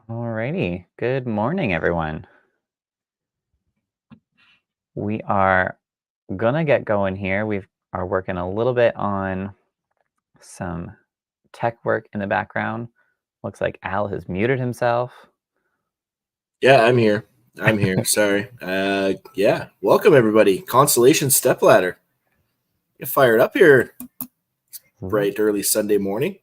Alrighty. Good morning, everyone. We are gonna get going here. We are working a little bit on some tech work in the background. Looks like Al has muted himself. Yeah, I'm here. I'm here. Sorry. Yeah. Welcome everybody. Consolation Stepladder. Get fired up here. We Bright early Sunday morning.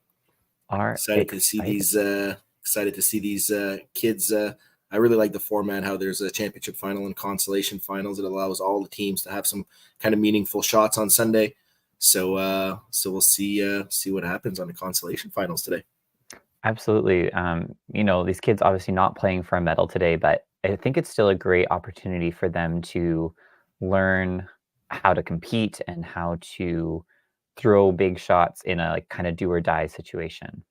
are Excited to see excited. these kids. I really like the format. How there's a championship final and consolation finals. It allows all the teams to have some kind of meaningful shots on Sunday. So we'll see what happens on the consolation finals today. Absolutely. These kids obviously not playing for a medal today, but I think it's still a great opportunity for them to learn how to compete and how to throw big shots in a kind of do or die situation.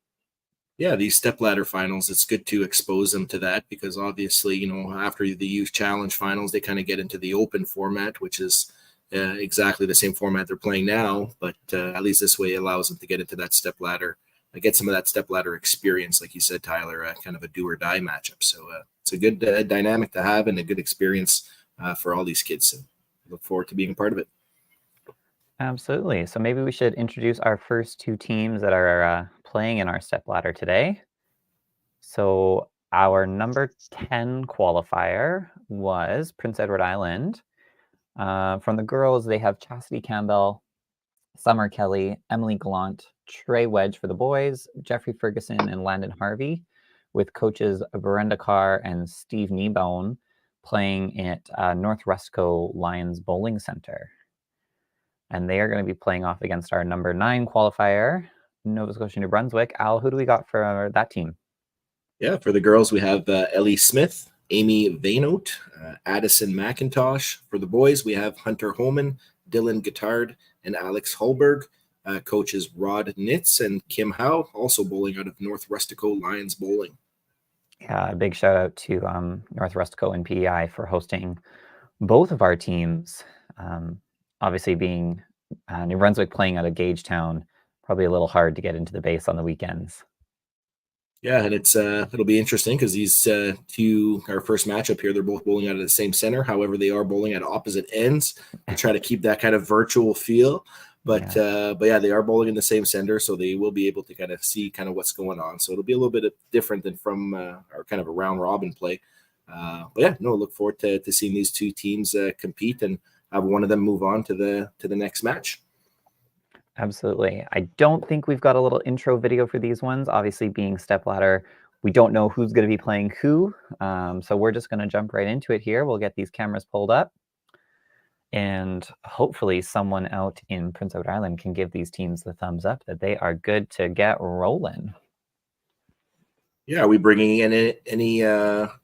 Yeah, these stepladder finals, it's good to expose them to that because obviously, after the youth challenge finals, they kind of get into the open format, which is exactly the same format they're playing now. But at least this way it allows them to get into that stepladder, get some of that stepladder experience, like you said, Tyler, kind of a do or die matchup. So it's a good dynamic to have and a good experience for all these kids. So look forward to being a part of it. Absolutely. So maybe we should introduce our first two teams that are playing in our stepladder today. So our number 10 qualifier was Prince Edward Island. From the girls, they have Chastity Campbell, Summer Kelly, Emily Gallant, Trey Wedge for the boys, Jeffrey Ferguson, and Landon Harvey, with coaches Brenda Carr and Steve Kneebone playing at North Rustico Lions Bowling Center. And they are going to be playing off against our number 9 qualifier, Nova Scotia New Brunswick. Al, who do we got for that team? Yeah, for the girls, we have Ellie Smith, Amy Vainote, Addison McIntosh. For the boys, we have Hunter Holman, Dylan Guittard, and Alex Holberg. Coaches Rod Nitz and Kim Howe, also bowling out of North Rustico Lions Bowling. Yeah, a big shout out to North Rustico and PEI for hosting both of our teams. Obviously, being New Brunswick playing out of Gagetown, probably a little hard to get into the base on the weekends. Yeah, and it'll be interesting because these two, our first matchup here, they're both bowling out of the same center. However, they are bowling at opposite ends to try to keep that kind of virtual feel. But yeah, they are bowling in the same center, so they will be able to kind of see kind of what's going on. So it'll be a little bit different than from our kind of a round robin play. But yeah, no, look forward to seeing these two teams compete and have one of them move on to the next match. Absolutely. I don't think we've got a little intro video for these ones. Obviously, being stepladder, we don't know who's going to be playing who. So we're just going to jump right into it here. We'll get these cameras pulled up. And hopefully someone out in Prince Edward Island can give these teams the thumbs up that they are good to get rolling. Yeah, are we bringing in any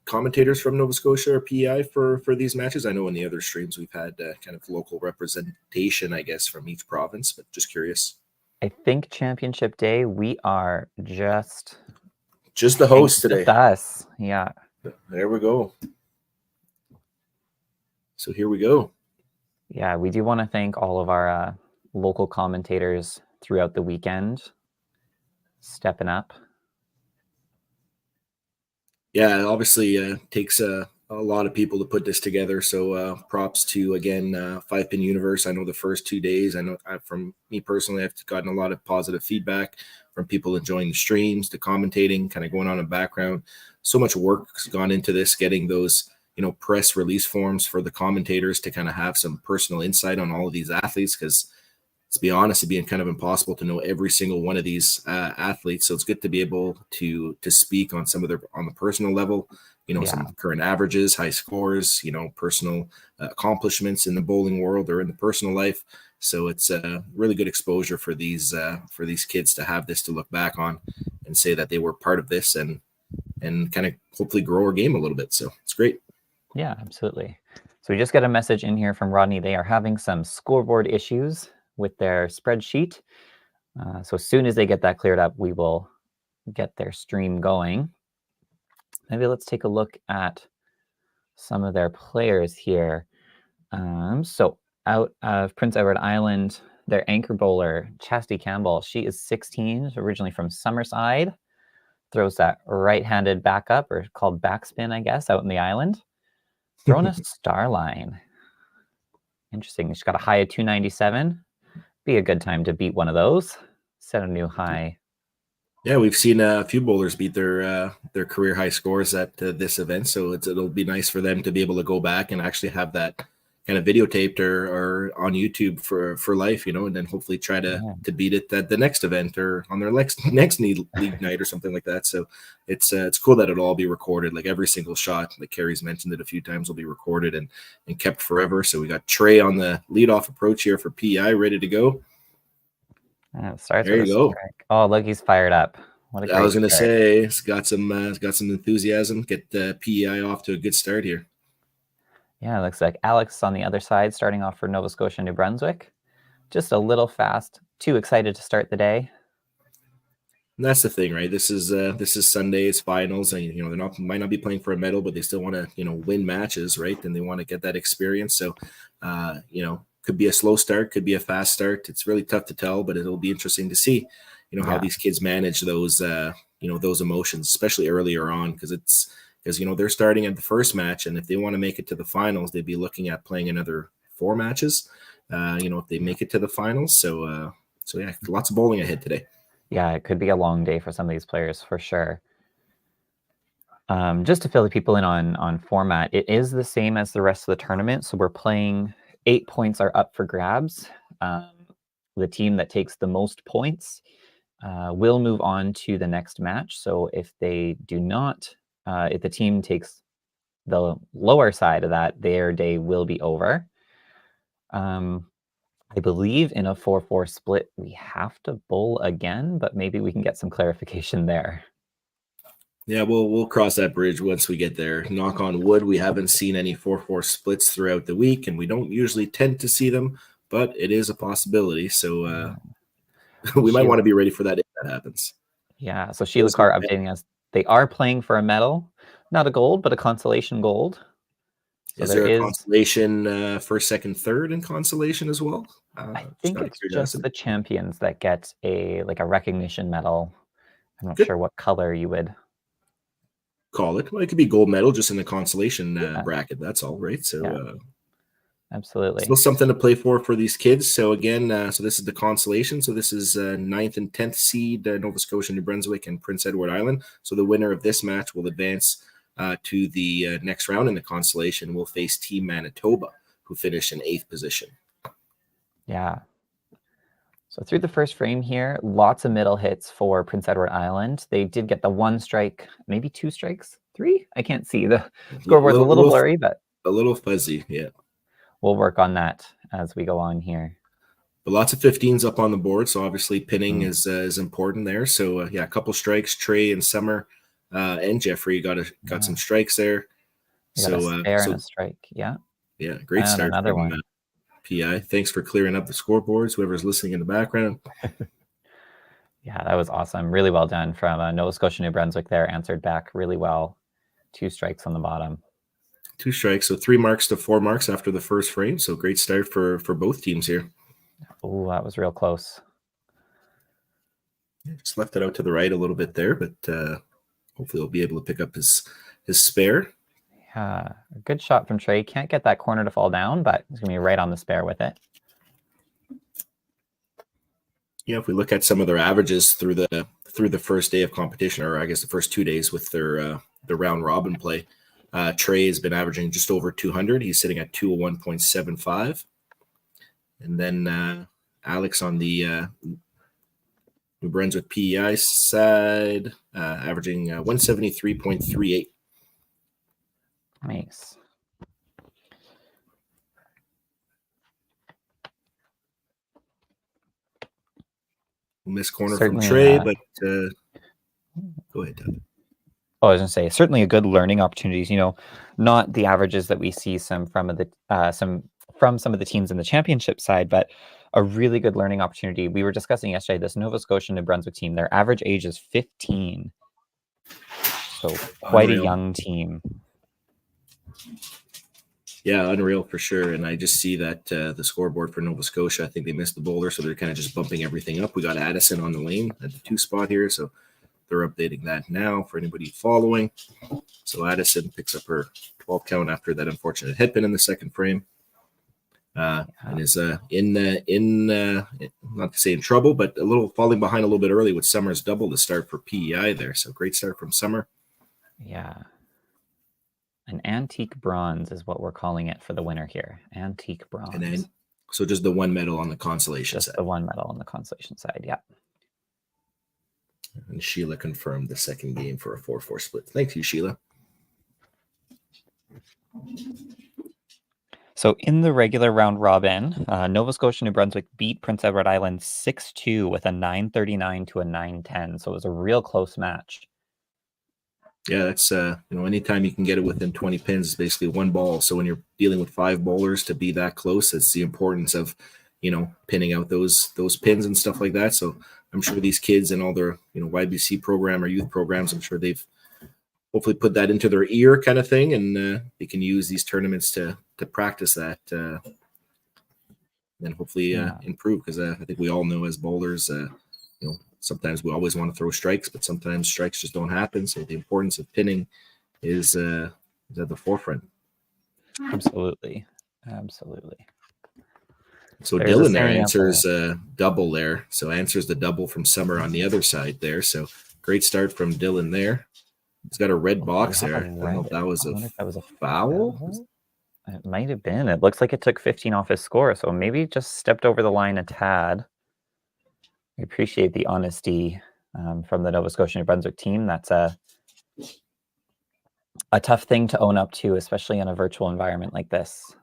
commentators from Nova Scotia or PEI for these matches? I know in the other streams we've had kind of local representation, I guess, from each province, but just curious. I think Championship Day, we are just the host today. Just us, yeah. There we go. So here we go. Yeah, we do want to thank all of our local commentators throughout the weekend stepping up. Yeah, it obviously takes a lot of people to put this together. So props to, again, Five Pin Universe. I know the first 2 days, I know from me personally, I've gotten a lot of positive feedback from people enjoying the streams, the commentating, kind of going on in the background. So much work has gone into this, getting those, press release forms for the commentators to kind of have some personal insight on all of these athletes, because let's be honest, it'd be kind of impossible to know every single one of these athletes. So it's good to be able to speak on some of their on the personal level, some current averages, high scores, personal accomplishments in the bowling world or in the personal life. So it's a really good exposure for these kids to have this to look back on and say that they were part of this and kind of hopefully grow our game a little bit. So it's great. Yeah, absolutely. So we just got a message in here from Rodney. They are having some scoreboard issues with their spreadsheet. So as soon as they get that cleared up, we will get their stream going. Maybe let's take a look at some of their players here. So out of Prince Edward Island, their anchor bowler, Chastity Campbell, she is 16, originally from Summerside. Throws that right-handed backup, or called backspin, I guess, out in the island. Throwing a star line. Interesting. She's got a high of 297. Be a good time to beat one of those. Set a new high. Yeah, we've seen a few bowlers beat their career high scores at this event, so it'll be nice for them to be able to go back and actually have that kind of videotaped or on YouTube for life, and then hopefully try to beat it at the next event or on their next league night or something like that. So it's cool that it'll all be recorded. Like every single shot, like Carrie's mentioned it a few times, will be recorded and kept forever. So we got Trey on the leadoff approach here for PEI, ready to go. It starts there with you a go. strike. Oh, look, he's fired up. What a great I was going to start. say, it's got some enthusiasm. Get the PEI off to a good start here. Yeah, it looks like Alex on the other side, starting off for Nova Scotia, New Brunswick. Just a little fast. Too excited to start the day. And that's the thing, right? This is Sunday's finals, and they might not be playing for a medal, but they still want to win matches, right? And they want to get that experience. So, could be a slow start, could be a fast start. It's really tough to tell, but it'll be interesting to see, how these kids manage those those emotions, especially earlier on, because they're starting at the first match, and if they want to make it to the finals, they'd be looking at playing another 4 matches. If they make it to the finals, so yeah, lots of bowling ahead today. Yeah, it could be a long day for some of these players for sure. Just to fill the people in on format, it is the same as the rest of the tournament. So we're playing 8 points are up for grabs. The team that takes the most points will move on to the next match. So if they do not, if the team takes the lower side of that, their day will be over. I believe in a 4-4 split, we have to bowl again, but maybe we can get some clarification there. Yeah, we'll cross that bridge once we get there. Knock on wood, we haven't seen any 4-4 splits throughout the week, and we don't usually tend to see them, but it is a possibility. So we might want to be ready for that if that happens. Yeah, so Sheila Carr updating us. They are playing for a medal, not a gold, but a consolation gold. So is there a consolation first, second, third in consolation as well? I think it's just the champions that get a recognition medal. I'm not sure what color you would call it. Well, it could be gold medal just in the consolation bracket. That's all, right? So absolutely. Still something to play for these kids. So again, so this is the consolation. So this is 9th and 10th seed, Nova Scotia, New Brunswick, and Prince Edward Island. So the winner of this match will advance to the next round in the consolation. Will face Team Manitoba, who finished in 8th position. Yeah. So through the first frame here, lots of middle hits for Prince Edward Island. They did get the 1 strike, maybe 2 strikes, 3? I can't see. The scoreboard's a little blurry, but a little fuzzy, yeah. We'll work on that as we go on here. But lots of 15s up on the board, so obviously pinning is important there. So a couple strikes. Trey and Summer and Jeffrey got some strikes there. So a spare and a strike, yeah. Yeah, great start. Another one. PI. Thanks for clearing up the scoreboards, whoever's listening in the background. Yeah, that was awesome. Really well done from Nova Scotia, New Brunswick there. Answered back really well. 2 strikes on the bottom. 2 strikes, so 3 marks to 4 marks after the first frame. So great start for both teams here. Oh, that was real close. Just left it out to the right a little bit there, but hopefully he'll be able to pick up his spare. Yeah, a good shot from Trey. Can't get that corner to fall down, but he's going to be right on the spare with it. Yeah, if we look at some of their averages through the first day of competition, or I guess the first 2 days with their round robin play, Trey has been averaging just over 200. He's sitting at 201.75. And then Alex on the New Brunswick PEI side, averaging 173.38. Nice. Missed corner certainly, from Trey, but go ahead, Doug. Oh, I was going to say, certainly a good learning opportunities. Not the averages that we see from some of the teams in the championship side, but a really good learning opportunity. We were discussing yesterday this Nova Scotia New Brunswick team. Their average age is 15, so quite a young team. Yeah, unreal for sure. And I just see that the scoreboard for Nova Scotia, I think they missed the bowler, so they're kind of just bumping everything up. We got Addison on the lane at the 2 spot here, so they're updating that now for anybody following. So Addison picks up her 12 count after that unfortunate hit pin in the second frame. And is not to say in trouble, but a little falling behind a little bit early with Summer's double to start for PEI there. So great start from Summer. Yeah. An antique bronze is what we're calling it for the winner here. Antique bronze. And then, so just the one medal on the consolation side. The one medal on the consolation side, yeah. And Sheila confirmed the second game for a 4-4 split. Thank you, Sheila. So in the regular round robin, Nova Scotia, New Brunswick beat Prince Edward Island 6-2 with a 9-39 to a 9-10. So it was a real close match. Yeah, that's anytime you can get it within 20 pins is basically one ball. So when you're dealing with 5 bowlers to be that close, that's the importance of pinning out those pins and stuff like that. So I'm sure these kids and all their YBC program or youth programs, I'm sure they've hopefully put that into their ear kind of thing, and they can use these tournaments to practice that and hopefully improve, because I think we all know as bowlers, sometimes we always want to throw strikes, but sometimes strikes just don't happen. So the importance of pinning is at the forefront. Absolutely. So there's Dylan there answers double there. So answers the double from Summer on the other side there. So great start from Dylan there. He's got a red box there. I don't know if that was a foul. It might have been. It looks like it took 15 off his score, so maybe just stepped over the line a tad. We appreciate the honesty from the Nova Scotia New Brunswick team. That's a tough thing to own up to, especially in a virtual environment like this.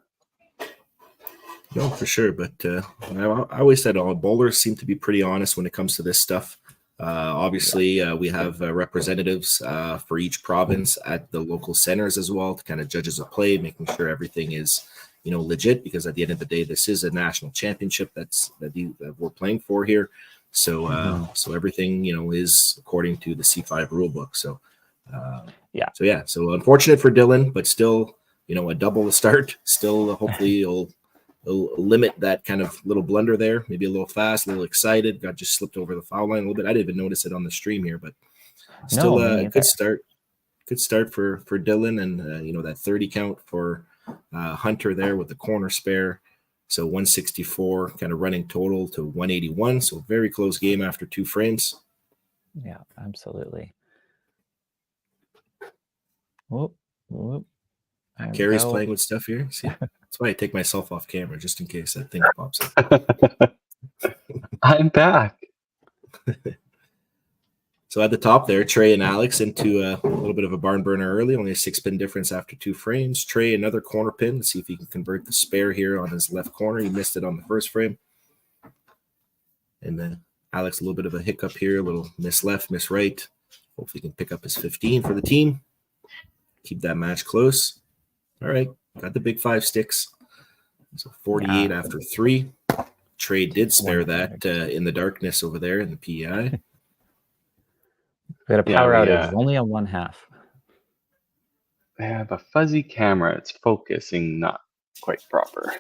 No, for sure. But I always said all bowlers seem to be pretty honest when it comes to this stuff. Obviously, we have representatives for each province at the local centers as well to kind of judges of play, making sure everything is legit, because at the end of the day, this is a national championship that we're playing for here. So so everything is according to the C5 rule book. So so unfortunate for Dylan, but still a double to start. Still hopefully it'll limit that kind of little blunder there. Maybe a little fast, a little excited. Got just slipped over the foul line a little bit. I didn't even notice it on the stream here, but still a good start. Good start for Dylan, and that 30 count for Hunter there with the corner spare. So 164 kind of running total to 181. So very close game after 2 frames. Yeah, absolutely. Whoop, whoop. Carrie's playing with stuff here. See, that's why I take myself off camera, just in case that thing pops up. I'm back. So at the top there, Trey and Alex into a little bit of a barn burner early, only a 6-pin difference after 2 frames. Trey, another corner pin. Let's see if he can convert the spare here on his left corner. He missed it on the first frame. And then Alex, a little bit of a hiccup here, a little miss left, miss right. Hopefully he can pick up his 15 for the team. Keep that match close. All right, got the big 5 sticks. So 48 after 3. Trey did spare that in the darkness over there in the PEI. We got a power outage only on one half. I have a fuzzy camera. It's focusing not quite proper.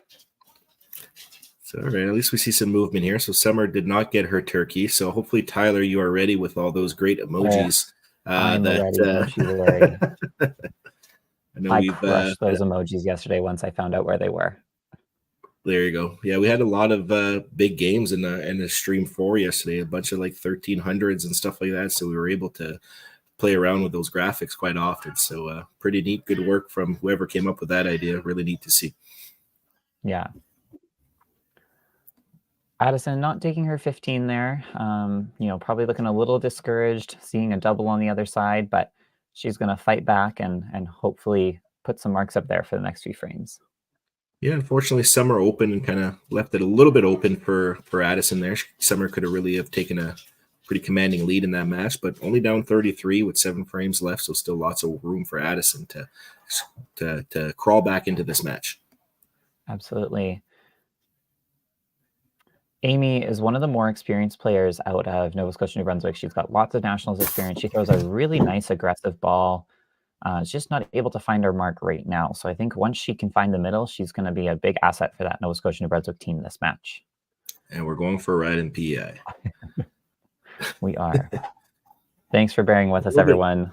So, all right, at least we see some movement here. So Summer did not get her turkey. So hopefully, Tyler, you are ready with all those great emojis. I'm ready. I crushed those emojis yesterday once I found out where they were. There you go. Yeah, we had a lot of big games in the stream 4 yesterday, a bunch of like 1300s and stuff like that. So we were able to play around with those graphics quite often. So pretty neat, good work from whoever came up with that idea. Really neat to see. Yeah. Addison not taking her 15 there. Probably looking a little discouraged, seeing a double on the other side, but she's going to fight back and hopefully put some marks up there for the next few frames. Yeah, unfortunately, Summer opened and kind of left it a little bit open for Addison there. Summer could have really have taken a pretty commanding lead in that match, but only down 33 with 7 frames left, so still lots of room for Addison to crawl back into this match. Absolutely. Amy is one of the more experienced players out of Nova Scotia, New Brunswick. She's got lots of nationals experience. She throws a really nice aggressive ball. She's just not able to find her mark right now. So I think once she can find the middle, she's going to be a big asset for that Nova Scotia, New Brunswick team this match. And we're going for a ride in PEI. We are. Thanks for bearing with us, little bit. everyone.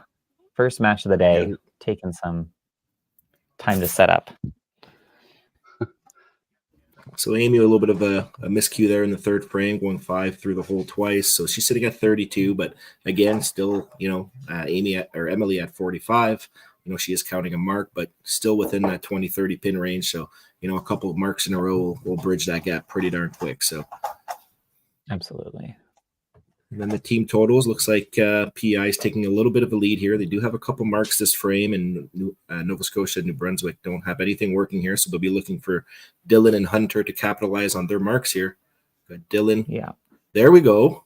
First match of the day, Yeah. taking some time to set up. So Amy, a little bit of a miscue there in the third frame, going 5 through the hole twice. So she's sitting at 32, but again, still, Emily at 45. She is counting a mark, but still within that 20, 30 pin range. So, a couple of marks in a row will bridge that gap pretty darn quick. So, absolutely. And then the team totals looks like PEI is taking a little bit of a lead here. They do have a couple marks this frame, and Nova Scotia and New Brunswick don't have anything working here, so they'll be looking for Dylan and Hunter to capitalize on their marks here. Got Dylan. Yeah. There we go.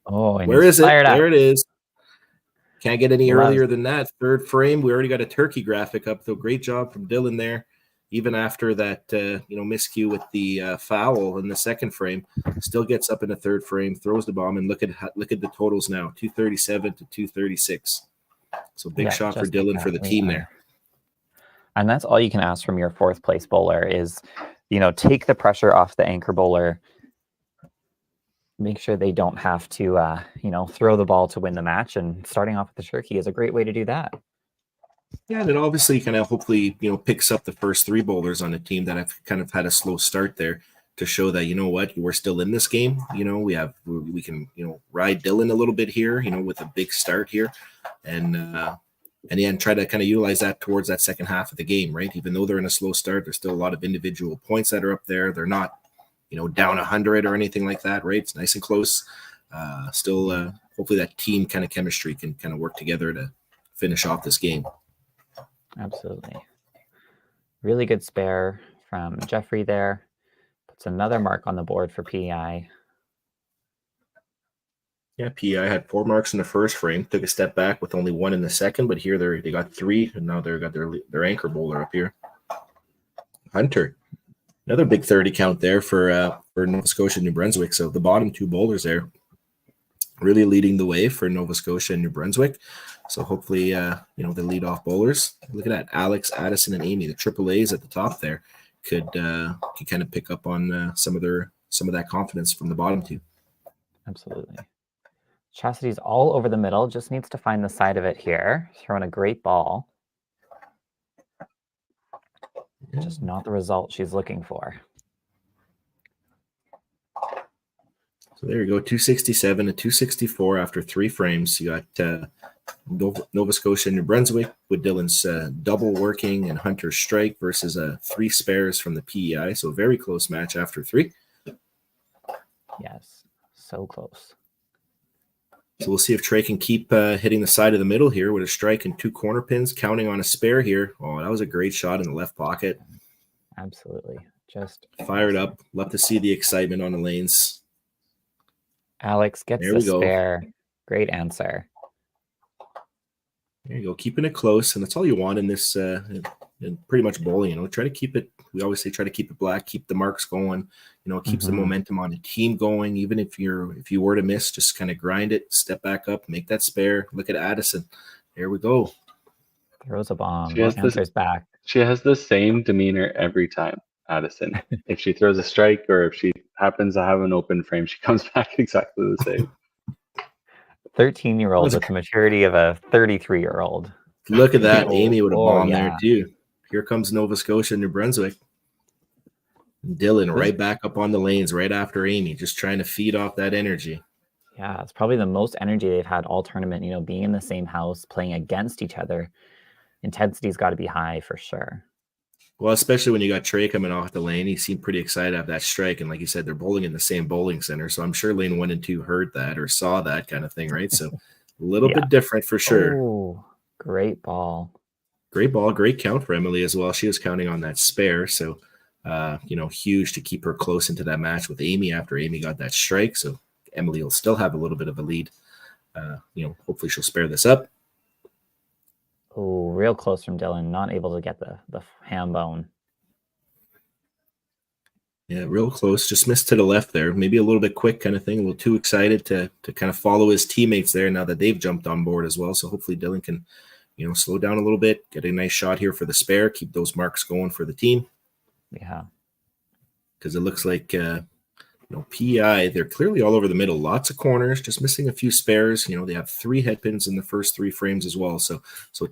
Oh, and where is it? Up. There it is. Can't get any earlier than that. Third frame. We already got a turkey graphic up, so great job from Dylan there. Even after that, miscue with the foul in the second frame, still gets up in the third frame, throws the bomb, and look at the totals now: 237 to 236. So big shot for Dylan for the team there. And that's all you can ask from your fourth place bowler is, take the pressure off the anchor bowler. Make sure they don't have to, throw the ball to win the match. And starting off with the turkey is a great way to do that. Yeah, and it obviously kind of hopefully, picks up the first three bowlers on a team that have kind of had a slow start there to show that, we're still in this game. We can, ride Dylan a little bit here, with a big start here and try to kind of utilize that towards that second half of the game, right? Even though they're in a slow start, there's still a lot of individual points that are up there. They're not, down 100 or anything like that, right? It's nice and close. Still, hopefully that team kind of chemistry can kind of work together to finish off this game. Absolutely. Really good spare from Jeffrey there. Puts another mark on the board for PEI. Yeah, PEI had 4 marks in the first frame, took a step back with only 1 in the second, but here they got 3, and now they've got their anchor bowler up here. Hunter, another big 30 count there for Nova Scotia and New Brunswick. So the bottom 2 bowlers there really leading the way for Nova Scotia and New Brunswick. So hopefully, the lead off bowlers. Look at that, Alex, Addison, and Amy, the triple A's at the top there could kind of pick up on some of that confidence from the bottom 2. Absolutely. Chastity's all over the middle, just needs to find the side of it here. Throwing a great ball. Just not the result she's looking for. So there you go, 267 to 264 after 3 frames. You got Nova Scotia and New Brunswick with Dylan's double working and Hunter's strike versus 3 spares from the PEI. So a very close match after 3. Yes, so close. So we'll see if Trey can keep hitting the side of the middle here with a strike and 2 corner pins, counting on a spare here. Oh, that was a great shot in the left pocket. Absolutely. Just fired up. Love to see the excitement on the lanes. Alex gets the spare. Great answer. There you go. Keeping it close. And that's all you want in this, in pretty much bowling. Try to keep it. We always say try to keep it black, keep the marks going. It keeps the momentum on the team going. Even if you were to miss, just kind of grind it, step back up, make that spare. Look at Addison. There we go. Throws a bomb. Answers back. She has the same demeanor every time, Addison. If she throws a strike or if she happens to have an open frame, she comes back exactly the same. 13-year-old with the maturity of a 33-year-old. Look at that. Amy with a bomb there too. Here comes Nova Scotia and New Brunswick. Dylan right back up on the lanes right after Amy, just trying to feed off that energy. Yeah, it's probably the most energy they've had all tournament, being in the same house, playing against each other. Intensity's got to be high for sure. Well, especially when you got Trey coming off the lane. He seemed pretty excited to have that strike. And like you said, they're bowling in the same bowling center. So I'm sure lane 1 and 2 heard that or saw that kind of thing, right? So a little bit different for sure. Oh, great ball. Great ball. Great count for Emily as well. She was counting on that spare. So, huge to keep her close into that match with Amy after Amy got that strike. So Emily will still have a little bit of a lead. Hopefully she'll spare this up. Oh, real close from Dylan. Not able to get the ham bone. Yeah, real close. Just missed to the left there. Maybe a little bit quick kind of thing. A little too excited to kind of follow his teammates there now that they've jumped on board as well. So hopefully Dylan can, slow down a little bit, get a nice shot here for the spare, keep those marks going for the team. Yeah. Because it looks like PEI, they're clearly all over the middle. Lots of corners, just missing a few spares. They have 3 head pins in the first 3 frames as well. So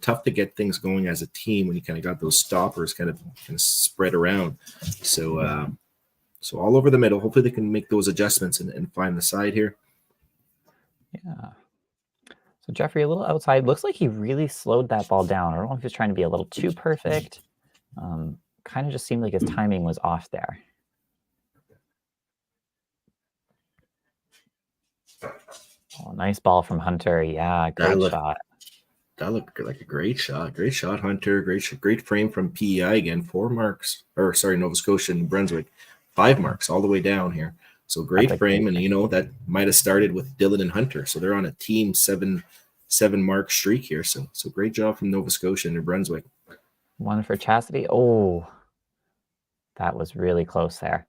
tough to get things going as a team when you kind of got those stoppers kind of spread around. So so all over the middle. Hopefully they can make those adjustments and find the side here. Yeah. So Jeffrey, a little outside. Looks like he really slowed that ball down. I don't know if he was trying to be a little too perfect. Kind of just seemed like his timing was off there. Oh, nice ball from Hunter. Yeah, great shot. That looked like a great shot. Great shot, Hunter. Great frame from PEI again. 4 marks. Or sorry, Nova Scotia and Brunswick. 5 marks all the way down here. So great frame. And that might have started with Dylan and Hunter. So they're on a team 7 mark streak here. So great job from Nova Scotia and New Brunswick. One for Chastity. Oh, that was really close there.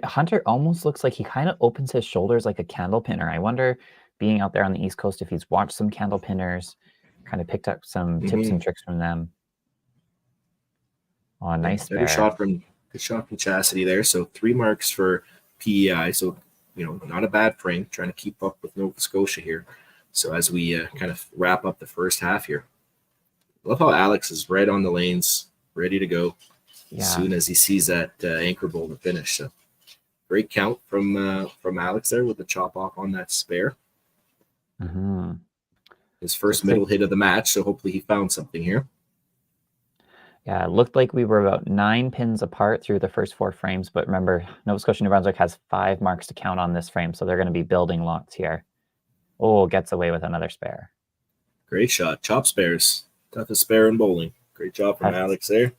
Hunter almost looks like he kind of opens his shoulders like a candle pinner. I wonder, being out there on the East Coast, if he's watched some candle pinners, kind of picked up some tips and tricks from them. Oh, nice Good shot from Chastity there. So 3 marks for PEI. So, not a bad frame, trying to keep up with Nova Scotia here. So as we kind of wrap up the first half here. Love how Alex is right on the lanes, ready to go as soon as he sees that anchor bowl to finish. So great count from Alex there with the chop off on that spare. Mm-hmm. His first middle hit of the match, so hopefully he found something here. Yeah, it looked like we were about 9 pins apart through the first 4 frames, but remember, Nova Scotia New Brunswick has 5 marks to count on this frame, so they're going to be building lots here. Oh, gets away with another spare. Great shot. Chop spares. Toughest spare in bowling. Great job from Alex there.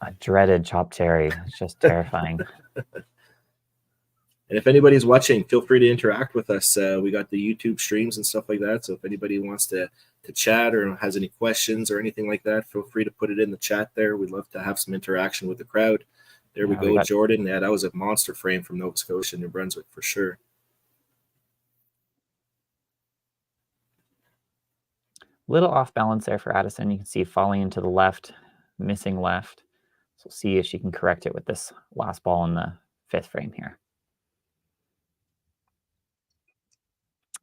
A dreaded chop cherry. It's just terrifying. And if anybody's watching, feel free to interact with us. We got the YouTube streams and stuff like that. So if anybody wants to chat or has any questions or anything like that, feel free to put it in the chat there. We'd love to have some interaction with the crowd. There we go, Jordan. Yeah, that was a monster frame from Nova Scotia, New Brunswick for sure. Little off balance there for Addison. You can see falling into the left, missing left. So we'll see if she can correct it with this last ball in the 5th frame here.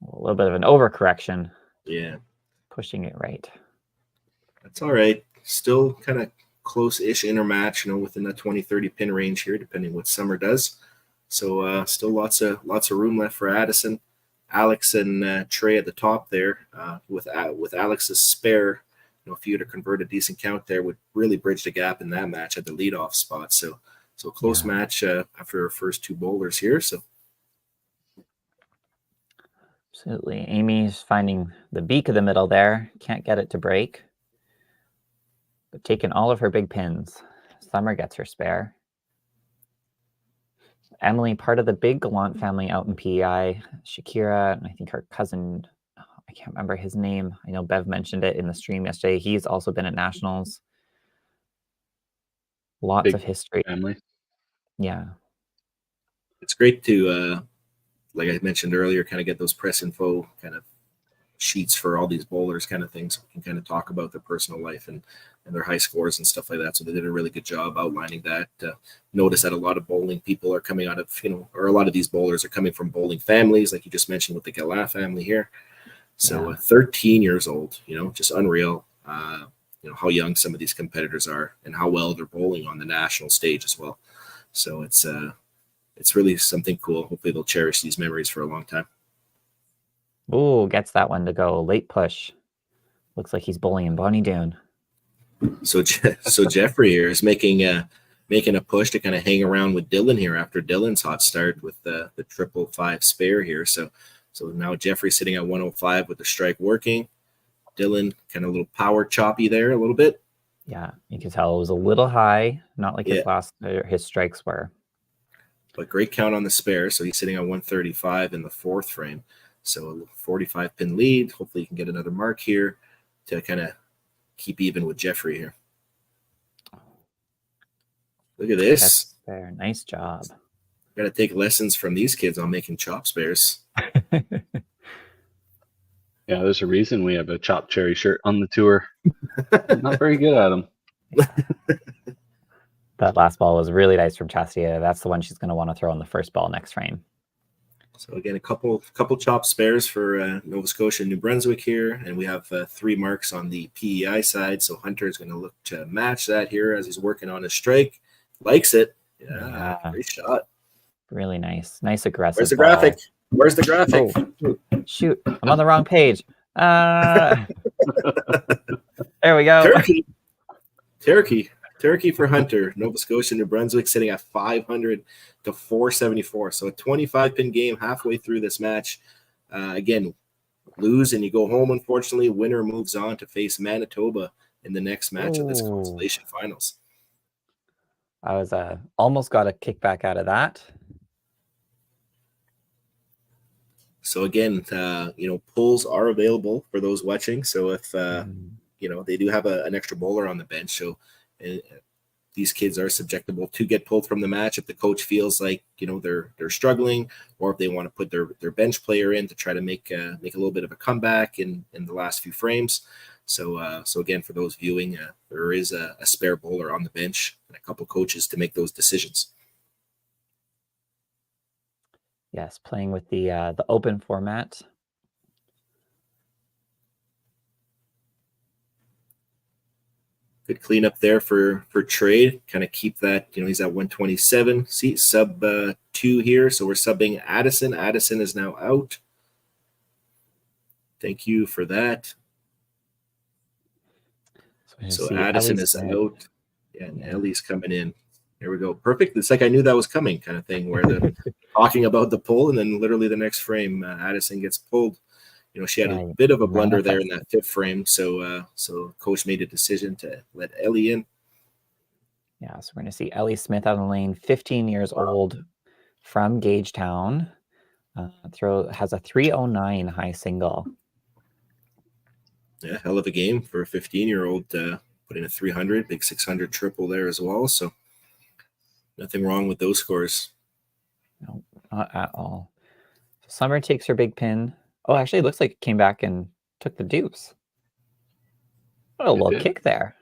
A little bit of an overcorrection. Yeah. Pushing it right. That's all right. Still kind of close-ish intermatch, within that 20-30 pin range here, depending what Summer does. So still lots of room left for Addison. Alex and Trey at the top there with Alex's spare. If you were to convert a decent count there, would really bridge the gap in that match at the leadoff spot. So close match after our first 2 bowlers here. So absolutely, Amy's finding the beak of the middle there. Can't get it to break, but taking all of her big pins. Summer gets her spare. Emily, part of the big Gallant family out in PEI. Shakira, and I think her cousin, I can't remember his name. I know Bev mentioned it in the stream yesterday. He's also been at Nationals. Lots big of history. Family. Yeah. It's great to, like I mentioned earlier, kind of get those press info kind of sheets for all these bowlers kind of things. So we can kind of talk about their personal life and their high scores and stuff like that. So they did a really good job outlining that. Notice that a lot of bowling people are coming out of, or a lot of these bowlers are coming from bowling families, like you just mentioned with the Gallant family here. So 13 years old, just unreal, how young some of these competitors are and how well they're bowling on the national stage as well. So it's really something cool. Hopefully they'll cherish these memories for a long time. Ooh, gets that one to go. Late push. Looks like he's bowling in Bonnie Doon. So Jeffrey here is making a push to kind of hang around with Dylan here after Dylan's hot start with the 555 spare here. So now Jeffrey's sitting at 105 with the strike working. Dylan kind of a little power choppy there a little bit. Yeah, you can tell it was a little high, not like his strikes were. But great count on the spare. So he's sitting at 135 in the 4th frame. So a 45 pin lead. Hopefully he can get another mark here to kind of keep even with Jeffrey here. Look at this. That's fair. Nice job. Got to take lessons from these kids on making chop spares. Yeah, there's a reason we have a Chop Cherry shirt on the tour. Not very good at them. That last ball was really nice from Chastia. That's the one she's going to want to throw on the first ball next frame. So again, a couple chop spares for Nova Scotia and New Brunswick here, and we have 3 marks on the PEI side. So Hunter is going to look to match that here as he's working on his strike. Likes it. Yeah. Great shot. Really nice. Nice aggressive. Where's the ball. graphic? Where's the graphic? Oh, shoot, I'm on the wrong page. There we go. Turkey for Hunter. Nova Scotia, New Brunswick sitting at 500 to 474. So a 25-pin game halfway through this match. Again, lose and you go home, unfortunately. Winner moves on to face Manitoba in the next match of this Consolation Finals. I was almost got a kickback out of that. So again, pulls are available for those watching. So if they do have an extra bowler on the bench, so these kids are susceptible to get pulled from the match if the coach feels like they're struggling, or if they want to put their bench player in to try to make a little bit of a comeback in the last few frames. So again, for those viewing, there is a spare bowler on the bench and a couple coaches to make those decisions. Yes, playing with the open format. Good cleanup there for trade. Kind of keep that, he's at 127. See, sub 2 here. So we're subbing Addison. Addison is now out. Thank you for that. So Addison is out. Yeah, and Ellie's coming in. There we go. Perfect. It's like I knew that was coming kind of thing, where they're talking about the pull, and then literally the next frame, Addison gets pulled. She had a bit of a blunder there in that 5th frame, so coach made a decision to let Ellie in. Yeah, so we're going to see Ellie Smith out of the lane, 15 years old, from Gagetown. Has a 309 high single. Yeah, hell of a game for a 15-year-old. Put in a 300, big 600 triple there as well. So nothing wrong with those scores. No, not at all. So Summer takes her big pin. Oh, actually, it looks like it came back and took the deuce. What a little kick there.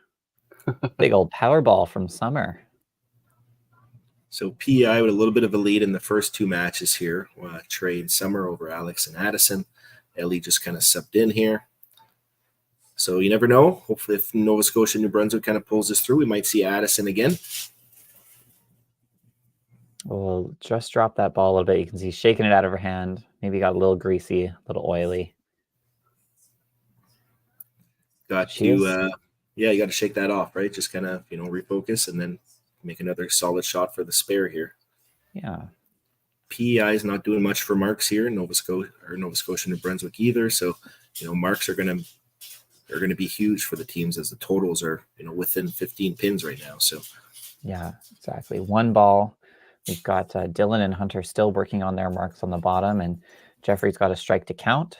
Big old power ball from Summer. So PEI with a little bit of a lead in the first 2 matches here. Trade Summer over Alex and Addison. Ellie just kind of subbed in here. So you never know. Hopefully if Nova Scotia New Brunswick kind of pulls this through, we might see Addison again. We'll just drop that ball a little bit. You can see shaking it out of her hand. Maybe got a little greasy, a little oily. You got to shake that off, right? Just kind of, refocus and then make another solid shot for the spare here. Yeah. PEI is not doing much for marks here in Nova Scotia New Brunswick either. So, marks are going to be huge for the teams as the totals are, within 15 pins right now. So, yeah, exactly. 1 ball. We've got Dylan and Hunter still working on their marks on the bottom, and Jeffrey's got a strike to count.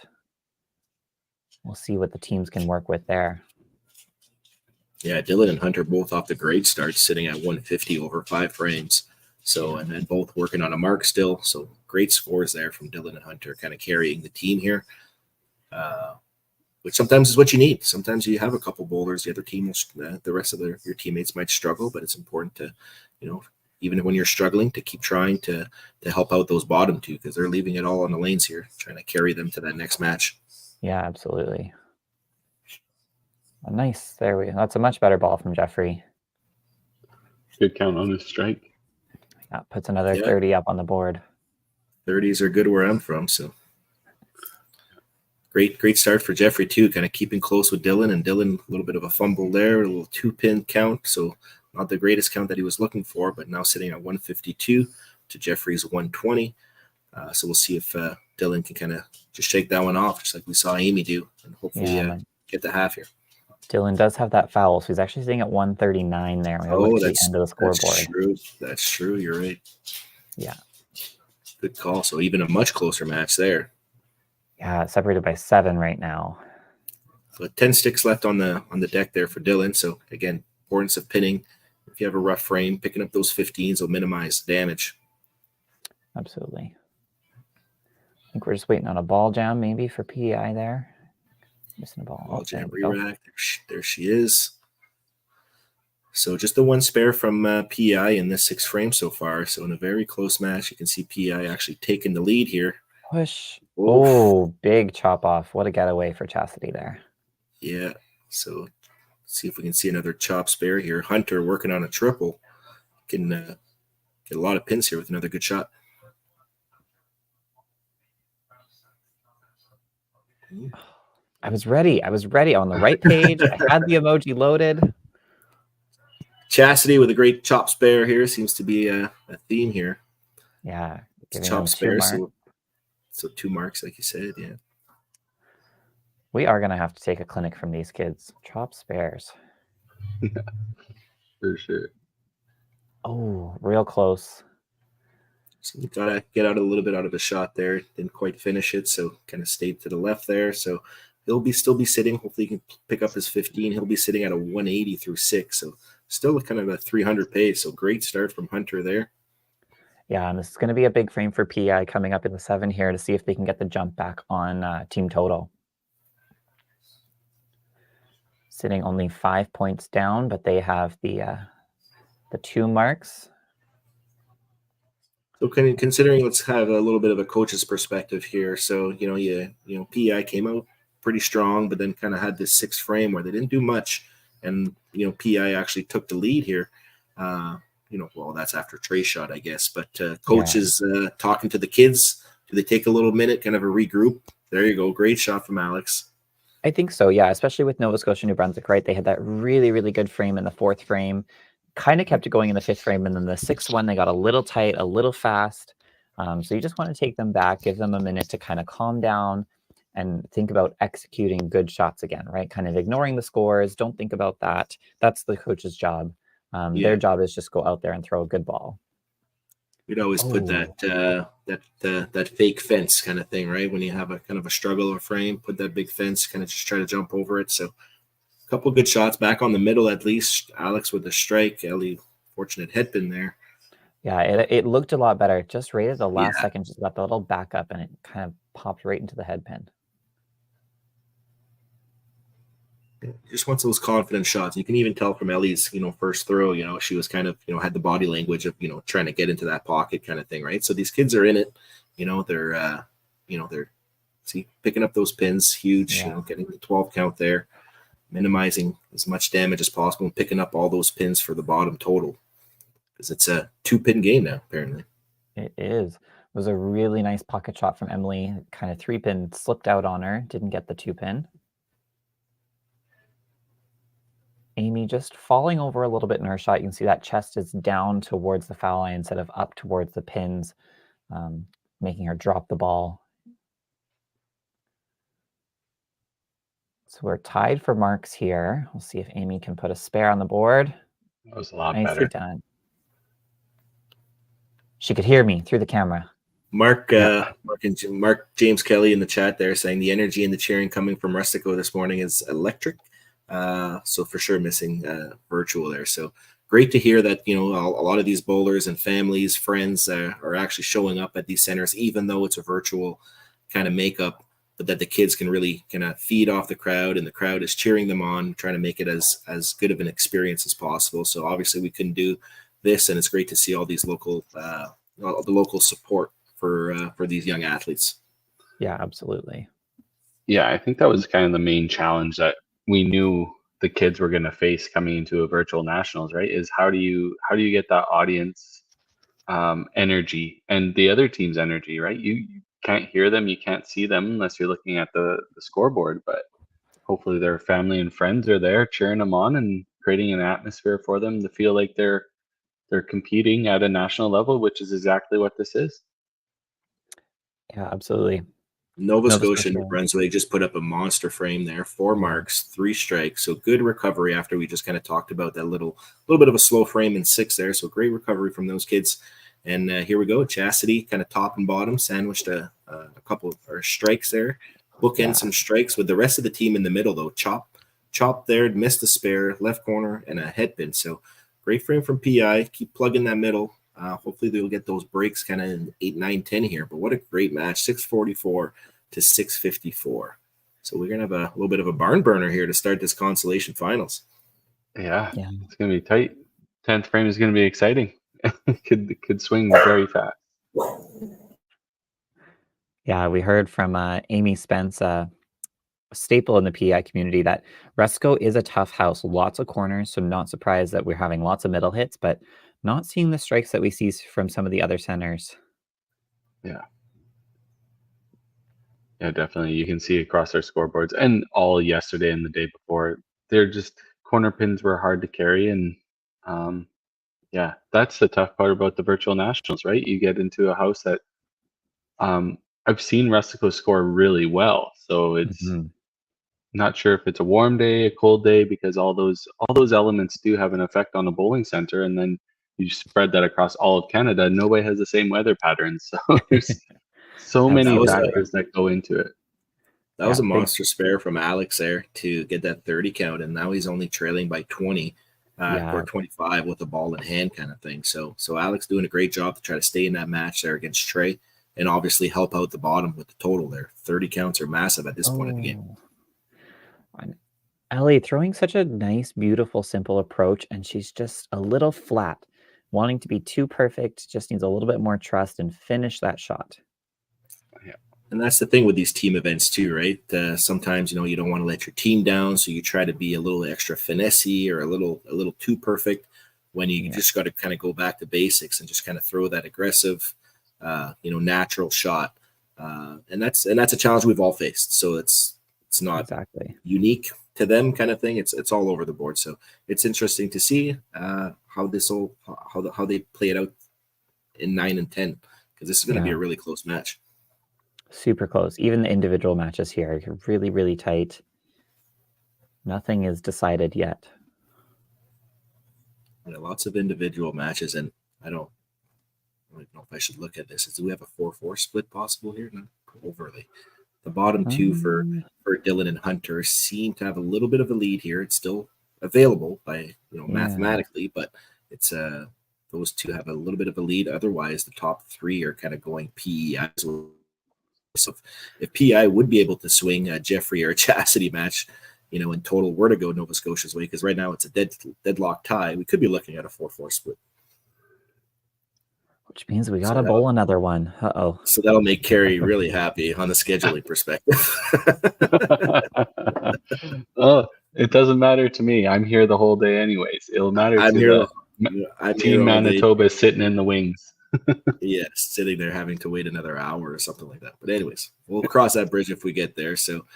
We'll see what the teams can work with there. Yeah, Dylan and Hunter both off the great start, sitting at 150 over 5 frames. So, and then both working on a mark still. So great scores there from Dylan and Hunter, kind of carrying the team here, which sometimes is what you need. Sometimes you have a couple bowlers. The other team, the rest of your teammates might struggle, but it's important to, even when you're struggling, to keep trying to help out those bottom 2, because they're leaving it all on the lanes here, trying to carry them to that next match. Yeah, absolutely. Nice. That's a much better ball from Jeffrey. Good count on his strike. Yeah, puts another 30 up on the board. 30s are good where I'm from, so great start for Jeffrey too, kind of keeping close with Dylan, and Dylan a little bit of a fumble there, a little 2-pin count, so not the greatest count that he was looking for, but now sitting at 152 to Jeffrey's 120. So we'll see if Dylan can kind of just shake that one off, just like we saw Amy do, and hopefully get the half here. Dylan does have that foul, so he's actually sitting at 139 there. We're look at the end of the scoreboard. That's true. You're right. Yeah. Good call. So even a much closer match there. Yeah, separated by 7 right now. So 10 sticks left on the deck there for Dylan. So again, importance of pinning. If you have a rough frame, picking up those 15s will minimize damage. Absolutely. I think we're just waiting on a ball jam maybe for PEI there. Missing a ball. Ball jam re-rack. There she is. So just the one spare from PEI in this 6th frame so far. So in a very close match, you can see PEI actually taking the lead here. Push. Oof. Oh, big chop off. What a getaway for Chastity there. Yeah. So let's see if we can see another chop spare here. Hunter working on a triple. Can get a lot of pins here with another good shot. I was ready. I was ready on the right page. I had the emoji loaded. Chastity with a great chop spare here seems to be a theme here. Yeah. It's chop spare, so 2 marks, like you said. Yeah. We are going to have to take a clinic from these kids. Chop spares. For sure. Oh, real close. So you got to get out a little bit out of the shot there. Didn't quite finish it, so kind of stayed to the left there. So he'll still be sitting. Hopefully he can pick up his 15. He'll be sitting at a 180 through 6. So still kind of a 300 pace. So great start from Hunter there. Yeah, and this is going to be a big frame for PI coming up in the 7 here to see if they can get the jump back on team total. Sitting only 5 points down, but they have the 2 marks. So considering, let's have a little bit of a coach's perspective here. So, PEI came out pretty strong, but then kind of had this 6th frame where they didn't do much. And, PEI actually took the lead here. Well, that's after Trey's shot, I guess. But coach is talking to the kids. Do they take a little minute, kind of a regroup? There you go. Great shot from Alex. I think so, yeah, especially with Nova Scotia, New Brunswick, right? They had that really, really good frame in the 4th frame, kind of kept it going in the 5th frame, and then the 6th one, they got a little tight, a little fast. So you just want to take them back, give them a minute to kind of calm down and think about executing good shots again, right? Kind of ignoring the scores. Don't think about that. That's the coach's job. Their job is just go out there and throw a good ball. We'd always put that fake fence kind of thing, right? When you have a kind of a struggle or frame, put that big fence, kind of just try to jump over it. So a couple of good shots back on the middle, at least. Alex with the strike. Ellie, fortunate headpin there. Yeah, it looked a lot better. Just right at the last second, just got the little backup, and it kind of popped right into the headpin. Just wants those confident shots. You can even tell from Ellie's, first throw, she was kind of, had the body language of, trying to get into that pocket kind of thing, right? So these kids are in it, they're picking up those pins, huge, getting the 12 count there, minimizing as much damage as possible and picking up all those pins for the bottom total because it's a 2-pin game now, apparently. It is. It was a really nice pocket shot from Emily. Kind of 3-pin slipped out on her, didn't get the 2-pin. Amy just falling over a little bit in her shot. You can see that chest is down towards the foul line instead of up towards the pins, making her drop the ball. So we're tied for marks here. We'll see if Amy can put a spare on the board. That was a lot Nicely better. done. She could hear me through the camera. Mark James Kelly in the chat there saying the energy and the cheering coming from Rustico this morning is electric. So for sure missing virtual there. So great to hear that, a lot of these bowlers and families, friends are actually showing up at these centers, even though it's a virtual kind of makeup, but that the kids can really kind of feed off the crowd and the crowd is cheering them on, trying to make it as good of an experience as possible. So obviously we couldn't do this, and it's great to see all these local, the local support for these young athletes. Yeah, absolutely. Yeah, I think that was kind of the main challenge that we knew the kids were going to face coming into a virtual nationals, right? Is how do you get that audience energy and the other team's energy, right? You can't hear them, you can't see them unless you're looking at the scoreboard, but hopefully their family and friends are there cheering them on and creating an atmosphere for them to feel like they're competing at a national level, which is exactly what this is. Yeah, absolutely. Nova Scotia, New Brunswick just put up a monster frame there, 4 marks, 3 strikes. So good recovery after we just kind of talked about that little bit of a slow frame in 6 there. So great recovery from those kids. And here we go. Chastity kind of top and bottom sandwiched a couple of strikes there. Bookend some strikes with the rest of the team in the middle, though. Chop there, missed the spare, left corner, and a headpin. So great frame from PI. Keep plugging that middle. Hopefully they'll get those breaks kind of in 8, 9, 10 here. But what a great match, 644 to 654. So we're going to have a little bit of a barn burner here to start this consolation finals. Yeah, Yeah. it's gonna be tight. 10th frame is gonna be exciting. Could swing very fast. Yeah, we heard from Amy Spence, a staple in the PEI community, that Resco is a tough house, lots of corners, so not surprised that we're having lots of middle hits, but not seeing the strikes that we see from some of the other centers. Yeah. Yeah, definitely. You can see across their scoreboards and all yesterday and the day before. They're just corner pins were hard to carry, and um, yeah, that's the tough part about the virtual nationals, right? You get into a house that I've seen Rustico score really well, so it's Mhm. not sure if it's a warm day, a cold day, because all those elements do have an effect on a bowling center, and then you spread that across all of Canada. Nobody has the same weather patterns, so there's so That many was Absolutely. a factors that go into it. that was Yeah, a big. monster spare from Alex there to get that 30 count, and now he's only trailing by 20 or Yeah. 25 with the ball in hand kind of thing. So Alex doing a great job to try to stay in that match there against Trey, and obviously help out the bottom with the total there. 30 counts are massive at this point of the game. Oh. And Ellie throwing such a nice, beautiful, simple approach, and she's just a little flat, wanting to be too perfect, just needs a little bit more trust and finish that shot. And that's the thing with these team events too, right? Sometimes you don't want to let your team down, so you try to be a little extra finessey or a little too perfect. When you Yeah, just got to kind of go back to basics and just kind of throw that aggressive, natural shot, and that's a challenge we've all faced. So it's not exactly. unique to them, kind of thing. It's all over the board. So it's interesting to see how they play it out in 9 and 10, because this is going to be Yeah, a really close match. super close. Even the individual matches here are really, really tight. Nothing is decided yet. Lots of individual matches, and I don't even know if I should look at this. Do we have a 4-4 split possible here? Not overly. The bottom two for Um, Dylan and Hunter seem to have a little bit of a lead here. It's still available by yeah, mathematically, but it's those two have a little bit of a lead. Otherwise, the top three are kind of going PEI. So if PEI would be able to swing a Jeffrey or a Chastity match, in total were to go Nova Scotia's way, because right now it's a deadlock tie, we could be looking at a 4-4 split. which means we So gotta bowl another one. Uh-oh. So that'll make Carrie really happy on the scheduling perspective. Oh, it doesn't matter to me. I'm here the whole day anyways. It'll matter I'm to here. the I'm here team all day. Manitoba sitting in the wings. Yeah, sitting there having to wait another hour or something like that. But anyways, we'll cross that bridge if we get there. So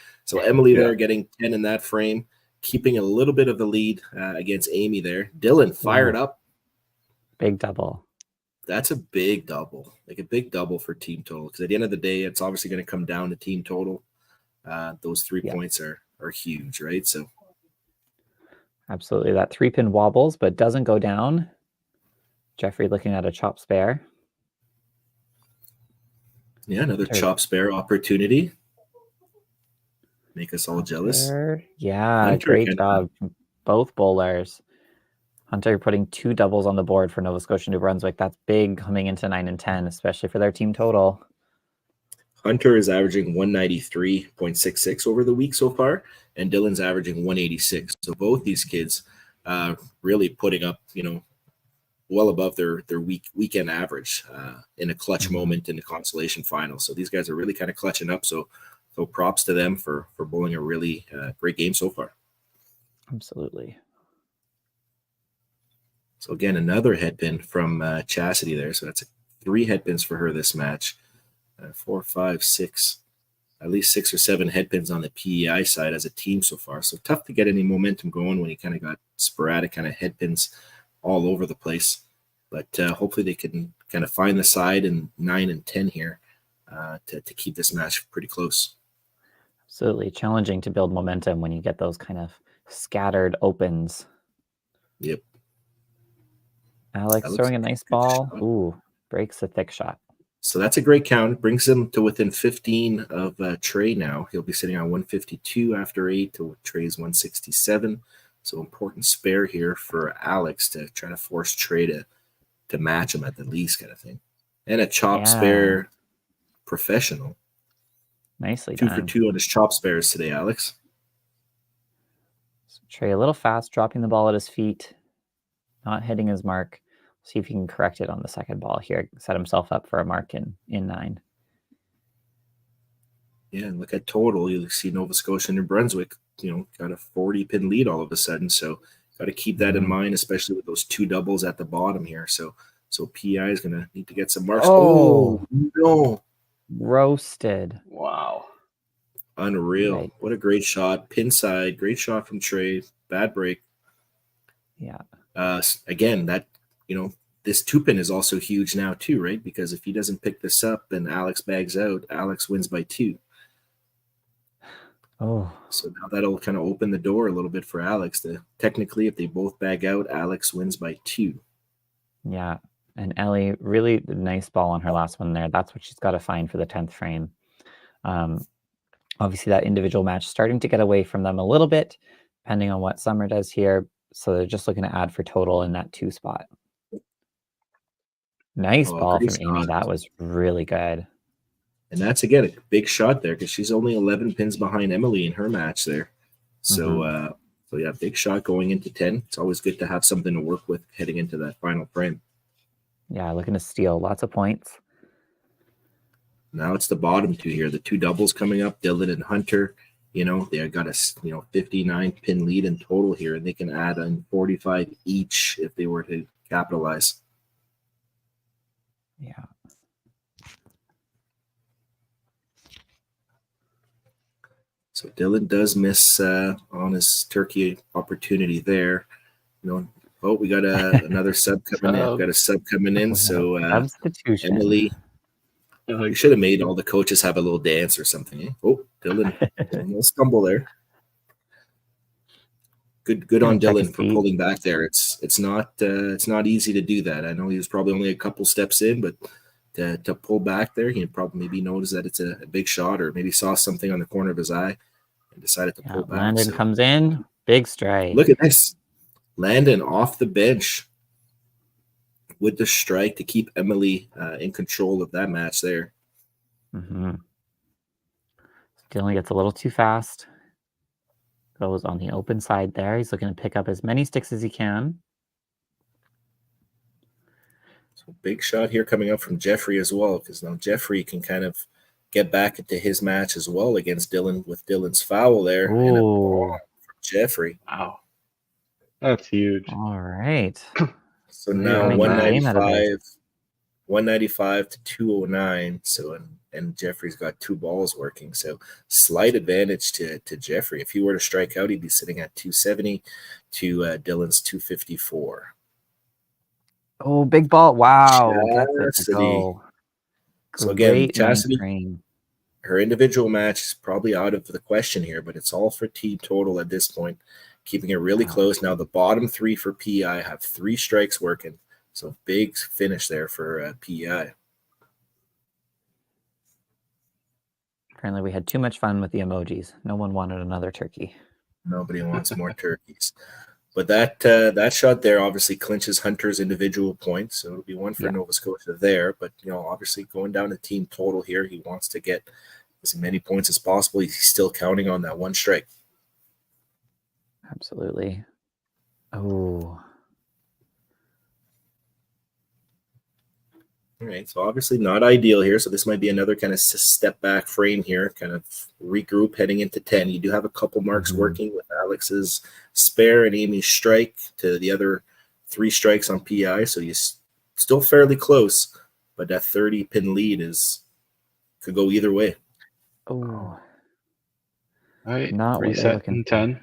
Emily Yeah. there getting 10 in that frame, keeping a little bit of the lead against Amy there. Dylan fired Ooh, up. big double. That's a big double, like a big double for team total. Because at the end of the day, it's obviously going to come down to team total. Those 3 Yeah, points are huge, right? So absolutely. That 3-pin wobbles, but doesn't go down. Jeffrey looking at a chop spare. yeah, another Hunter, chop spare opportunity. Make us all jealous. Hunter. Yeah, Hunter great kind of job from both bowlers. Hunter putting 2 doubles on the board for Nova Scotia, New Brunswick. That's big coming into 9 and 10, especially for their team total. Hunter is averaging 193.66 over the week so far, and Dylan's averaging 186. So both these kids really putting up, well above their weekend average in a clutch moment in the consolation final. So these guys are really kind of clutching up. So props to them for bowling a really great game so far. Absolutely. So again, another headpin from Chastity there. So that's 3 headpins for her this match. 4, 5, 6, at least 6 or 7 headpins on the PEI side as a team so far. So tough to get any momentum going when you kind of got sporadic kind of headpins all over the place. But hopefully they can kind of find the side in 9 and 10 here to keep this match pretty close. Absolutely. Challenging to build momentum when you get those kind of scattered opens. Yep. Alex throwing a nice ball. Ooh, breaks a thick shot. So that's a great count. Brings him to within 15 of Trey now. He'll be sitting on 152 after 8 to Trey's 167. So important spare here for Alex to try to force Trey to match him at the least, kind of thing. And a chop spare professional. Nicely 2 done. for 2 on his chop spares today, Alex. Trey a little fast, dropping the ball at his feet, not hitting his mark. See if he can correct it on the second ball here. Set himself up for a mark in 9. Yeah, and look at total. You see Nova Scotia and New Brunswick, got a 40-pin lead all of a sudden. So got to keep that in mind, especially with those 2 doubles at the bottom here. So PI is going to need to get some marks. Oh, no. Roasted. Wow. Unreal. Right. What a great shot. Pin side. Great shot from Trey. Bad break. Yeah. Again, that, this 2-pin is also huge now too, right? Because if he doesn't pick this up and Alex bags out, Alex wins by 2. Oh. So now that'll kind of open the door a little bit for Alex. Technically, if they both bag out, Alex wins by 2. Yeah. And Ellie, really nice ball on her last one there. That's what she's got to find for the 10th frame. Obviously, that individual match starting to get away from them a little bit, depending on what Summer does here. So they're just looking to add for total in that 2 spot. Nice ball from Amy. That was really good. And that's, again, a big shot there because she's only 11 pins behind Emily in her match there. So, yeah, big shot going into 10. It's always good to have something to work with heading into that final frame. Yeah, looking to steal lots of points. Now it's the bottom 2 here. The 2 doubles coming up, Dylan and Hunter. They got a 59-pin lead in total here, and they can add on 45 each if they were to capitalize. Yeah. So Dylan does miss on his turkey opportunity there. We got another sub coming in. Got a sub coming in. So substitution. Emily, we should have made all the coaches have a little dance or something. Eh? Oh, Dylan, a little stumble there. Good on Dylan for pulling back there. It's not easy to do that. I know he was probably only a couple steps in, but to pull back there, he probably maybe noticed that it's a big shot, or maybe saw something on the corner of his eye and decided to pull back. Landon comes in, big strike. Look at this, Landon off the bench with the strike to keep Emily in control of that match there. Dylan gets a little too fast. Goes on the open side there. He's looking to pick up as many sticks as he can. So big shot here coming up from Jeffrey as well, because now Jeffrey can kind of get back into his match as well against Dylan with Dylan's foul there. Ooh. And a ball from Jeffrey. Wow. That's huge. All right. So now 195 to 209. So and Jeffrey's got 2 balls working. So slight advantage to Jeffrey. If he were to strike out, he'd be sitting at 270 to Dylan's 254. Oh, big ball. Wow. Chastity. So again, Chastity, her individual match is probably out of the question here, but it's all for team total at this point. Keeping it really close. Now the bottom 3 for PEI have 3 strikes working. So big finish there for PEI. Apparently we had too much fun with the emojis. No one wanted another turkey. Nobody wants more turkeys. But that shot there obviously clinches Hunter's individual points. So it'll be 1 for Nova Scotia there. But, obviously going down to team total here, he wants to get as many points as possible. He's still counting on that 1 strike. Absolutely. Oh. All right, so obviously not ideal here. So this might be another kind of step back frame here, kind of regroup heading into 10. You do have a couple marks working with Alex's spare and Amy's strike to the other 3 strikes on PI. So you're still fairly close, but that 30-pin lead could go either way. Oh. All right, Not reset in 10.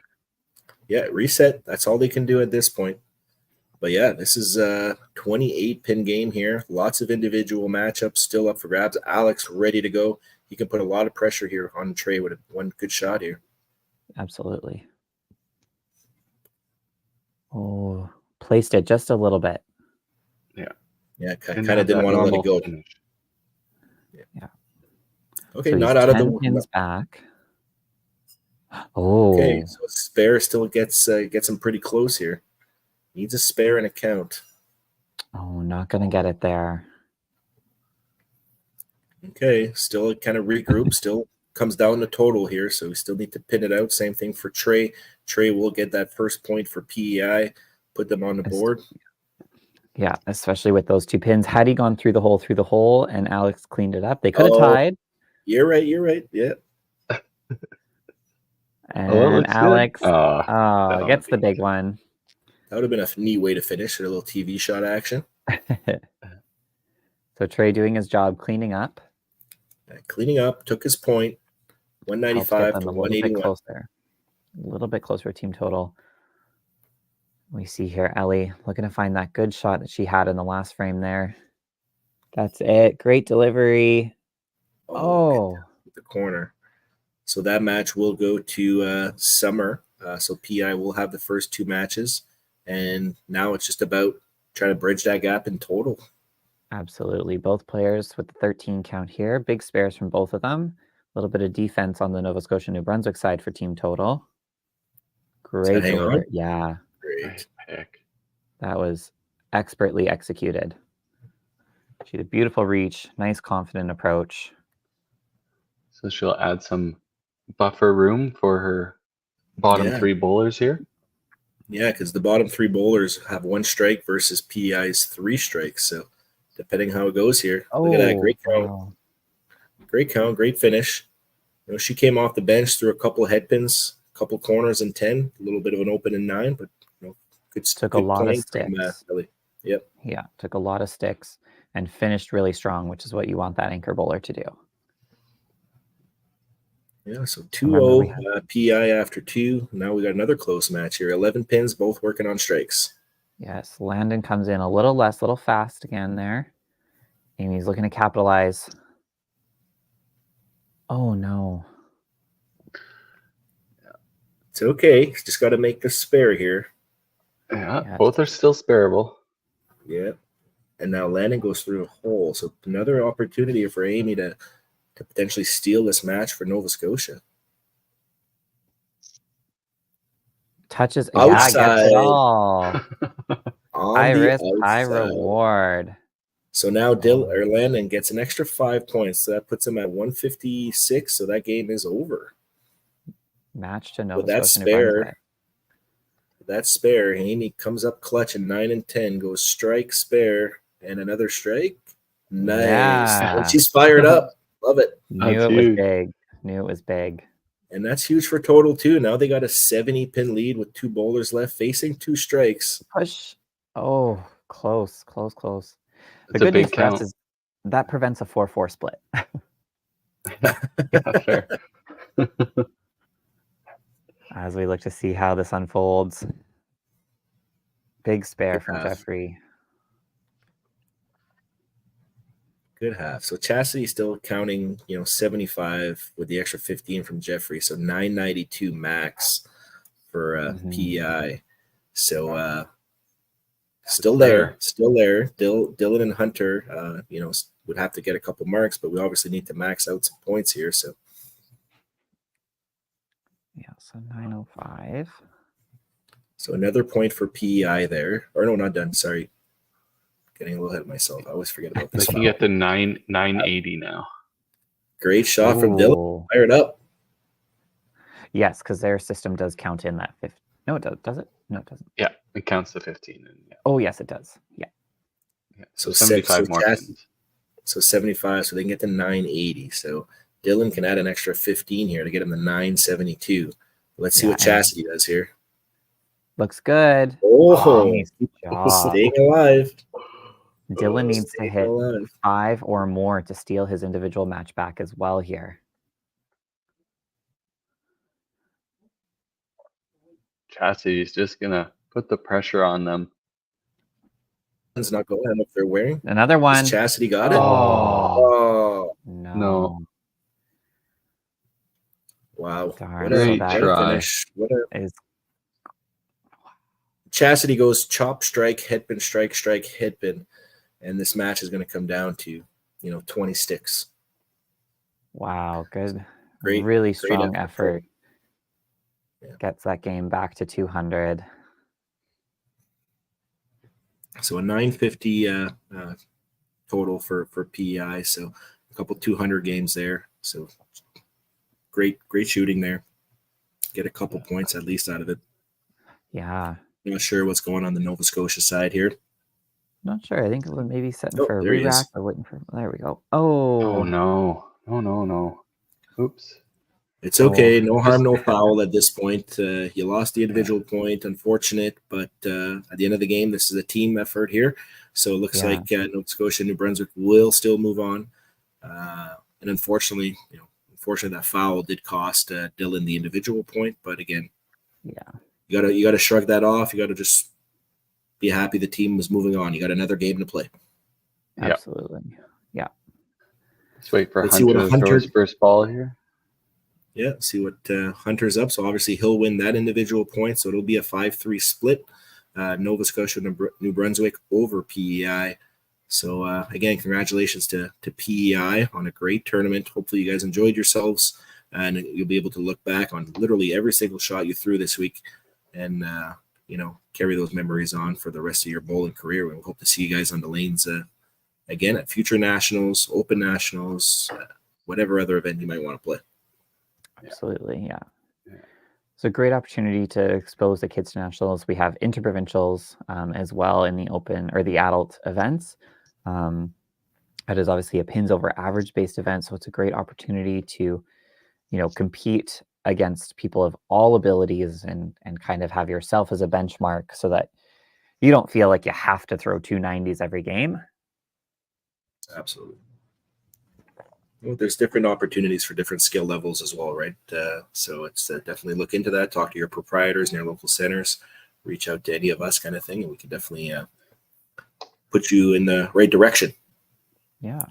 Yeah, reset. That's all they can do at this point. But yeah, this is a 28-pin game here. Lots of individual matchups still up for grabs. Alex ready to go. He can put a lot of pressure here on Trey with 1 good shot here. Absolutely. Oh, placed it just a little bit. Yeah, kind of didn't want to let it go. Yeah. Okay, so not out of the pins back. Oh. Okay, so spare still gets him pretty close here. Needs a spare and a count. Oh, not going to get it there. Okay, still kind of regroup, still comes down to total here, so we still need to pin it out. Same thing for Trey. Trey will get that first point for PEI, put them on the board. Yeah, especially with those 2 pins. Had he gone through the hole, and Alex cleaned it up, they could have tied. You're right. Yeah. And Alex gets the big one. That would have been a neat way to finish it, a little TV shot action. So Trey doing his job cleaning up. Cleaning up, took his point, 195 to 181. A little bit closer team total. We see here Ellie looking to find that good shot that she had in the last frame there. That's it. Great delivery. Oh. The corner. So that match will go to Summer. So PI will have the first 2 matches. And now it's just about trying to bridge that gap in total. Absolutely. Both players with the 13 count here. Big spares from both of them. A little bit of defense on the Nova Scotia New Brunswick side for team total. Great delivery. Yeah. Great pick. That was expertly executed. She had a beautiful reach, nice confident approach. So she'll add some buffer room for her bottom 3 bowlers here. Yeah, because the bottom 3 bowlers have 1 strike versus PEI's 3 strikes. So depending how it goes here. Look at that. Great count. Wow. Great count. Great finish. She came off the bench through a couple of headpins, a couple corners in 10, a little bit of an open in 9, but took a lot of sticks. Yep. Yeah, took a lot of sticks and finished really strong, which is what you want that anchor bowler to do. Yeah, so 2-0 PI after 2. Now we got another close match here. 11 pins, both working on strikes. Yes, Landon comes in a little fast again there. Amy's looking to capitalize. Oh, no. It's okay. Just got to make the spare here. Yeah, both are still spareable. Yeah. And now Landon goes through a hole. So another opportunity for Amy to potentially steal this match for Nova Scotia. Touches outside. Gets it all. High risk, high reward. So now Landon gets an extra 5 points. So that puts him at 156. So that game is over. Match to Nova Scotia. That spare, Amy comes up clutch in 9 and 10, goes strike, spare, and another strike. Nice. Yeah. And she's fired up. Love it. Knew it was big. And that's huge for total, too. Now they got a 70-pin lead with 2 bowlers left, facing 2 strikes. Push. Oh, close. It's the good news for us is that prevents a 4-4 split. Yeah, fair. As we look to see how this unfolds. Big spare from Jeffrey. Good half. So Chastity still counting, 75 with the extra 15 from Jeffrey. So 992 max for PEI. So still there. Dylan and Hunter, would have to get a couple marks, but we obviously need to max out some points here. So yeah, so 905. So another point for PEI there. Or no, not done. Sorry. Getting a little ahead of myself. I always forget about this. Looking at the 980 now. Great shot from Dylan. Fired up. Yes, because their system does count in that 50. No, it does. Does it? No, it doesn't. Yeah, it counts the 15. Oh, yes, it does. Yeah. So 75 more pins. So 75, so they can get to 980. So Dylan can add an extra 15 here to get him to 972. Let's see what Chastity does here. Looks good. Nice job. Staying alive. Dylan needs to hit 5 or more to steal his individual match back as well here. Chastity's just going to put the pressure on them. It's not going on if they're wearing. Another one. Has Chastity got it? Oh. No. Wow. Darn. Great try. Finish. Chastity goes chop, strike, headpin, strike, headpin. And this match is going to come down to, 20 sticks. Wow. Good. Really strong effort. Yeah. Gets that game back to 200. So a 950 total for PEI. So a couple 200 games there. So great shooting there. Get a couple points at least out of it. Yeah. Not sure what's going on the Nova Scotia side here. Not sure. I think we're maybe setting Oh, for a there he is. re-rack or waiting for. There we go. Oh Oh, no. Oops. It's So, okay. No harm, no foul at this point. You lost the individual point. Unfortunate, but at the end of the game, this is a team effort here. So it looks Yeah. like Nova Scotia and New Brunswick will still move on. And unfortunately, that foul did cost Dylan the individual point. But again, yeah, you gotta shrug that off. You gotta just be happy the team was moving on. You got another game to play. Yeah. absolutely. Yeah. Let's wait for Let's see what Hunter to throw his first ball here. Yeah, see what Hunter's up. So obviously he'll win that individual point. So it'll be a 5-3 split. Nova Scotia, New Brunswick over PEI. So again, congratulations to PEI on a great tournament. Hopefully you guys enjoyed yourselves, and you'll be able to look back on literally every single shot you threw this week, and carry those memories on for the rest of your bowling career. We hope to see you guys on the lanes again at future nationals, open nationals, whatever other event you might want to play. Absolutely, yeah. It's a great opportunity to expose the kids to nationals. We have interprovincials as well in the open or the adult events. That is obviously a pins over average based event, so it's a great opportunity to, compete against people of all abilities and kind of have yourself as a benchmark so that you don't feel like you have to throw 290s every game. Absolutely. Well, there's different opportunities for different skill levels as well, right? So it's definitely look into that. Talk to your proprietors and your local centers. Reach out to any of us, kind of thing, and we can definitely put you in the right direction. Yeah.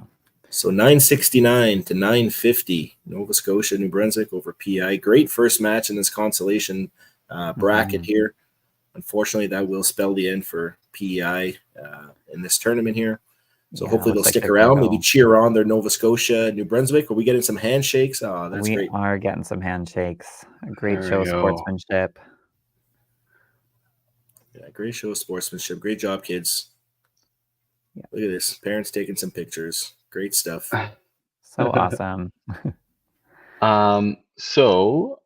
So 969 to 950, Nova Scotia, New Brunswick over PI. Great first match in this consolation bracket here. Unfortunately, that will spell the end for PEI in this tournament here. So hopefully they'll stick around, maybe cheer on their Nova Scotia, New Brunswick. Are we getting some handshakes? Oh, that's great. We are getting some handshakes. A great show of sportsmanship. Yeah, great show of sportsmanship. Great job, kids. Yeah. Look at this. Parents taking some pictures. Great stuff. So awesome. So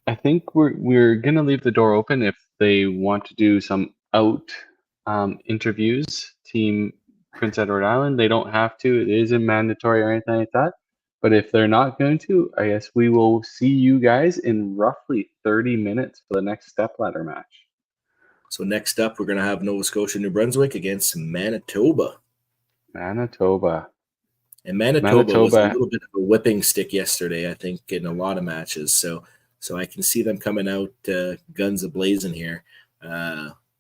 I think we're gonna leave the door open if they want to do some out interviews. Team Prince Edward Island, they don't have to. It isn't mandatory or anything like that. But if they're not going to, I guess we will see you guys in roughly 30 minutes for the next stepladder match. So next up, we're going to have Nova Scotia, New Brunswick against Manitoba. And Manitoba was a little bit of a whipping stick yesterday, I think, in a lot of matches. So I can see them coming out guns a-blazing here.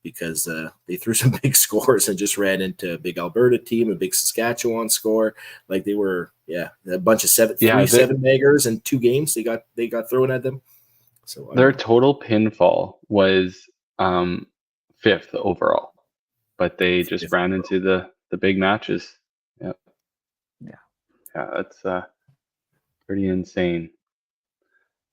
Because they threw some big scores and just ran into a big Alberta team, a big Saskatchewan score. Like they were, a bunch of seven baggers in 2 games they got thrown at them. So their total pinfall was 5th overall, but they just ran into the big matches. Yep. Yeah, that's pretty insane.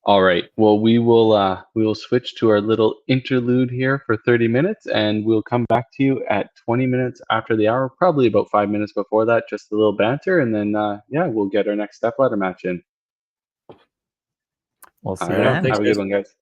All right. Well, we will switch to our little interlude here for 30 minutes, and we'll come back to you at 20 minutes after the hour, probably about 5 minutes before that, just a little banter, and then we'll get our next stepladder match in. We'll see you then. Have a good one, guys.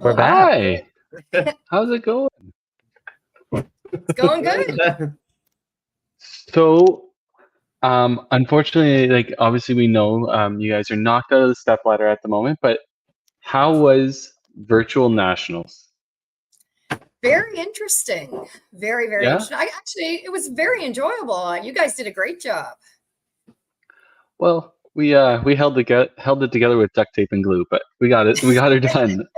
We're back. Hi. How's it going? It's going good. So, unfortunately, like obviously we know you guys are knocked out of the step ladder at the moment, but how was virtual nationals? Very interesting. Very, very Yeah? interesting. It was very enjoyable. You guys did a great job. Well, we held it together with duct tape and glue, but we got it done.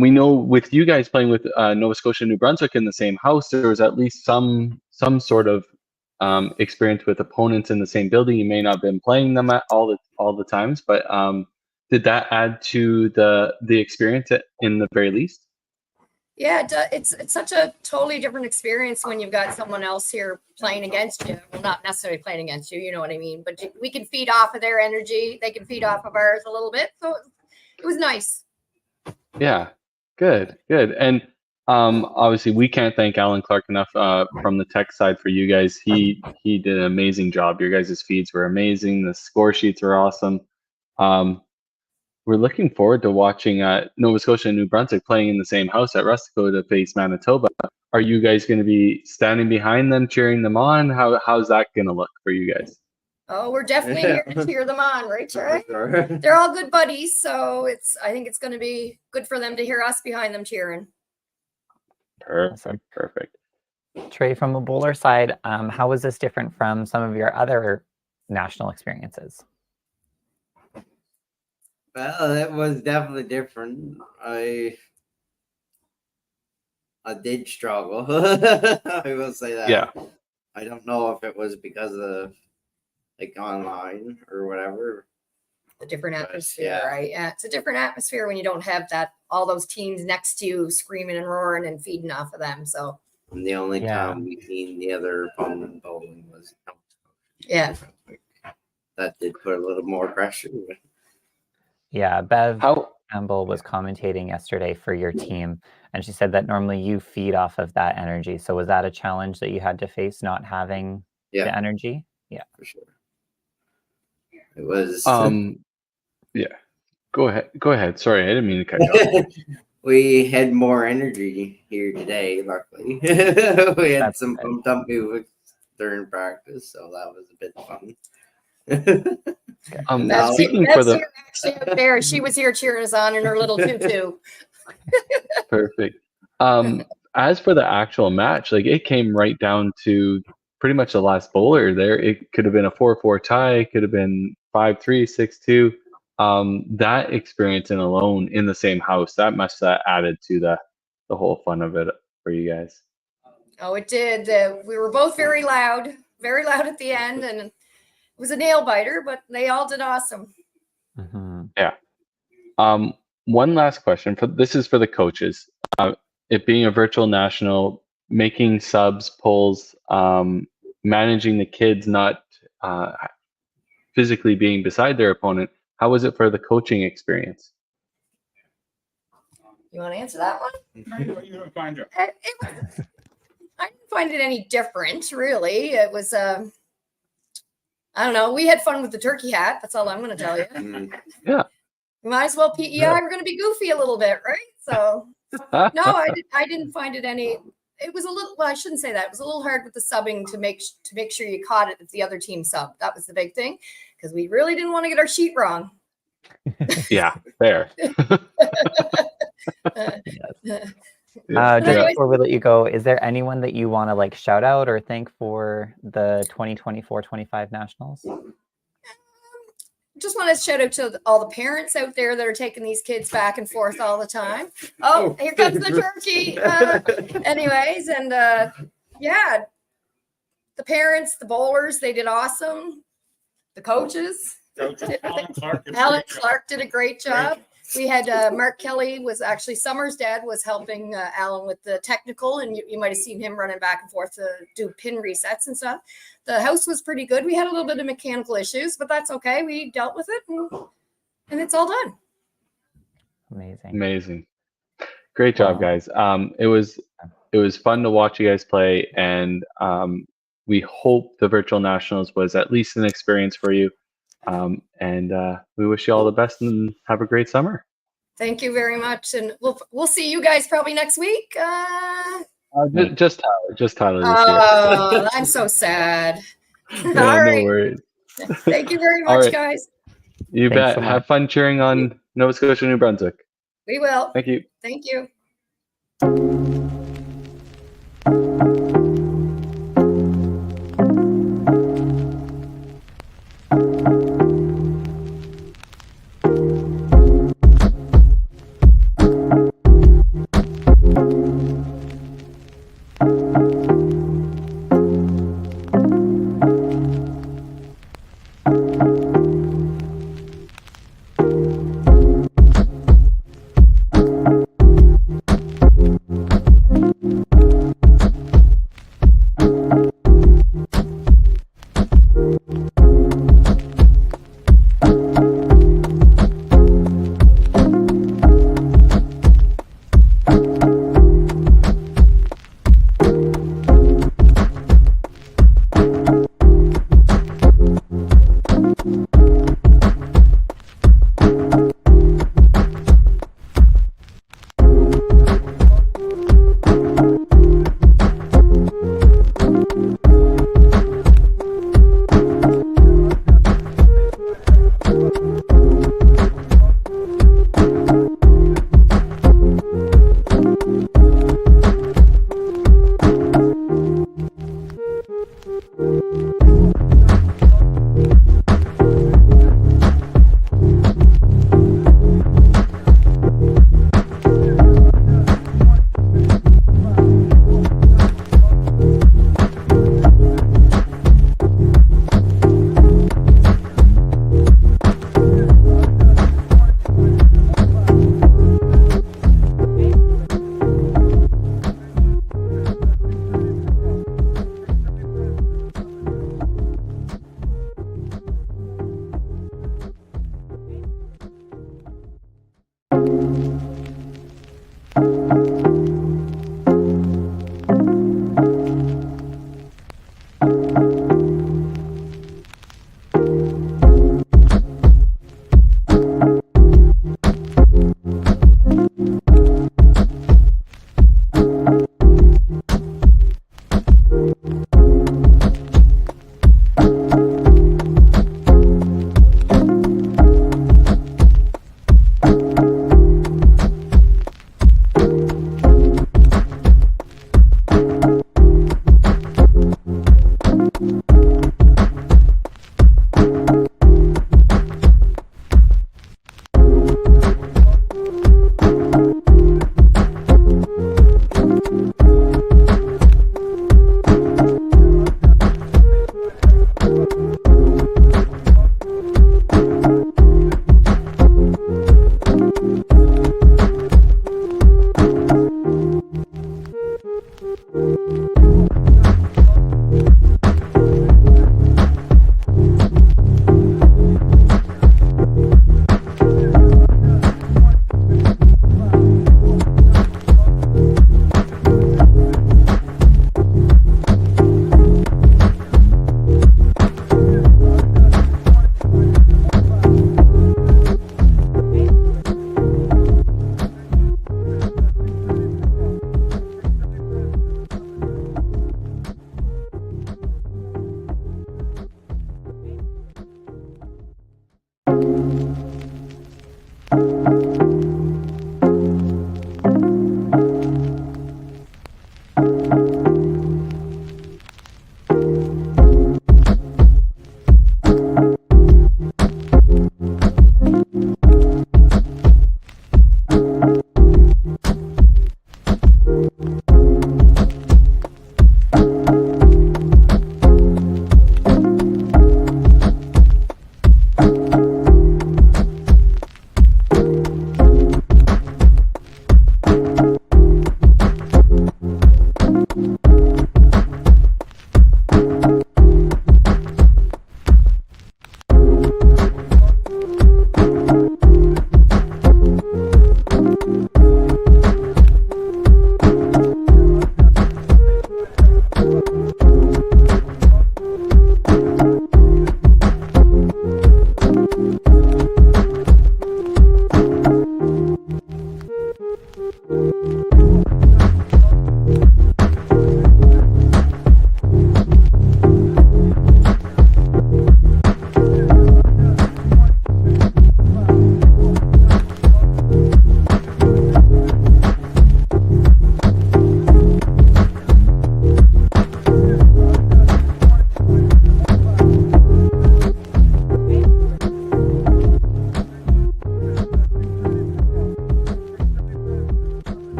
We know with you guys playing with Nova Scotia and New Brunswick in the same house, there was at least some sort of experience with opponents in the same building. You may not have been playing them at all the times, but did that add to the experience in the very least? Yeah, it's such a totally different experience when you've got someone else here playing against you. Well, not necessarily playing against you, you know what I mean? But we can feed off of their energy. They can feed off of ours a little bit. So it was nice. Yeah, good. And obviously, we can't thank Alan Clark enough from the tech side for you guys. He did an amazing job. Your guys' feeds were amazing. The score sheets were awesome. We're looking forward to watching Nova Scotia and New Brunswick playing in the same house at Rustico to face Manitoba. Are you guys going to be standing behind them, cheering them on? How's that going to look for you guys? Oh, we're definitely here to cheer them on, right, Trey? They're all good buddies, so I think it's going to be good for them to hear us behind them cheering. Perfect. Trey, from a bowler side, how was this different from some of your other national experiences? Well, it was definitely different. I did struggle. I will say that. Yeah. I don't know if it was because of like online or whatever. A different atmosphere, yeah. right? Yeah, it's a different atmosphere when you don't have all those teams next to you screaming and roaring and feeding off of them. So And the only time we seen the other opponent bowling was yeah. That did put a little more pressure. Yeah, Bev Campbell was commentating yesterday for your team, and she said that normally you feed off of that energy. So was that a challenge that you had to face, not having the energy? Yeah, for sure. It was. Yeah. Go ahead. Sorry, I didn't mean to cut you off. We had more energy here today, luckily. We had some pumped up moves during practice, so that was a bit fun. Speaking for the actually up there, she was here cheering us on in her little tutu. Perfect. As for the actual match, like it came right down to pretty much the last bowler there. It could have been a 4-4 tie, it could have been 5-3, 6-2. That experience alone in the same house, that must have added to the whole fun of it for you guys. Oh, it did. We were both very loud at the end, and it was a nail biter, but they all did awesome. Mm-hmm. Yeah. One last question. This is for the coaches. It being a virtual national, making subs, polls, managing the kids not physically being beside their opponent. How was it for the coaching experience? You want to answer that one? You don't find it. I didn't find it any different, really. It was, I don't know. We had fun with the turkey hat. That's all I'm going to tell you. Yeah. We might as well PEI. We're going to be goofy a little bit, right? So, no, I didn't find it any. It was a little. Well, I shouldn't say that. It was a little hard with the subbing to make sure you caught it if the other team subbed. That was the big thing, because we really didn't want to get our sheet wrong. Yeah, fair. Just before we let you go, is there anyone that you want to like shout out or thank for the 2024-25 nationals? Just want to shout out to all the parents out there that are taking these kids back and forth all the time. Oh, here comes the turkey. Anyways, and yeah, the parents, the bowlers, they did awesome. The coaches, Alan Clark did a great job. We had Mark Kelly was actually Summer's dad was helping Alan with the technical, and you might have seen him running back and forth to do pin resets and stuff. The house was pretty good. We had a little bit of mechanical issues, but that's okay. We dealt with it, and it's all done. Amazing. Great job, guys. It was fun to watch you guys play, and we hope the virtual nationals was at least an experience for you. And we wish you all the best and have a great summer. Thank you very much, and we'll see you guys probably next week. Just Tyler this year. Oh, I'm so sad. Yeah, All no right. worries. Thank you very All much, right. guys. You Thanks bet. so much. Have fun cheering on Nova Scotia, New Brunswick. We will. Thank you. Thank you.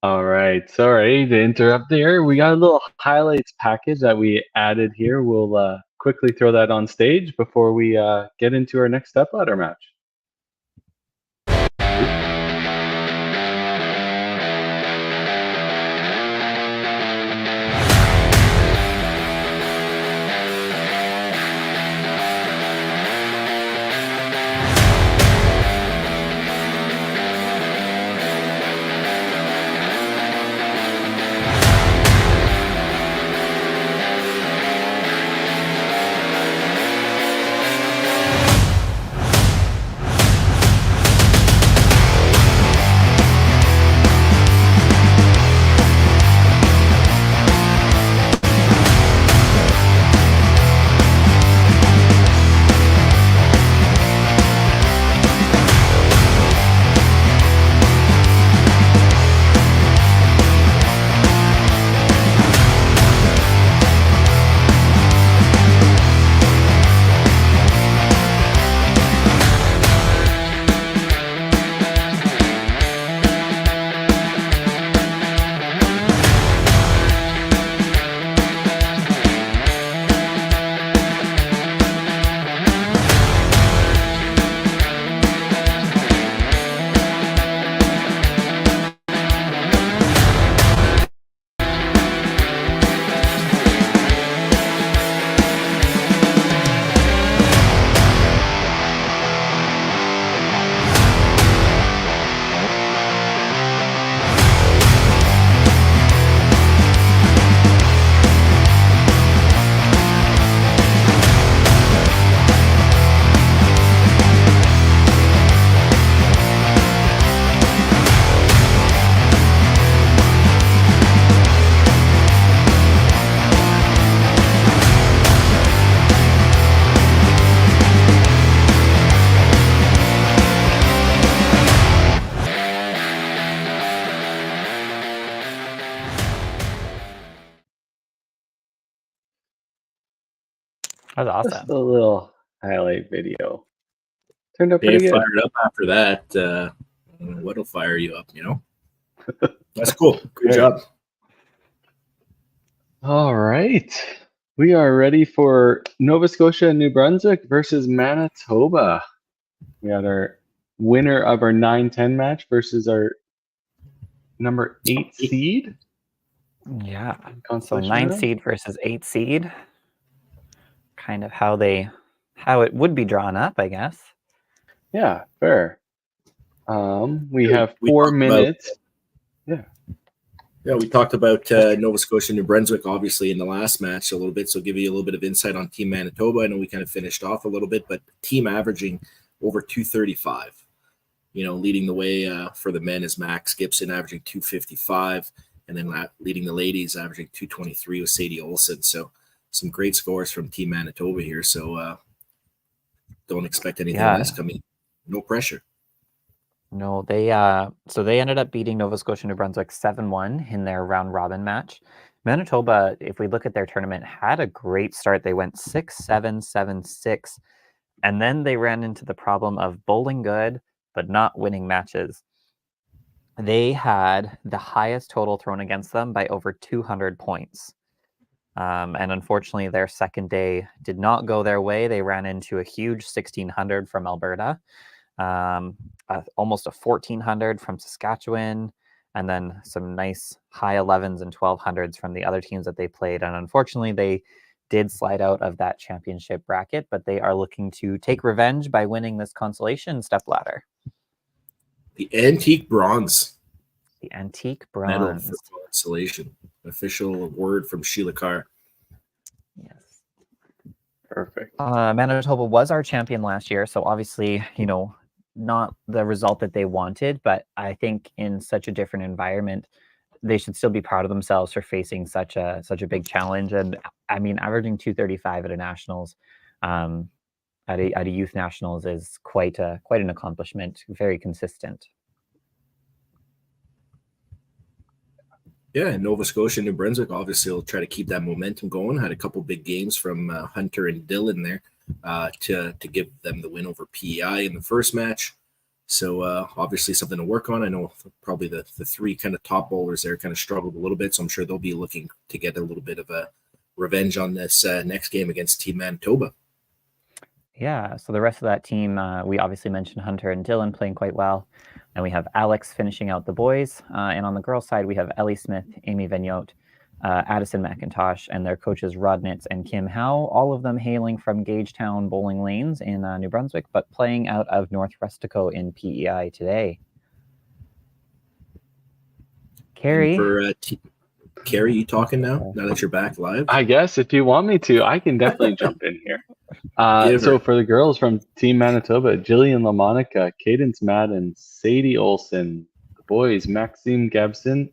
All right, sorry to interrupt there. We got a little highlights package that we added here. We'll quickly throw that on stage before we get into our next stepladder match. That was Just awesome. a little highlight video. Turned out They pretty good. fired up after that. What'll fire you up, you know? That's cool. Good Great. job. All right. We are ready for Nova Scotia and New Brunswick versus Manitoba. We got our winner of our 9-10 match versus our number 8 seed. Yeah. So Consolation 9 round. seed versus 8 seed. Kind of how it would be drawn up, I guess. Yeah, fair. We have We 4 talked about- minutes. Yeah. Yeah, we talked about Nova Scotia, New Brunswick, obviously in the last match a little bit. So give you a little bit of insight on Team Manitoba. I know we kind of finished off a little bit, but team averaging over 235. Leading the way for the men is Max Gibson averaging 255, and then leading the ladies averaging 223 with Sadie Olson. So some great scores from Team Manitoba here. So don't expect anything less coming. No pressure. No, they ended up beating Nova Scotia New Brunswick 7-1 in their round robin match. Manitoba, if we look at their tournament, had a great start. They went 6-7, 7-6, and then they ran into the problem of bowling good but not winning matches. They had the highest total thrown against them by over 200 points. And unfortunately, their second day did not go their way. They ran into a huge 1600 from Alberta. Almost a 1400 from Saskatchewan, and then some nice high 11s and 1200s from the other teams that they played. And unfortunately, they did slide out of that championship bracket, but they are looking to take revenge by winning this consolation stepladder. The antique bronze. The antique Medal bronze. for consolation. Official word from Sheila Carr. Yes. Perfect. Manitoba was our champion last year, so obviously, not the result that they wanted, but I think in such a different environment, they should still be proud of themselves for facing such a big challenge. And I mean, averaging 235 at a nationals, at a youth nationals is quite an accomplishment. Very consistent. Yeah, and Nova Scotia, New Brunswick, obviously will try to keep that momentum going. Had a couple big games from Hunter and Dylan there to give them the win over PEI in the first match. So obviously something to work on. I know probably the three kind of top bowlers there kind of struggled a little bit, so I'm sure they'll be looking to get a little bit of a revenge on this next game against Team Manitoba. Yeah, so the rest of that team, we obviously mentioned Hunter and Dylan playing quite well. And we have Alex finishing out the boys. And on the girls' side, we have Ellie Smith, Amy Vignotte, Addison McIntosh, and their coaches Rodnitz and Kim Howe, all of them hailing from Gagetown Bowling Lanes in New Brunswick, but playing out of North Rustico in PEI today. Carrie. Carrie, you talking now that you're back live? I guess if you want me to, I can definitely jump in here. So for the girls from Team Manitoba, Jillian LaMonica, Cadence Madden, Sadie Olson. The boys, Maxime Gibson,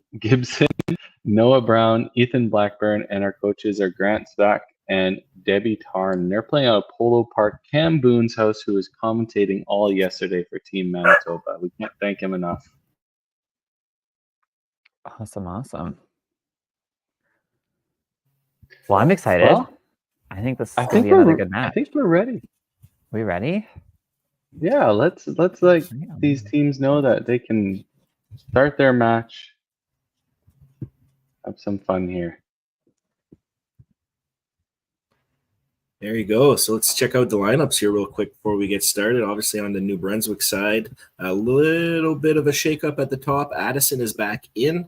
Noah Brown, Ethan Blackburn, and our coaches are Grant Stack and Debbie Tarn. They're playing out of Polo Park. Cam Boone's house, who was commentating all yesterday for Team Manitoba. We can't thank him enough. Awesome. Well, I'm excited. Well, I think this is going to be another good match. I think we're ready. We ready? Yeah, let's like these teams know that they can start their match. Have some fun here. There you go. So let's check out the lineups here real quick before we get started. Obviously on the New Brunswick side, a little bit of a shakeup at the top. Addison is back in.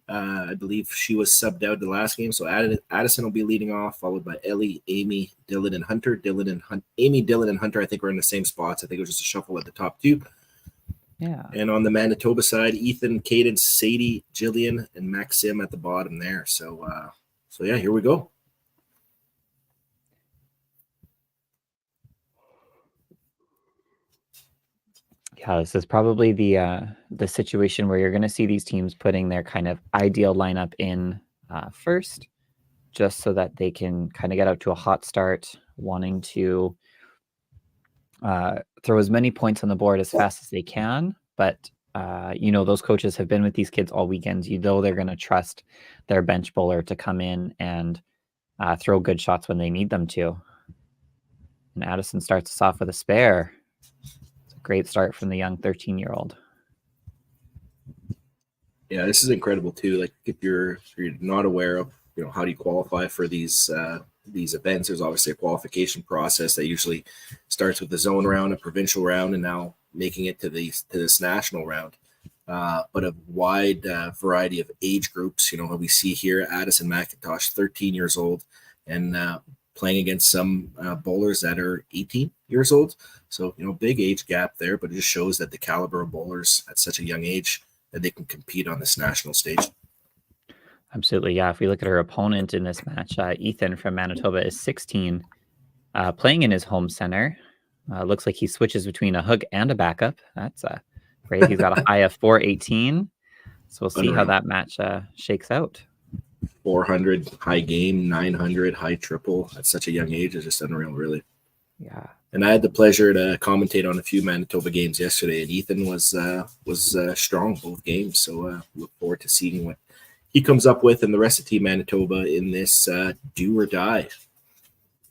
I believe she was subbed out the last game. So Addison will be leading off, followed by Ellie, Amy, Dylan, and Hunter. Amy, Dylan, and Hunter, I think, were in the same spots. I think it was just a shuffle at the top two. Yeah. And on the Manitoba side, Ethan, Cadence, Sadie, Jillian, and Maxim at the bottom there. So yeah, here we go. Yeah, this is probably the situation where you're going to see these teams putting their kind of ideal lineup in first, just so that they can kind of get out to a hot start, wanting to throw as many points on the board as fast as they can. But those coaches have been with these kids all weekends. They're going to trust their bench bowler to come in and throw good shots when they need them to. And Addison starts us off with a spare. Great start from the young 13-year-old. Yeah, this is incredible too. Like if you're not aware of, how do you qualify for these events? There's obviously a qualification process that usually starts with the zone round, a provincial round, and now making it to this national round. But a wide variety of age groups. We see here Addison McIntosh, 13 years old, and playing against some bowlers that are 18 years old. So, big age gap there, but it just shows that the caliber of bowlers at such a young age that they can compete on this national stage. Absolutely, yeah. If we look at her opponent in this match, Ethan from Manitoba is 16, playing in his home center. Looks like he switches between a hook and a backup. That's great. He's got a high of 418. So we'll see how Unreal. that match shakes out. 400 high game, 900 high triple at such a young age is just unreal, really. Yeah. And I had the pleasure to commentate on a few Manitoba games yesterday, and Ethan was strong both games. So look forward to seeing what he comes up with and the rest of Team Manitoba in this do or die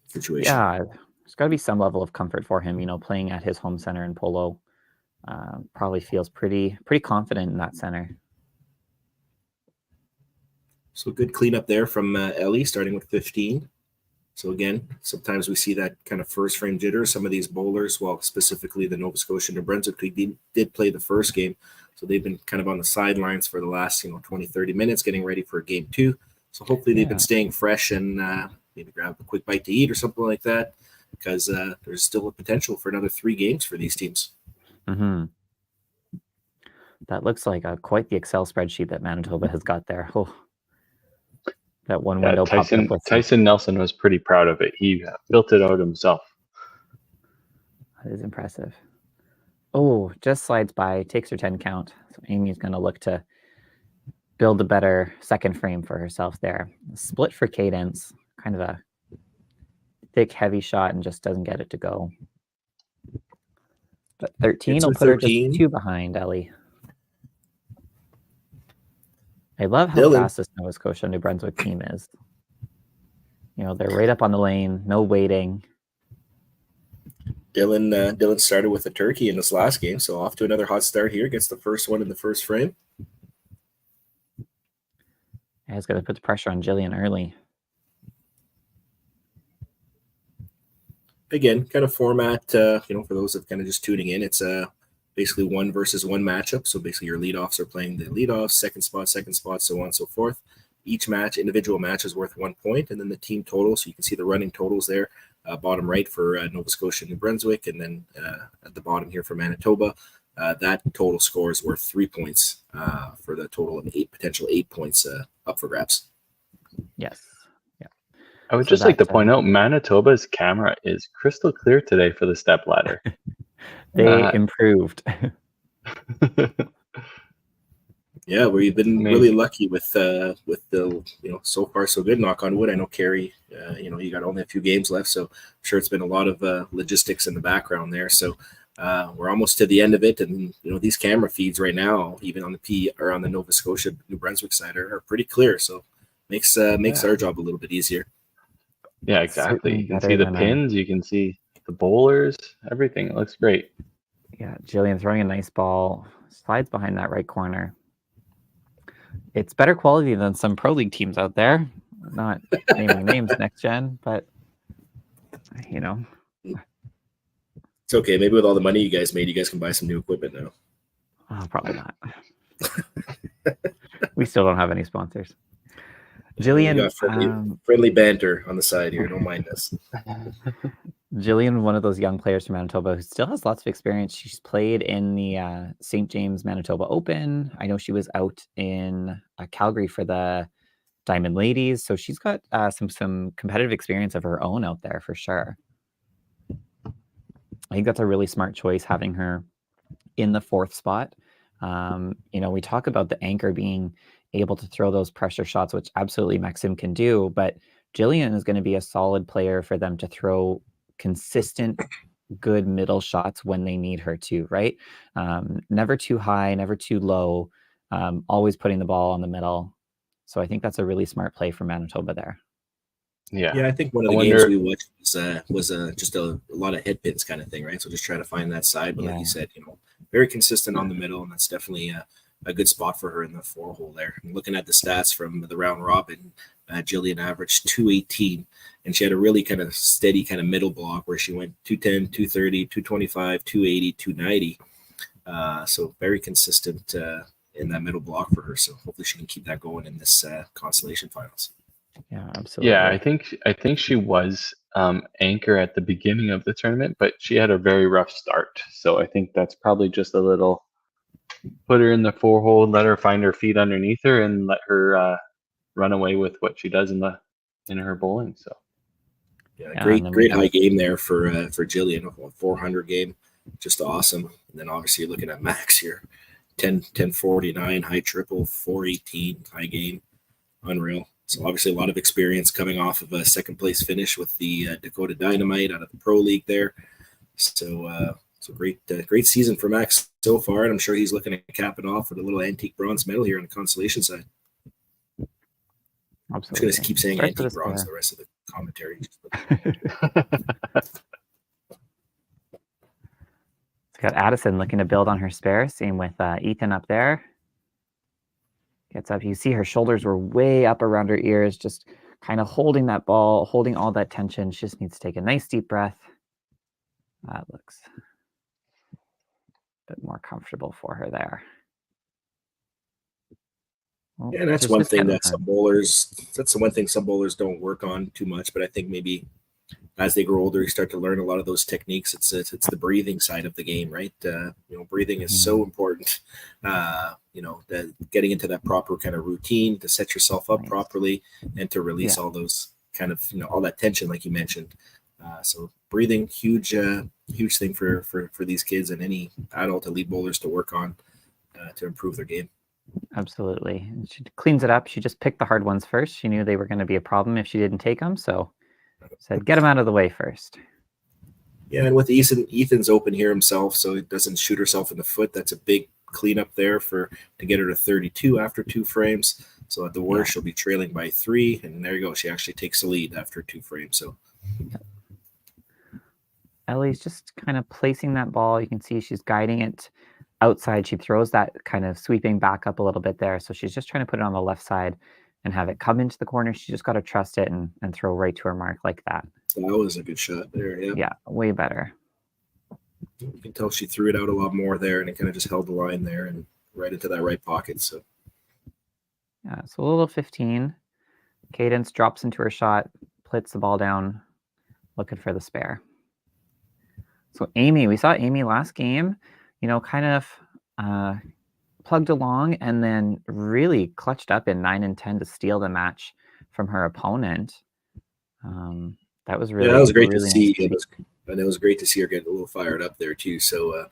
situation. Yeah, there's got to be some level of comfort for him, playing at his home center in Polo. Probably feels pretty confident in that center. So good cleanup there from Ellie, starting with 15. So again, sometimes we see that kind of first frame jitter. Some of these bowlers, well, specifically the Nova Scotia and Brunswick League did play the first game. So they've been kind of on the sidelines for the last 20, 30 minutes getting ready for game 2. So hopefully they've been staying fresh and maybe grab a quick bite to eat or something like that, because there's still a potential for another 3 games for these teams. Mm-hmm. That looks like quite the Excel spreadsheet that Manitoba has got there. Oh, that one window popped up with Tyson Nelson was pretty proud of it. He built it out himself. That is impressive. Oh, just slides by, takes her 10 count. So Amy's going to look to build a better second frame for herself there. Split for cadence, kind of a thick, heavy shot, and just doesn't get it to go. But 13 will put her just 2 behind Ellie. I love how fast this Nova Scotia New Brunswick team is. They're right up on the lane, no waiting. Dylan started with a turkey in this last game, so off to another hot start here. Gets the first one in the first frame. Yeah, he's got to put the pressure on Jillian early. Again, kind of format, for those that kind of just tuning in, it's basically 1 versus 1 matchup. So basically your leadoffs are playing the leadoff, second spot, so on and so forth. Each individual match is worth 1 point, and then the team total. So you can see the running totals there, bottom right for Nova Scotia, New Brunswick, and then at the bottom here for Manitoba. That total score is worth 3 points for the total of potential 8 points up for grabs. Yes. Yeah. I would just like to point out Manitoba's camera is crystal clear today for the Stepladder. They improved. Yeah, we've been really lucky with the so far so good. Knock on wood. I know Carrie, you got only a few games left, so I'm sure it's been a lot of logistics in the background there. So we're almost to the end of it, and these camera feeds right now, even on the Nova Scotia New Brunswick side, are pretty clear. So makes our job a little bit easier. Yeah, exactly. You can see the pins, you can see the bowlers, everything. It looks great. Yeah, Jillian throwing a nice ball, slides behind that right corner. It's better quality than some pro league teams out there. Not naming names next gen, but it's okay. Maybe with all the money you guys made, you guys can buy some new equipment now. Oh, probably not. We still don't have any sponsors. Jillian, got friendly banter on the side here. Don't mind us. Jillian, one of those young players from Manitoba who still has lots of experience. She's played in the St. James Manitoba Open. I know she was out in Calgary for the Diamond Ladies. So she's got some competitive experience of her own out there for sure. I think that's a really smart choice, having her in the 4th spot. We talk about the anchor being able to throw those pressure shots, which absolutely Maxim can do, but Jillian is going to be a solid player for them to throw consistent, good middle shots when they need her to, right? Never too high, never too low, always putting the ball on the middle. So I think that's a really smart play for Manitoba there. Yeah, I think one of the games we watched was just a lot of head pins kind of thing, right? So just trying to find that side, but like you said, very consistent on the middle, and that's definitely a good spot for her in the 4-hole there. And looking at the stats from the round robin, Jillian averaged 218, and she had a really kind of steady kind of middle block where she went 210, 230, 225, 280, 290. So very consistent in that middle block for her. So hopefully she can keep that going in this Consolation finals. Yeah, absolutely. Yeah, I think she was anchor at the beginning of the tournament, but she had a very rough start. So I think that's probably just a little put her in the 4-hole, let her find her feet underneath her, and let her run away with what she does in her bowling. So Yeah, Yeah, great, and then great high game there for Jillian. A 400 game, just awesome. And then obviously looking at Max here, 1049 high triple, 418 high game, unreal. So obviously a lot of experience coming off of a second place finish with the Dakota Dynamite out of the Pro League there. So great season for Max so far, and I'm sure he's looking to cap it off with a little antique bronze medal here on the consolation side. I'm just going to keep saying antique bronze the rest of the commentary. It's got Addison looking to build on her spare. Same with Ethan up there. Gets up. You see her shoulders were way up around her ears, just kind of holding that ball, holding all that tension. She just needs to take a nice deep breath. That looks a bit more comfortable for her there. Well, yeah, and that's one thing that that's the one thing some bowlers don't work on too much, but I think maybe as they grow older, you start to learn a lot of those techniques. It's the breathing side of the game, right? Breathing is so important. Getting into that proper kind of routine to set yourself up properly and to release all those kind of all that tension, like you mentioned. So breathing, huge thing for these kids and any adult elite bowlers to work on to improve their game. Absolutely. She cleans it up. She just picked the hard ones first. She knew they were going to be a problem if she didn't take them. So said, get them out of the way first. Yeah, and with Ethan's open here himself, so it doesn't shoot herself in the foot. That's a big cleanup there to get her to 32 after 2 frames. So at the worst, she'll be trailing by 3, and there you go. She actually takes the lead after 2 frames. So Ellie's just kind of placing that ball. You can see she's guiding it outside. She throws that kind of sweeping back up a little bit there. So she's just trying to put it on the left side and have it come into the corner. She just got to trust it and throw right to her mark like that. That was a good shot there. Yeah. Yeah, way better. You can tell she threw it out a lot more there, and it kind of just held the line there and right into that right pocket. So yeah, so a little 15. Cadence drops into her shot, plits the ball down, looking for the spare. So Amy, we saw Amy last game, kind of plugged along and then really clutched up in 9 and 10 to steal the match from her opponent. That was really, that was great really to see. Nice. It was great to see her get a little fired up there too. So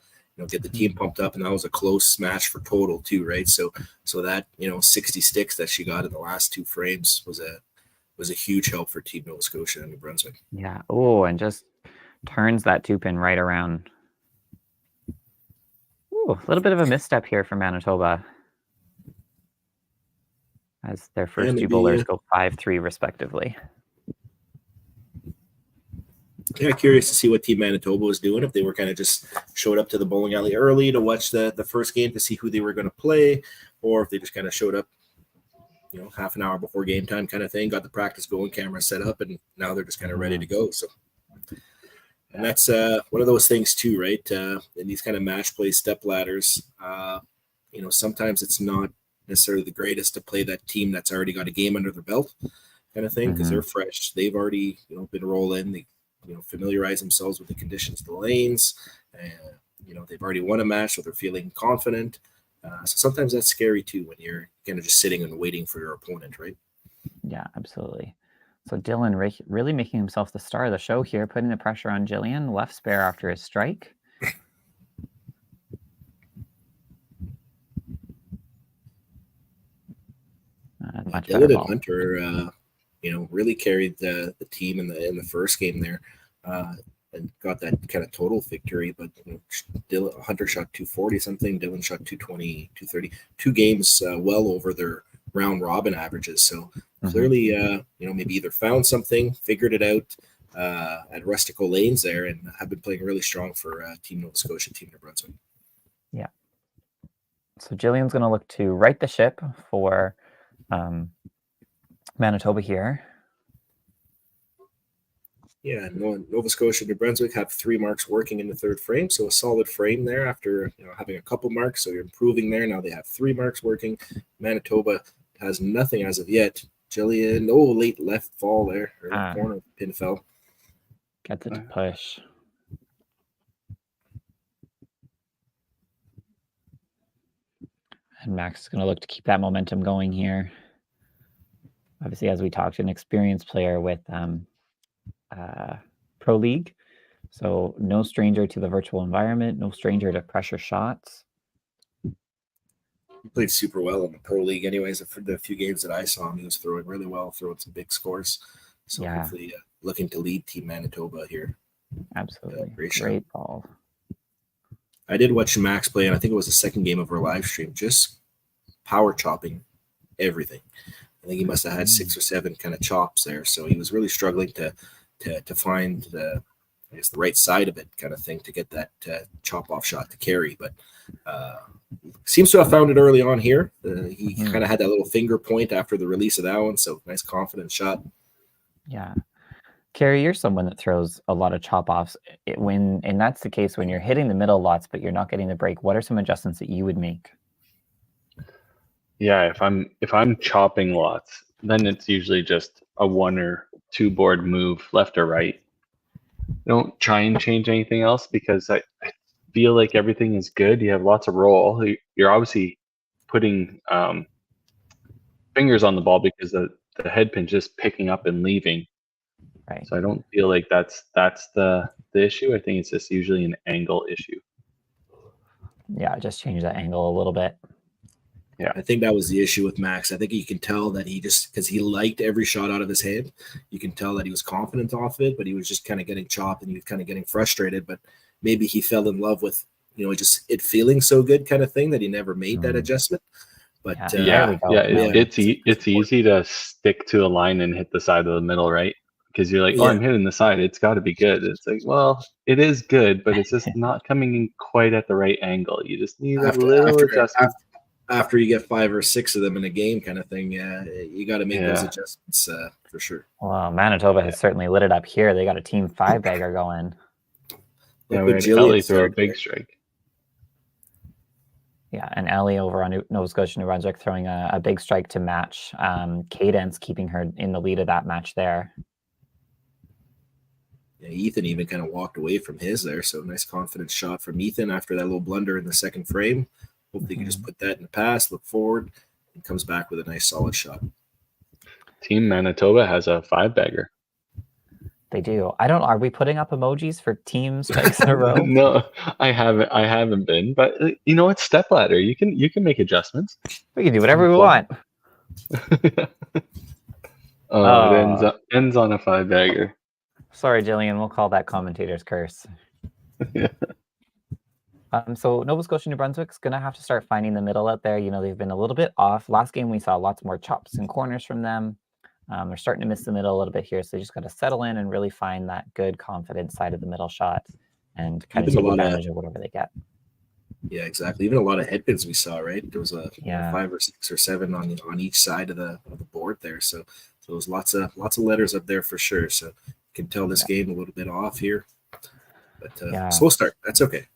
get the team pumped up, and that was a close match for total too, right? So that 60 sticks that she got in the last 2 frames was a huge help for Team Nova Scotia and New Brunswick. Yeah. Oh, and just turns that 2-pin right around. Ooh, a little bit of a misstep here for Manitoba, as their first 2 bowlers go 5-3 respectively. Yeah, curious to see what Team Manitoba was doing, if they were kind of just showed up to the bowling alley early to watch the first game to see who they were going to play, or if they just kind of showed up, half an hour before game time kind of thing, got the practice going, camera set up, and now they're just kind of ready to go. So, and that's one of those things too, right? In these kind of match play step ladders, sometimes it's not necessarily the greatest to play that team that's already got a game under their belt kind of thing, because they're fresh. They've already, been rolling. They familiarize themselves with the conditions of the lanes, and they've already won a match, so they're feeling confident. So sometimes that's scary too, when you're kind of just sitting and waiting for your opponent, right? Yeah, absolutely. So Dylan really making himself the star of the show here, putting the pressure on Jillian. Left spare after his strike. Dylan and Hunter, really carried the team in the first game there, and got that kind of total victory. But Hunter shot 240 something, Dylan shot 220, 230. 2 games well over their round robin averages. So clearly, maybe either found something, figured it out at Rustico Lanes there, and have been playing really strong for Team Nova Scotia, Team New Brunswick. Yeah. So Jillian's going to look to right the ship for Manitoba here. Yeah, Nova Scotia and New Brunswick have 3 marks working in the 3rd frame, so a solid frame there after having a couple marks. So you're improving there. Now they have 3 marks working. Manitoba has nothing as of yet. Jillian, late left fall there, or left corner pin fell. Gets it to push. And Max is going to look to keep that momentum going here. Obviously, as we talked, an experienced player with Pro League. So no stranger to the virtual environment, no stranger to pressure shots. He played super well in the Pro League anyways. For the few games that I saw him, he was throwing really well, throwing some big scores. So Yeah. hopefully looking to lead Team Manitoba here. Absolutely. Great Great ball. I did watch Max play, and I think it was the second game of our live stream, just power chopping everything. I think he must have had 6 or 7 kind of chops there. So he was really struggling to find the right side of it kind of thing to get that chop off shot to carry. But seems to have found it early on here. He kind of had that little finger point after the release of that one. So nice confident shot. Yeah. Carrie, you're someone that throws a lot of chop offs. And that's the case when you're hitting the middle lots, but you're not getting the break. What are some adjustments that you would make? Yeah, if I'm chopping lots, then it's usually just a 1 or 2 board move left or right. Don't try and change anything else because I feel like everything is good. You have lots of roll. You're obviously putting fingers on the ball because the head pin's just picking up and leaving. Right. So I don't feel like that's the issue. I think it's just usually an angle issue. Yeah, just change that angle a little bit. Yeah, I think that was the issue with Max. I think you can tell that he just, because he liked every shot out of his hand, you can tell that he was confident off it, but he was just kind of getting chopped and he was kind of getting frustrated. But maybe he fell in love with, just it feeling so good kind of thing that he never made that adjustment. But it's easy to stick to a line and hit the side of the middle, right? Because you're like, I'm hitting the side. It's got to be good. It's like, well, it is good, but it's just not coming in quite at the right angle. You just need a little adjustment. After you get 5 or 6 of them in a game kind of thing, you got to make those adjustments for sure. Well, Manitoba has certainly lit it up here. They got a team 5-bagger going. Yeah, we had Ellie throw a big strike. Yeah, and Ellie over on Nova Scotia, New Brunswick throwing a big strike to match Cadence, keeping her in the lead of that match there. Yeah, Ethan even kind of walked away from his there, so nice confident shot from Ethan after that little blunder in the second frame. Hopefully, you can just put that in the pass, look forward, and comes back with a nice solid shot. Team Manitoba has a 5-bagger. They do. Are we putting up emojis for team strikes in a row? No, I haven't been. But it's Stepladder. You can make adjustments. We can do whatever we want. It ends on a 5-bagger. Sorry, Jillian. We'll call that commentator's curse. So Nova Scotia, New Brunswick's going to have to start finding the middle out there. They've been a little bit off. Last game, we saw lots more chops and corners from them. They're starting to miss the middle a little bit here. So they just got to settle in and really find that good, confident side of the middle shot and kind of take advantage of whatever they get. Yeah, exactly. Even a lot of headpins we saw, right? There was a 5 or 6 or 7 on each side of the board there. So there was lots of letters up there for sure. So you can tell this game a little bit off here. But slow start. That's okay.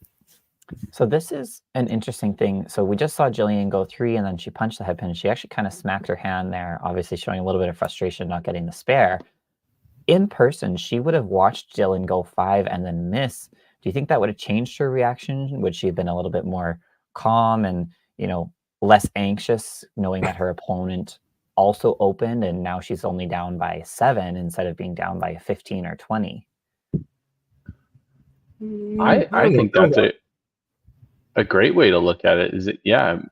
So this is an interesting thing. So we just saw Jillian go 3 and then she punched the head pin. She actually kind of smacked her hand there, obviously showing a little bit of frustration not getting the spare. In person, she would have watched Jillian go 5 and then miss. Do you think that would have changed her reaction? Would she have been a little bit more calm and, less anxious, knowing that her opponent also opened and now she's only down by 7 instead of being down by 15 or 20? I think that's a great way to look at it. Is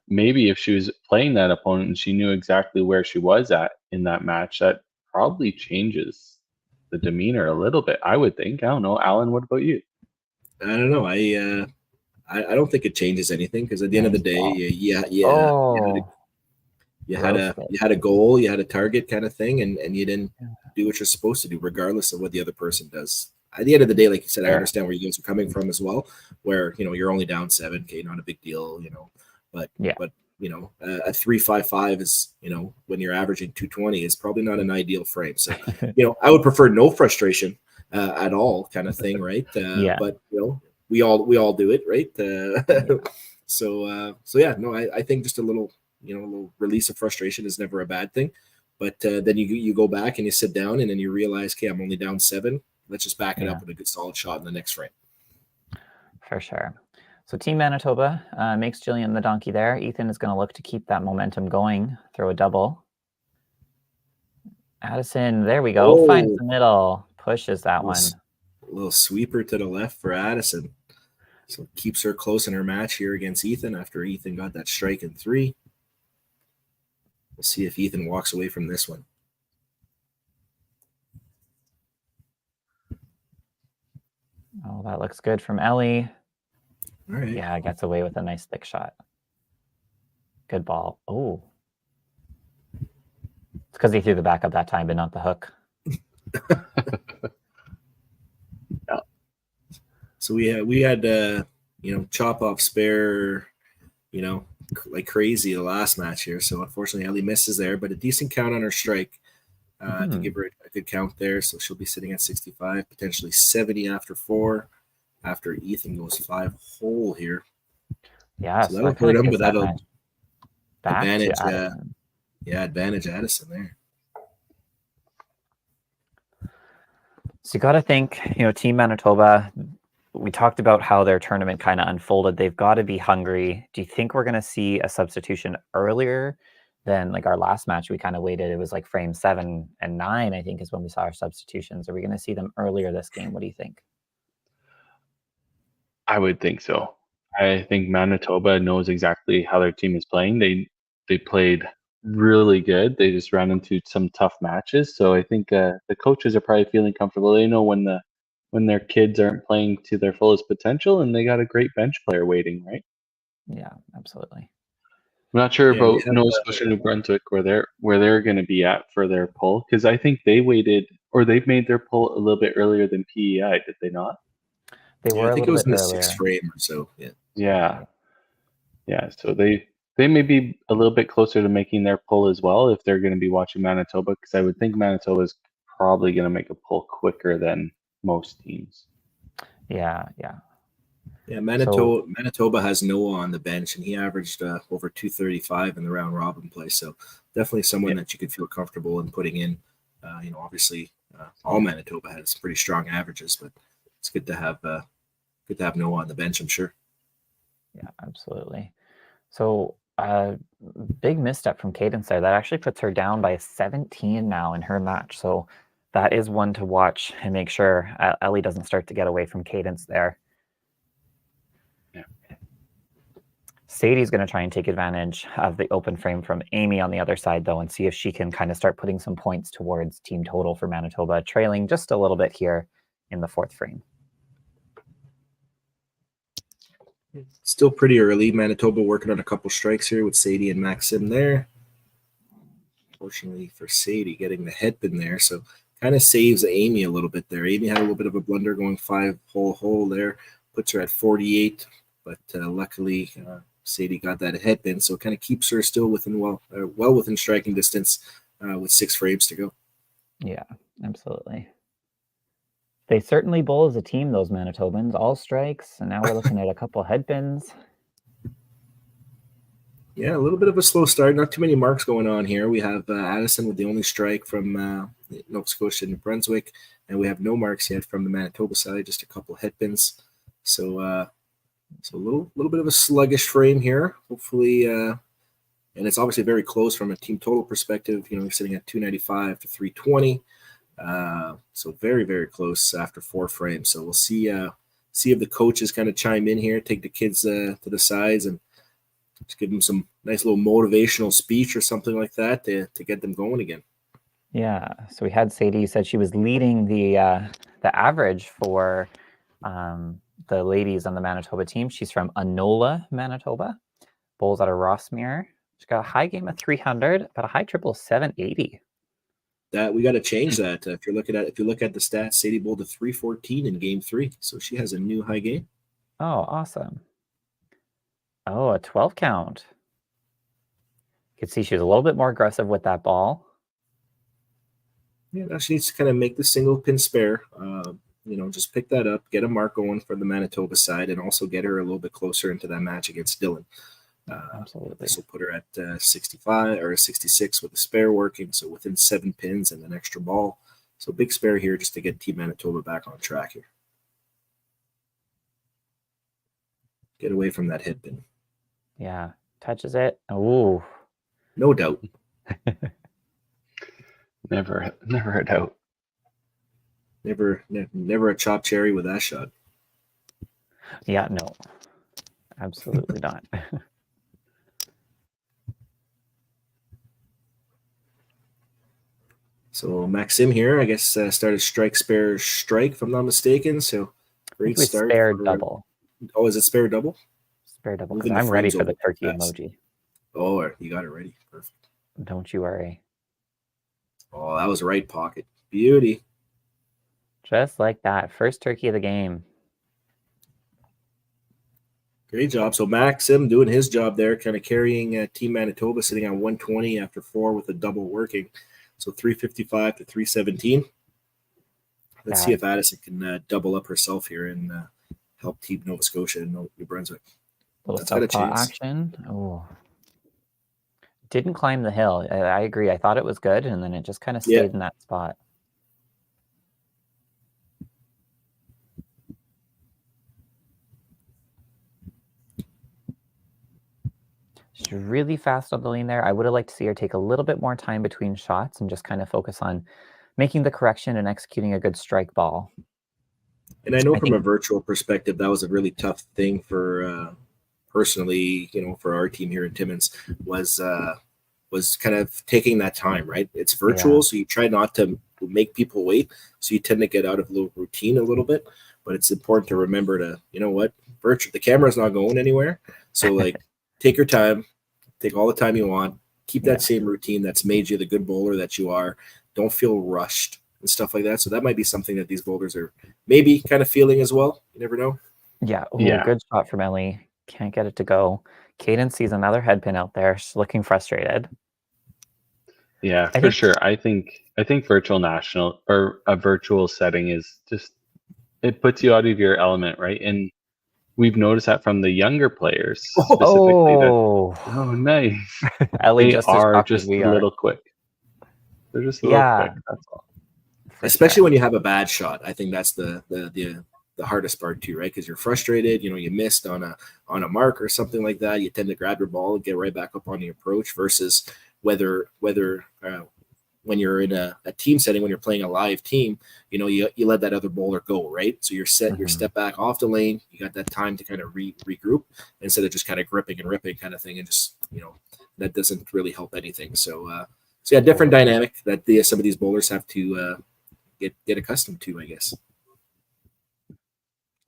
maybe if she was playing that opponent and she knew exactly where she was at in that match, that probably changes the demeanor a little bit, I would think. I don't know. Alan, what about you? I don't know. I don't think it changes anything because at the end of the day, you had a goal, you had a target kind of thing, and you didn't do what you're supposed to do, regardless of what the other person does. At the end of the day, like you said, I understand where you guys are coming from as well, where you're only down 7, not a big deal, but a 3.55 is when you're averaging 220 is probably not an ideal frame. So I would prefer no frustration at all, kind of thing, right? But we all do it, right? I think just a little release of frustration is never a bad thing. But then you go back and you sit down and then you realize, okay, I'm only down 7. Let's just back it up with a good solid shot in the next frame. For sure. So Team Manitoba makes Jillian the donkey there. Ethan is going to look to keep that momentum going, throw a double. Addison, there we go. Finds Oh. the middle. Pushes that one. A little sweeper to the left for Addison. So keeps her close in her match here against Ethan after Ethan got that strike in 3. We'll see if Ethan walks away from this one. Oh, that looks good from Ellie. All right. Yeah, gets away with a nice thick shot. Good ball. Oh. It's because he threw the backup that time, but not the hook. Yeah. So we had chop off spare, like crazy the last match here. So unfortunately, Ellie misses there, but a decent count on her strike to give her a good count there. So she'll be sitting at 65, potentially 70 after 4. After Ethan goes 5 hole here. Yeah, so that'll hurt him, but that'll advantage. Addison. Advantage Addison there. So you got to think, Team Manitoba, we talked about how their tournament kind of unfolded. They've got to be hungry. Do you think we're going to see a substitution earlier than like our last match? We kind of waited. It was like frame 7 and 9, I think, is when we saw our substitutions. Are we going to see them earlier this game? What do you think? I would think so. I think Manitoba knows exactly how their team is playing. They played really good. They just ran into some tough matches. So I think the coaches are probably feeling comfortable. They know when their kids aren't playing to their fullest potential, and they got a great bench player waiting, right? Yeah, absolutely. I'm not sure about Nova Scotia, New Brunswick, where they're going to be at for their pull, because I think they waited, or they've made their pull a little bit earlier than PEI, did they not? They were I think it was in the earlier. 6th frame or so. Yeah. So they may be a little bit closer to making their pull as well if they're going to be watching Manitoba, because I would think Manitoba is probably going to make a pull quicker than most teams. Yeah. Manitoba has Noah on the bench, and he averaged over 235 in the round robin play. So definitely someone that you could feel comfortable in putting in. Obviously, all Manitoba has pretty strong averages, but it's good to have Noah on the bench, I'm sure. Yeah, absolutely. So big misstep from Cadence there. That actually puts her down by 17 now in her match. So that is one to watch and make sure Ellie doesn't start to get away from Cadence there. Yeah. Sadie's going to try and take advantage of the open frame from Amy on the other side, though, and see if she can kind of start putting some points towards team total for Manitoba, trailing just a little bit here in the 4th frame. Still pretty early. Manitoba working on a couple strikes here with Sadie and Maxim there. Fortunately for Sadie, getting the headpin there, so kind of saves Amy a little bit there. Amy had a little bit of a blunder going 5 hole there, puts her at 48, but luckily Sadie got that headpin, so it kind of keeps her still within well within striking distance with 6 frames to go. Yeah, absolutely. They certainly bowl as a team, those Manitobans, all strikes, and now we're looking at a couple headpins. Yeah, a little bit of a slow start. Not too many marks going on here. We have Addison with the only strike from Nova Scotia and New Brunswick, and we have no marks yet from the Manitoba side, just a couple headpins. So a little bit of a sluggish frame here. Hopefully, and it's obviously very close from a team total perspective. We're sitting at 295 to 320. So very, very close after 4 frames. So we'll see if the coaches kind of chime in here, take the kids to the sides, and just give them some nice little motivational speech or something like that to get them going again. Yeah. So we had Sadie said she was leading the average for the ladies on the Manitoba team. She's from Anola, Manitoba. Bowls out of Rossmere. She's got a high game of 300, but a high triple 780. That we got to change that. If you look at the stats, Sadie bowled a 314 in game 3, so she has a new high game. Oh, awesome. Oh, a 12 count. You can see she was a little bit more aggressive with that ball. Yeah, now she needs to kind of make the single pin spare. Just pick that up, get a mark going for the Manitoba side, and also get her a little bit closer into that match against Dylan. Absolutely. This will put her at 65 or 66 with the spare working, so within 7 pins and an extra ball. So big spare here just to get Team Manitoba back on track here. Get away from that head pin. Yeah, touches it. Ooh. No doubt. Never a doubt. Never a chopped cherry with that shot. Yeah, no, absolutely not. So Maxim here, I guess, started strike, spare, strike, if I'm not mistaken. So I great think we start. spared double. Oh, is it spare double? Spare double, because Moving the I'm ready frames for the over turkey fast. emoji. Oh, you got it ready. Perfect. Don't you worry. Oh, that was right pocket. Beauty. Just like that. First turkey of the game. Great job. So Maxim doing his job there, kind of carrying Team Manitoba, sitting on 120 after 4 with a double working. So 355 to 317. Let's see if Addison can double up herself here and help Team Nova Scotia and New Brunswick. Little That's got a southpaw chance. action. Oh. Didn't climb the hill. I agree. I thought it was good, and then it just kind of stayed in that spot. She's really fast on the lane there. I would have liked to see her take a little bit more time between shots and just kind of focus on making the correction and executing a good strike ball. And I know from a virtual perspective, that was a really tough thing for personally, for our team here in Timmins was kind of taking that time, right? It's virtual, so you try not to make people wait. So you tend to get out of the routine a little bit, but it's important to remember to, the camera's not going anywhere. So like take your time, take all the time you want, keep that same routine that's made you the good bowler that you are. Don't feel rushed and stuff like that. So that might be something that these bowlers are maybe kind of feeling as well. You never know. Yeah. Ooh, good shot from Ellie. Can't get it to go. Kaden sees another head pin out there. She's looking frustrated. Yeah, for sure. I think virtual national or a virtual setting is just, it puts you out of your element, right? And we've noticed that from the younger players specifically. Nice. Ellie they just are just a little quick. They're just a little quick. That's all. Especially when you have a bad shot. I think that's the hardest part too, right? Because you're frustrated. You missed on a mark or something like that. You tend to grab your ball and get right back up on the approach. Versus whether when you're in a team setting, when you're playing a live team, you let that other bowler go, right? So you're set, your step back off the lane. You got that time to kind of regroup instead of just kind of gripping and ripping kind of thing, and just that doesn't really help anything. So different dynamic that some of these bowlers have to get accustomed to, I guess.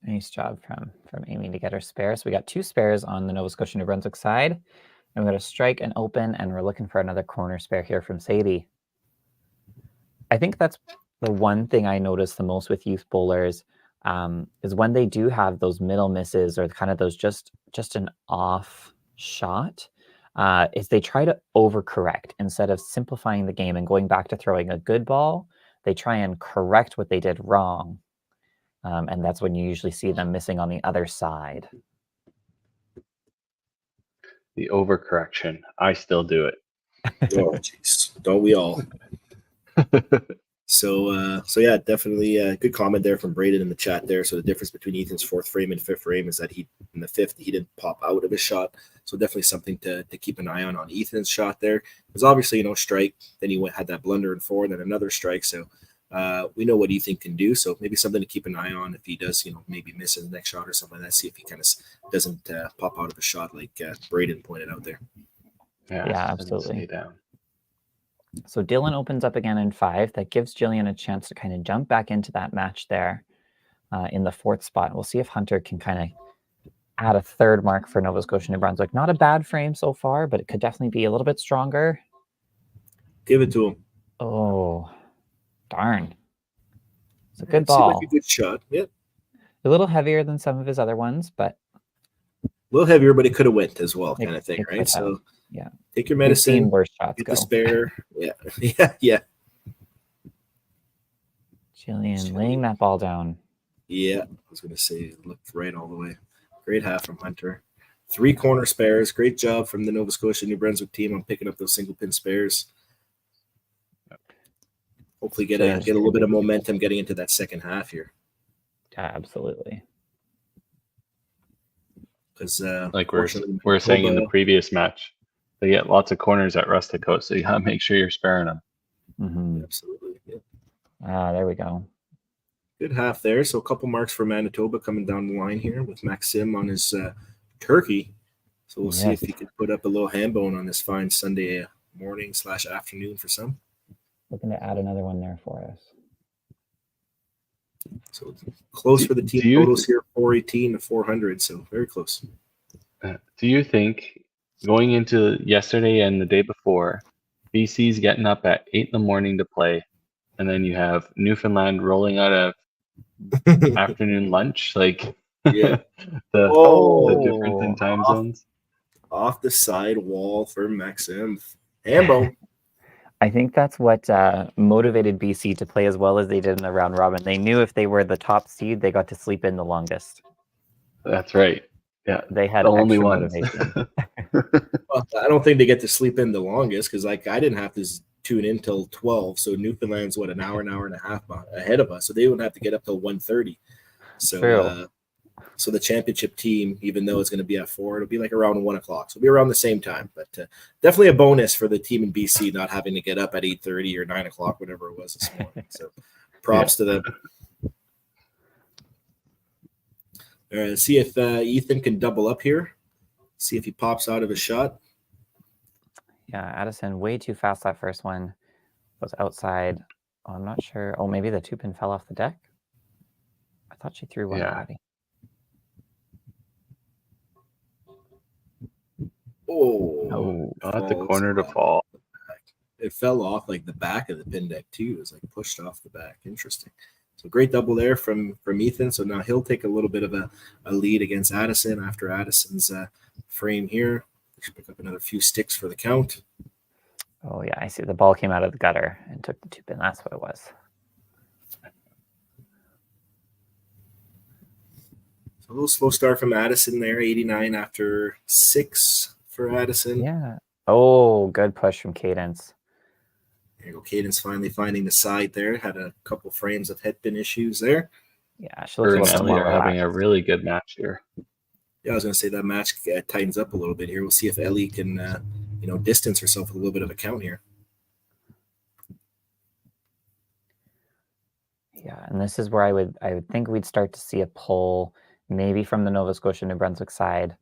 Nice job from Amy to get her spare. So we got 2 spares on the Nova Scotia New Brunswick side. And we're going to strike and open, and we're looking for another corner spare here from Sadie. I think that's the one thing I notice the most with youth bowlers is when they do have those middle misses or kind of those just an off shot, is they try to overcorrect instead of simplifying the game and going back to throwing a good ball. They try and correct what they did wrong. And that's when you usually see them missing on the other side. The overcorrection. I still do it. Oh, jeez. Don't we all? So yeah, definitely a good comment there from Braden in the chat there. So the difference between Ethan's 4th frame and 5th frame is that in the 5th, he didn't pop out of his shot. So definitely something to keep an eye on Ethan's shot there. Because obviously, strike, then he had that blunder in 4, then another strike. So we know what Ethan can do. So maybe something to keep an eye on if he does, maybe miss his next shot or something like that. See if he kind of doesn't pop out of a shot like Braden pointed out there. Yeah, absolutely. So Dylan opens up again in 5. That gives Jillian a chance to kind of jump back into that match there in the 4th spot. We'll see if Hunter can kind of add a 3rd mark for Nova Scotia New Brunswick. Not a bad frame so far, but it could definitely be a little bit stronger. Give it to him. Oh, darn. It's a good ball. Seemed like a good shot. Yeah. A little heavier than some of his other ones, but a little heavier, but it could have went as well, kind of thing, right? So yeah, take your medicine. Worse shots get the spare. Yeah. Jillian laying that ball down. Yeah, I was going to say it looked right all the way. Great half from Hunter. 3 corner spares. Great job from the Nova Scotia New Brunswick team on picking up those single pin spares. Hopefully get a little bit of momentum getting into that second half here. Yeah, absolutely. Because like we're saying in the previous match, they get lots of corners at Rustico, so you gotta make sure you're sparing them. Mhm. Absolutely. Yeah. There we go. Good half there. So a couple marks for Manitoba coming down the line here with Maxim on his turkey. So we'll see if Yes. he can put up a little ham bone on this fine Sunday morning / afternoon for some. Looking to add another one there for us. So close for the team Do you- totals here, 418 to 400. So very close. Do you think going into yesterday and the day before, BC's getting up at 8 in the morning to play, and then you have Newfoundland rolling out of afternoon lunch, like Yeah. the difference in time zones? Off the side wall for Maxim. Ham bone. I think that's what motivated BC to play as well as they did in the round robin. They knew if they were the top seed, they got to sleep in the longest. That's right. Yeah, They had the only extra ones. motivation. Well, I don't think they get to sleep in the longest because, like, I didn't have to tune in till 12. So Newfoundland's an hour and a half ahead of us. So they wouldn't have to get up till 1:30. So, True. So the championship team, even though it's going to be at 4, it'll be like around 1 o'clock. So it'll be around the same time. But definitely a bonus for the team in BC not having to get up at 8:30 or 9 o'clock, whatever it was this morning. So props to them. All right, let's see if Ethan can double up here. See if he pops out of his shot. Yeah, Addison way too fast that first one. Was outside. Oh, I'm not sure. Oh, maybe the 2-pin fell off the deck. I thought she threw one Yeah. already. Oh, At the falls corner to off. fall. It fell off like the back of the pin deck too. It was like pushed off the back. Interesting. So great double there from Ethan. So now he'll take a little bit of a lead against Addison after Addison's frame here. Should pick up another few sticks for the count. Oh, yeah, I see. The ball came out of the gutter and took the 2-pin. That's what it was. So a little slow start from Addison there. 89 after 6 for Addison. Yeah. Oh, good push from Cadence. There you go. Cadence finally finding the side there. Had a couple frames of head pin issues there. Yeah, she looks a Her and little bit Ellie more are having a relaxed. really good match here. Yeah, I was going to say that match tightens up a little bit here. We'll see if Ellie can, distance herself with a little bit of a count here. Yeah, and this is where I would think we'd start to see a pull, maybe from the Nova Scotia New Brunswick side,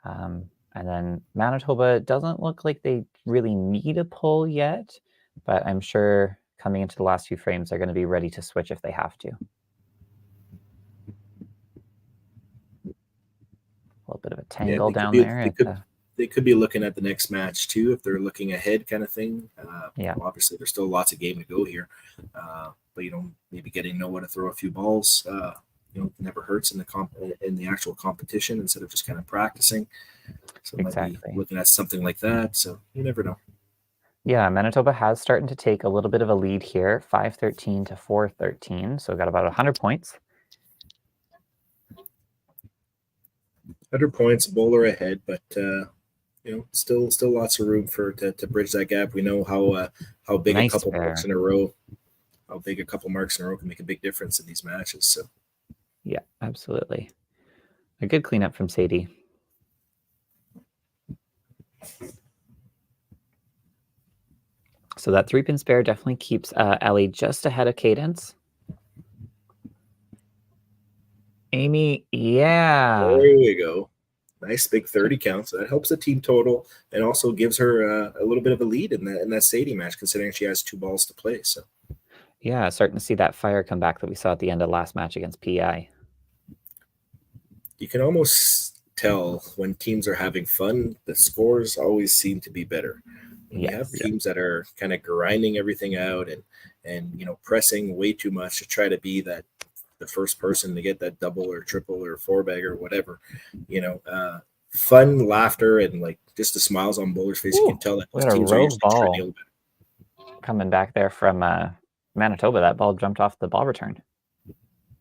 and then Manitoba doesn't look like they really need a pull yet, but I'm sure coming into the last few frames they're going to be ready to switch if they have to. A little bit of a tangle down there. They could be looking at the next match too if they're looking ahead, kind of thing. Yeah. Obviously, there's still lots of game to go here, but maybe getting to know when to throw a few balls. Never hurts in the actual competition instead of just kind of practicing. So Exactly. might be looking at something like that. So you never know. Yeah, Manitoba has started to take a little bit of a lead here, 513 to 413. So got about 100 points. 100 points, bowler ahead, but still lots of room to bridge that gap. We know how big Nice a couple pair. marks in a row, how big a couple marks in a row can make a big difference in these matches. So Yeah, absolutely. A good cleanup from Sadie. So that 3-pin spare definitely keeps Ellie just ahead of Cadence. Amy, yeah. there we go. Nice big 30 count. So that helps the team total and also gives her a little bit of a lead in that Sadie match, considering she has 2 balls to play. So Yeah, starting to see that fire come back that we saw at the end of last match against PI. you can almost tell when teams are having fun, the scores always seem to be better. When you have teams that are kind of grinding everything out and pressing way too much to try to be the first person to get that double or triple or 4-bag or whatever, fun, laughter, and like just the smiles on bowlers' face. You can tell that those teams are usually trying to better. Coming back there from Manitoba, that ball jumped off the ball return.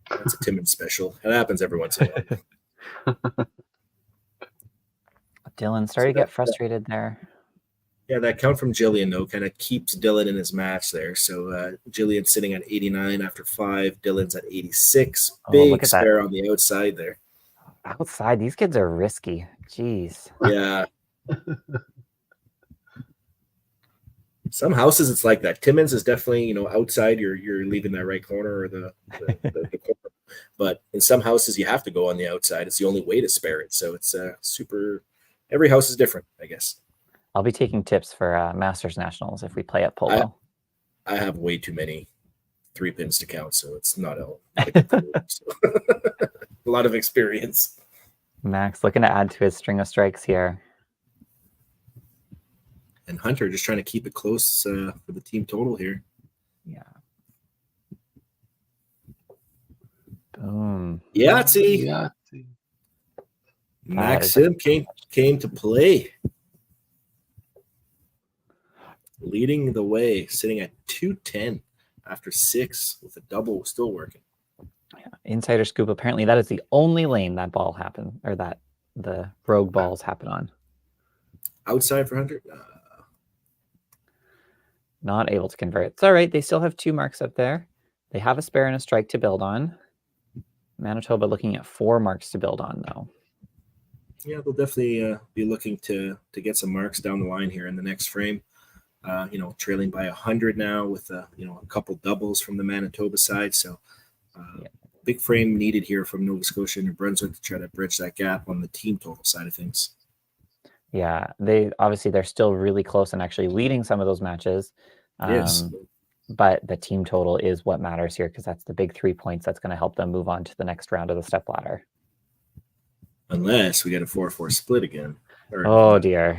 That's a Timmins special. It happens every once in a while. Dylan started to get frustrated there. Yeah, that count from Jillian, though, kind of keeps Dylan in his match there. So Jillian's sitting at 89 after 5. Dylan's at 86. Big spare on the outside there. Outside, these kids are risky. Jeez. Yeah. Some houses it's like that. Timmins is definitely, outside. You're leaving that right corner or the corner. But in some houses you have to go on the outside. It's the only way to spare it. So it's super. Every house is different, I guess. I'll be taking tips for Masters Nationals if we play at polo. I have way too many 3 pins to count, so it's not a lot of experience. Max looking to add to his string of strikes here. And Hunter just trying to keep it close for the team total here. Yeah. Boom. Yahtzee. Maxim came to play. Leading the way, sitting at 210 after 6 with a double still working. Yeah. Insider scoop. Apparently, that is the only lane that ball happened, or that the rogue balls happen on. Outside for Hunter? Not able to convert. It's all right. They still have 2 marks up there. They have a spare and a strike to build on. Manitoba looking at 4 marks to build on, though. Yeah, they'll definitely be looking to get some marks down the line here in the next frame. Trailing by 100 now with a couple doubles from the Manitoba side. So big frame needed here from Nova Scotia and New Brunswick to try to bridge that gap on the team total side of things. Yeah, they're still really close and actually leading some of those matches. Yes. But the team total is what matters here, because that's the big 3 points that's going to help them move on to the next round of the step ladder. Unless we get a 4-4 split again. Oh dear.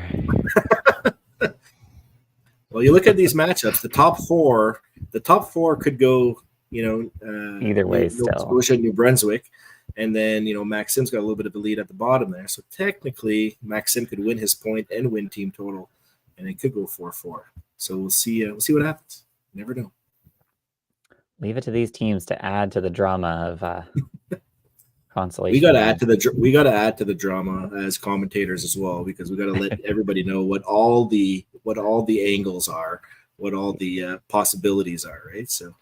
Well, you look at these matchups. The top four could go, either way. Nova Scotia, New Brunswick, and then Maxim's got a little bit of a lead at the bottom there. So technically, Maxim could win his point and win team total, and it could go 4-4. So we'll see. We'll see what happens. You never know. Leave it to these teams to add to the drama of Consolation. We got to add to the drama as commentators as well, because we got to let everybody know what all the angles are, what all the possibilities are, right? So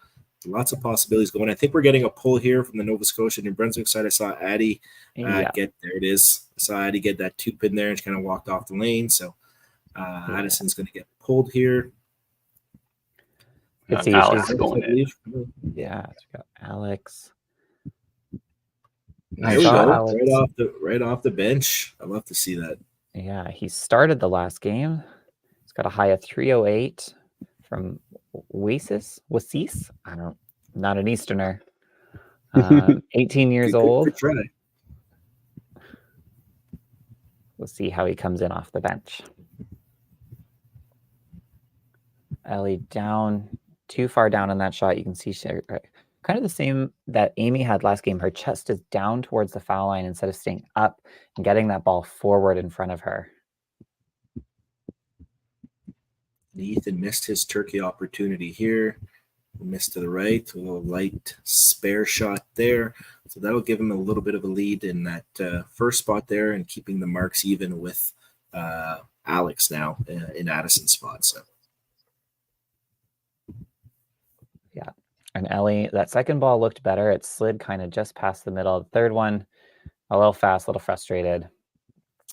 lots of possibilities going. I think we're getting a pull here from the Nova Scotia New Brunswick side. I saw Addie get there. It is. I saw Addie get that 2 pin there, and she kind of walked off the lane. So Addison's going to get pulled here. Let's see, Alex going in. Yeah, we got Alex. There we go. Right off the bench. I love to see that. Yeah, he started the last game. He's got a high of 308 from Wasis. Not an Easterner. 18 years old. Good try. We'll see how he comes in off the bench. Ellie down, too far down on that shot. You can see kind of the same that Amy had last game. Her chest is down towards the foul line instead of staying up and getting that ball forward in front of her. Ethan missed his turkey opportunity here. Missed to the right, a little light spare shot there. So that'll give him a little bit of a lead in that first spot there, and keeping the marks even with Alex now in Addison's spot. So. Yeah. And Ellie, that second ball looked better. It slid kind of just past the middle. The third one, a little fast, a little frustrated.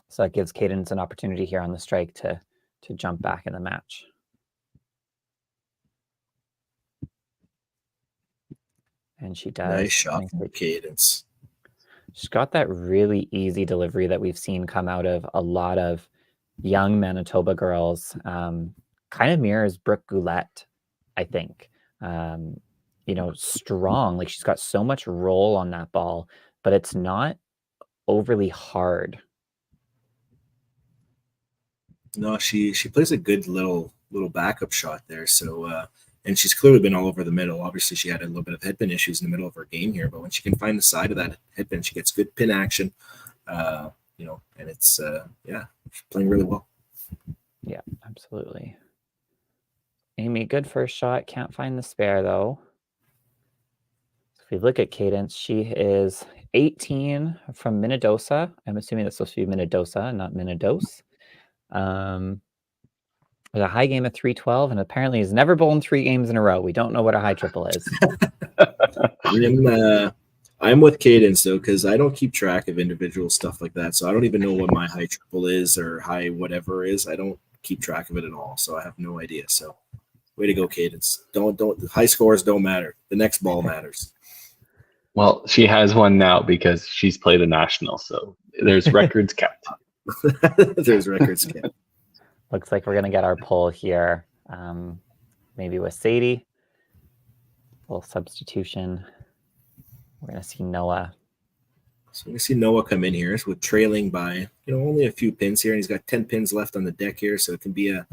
So that gives Cadence an opportunity here on the strike to jump back in the match. And she does. Nice shot from Cadence. She's got that really easy delivery that we've seen come out of a lot of young Manitoba girls. Kind of mirrors Brooke Goulette, I think. Strong. Like, she's got so much roll on that ball, but it's not overly hard. No, she plays a good little backup shot there. So and she's clearly been all over the middle. Obviously, she had a little bit of headpin issues in the middle of her game here, but when she can find the side of that headpin, she gets good pin action. And it's she's playing really well. Yeah, absolutely. Amy, good first shot. Can't find the spare, though. If we look at Cadence, she is 18 from Minnedosa. I'm assuming that's supposed to be Minnedosa, not Minnedos. With a high game of 312, and apparently has never bowled 3 games in a row. We don't know what a high triple is. I'm with Cadence, though, because I don't keep track of individual stuff like that. So I don't even know what my high triple is or high whatever is. I don't keep track of it at all, so I have no idea. So, way to go, Cadence. Don't the high scores don't matter. The next ball matters. Well, she has one now because she's played a national, so there's records kept. There's records kept. Looks like we're going to get our poll here. Maybe with Sadie. A little substitution. We're going to see Noah. So we see Noah come in here with trailing by, only a few pins here, and he's got 10 pins left on the deck here, so it can be a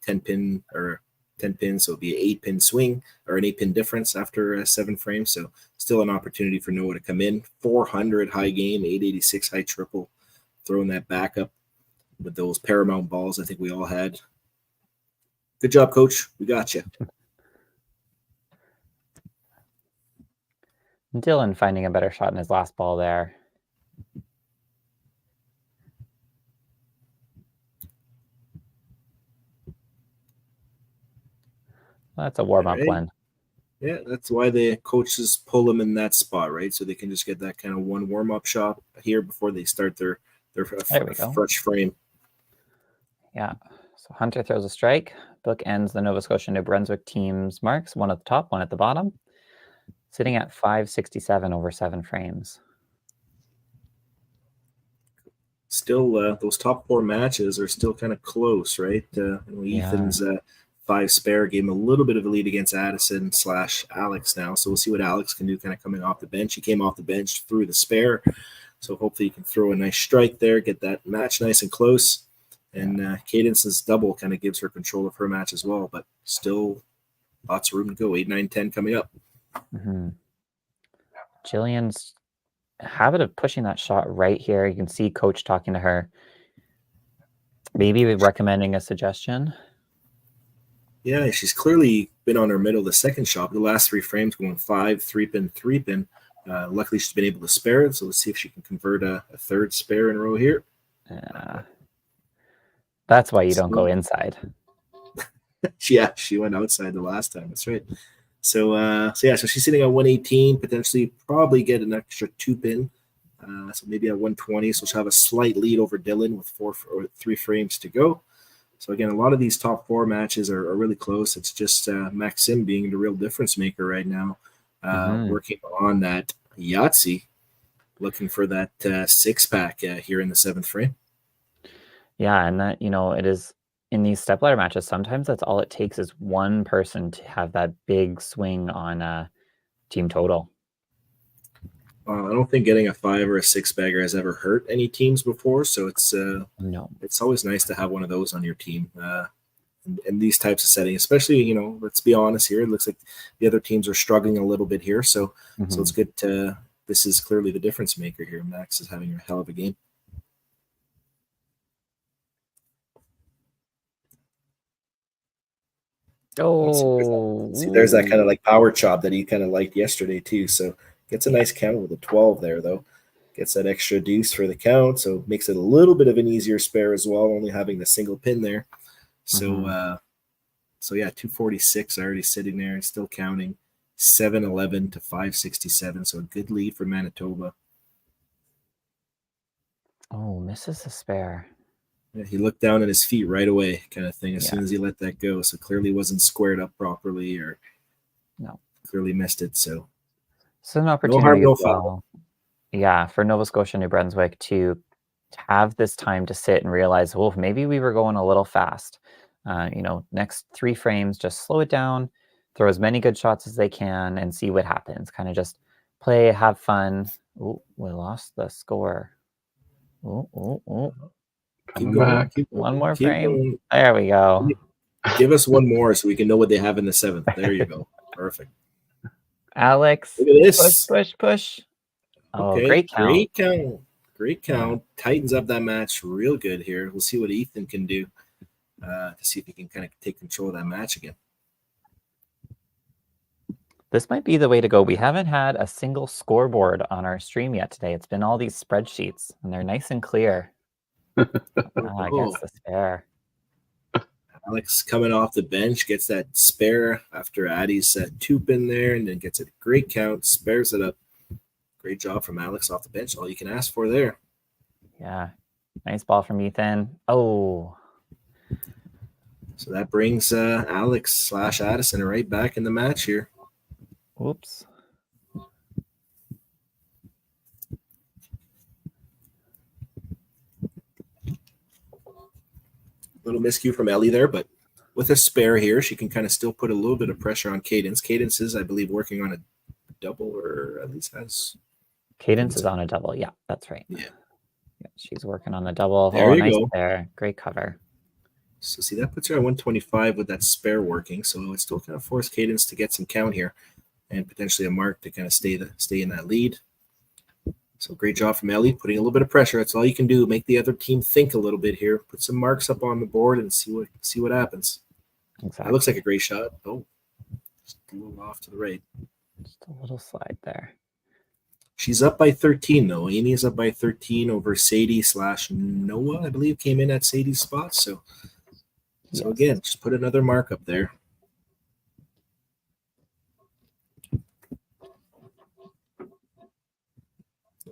10 pin or 10 pins, so it'll be an 8-pin swing or an 8-pin difference after 7 frames. So still an opportunity for Noah to come in. 400 high game, 886 high triple, throwing that back up with those Paramount balls I think we all had. Good job, Coach. We got you. Dylan finding a better shot in his last ball there. Well, that's a warm-up one. Yeah, that's why the coaches pull them in that spot, right? So they can just get that kind of one warm-up shot here before they start their fresh frame. Yeah. So Hunter throws a strike. Book ends the Nova Scotia New Brunswick team's marks, one at the top, one at the bottom. Sitting at 567 over 7 frames. Still, those top 4 matches are still kind of close, right? Ethan's 5 spare gave him a little bit of a lead against Addison / Alex now. So we'll see what Alex can do kind of coming off the bench. He came off the bench through the spare. So hopefully he can throw a nice strike there, get that match nice and close. And Cadence's double kind of gives her control of her match as well. But still lots of room to go. 8, 9, 10 coming up. Mm-hmm. Jillian's habit of pushing that shot right here. You can see Coach talking to her. Maybe recommending a suggestion. Yeah, she's clearly been on her middle the second shot. The last 3 frames going 5, 3-pin, 3-pin. Luckily, she's been able to spare it. So let's see if she can convert a third spare in a row here. That's why you don't go inside. Yeah, she went outside the last time. That's right. So she's sitting at 118, potentially probably get an extra 2-pin. So maybe at 120. So she'll have a slight lead over Dylan with 3 frames to go. So again, a lot of these top 4 matches are really close. It's just Maxim being the real difference maker right now, working on that Yahtzee, looking for that 6-pack here in the 7th frame. Yeah, and that, it is in these stepladder matches, sometimes that's all it takes is one person to have that big swing on team total. I don't think getting a 5 or a 6-bagger has ever hurt any teams before, so it's always nice to have one of those on your team in these types of settings, especially, let's be honest here, it looks like the other teams are struggling a little bit here, so it's good this is clearly the difference maker here. Max is having a hell of a game. Oh, see, there's that kind of like power chop that he kind of liked yesterday too. So gets a nice count with a 12 there though. Gets that extra deuce for the count, so makes it a little bit of an easier spare as well, only having the single pin there. So yeah, 246 already sitting there and still counting. 711 to 567, so a good lead for Manitoba. Oh, misses the spare. Yeah, he looked down at his feet right away, kind of thing, as soon as he let that go. So clearly wasn't squared up properly, or clearly missed it. So an opportunity, no harm, no foul. Yeah, for Nova Scotia, New Brunswick to have this time to sit and realize, well, maybe we were going a little fast. Next 3 frames, just slow it down, throw as many good shots as they can, and see what happens. Kind of just play, have fun. Oh, we lost the score. Oh. Keep going. One more frame. There we go. Give us one more so we can know what they have in the 7th. There you go. Perfect. Alex, look at this. Push. Oh, okay. Great count. Tightens up that match real good here. We'll see what Ethan can do to see if he can kind of take control of that match again. This might be the way to go. We haven't had a single scoreboard on our stream yet today. It's been all these spreadsheets, and they're nice and clear. I guess the spare. Alex coming off the bench gets that spare after Addie's 2-pin there, and then gets a great count, spares it up. Great job from Alex off the bench. All you can ask for there. Yeah. Nice ball from Ethan. Oh. So that brings Alex / Addison right back in the match here. Oops. Little miscue from Ellie there, but with a spare here, she can kind of still put a little bit of pressure on Cadence. Cadence is, I believe, working on a double, or at least has. Cadence is on a double. Yeah, that's right. Yeah. Yeah, she's working on the double. There you nice go. There. Great cover. So see, that puts her at 125 with that spare working. So it still kind of forced Cadence to get some count here and potentially a mark to kind of stay in that lead. So great job from Ellie, putting a little bit of pressure. That's all you can do. Make the other team think a little bit here. Put some marks up on the board and see what happens. Exactly. That looks like a great shot. Oh, just a little off to the right. Just a little slide there. She's up by 13, though. Amy is up by 13 over Sadie / Noah, I believe, came in at Sadie's spot. So Yes. again, just put another mark up there.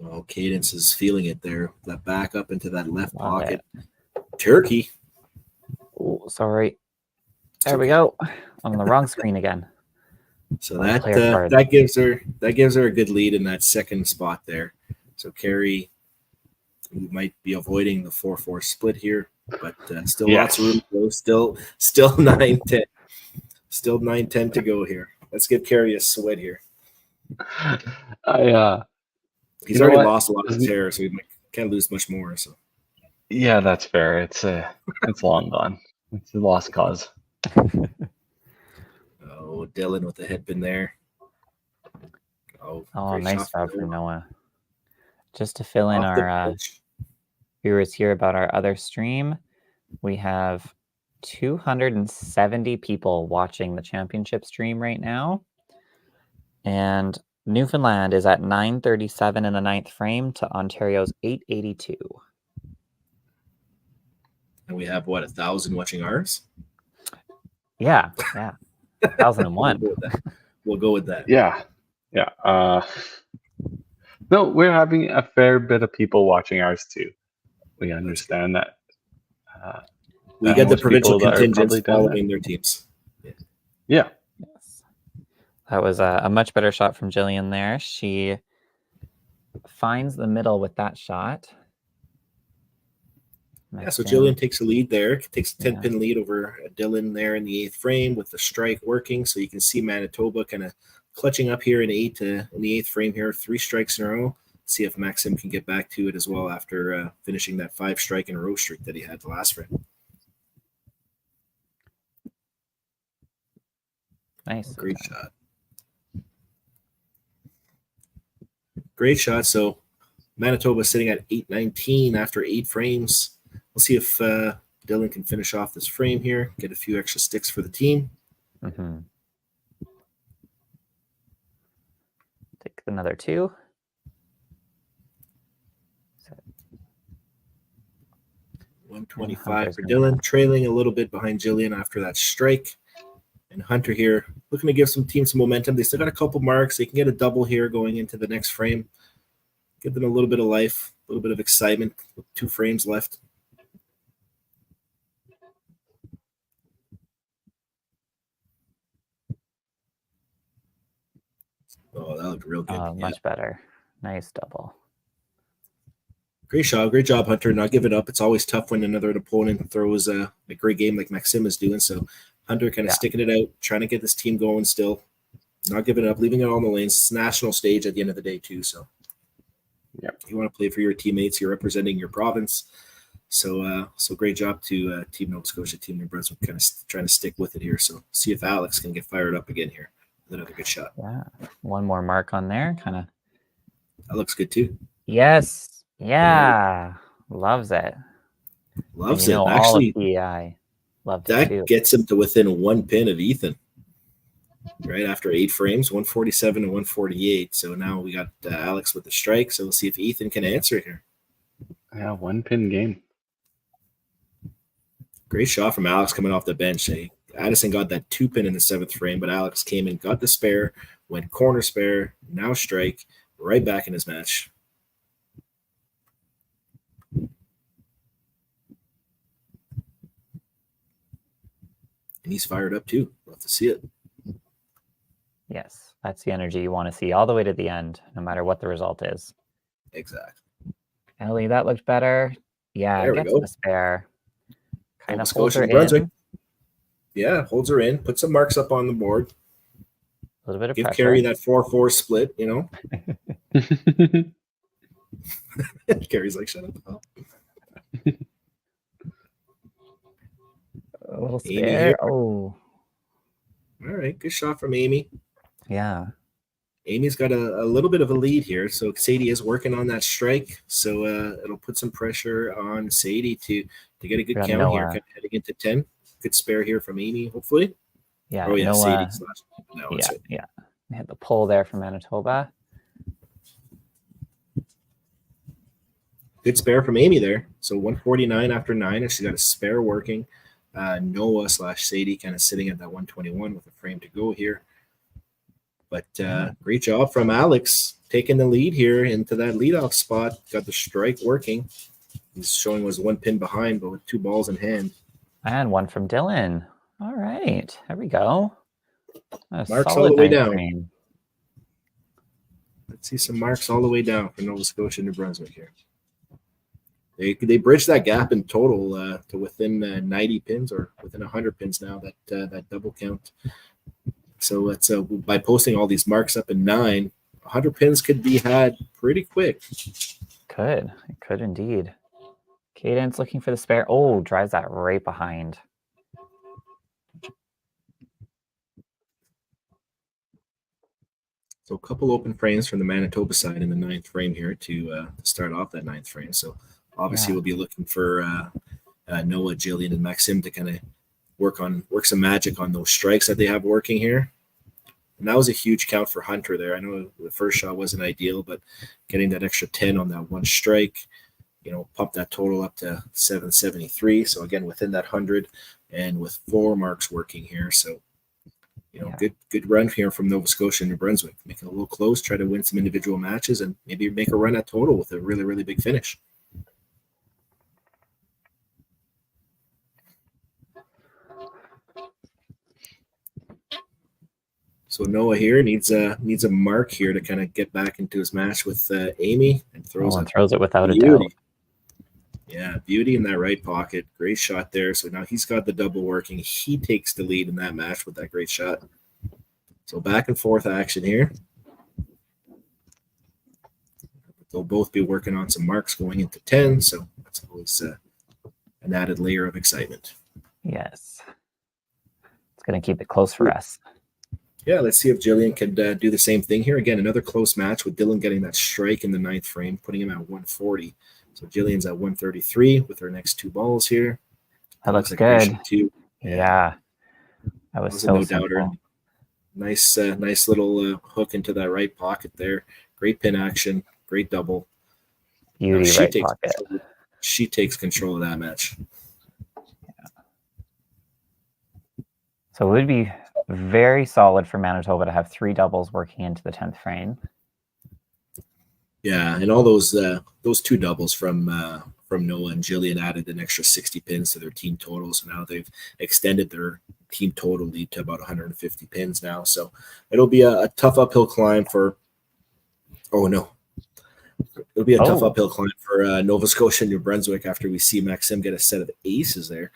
Oh, Cadence is feeling it there. That back up into that left Love pocket. Turkey. Oh, sorry. There we go. I'm on the wrong screen again. So Oh, clear card. that gives her a good lead in that second spot there. So Carrie, we might be avoiding the 4-4 split here, but still lots of room to go. Still 9-10. Still 9-10 to go here. Let's give Carrie a sweat here. He's already lost a lot of his hair, so he can't lose much more. So yeah, that's fair. It's long gone. It's a lost cause. Oh, Dylan with the headpin there. Oh, great nice shot job from Noah. Just to fill in off the our pitch. viewers here about our other stream, we have 270 people watching the championship stream right now. And Newfoundland is at 937 in the 9th frame to Ontario's 882. And we have, 1,000 watching ours? Yeah. 1001. We'll go with that. Yeah. No, we're having a fair bit of people watching ours too. We understand that. We get the most provincial people that are contingents probably done following their teams. Yeah. Yes. That was a much better shot from Jillian there. She finds the middle with that shot. Yeah, so Jillian takes a lead there, takes a 10-pin lead over Dylan there in the 8th frame with the strike working. So you can see Manitoba kind of clutching up here in the 8th frame here, 3 strikes in a row. See if Maxim can get back to it as well after finishing that 5 strike in a row streak that he had the last frame. Nice. Great shot. Great shot. So Manitoba sitting at 819 after 8 frames. We'll see if Dylan can finish off this frame here, get a few extra sticks for the team. Mm-hmm. Take another 2. 125 for Dylan, trailing a little bit behind Jillian after that strike. And Hunter here looking to give some team some momentum. They still got a couple marks. They can get a double here going into the next frame. Give them a little bit of life, a little bit of excitement with 2 frames left. Oh, that looked real good. Much better. Nice double. Great shot. Great job, Hunter. Not giving up. It's always tough when another opponent throws a great game like Maxim is doing. So Hunter kind of sticking it out, trying to get this team going still. Not giving up, leaving it all on the lanes. It's a national stage at the end of the day, too. So you want to play for your teammates. You're representing your province. So great job to Team Nova Scotia, Team New Brunswick, kind of trying to stick with it here. So see if Alex can get fired up again here. Another good shot. Yeah. One more mark on there. Kind of. That looks good, too. Yes. Yeah. Loves it. Loves it. Actually, all of PEI loved it too. That gets him to within 1 pin of Ethan. Right after 8 frames, 147 and 148. So now we got Alex with the strike. So we'll see if Ethan can answer here. Yeah, 1-pin game. Great shot from Alex coming off the bench. Addison got that 2-pin in the 7th frame, but Alex came in, got the spare, went corner spare, now strike, right back in his match. And he's fired up too. Love to see it. Yes, that's the energy you want to see all the way to the end, no matter what the result is. Exactly. Ellie, that looked better. Yeah, There we gets go. the spare. Kind Nova of holds Scotia, her New Brunswick. in. Yeah, holds her in. Put some marks up on the board. A little bit of Give pressure. Carrie that 4-4 split, you know. Carrie's like, shut up. A little Amy spare. here. Oh, All right, good shot from Amy. yeah. Amy's got a little bit of a lead here, so Sadie is working on that strike. So it'll put some pressure on Sadie to get a good Got count here, Noah. kind of heading into 10. Good spare here from Amy, hopefully. Yeah, Oh yeah, Noah. Sadie. No, Yeah, it's it. yeah. We had the pull there from Manitoba. Good spare from Amy there. So 149 after 9, and she's got a spare working. Noah / Sadie kind of sitting at that 121 with a frame to go here. But great job from Alex taking the lead here into that leadoff spot. Got the strike working. He's showing was 1 pin behind, but with 2 balls in hand. And one from Dylan. All right, there we go. A Marks all solid the way ninth down. frame. Let's see some marks all the way down for Nova Scotia, New Brunswick here. They bridged that gap in total to within 90 pins or within 100 pins now, that double count. So it's by posting all these marks up in 9, 100 pins could be had pretty quick. It could indeed. Cadence looking for the spare. Oh, drives that right behind. So a couple open frames from the Manitoba side in the 9th frame here to start off that 9th frame. So obviously we'll be looking for Noah, Jillian, and Maxim to kind of work some magic on those strikes that they have working here. And that was a huge count for Hunter there. I know the first shot wasn't ideal, but getting that extra 10 on that one strike, pump that total up to 773. So again, within that 100 and with 4 marks working here. So, good run here from Nova Scotia and New Brunswick. Make it a little close, try to win some individual matches and maybe make a run at total with a really, really big finish. So Noah here needs a mark here to kind of get back into his match with Amy and throws it without a beauty. doubt. Yeah, beauty in that right pocket. Great shot there. So now he's got the double working. He takes the lead in that match with that great shot. So back and forth action here. They'll both be working on some marks going into 10. So that's always an added layer of excitement. Yes. It's going to keep it close for us. Yeah, let's see if Jillian could do the same thing here. Again, another close match with Dylan getting that strike in the 9th frame, putting him at 140. So Jillian's at 133 with her next 2 balls here. That looks like a great good. shot too. Yeah. That was so no simple. doubter. Nice little hook into that right pocket there. Great pin action. Great double. Beauty right pocket. She takes control of that match. Yeah. So it would be very solid for Manitoba to have 3 doubles working into the 10th frame. Yeah, and all those 2 doubles from Noah and Jillian added an extra 60 pins to their team total. So now they've extended their team total lead to about 150 pins now. So it'll be a tough uphill climb for. Oh no, it'll be a tough uphill climb for Nova Scotia and New Brunswick after we see Maxim get a set of aces there.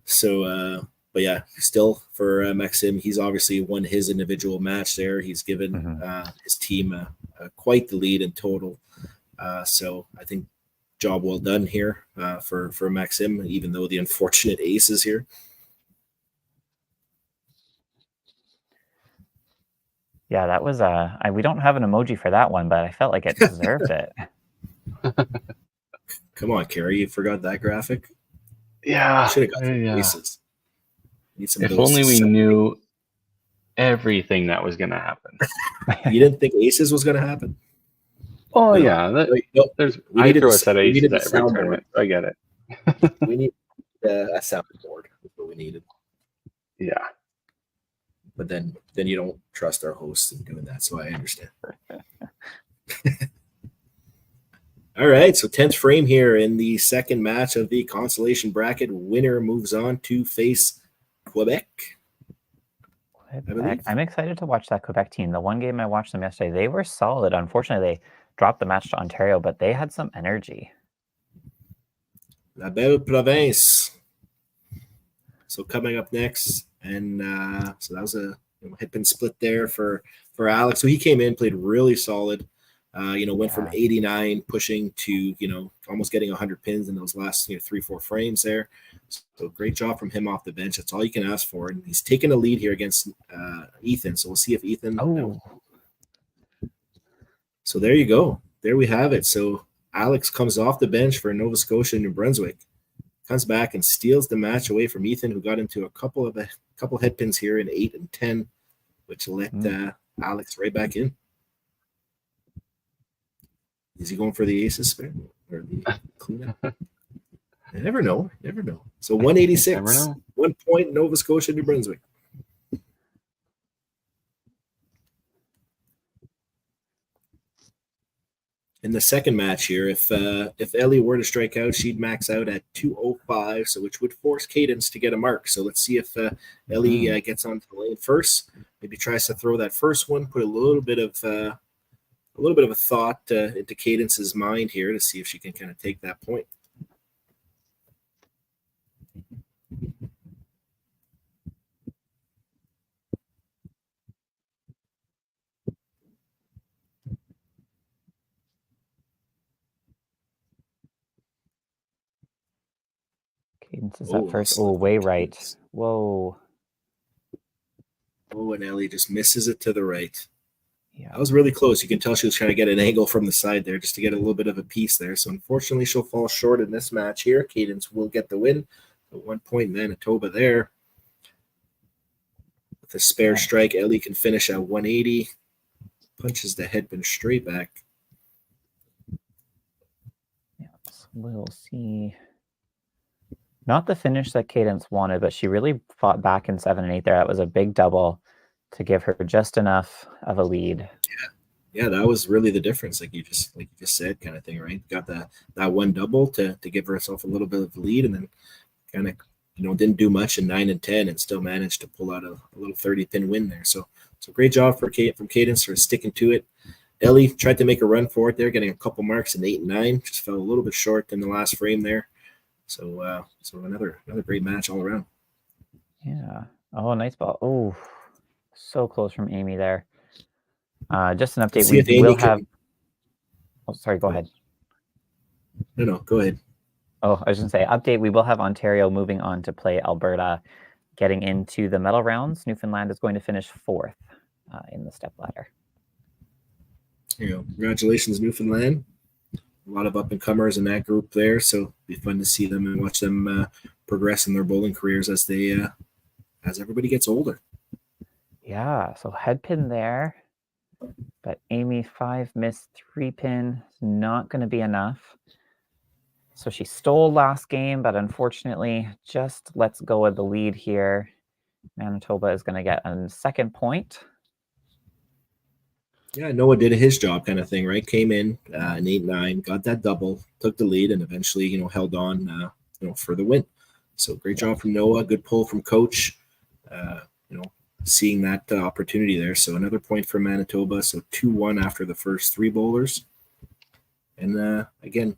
So. But yeah, still for Maxim, he's obviously won his individual match there. He's given his team quite the lead in total. So I think job well done here for Maxim, even though the unfortunate aces here. Yeah, that was we don't have an emoji for that one, but I felt like it deserved it. Come on, Carrie, you forgot that graphic? Yeah. Should have got the aces. If only we knew everything that was going to happen. You didn't think aces was going to happen? Oh, yeah. I throw a set of aces at every tournament. I get it. We need a soundboard. That's what we needed. Yeah. But then you don't trust our hosts in doing that, so I understand. All right, so 10th frame here in the second match of the Consolation bracket. Winner moves on to face Quebec. I believe. I'm excited to watch that Quebec team. The one game I watched them yesterday, they were solid. Unfortunately, they dropped the match to Ontario, but they had some energy. La Belle Province. So coming up next, and so that was a headpin split there for Alex. So he came in, played really solid. Went from 89 pushing to almost getting 100 pins in those last 3-4 frames there. So great job from him off the bench. That's all you can ask for. And he's taking a lead here against Ethan. So we'll see if Ethan. So there you go. There we have it. So Alex comes off the bench for Nova Scotia and New Brunswick. Comes back and steals the match away from Ethan, who got into a couple head pins here in 8 and 10, which let Alex right back in. Is he going for the aces spare or the cleanup? You never know. So 186, 1 point, Nova Scotia, New Brunswick. In the second match here, if Ellie were to strike out, she'd max out at 205, so which would force Cadence to get a mark. So let's see if Ellie gets onto the lane first. Maybe tries to throw that first one, put a little bit of a thought into Cadence's mind here to see if she can kind of take that point. Cadence is up first. Oh, way right. Whoa. Oh, and Ellie just misses it to the right. Yeah. That was really close. You can tell she was trying to get an angle from the side there just to get a little bit of a piece there. So unfortunately, she'll fall short in this match here. Cadence will get the win. At 1 point, Manitoba there. With a spare strike, Ellie can finish at 180. Punches the headpin straight back. Yeah, so we'll see. Not the finish that Cadence wanted, but she really fought back in 7 and 8 there. That was a big double to give her just enough of a lead. Yeah, that was really the difference, like you just said, kind of thing, right? Got that one double to give herself a little bit of a lead, and then kind of didn't do much in 9 and 10, and still managed to pull out a little 30-pin win there. So great job from Cadence for sticking to it. Ellie tried to make a run for it there, getting a couple marks in 8 and 9, just fell a little bit short in the last frame there. So another great match all around. Yeah. Oh, nice ball. Oh, so close from Amy there. Just an update. We will have. Oh, sorry. Go ahead. No, go ahead. Oh, I was going to say update. We will have Ontario moving on to play Alberta, getting into the medal rounds. Newfoundland is going to finish 4th in the stepladder. There you go. Congratulations, Newfoundland. A lot of up-and-comers in that group there, so it'll be fun to see them and watch them progress in their bowling careers as everybody gets older. Yeah, so head pin there, but Amy 5 missed 3 pin. It's not going to be enough. So she stole last game, but unfortunately just lets go of the lead here. Manitoba is going to get a second point. Yeah, Noah did his job kind of thing, right? Came in 8-9, got that double, took the lead, and eventually, held on, for the win. So great job from Noah. Good pull from Coach. Seeing that opportunity there. So another point for Manitoba. So 2-1 after the first 3 bowlers. And again,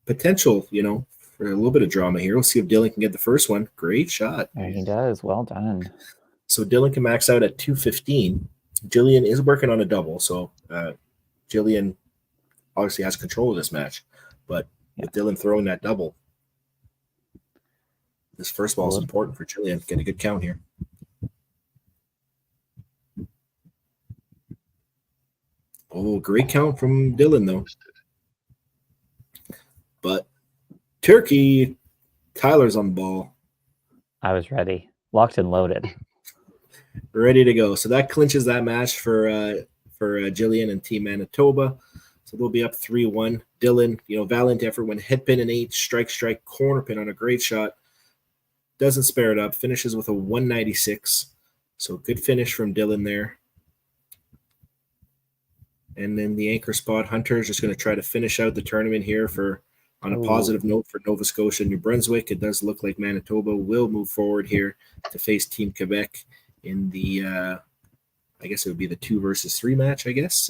potential, for a little bit of drama here. We'll see if Dylan can get the first one. Great shot. There he does. Well done. So Dylan can max out at 215. Jillian is working on a double, so Jillian obviously has control of this match. But with Dylan throwing that double, this first ball is important for Jillian. Get a good count here. Oh, great count from Dylan, though. But Turkey, Tyler's on the ball. I was ready. Locked and loaded. Ready to go. So that clinches that match for Jillian and Team Manitoba. So they'll be up 3-1. Dylan, valiant effort when head pin and 8, strike, corner pin on a great shot. Doesn't spare it up. Finishes with a 196. So good finish from Dylan there. And then the anchor spot, Hunter is just going to try to finish out the tournament here for On a positive note for Nova Scotia and New Brunswick, it does look like Manitoba will move forward here to face Team Quebec in the, I guess it would be the 2 versus 3 match, I guess.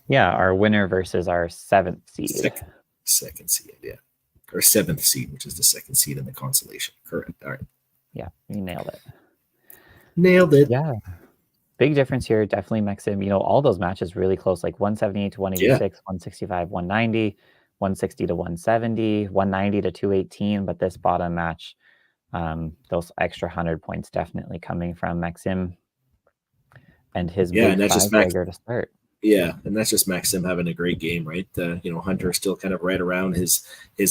Yeah, our winner versus our 7th seed. Second seed, yeah. Or 7th seed, which is the 2nd seed in the Consolation. Correct. All right. Yeah, you nailed it. Nailed it. Yeah. Big difference here. Definitely Maxim. All those matches really close, like 178 to 186, 165, 190, 160 to 170, 190 to 218. But this bottom match, those extra 100 points definitely coming from Maxim and his big five-bagger to start. Yeah, and that's just Maxim having a great game, right? Hunter is still kind of right around his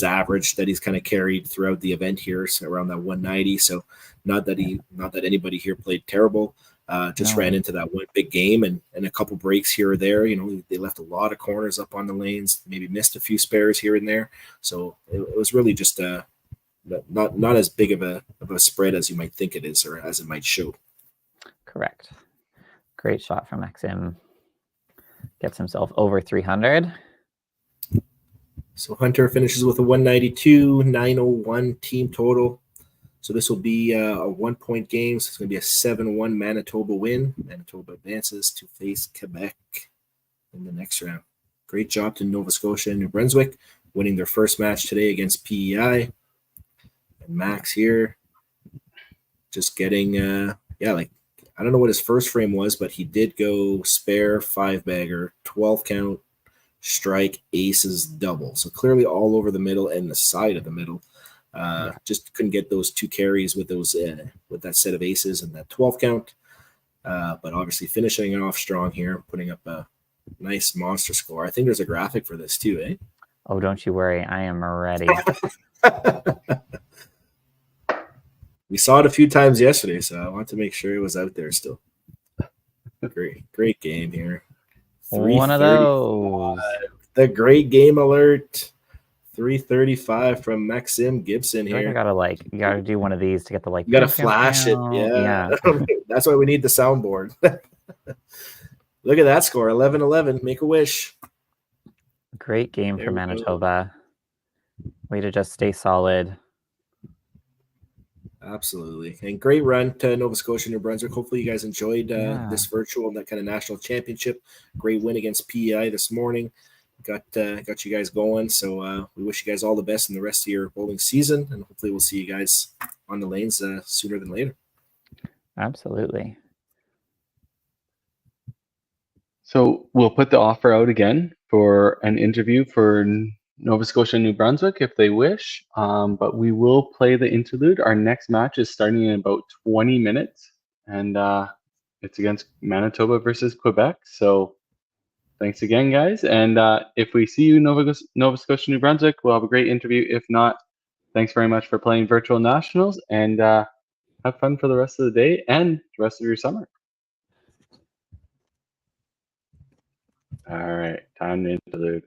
average that he's kind of carried throughout the event here, so around that 190. So not that anybody here played terrible. Just ran into that one big game and a couple breaks here or there. They left a lot of corners up on the lanes, maybe missed a few spares here and there. So it was really just not as big of a spread as you might think it is, or as it might show. Correct. Great shot from Maxim. Gets himself over 300. So Hunter finishes with a 192, 901 team total. So this will be a 1-point game. So it's going to be a 7-1 Manitoba win. Manitoba advances to face Quebec in the next round. Great job to Nova Scotia and New Brunswick, winning their first match today against PEI. And Max here just getting, I don't know what his first frame was, but he did go spare, 5-bagger, 12 count, strike, aces, double. So clearly all over the middle and the side of the middle. Just couldn't get those 2 carries with those with that set of aces and that 12 count. But obviously finishing it off strong here, putting up a nice monster score. I think there's a graphic for this too, eh? Oh, don't you worry. I am ready. We saw it a few times yesterday, so I want to make sure it was out there still. Great game here. One of those. The great game alert. 335 from Maxim Gibson here. You gotta do one of these to get the You gotta flash it. Yeah. That's why we need the soundboard. Look at that score. 11-11. Make a wish. Great game for Manitoba. Way to just stay solid. Absolutely. And great run to Nova Scotia, New Brunswick. Hopefully you guys enjoyed this virtual and that kind of national championship. Great win against PEI this morning. Got you guys going. So we wish you guys all the best in the rest of your bowling season. And hopefully we'll see you guys on the lanes sooner than later. Absolutely. So we'll put the offer out again for an interview for Nova Scotia and New Brunswick if they wish, but we will play the interlude. Our next match is starting in about 20 minutes, and it's against Manitoba versus Quebec. So thanks again, guys. And if we see you Nova Scotia, New Brunswick, we'll have a great interview. If not, thanks very much for playing Virtual Nationals, and have fun for the rest of the day and the rest of your summer. All right, time to interlude.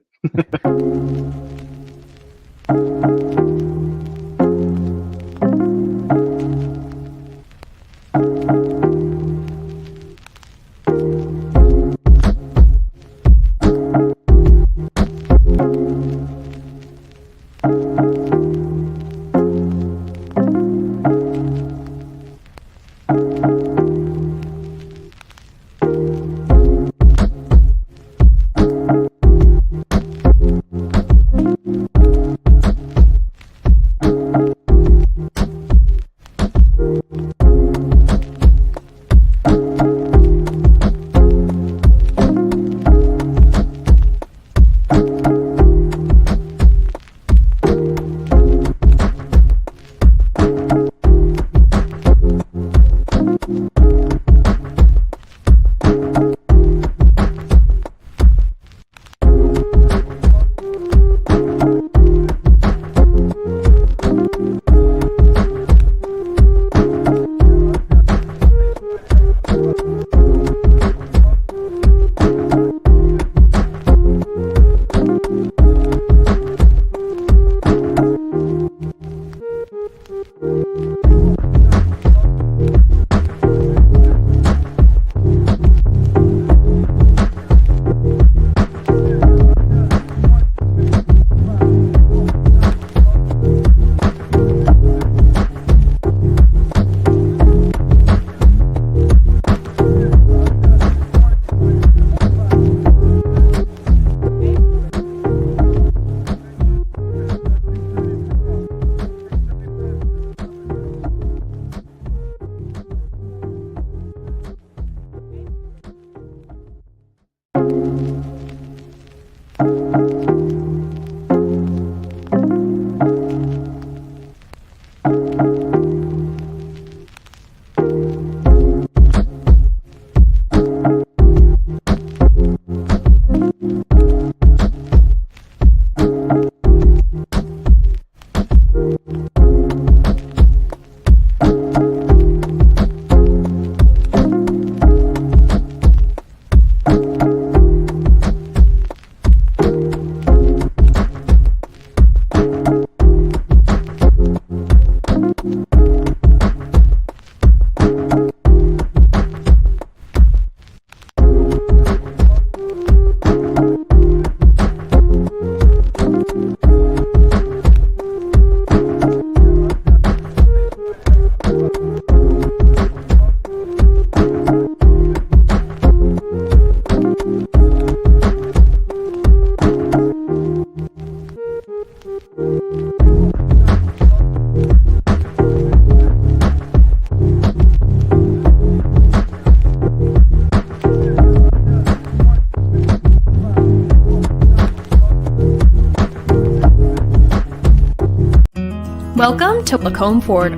Welcome to Lacombe Ford.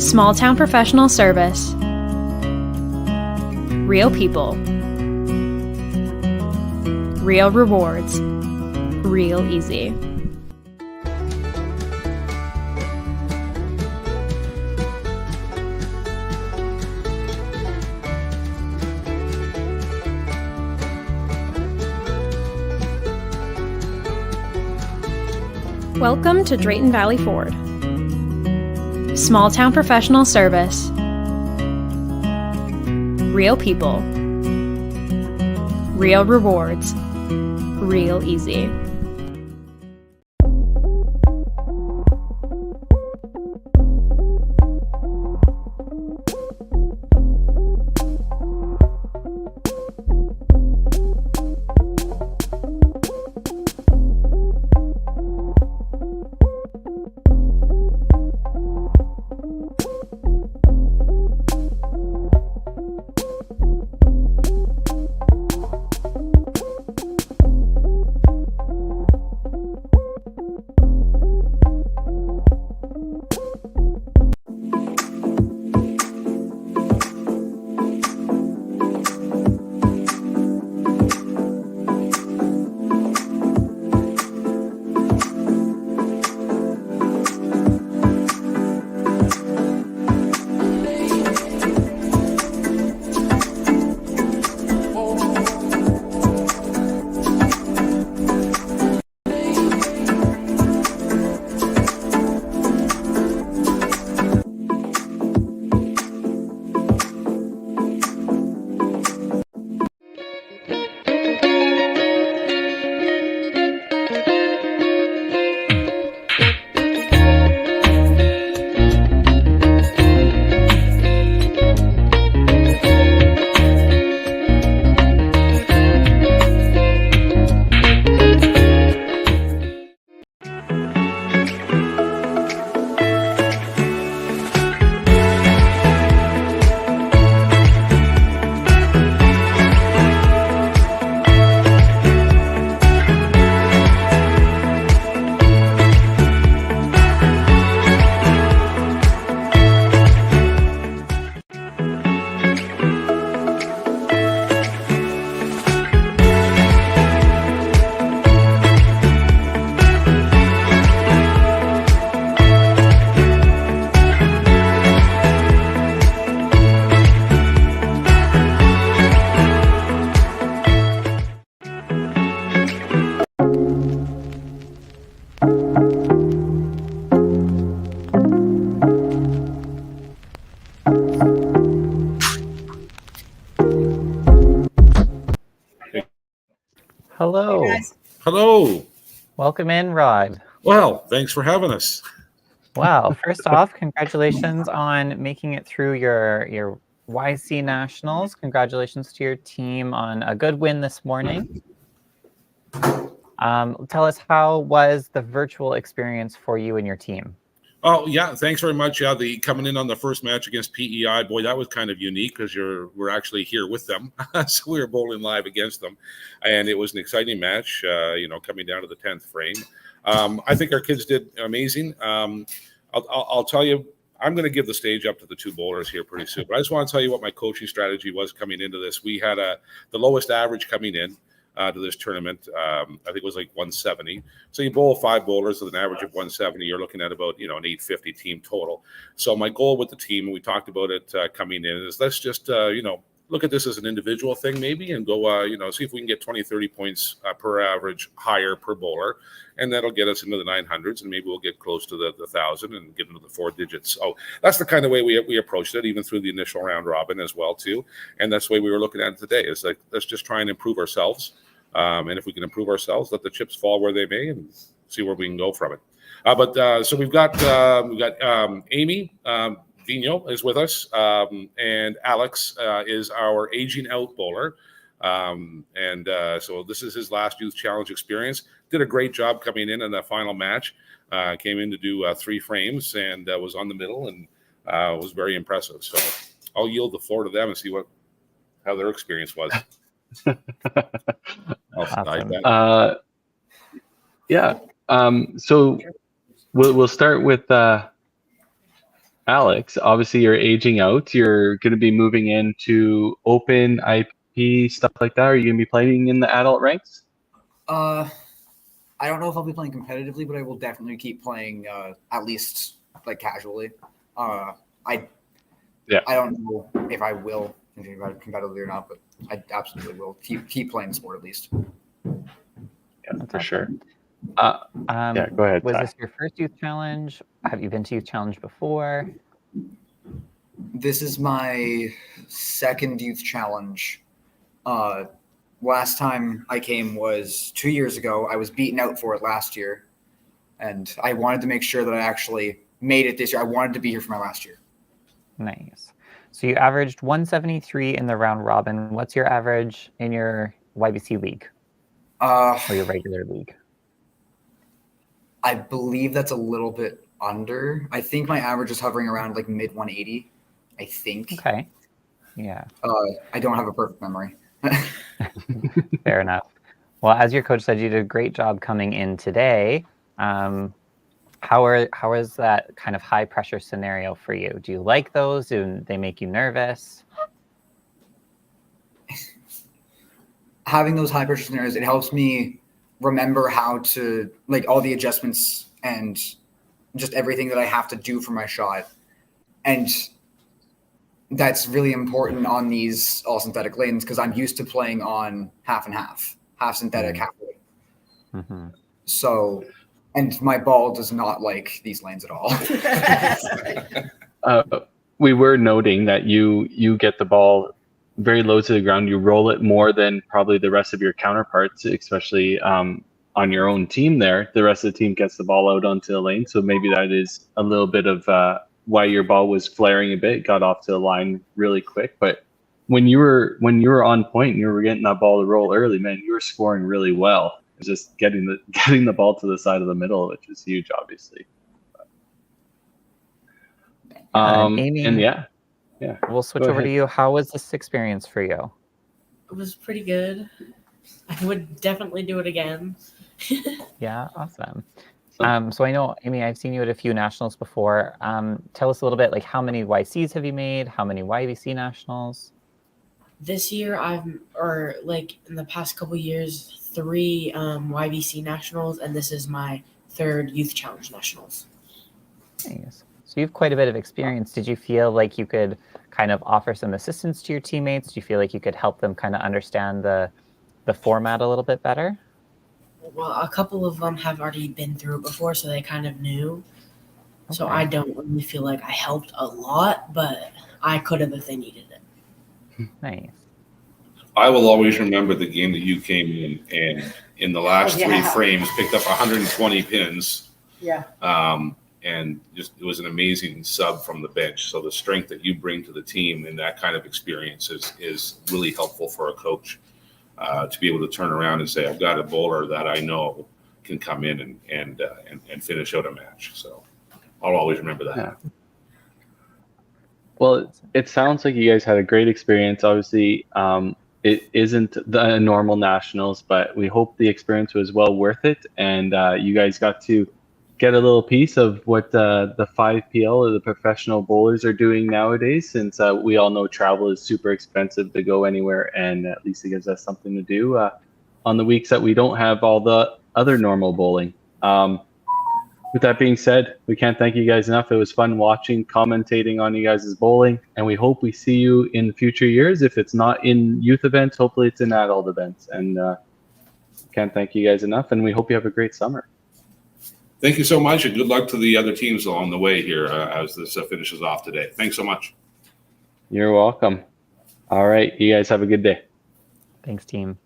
Small town professional service. Real people. Real rewards. Real easy. Welcome to Drayton Valley Ford. Small town professional service. Real people. Real rewards. Real easy. Hello. Hey, guys. Hello. Welcome in, Rod. Well, thanks for having us. Wow. First off, congratulations on making it through your YC Nationals. Congratulations to your team on a good win this morning. Tell us, how was the virtual experience for you and your team? Oh, yeah, thanks very much. Yeah, the coming in on the first match against PEI, boy, that was kind of unique because we're actually here with them. So we were bowling live against them. And it was an exciting match, coming down to the 10th frame. I think our kids did amazing. I'll tell you, I'm going to give the stage up to the two bowlers here pretty soon. But I just want to tell you what my coaching strategy was coming into this. We had the lowest average coming in to this tournament. I think it was like 170. So you bowl 5 bowlers with an average of 170. You're looking at about, an 850 team total. So my goal with the team, and we talked about it coming in, is let's just, look at this as an individual thing maybe and go, see if we can get 20, 30 points per average higher per bowler. And that'll get us into the 900s, and maybe we'll get close to the 1,000 and get into the 4 digits. So that's the kind of way we approached it, even through the initial round robin as well too. And that's the way we were looking at it today. Is like, let's just try and improve ourselves. And if we can improve ourselves, let the chips fall where they may, and see where we can go from it. So we've got Amy Vigneault is with us, and Alex is our aging out bowler. So this is his last Youth Challenge experience. Did a great job coming in the final match. Came in to do 3 frames and was on the middle, and was very impressive. So I'll yield the floor to them and see how their experience was. Awesome. So we'll start with Alex. Obviously, you're aging out. You're going to be moving into open IP stuff like that. Are you going to be playing in the adult ranks? I don't know if I'll be playing competitively, but I will definitely keep playing at least like casually. I don't know if I will continue competitively or not, but I absolutely will keep playing the sport at least. Yeah, for sure. Yeah, go ahead. Was Ty. this your first youth challenge? Have you been to youth challenge before? This is my second youth challenge. Last time I came was 2 years ago. I was beaten out for it last year, and I wanted to make sure that I actually made it this year. I wanted to be here for my last year. Nice. So you averaged 173 in the round robin. What's your average in your YBC league or your regular league? I believe that's a little bit under. I think my average is hovering around like mid 180. I think. Okay. Yeah. I don't have a perfect memory. Fair enough. Well, as your coach said, you did a great job coming in today. How is that kind of high pressure scenario for you? Do you like those? Do they make you nervous? Having those high pressure scenarios, it helps me remember how to like all the adjustments and just everything that I have to do for my shot. And that's really important on these all synthetic lanes because I'm used to playing on half and half synthetic, half weight. Mm-hmm. So, and my ball does not like these lanes at all. We were noting that you get the ball very low to the ground. You roll it more than probably the rest of your counterparts, especially on your own team there. The rest of the team gets the ball out onto the lane. So maybe that is a little bit of why your ball was flaring a bit, got off to the line really quick. But when you were on point and you were getting that ball to roll early, man, you were scoring really well. It's just getting the ball to the side of the middle, which is huge, obviously. Amy, and yeah. We'll switch over to you. How was this experience for you? It was pretty good. I would definitely do it again. Yeah, awesome. So I know, Amy, I've seen you at a few nationals before. Tell us a little bit, like how many YCs have you made? How many YBC nationals? This year, in the past couple years, 3 YBC nationals, and this is my 3rd youth challenge nationals. Nice. So you have quite a bit of experience. Did you feel like you could kind of offer some assistance to your teammates? Do you feel like you could help them kind of understand the format a little bit better? Well, a couple of them have already been through it before, so they kind of knew. Okay. So I don't really feel like I helped a lot, but I could have if they needed it. Nice. I will always remember the game that you came in and in the last 3 frames picked up 120 pins. Yeah. And just it was an amazing sub from the bench. So the strength that you bring to the team in that kind of experience is really helpful for a coach to be able to turn around and say, I've got a bowler that I know can come in and finish out a match. So I'll always remember that. Yeah. Well, it sounds like you guys had a great experience. Obviously, it isn't the normal nationals, but we hope the experience was well worth it. And you guys got to get a little piece of what the 5PL or the professional bowlers are doing nowadays, since we all know travel is super expensive to go anywhere, and at least it gives us something to do on the weeks that we don't have all the other normal bowling. With that being said, we can't thank you guys enough. It was fun watching, commentating on you guys' bowling, and we hope we see you in future years. If it's not in youth events, hopefully it's in adult events. And can't thank you guys enough, and we hope you have a great summer. Thank you so much, and good luck to the other teams along the way here as this finishes off today. Thanks so much. You're welcome. All right, you guys have a good day. Thanks, team.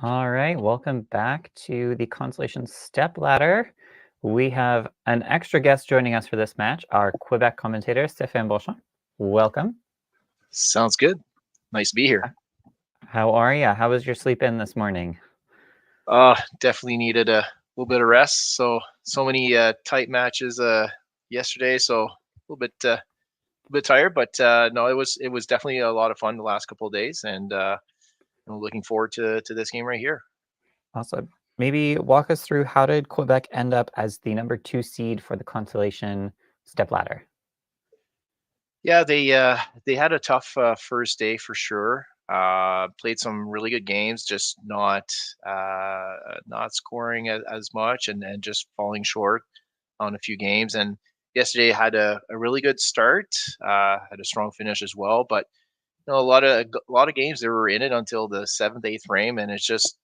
All right, welcome back to the Consolation Stepladder. We have an extra guest joining us for this match, our Quebec commentator, Stéphane Beauchamp. Welcome. Sounds good. Nice to be here. How are you? How was your sleep in this morning? Definitely needed a little bit of rest. So many tight matches yesterday, so a little bit tired, but no, it was definitely a lot of fun the last couple of days, and I'm looking forward to this game right here. Awesome. Maybe walk us through, how did Quebec end up as the number 2 seed for the Consolation Stepladder? Yeah, they had a tough first day for sure. Played some really good games, just not scoring as much, and just falling short on a few games. And yesterday had a really good start, had a strong finish as well. But a lot of games they were in it until the 7th, 8th frame, and it's just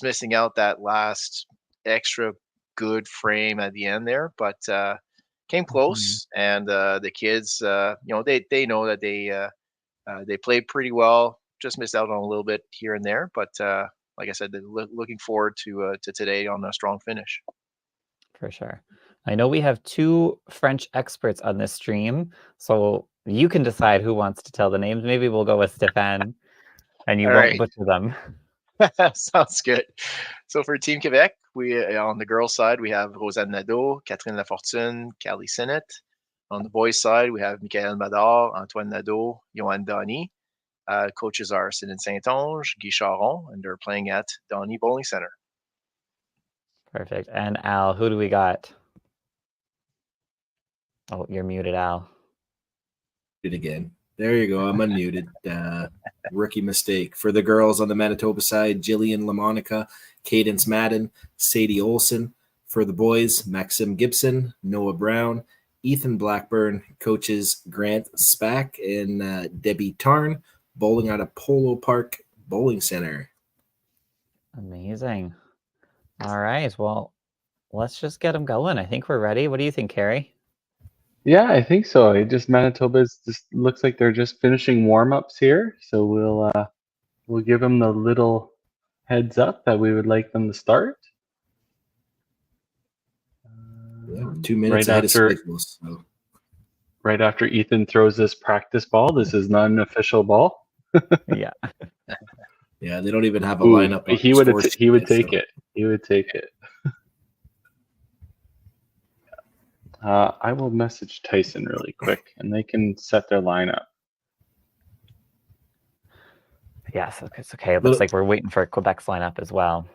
missing out that last extra good frame at the end there. But came close, and the kids, they know that they played pretty well. Just missed out on a little bit here and there, but like I said, looking forward to today on a strong finish. For sure. I know we have 2 French experts on this stream, so you can decide who wants to tell the names. Maybe we'll go with Stéphane, and you All won't right. butcher them. Sounds good. So for Team Quebec, we on the girls' side we have Rosanne Nadeau, Catherine Lafortune, Callie Sinnott. On the boys' side, we have Michael Madar, Antoine Nadeau, Johan Donny. Coaches are Céline Saint-Onge, Guy Charon, and they're playing at Donny Bowling Center. Perfect. And Al, who do we got? Oh, you're muted, Al. It again. There you go. I'm unmuted. Rookie mistake. For the girls on the Manitoba side, Jillian LaMonica, Cadence Madden, Sadie Olson. For the boys, Maxim Gibson, Noah Brown, Ethan Blackburn. Coaches Grant Spack and Debbie Tarn. Bowling out of Polo Park Bowling Center. Amazing. All right. Well, let's just get them going. I think we're ready. What do you think, Carrie? Yeah, I think so. Manitoba's just looks like they're just finishing warm-ups here, so we'll give them the little heads up that we would like them to start. 2 minutes ahead of schedule. So. Right after Ethan throws this practice ball, this is not an official ball. Yeah. Yeah, they don't even have a lineup. He would take it. He would take it. I will message Tyson really quick, and they can set their lineup. Yes, it's okay. It looks like we're waiting for Quebec's lineup as well.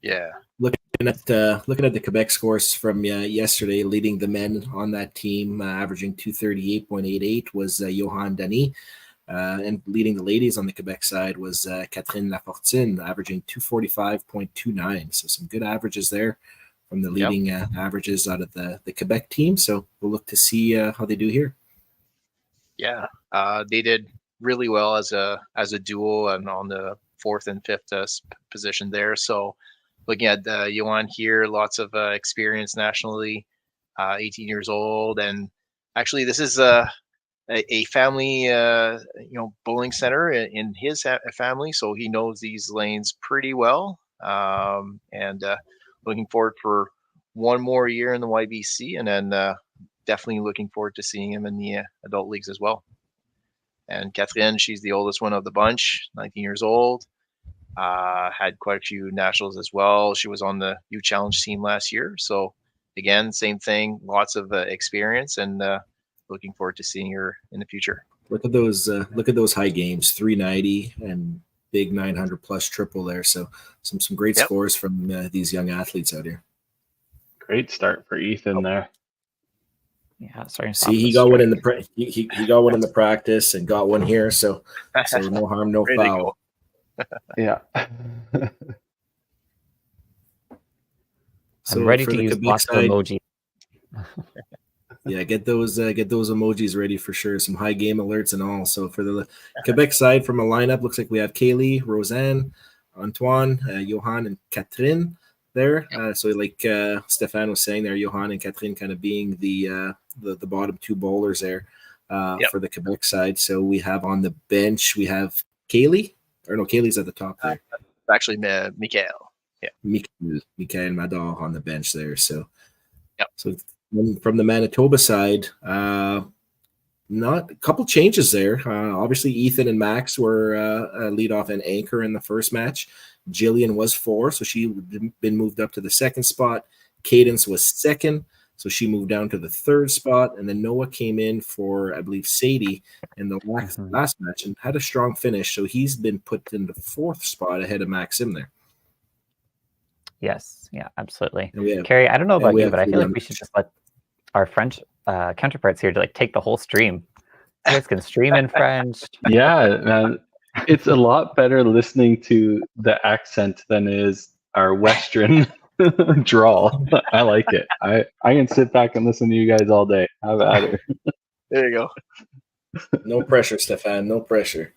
Yeah. Looking looking at the Quebec scores from yesterday, leading the men on that team, averaging 238.88 was Johan Dany. And leading the ladies on the Quebec side was Catherine Lafortine, averaging 245.29. So some good averages there from the leading averages out of the Quebec team. So we'll look to see how they do here. Yeah, they did really well as a duo and on the fourth and fifth position there. So looking at Johan here, lots of experience nationally, 18 years old, and actually this is a family bowling center in his family, so he knows these lanes pretty well, and looking forward for one more year in the YBC, and then definitely looking forward to seeing him in the adult leagues as well. And Catherine, she's the oldest one of the bunch, 19 years old. Had quite a few nationals as well. She was on the U Challenge team last year. So again, same thing, lots of experience, and looking forward to seeing her in the future. Look at those high games, 390 and big 900 plus triple there. So some great scores from these young athletes out here. Great start for Ethan there. Yeah, sorry. See, he got one in the he got one in the practice and got one here. So no harm, no foul. Yeah. I'm ready to use lots of emojis. Yeah, get those emojis ready for sure. Some high game alerts and all. So for the Quebec side, from a lineup, looks like we have Kaylee, Roseanne, Antoine, Johan, and Catherine there. So like Stéphane was saying there, Johan and Catherine kind of being the bottom two bowlers there for the Quebec side. So we have on the bench, we have Kaylee. Or no, Kaylee's at the top there. Actually, Mikael. Yeah. Mikael Mador on the bench there. So, so from the Manitoba side, not a couple changes there. Obviously, Ethan and Max were lead off and anchor in the first match. Jillian was 4, so she been moved up to the second spot. Cadence was second, so she moved down to the third spot. And then Noah came in for, I believe, Sadie in the last match and had a strong finish. So he's been put in the 4th spot ahead of Maxim there. Yes, yeah, absolutely. Carrie, I don't know about you, but I feel like we should just let our French counterparts here to like take the whole stream. You guys can stream in French. Yeah, man. It's a lot better listening to the accent than is our Western drawl. I like it. I can sit back and listen to you guys all day. Have at it. There you go. No pressure, Stéphane. No pressure.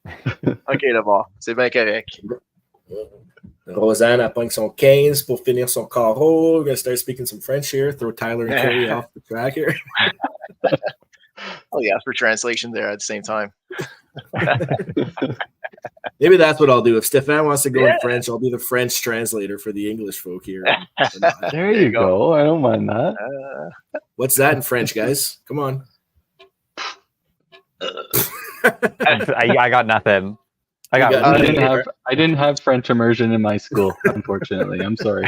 OK, d'abord. C'est bien correct. Roseanne pogne son 15 pour finir son carreau. We're going to start speaking some French here. Throw Tyler and Carrie off the track here. Oh, yeah, for translation there at the same time. Maybe that's what I'll do. If Stéphane wants to go in French, I'll be the French translator for the English folk here. There you go. I don't mind that. What's that in French, guys? Come on. I got nothing. I didn't have French immersion in my school, unfortunately. I'm sorry.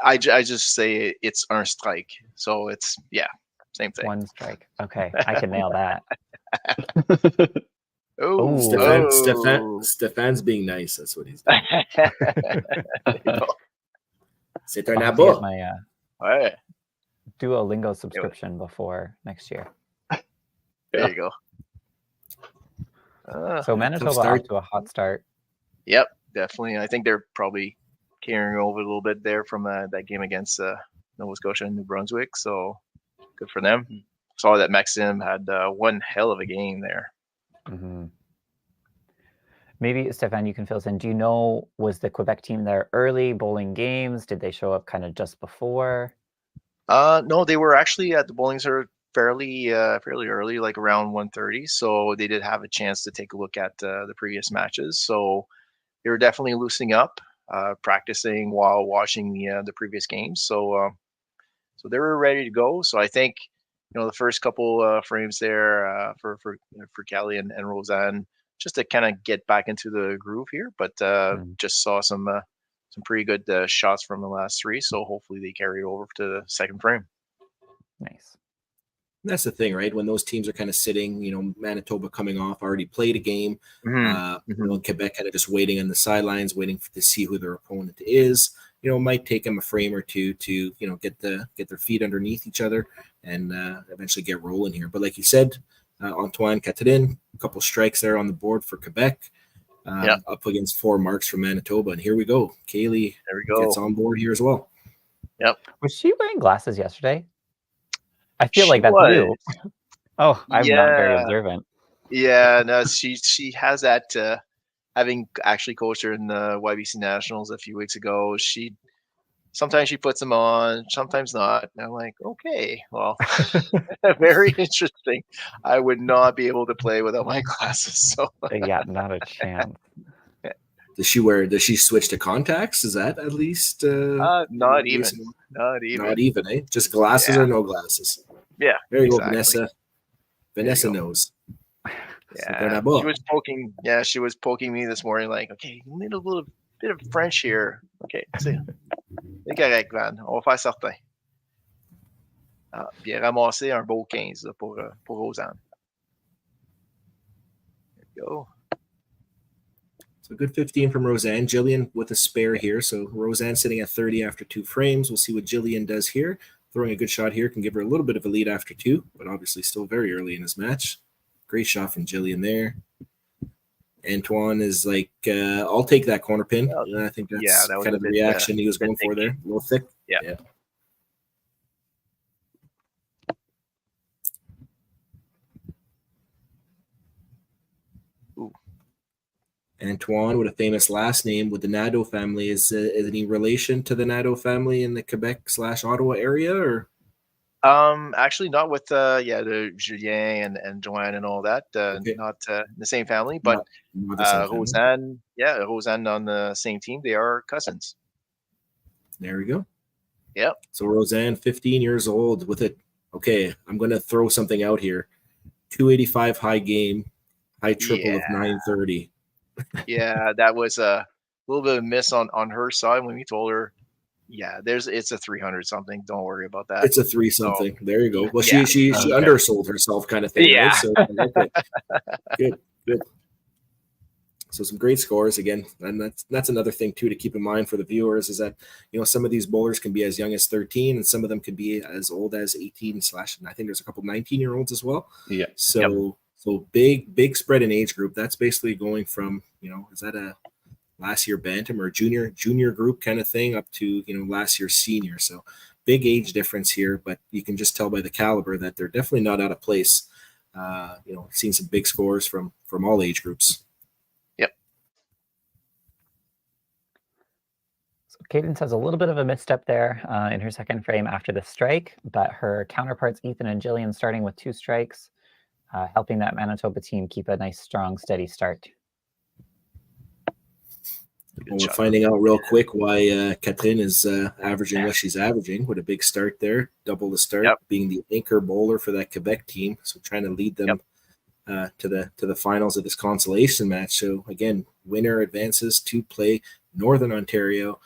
I just say it's un strike. So it's, same thing. One strike. Okay, I can nail that. Stéphane's being nice. That's what he's doing. C'est un abat. My Duolingo subscription before next year. There you go. So Manitoba off to a hot start. Yep, definitely. I think they're probably carrying over a little bit there from that game against Nova Scotia and New Brunswick. So good for them. Saw that Maxim had one hell of a game there. Mm-hmm. Maybe, Stéphane, you can fill us in. Do you know, was the Quebec team there early bowling games? Did they show up kind of just before? No, they were actually at the bowling center fairly early, like around 1:30. So they did have a chance to take a look at the previous matches. So they were definitely loosening up, practicing while watching the previous games. So they were ready to go. So I think the first couple frames there for Callie and Roseanne, just to kind of get back into the groove here. But just saw some pretty good shots from the last 3. So hopefully they carry it over to the second frame. Nice. That's the thing, right? When those teams are kind of sitting, Manitoba coming off, already played a game. Quebec kind of just waiting on the sidelines, waiting to see who their opponent is. might take them a frame or two to, get their feet underneath each other and eventually get rolling here. But like you said, Antoine Catherine, a couple strikes there on the board for Quebec, up against 4 marks from Manitoba. And here we go. Kaylee gets on board here as well. Yep. Was she wearing glasses yesterday? I feel She like that's was. new. Oh, I'm not very observant. Yeah, no, she has that. Having actually coached her in the YBC Nationals a few weeks ago, sometimes she puts them on, sometimes not. And I'm like, okay, well, very interesting. I would not be able to play without my glasses. So Yeah, not a chance. Does she switch to contacts? Is that at least not even, not even, eh? Just glasses or no glasses? Yeah, there you exactly. go, Vanessa knows. Yeah, she was poking. Yeah, she was poking me this morning, like, okay, you need a little bit of French here. Okay, c'est correct, Van. On va faire certain. Bien ramasser un beau 15 là, pour Rosanne. There you go. So good 15 from Roseanne. Jillian with a spare here. So Roseanne sitting at 30 after 2 frames. We'll see what Jillian does here. Throwing a good shot here can give her a little bit of a lead after 2, but obviously still very early in this match. Great shot from Jillian there. Antoine is like, I'll take that corner pin. I think that's that was kind of the reaction he was going for there. A little thick. Yeah. Ooh. Antoine with a famous last name with the Nadeau family. Is any relation to the Nadeau family in the Quebec/Ottawa area, or? Actually not with the Julien and Joanne and all that. Not the same family, but not the same Roseanne, Roseanne on the same team. They are cousins. There we go. Yep. So Roseanne, 15 years old with it. Okay, I'm going to throw something out here. 285 high game, high triple of 930. Yeah, that was a little bit of a miss on her side when we told her, it's a 300 something. Don't worry about that. It's a 3 something. So, there you go. Well, she undersold herself, kind of thing. Yeah. Right? So, okay. Good. So some great scores again, and that's another thing too to keep in mind for the viewers is that some of these bowlers can be as young as 13, and some of them can be as old as 18 / and I think there's a couple 19-year-olds as well. Yeah. So big spread in age group. That's basically going from is that a last year bantam or junior group kind of thing up to last year's senior. So big age difference here, but you can just tell by the caliber that they're definitely not out of place. Seeing some big scores from all age groups. Cadence has a little bit of a misstep there in her second frame after the strike, but her counterparts, Ethan and Jillian, starting with 2 strikes, helping that Manitoba team keep a nice, strong, steady start. Well, we're finding out real quick why Catherine is averaging what she's averaging with a big start there, double the start, being the anchor bowler for that Quebec team. So trying to lead them to the finals of this consolation match. So again, winner advances to play Northern Ontario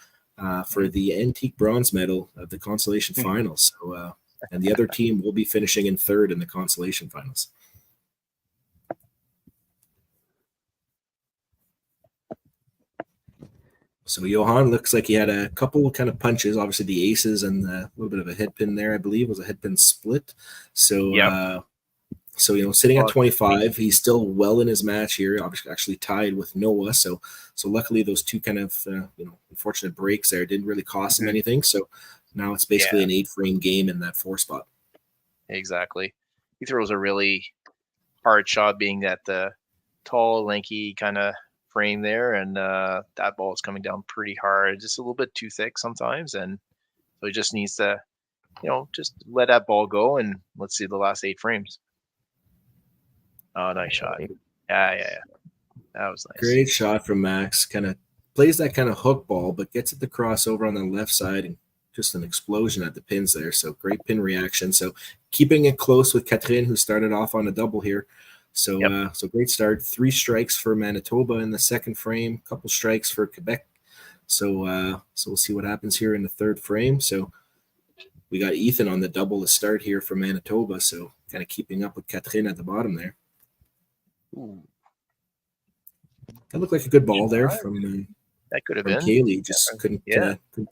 for the antique bronze medal of the consolation finals. So, and the other team will be finishing in 3rd in the consolation finals. So Johan looks like he had a couple kind of punches, obviously the aces and a little bit of a head pin there, I believe was a head pin split. So, sitting at 25, he's still well in his match here, obviously actually tied with Noah. So luckily those two kind of, unfortunate breaks there didn't really cost him anything. So now it's basically an 8-frame game in that 4 spot. Exactly. He throws a really hard shot being that the tall, lanky kind of frame there, and that ball is coming down pretty hard, just a little bit too thick sometimes, and so he just needs to just let that ball go, and let's see the last 8 frames. Oh, nice shot. Yeah, that was nice. Great shot from Max. Kind of plays that kind of hook ball, but gets it to cross over on the left side, and just an explosion at the pins there. So great pin reaction. So keeping it close with Catherine, who started off on a double here. So so great start. 3 strikes for Manitoba in the second frame, a couple strikes for Quebec. So so we'll see what happens here in the 3rd frame. So we got Ethan on the double to start here for Manitoba. So kind of keeping up with Catherine at the bottom there. Ooh. That looked like a good ball there from That could have from been. Kaylee. Just couldn't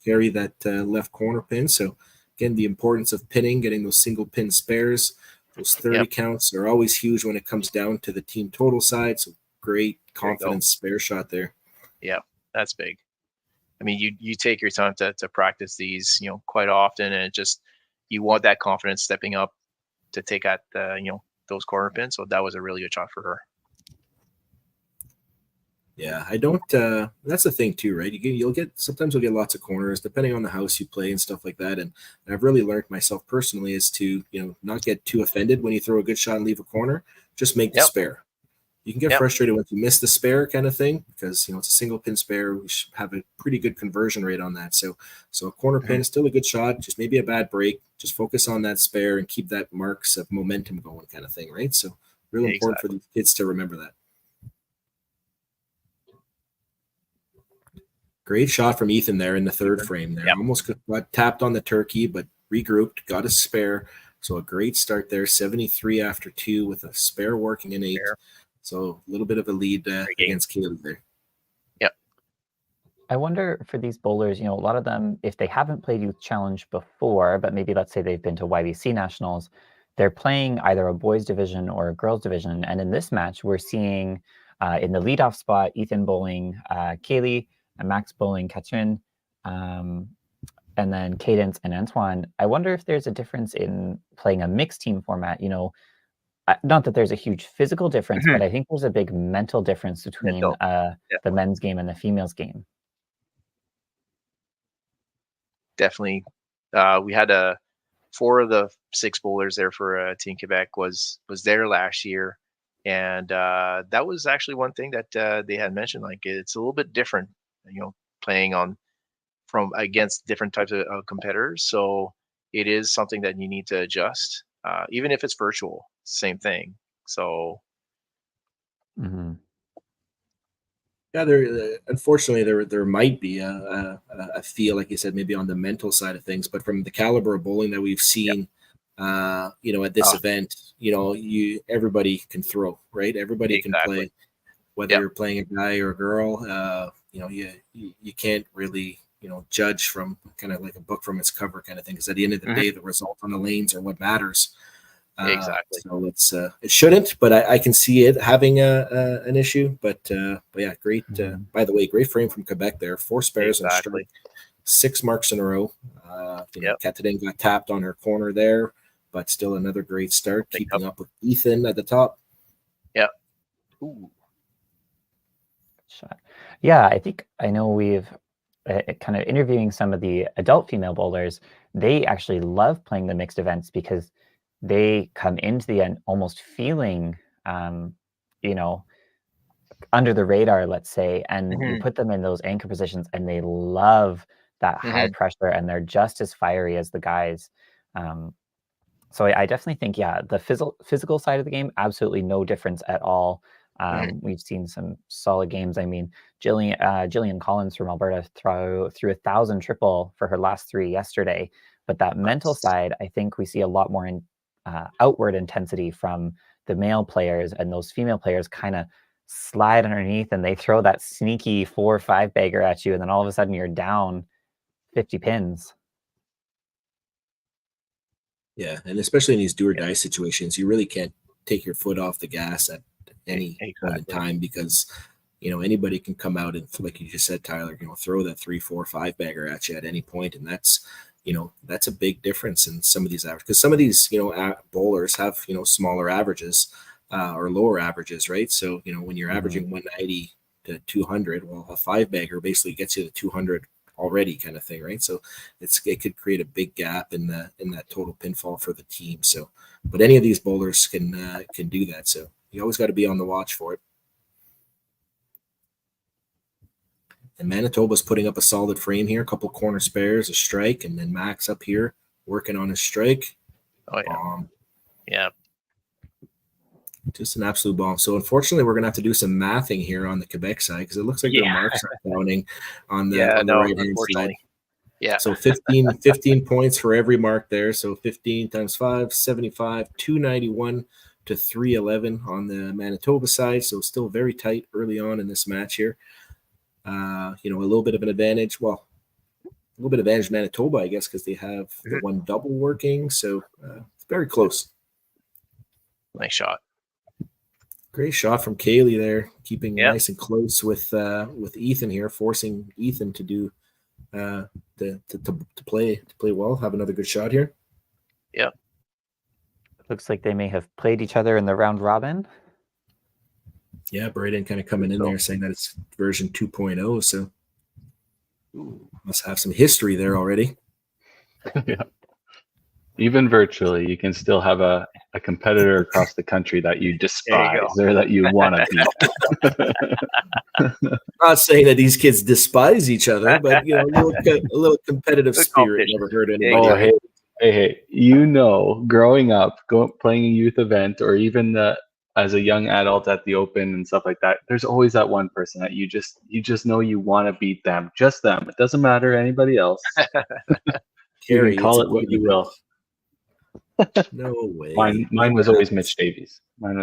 carry that left corner pin. So again, the importance of pinning, getting those single pin spares, those 30 counts are always huge when it comes down to the team total side. So great confidence spare shot there. Yeah, that's big. I mean, you take your time to practice these, quite often, and you want that confidence stepping up to take at those corner pins. So that was a really good shot for her. Yeah, I don't. That's the thing too, right? Sometimes you'll get lots of corners depending on the house you play and stuff like that. And I've really learned myself personally is to not get too offended when you throw a good shot and leave a corner. Just make the spare. You can get frustrated when you miss the spare kind of thing because it's a single pin spare. We should have a pretty good conversion rate on that. So a corner pin is still a good shot. Just maybe a bad break. Just focus on that spare and keep that marks of momentum going, kind of thing, right? So really important for these kids to remember that. Great shot from Ethan there in the third frame there. Almost got tapped on the turkey, but regrouped, got a spare. So a great start there, 73 after 2 with a spare working in 8. So a little bit of a lead against Kaylee there. Yep. I wonder for these bowlers, a lot of them, if they haven't played Youth Challenge before, but maybe let's say they've been to YBC Nationals, they're playing either a boys division or a girls division. And in this match, we're seeing in the leadoff spot, Ethan bowling Kaylee, and Max bowling Katrin, and then Cadence and Antoine. I wonder if there's a difference in playing a mixed team format. Not that there's a huge physical difference, but I think there's a big mental difference between the men's game and the females game. Definitely. We had 4 of the 6 bowlers there for Team Quebec was there last year. And that was actually one thing that they had mentioned, like it's a little bit different, playing against different types of competitors. So it is something that you need to adjust, even if it's virtual, same thing. So. Yeah, unfortunately there might be a feel, like you said, maybe on the mental side of things, but from the caliber of bowling that we've seen, at this event, everybody can throw, right? Everybody can play, whether you're playing a guy or a girl. You can't really judge from kind of like a book from its cover kind of thing, because at the end of the day, the result on the lanes are what matters. So it shouldn't, but I can see it having an issue. But yeah, great. By the way, great frame from Quebec there. 4 spares and strike, 6 marks in a row. Katrin got tapped on her corner there, but still another great start, keeping up with Ethan at the top. Yeah. Ooh. Shot. Yeah, I know we've kind of interviewing some of the adult female bowlers. They actually love playing the mixed events because they come into the end almost feeling, under the radar, let's say, and you put them in those anchor positions and they love that high pressure and they're just as fiery as the guys. So I definitely think, the physical side of the game, absolutely no difference at all. We've seen some solid games. I mean, Jillian Collins from Alberta threw 1,000 triple for her last 3 yesterday. But that mental side, I think we see a lot more outward intensity from the male players, and those female players kind of slide underneath and they throw that sneaky 4 or 5 bagger at you, and then all of a sudden you're down 50 pins. Yeah, and especially in these do or die situations, you really can't take your foot off the gas at any point in time, because anybody can come out and, like you just said, Tyler, throw that 3, 4, 5 bagger at you at any point, and that's a big difference in some of these averages, because some of these bowlers have smaller averages or lower averages, right? So when you're averaging 190 to 200, well, a 5 bagger basically gets you to 200 already, kind of thing, right? So it could create a big gap in that total pinfall for the team. So, but any of these bowlers can do that. So you always got to be on the watch for it. And Manitoba's putting up a solid frame here, a couple corner spares, a strike, and then Max up here working on his strike. Oh yeah. Just an absolute bomb. So unfortunately, we're gonna have to do some mathing here on the Quebec side, because it looks like their marks are counting on the right hand side. Yeah. So 15 points for every mark there. So 15 times 5, 75, 291 to 311 on the Manitoba side. So still very tight early on in this match here. A little bit of an advantage. Well, a little bit of advantage Manitoba, I guess, because they have the one double working. So it's very close. Nice shot. Great shot from Kaylee there, keeping nice and close with Ethan here, forcing Ethan to do to play well. Have another good shot here. Yep. Looks like they may have played each other in the round robin. Yeah, Braden kind of coming in there saying that it's version 2.0, so must have some history there already. Yeah. Even virtually, you can still have a competitor across the country that you despise or that you want to beat. Not saying that these kids despise each other, but a little competitive spirit never hurt anybody. Oh, hey! Growing up, playing a youth event, or even as a young adult at the Open and stuff like that, there's always that one person that you just know you want to beat them, just them. It doesn't matter anybody else. You can call it what you will. No way. Mine was always Mitch Davies. There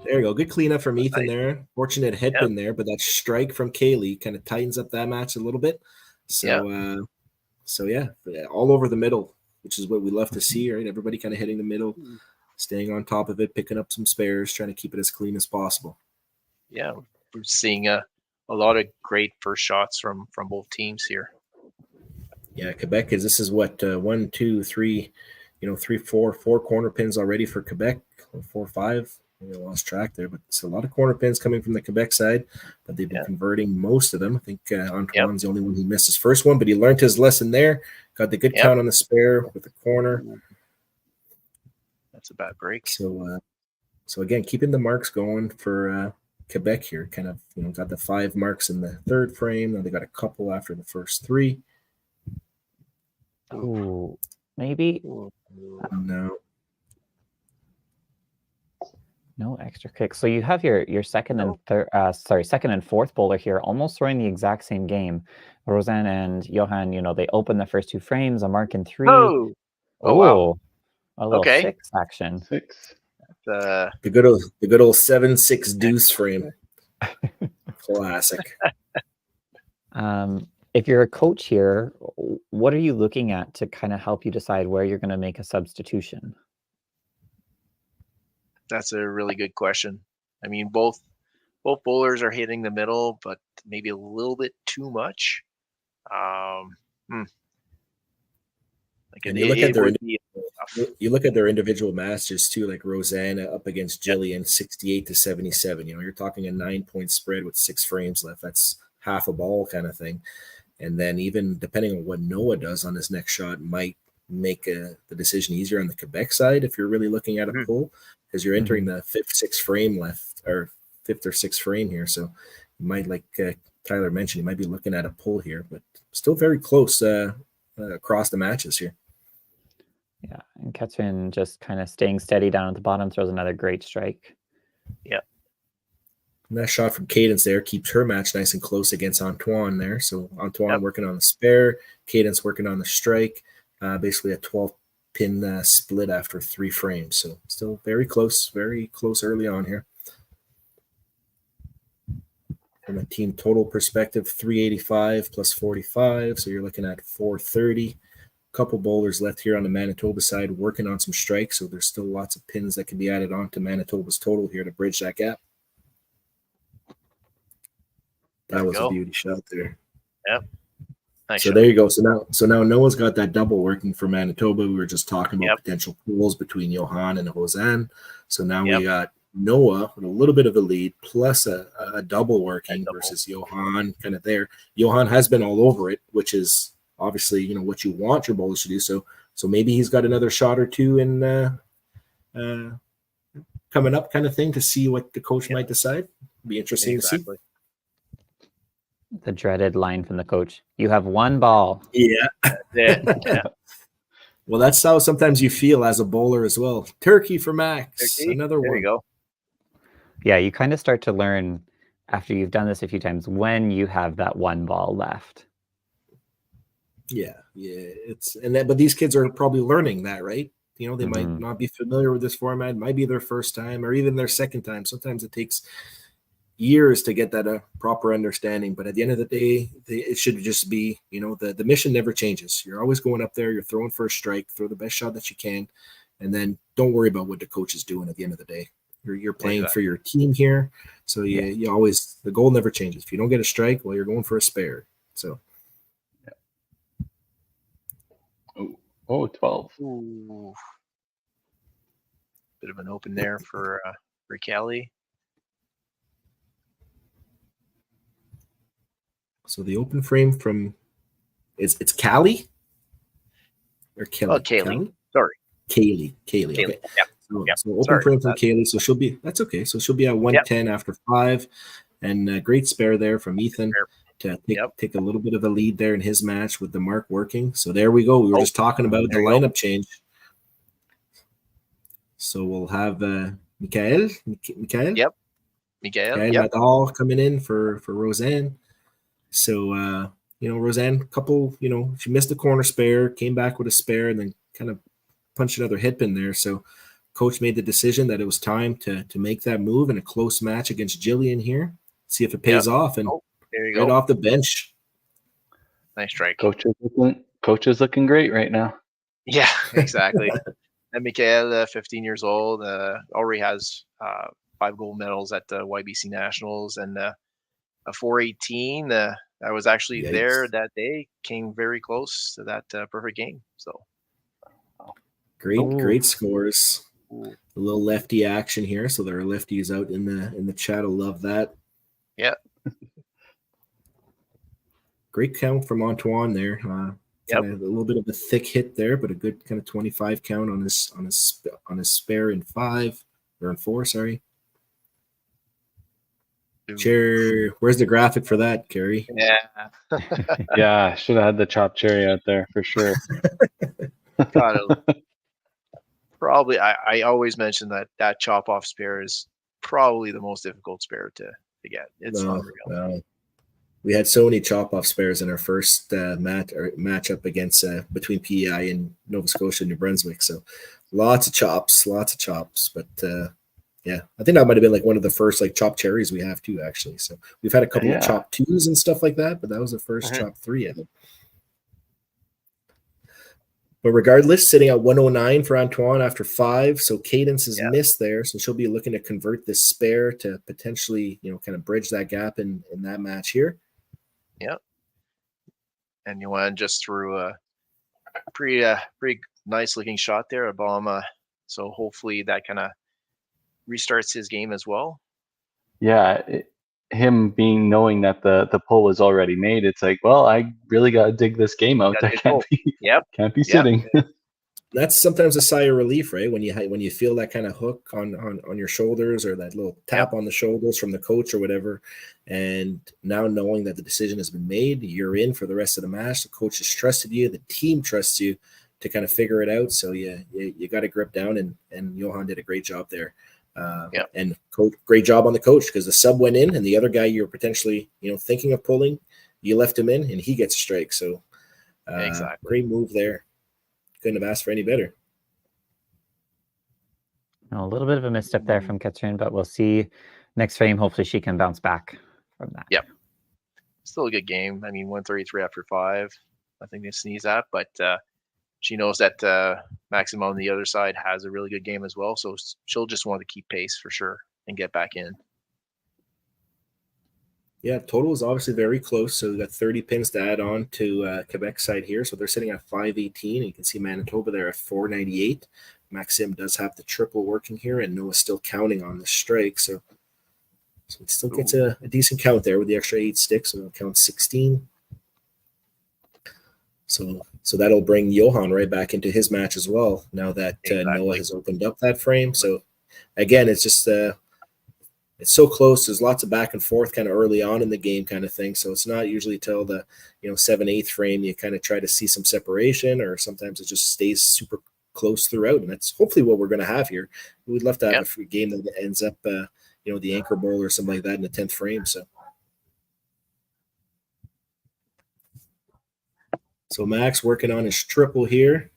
you go. Good cleanup from Ethan there. Fortunate headpin there, but that strike from Kaylee kind of tightens up that match a little bit. So, all over the middle, which is what we love to see, right? Everybody kind of hitting the middle, staying on top of it, picking up some spares, trying to keep it as clean as possible. Yeah, we're seeing a lot of great first shots from both teams here. Yeah, Quebec this is what 1, 2, 3, 3, 4 corner pins already for Quebec, 4, 5. I lost track there, but it's a lot of corner pins coming from the Quebec side, but they've been converting most of them. I think Antoine's the only one who missed his first one, but he learned his lesson there. Got the good count on the spare with the corner. That's a bad break. So again, keeping the marks going for Quebec here. Kind of got the 5 marks in the third frame. Now they got a couple after the first 3. Ooh, maybe. No extra kicks. So you have your second and fourth bowler here, almost throwing the exact same game. Roseanne and Johan, they open the first 2 frames, a mark in 3. Oh, wow. A little 6 action. 6. The good old 7-6 deuce frame. Classic. If you're a coach here, what are you looking at to kind of help you decide where you're going to make a substitution? That's a really good question. I mean, both bowlers are hitting the middle, but maybe a little bit too much. You look at their individual matches too, like Rosanna up against Jillian, 68 to 77. You're talking a 9-point spread with 6 frames left. That's half a ball kind of thing. And then even depending on what Noah does on his next shot might make the decision easier on the Quebec side if you're really looking at a pull, because you're entering the 5th, 6th frame left, or 5th or 6th frame here. So you might, like Tyler mentioned, you might be looking at a pull here, but still very close across the matches here. Yeah, and Catherine just kind of staying steady down at the bottom, throws another great strike. Yeah. And that shot from Cadence there keeps her match nice and close against Antoine there. So Antoine working on the spare, Cadence working on the strike. Basically a 12-pin split after 3 frames. So still very close early on here. From a team total perspective, 385 plus 45. So you're looking at 430. Couple bowlers left here on the Manitoba side working on some strikes. So there's still lots of pins that can be added on to Manitoba's total here to bridge that gap. That was a beauty shot there. Yep. Nice so shot. There you go. So now Noah's got that double working for Manitoba. We were just talking about potential pools between Johan and Roseanne. So now we got Noah with a little bit of a lead plus a double working versus Johan kind of there. Johan has been all over it, which is obviously what you want your bowlers to do. So maybe he's got another shot or two in coming up kind of thing to see what the coach might decide. Be interesting to see. The dreaded line from the coach. You have 1 ball. Yeah. Well, that's how sometimes you feel as a bowler as well. Turkey for Max. Another one. There you go. Yeah, you kind of start to learn after you've done this a few times when you have that 1 ball left. Yeah. But these kids are probably learning that, right? they might not be familiar with this format. It might be their first time or even their second time. Sometimes it takes years to get that proper understanding. But at the end of the day, it should just be, the mission never changes. You're always going up there. You're throwing for a strike, throw the best shot that you can, and then don't worry about what the coach is doing at the end of the day. You're playing for your team here. So you always, the goal never changes. If you don't get a strike, well, you're going for a spare. So. Oh, 12. Ooh. Bit of an open there for Kelly. So the open frame from it's Callie or Kelly? Oh, Kaylee. Callie? Sorry. Kaylee. Okay. Yep. So open frame from Kaylee. So that's okay. So she'll be at 110 after 5. And a great spare there from Ethan to take a little bit of a lead there in his match with the mark working. So there we go. We were just talking about the lineup change. So we'll have Mikael. Yep. Mikael. Nadal coming in for Roseanne. So, Roseanne, she missed the corner spare, came back with a spare, and then kind of punched another hit pin there. So coach made the decision that it was time to make that move in a close match against Jillian here. See if it pays off. And there you right go. off the bench. Nice strike. Coach is looking great right now. Yeah, exactly. And Mikael, 15 years old, already has 5 gold medals at the YBC Nationals and a 418. I was actually there that day, came very close to that perfect game. So great scores. A little lefty action here. So there are lefties out in the chat. I'll love that. Yeah. Great count from Antoine there. A little bit of a thick hit there, but a good kind of 25 count on his spare in 5 or in 4. Sorry. Chair, where's the graphic for that, Kerry? Yeah. Yeah, should have had the chopped cherry out there for sure. Probably, I always mention that chop off spare is probably the most difficult spare to get. It's unreal. Well, we had so many chop off spares in our first matchup against between PEI and Nova Scotia and New Brunswick. So lots of chops. But yeah, I think that might have been like one of the first like chopped cherries we have too, actually. So we've had a couple of chopped 2s and stuff like that, but that was the first chopped 3, I think. But regardless, sitting at 109 for Antoine after 5. So Cadence is missed there. So she'll be looking to convert this spare to potentially, kind of bridge that gap in that match here. Yep. And Yuan just threw a pretty nice looking shot there, Obama. So hopefully that kind of restarts his game as well. Yeah, him knowing that the pull was already made, it's like, well, I really got to dig this game out. I can't be sitting. That's sometimes a sigh of relief, right? When you feel that kind of hook on your shoulders or that little tap on the shoulders from the coach or whatever, and now knowing that the decision has been made, you're in for the rest of the match. The coach has trusted you, the team trusts you to kind of figure it out. So you got to grip down, and Johan did a great job there. And great job on the coach, because the sub went in and the other guy you're potentially thinking of pulling, you left him in and he gets a strike. So great move there. Couldn't have asked for any better. A little bit of a misstep there from Katrin, but we'll see next frame. Hopefully she can bounce back from that. Yep. Still a good game. I mean, 133 after 5. Nothing to sneeze at, but she knows that Maxim on the other side has a really good game as well. So she'll just want to keep pace for sure and get back in. Yeah, total is obviously very close. So we got 30 pins to add on to Quebec side here. So they're sitting at 518. And you can see Manitoba there at 498. Maxim does have the triple working here, and Noah's still counting on the strike. So it still gets a decent count there with the extra 8 sticks. So it'll count 16. So that'll bring Johan right back into his match as well, now that Noah has opened up that frame. So again, it's just it's so close. There's lots of back and forth kind of early on in the game kind of thing. So it's not usually till the 7/8 frame you kind of try to see some separation, or sometimes it just stays super close throughout. And that's hopefully what we're going to have here. We'd love to have a game that ends up the anchor bowl or something like that in the 10th frame. So Max working on his triple here.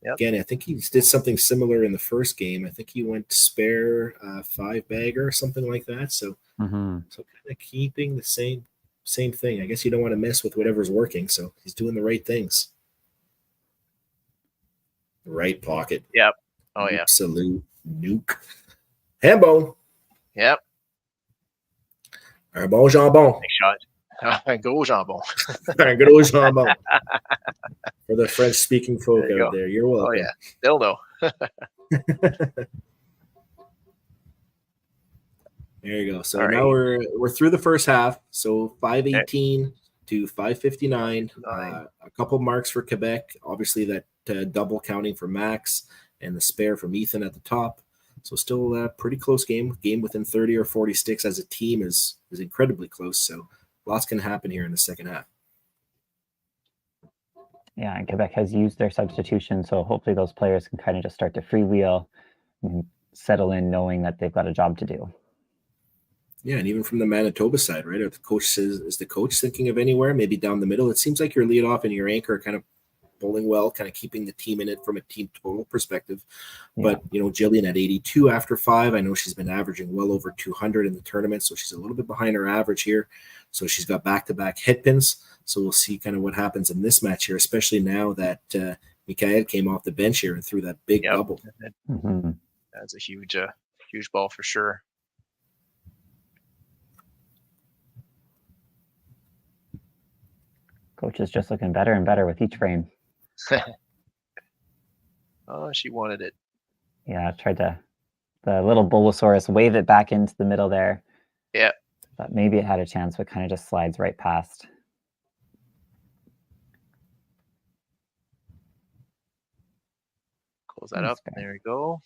Yep. Again, I think he did something similar in the first game. I think he went spare 5-bagger or something like that. So, so kind of keeping the same thing. I guess you don't want to mess with whatever's working. So he's doing the right things. Right pocket. Yep. Oh yeah. Absolute nuke. Hambo. Yep. Un bon jambon. Nice shot. Go jambon. Un gros jambon. For the French-speaking folk There you out go. there, you're welcome. Oh yeah, they'll know. There you go. So All now right. we're through the first half. So 518 to 559. A couple marks for Quebec. Obviously that double counting for Max and the spare from Ethan at the top. So still a pretty close game. Game within 30 or 40 sticks as a team is incredibly close. So lots can happen here in the second half. Yeah, and Quebec has used their substitution, so hopefully those players can kind of just start to freewheel and settle in knowing that they've got a job to do. Yeah, and even from the Manitoba side, right? If the coach says, is the coach thinking of anywhere, maybe down the middle? It seems like your leadoff and your anchor are kind of bowling well, kind of keeping the team in it from a team total perspective. Yeah. But, Jillian at 82 after 5. I know she's been averaging well over 200 in the tournament, so she's a little bit behind her average here. So she's got back-to-back hit pins. So we'll see kind of what happens in this match here, especially now that Mikael came off the bench here and threw that big double. That's a huge ball for sure. Coach is just looking better and better with each frame. Oh, she wanted it. Yeah, tried to the little Bulbasaurus wave it back into the middle there. Yeah. But maybe it had a chance, but kind of just slides right past. Close that up. There we go.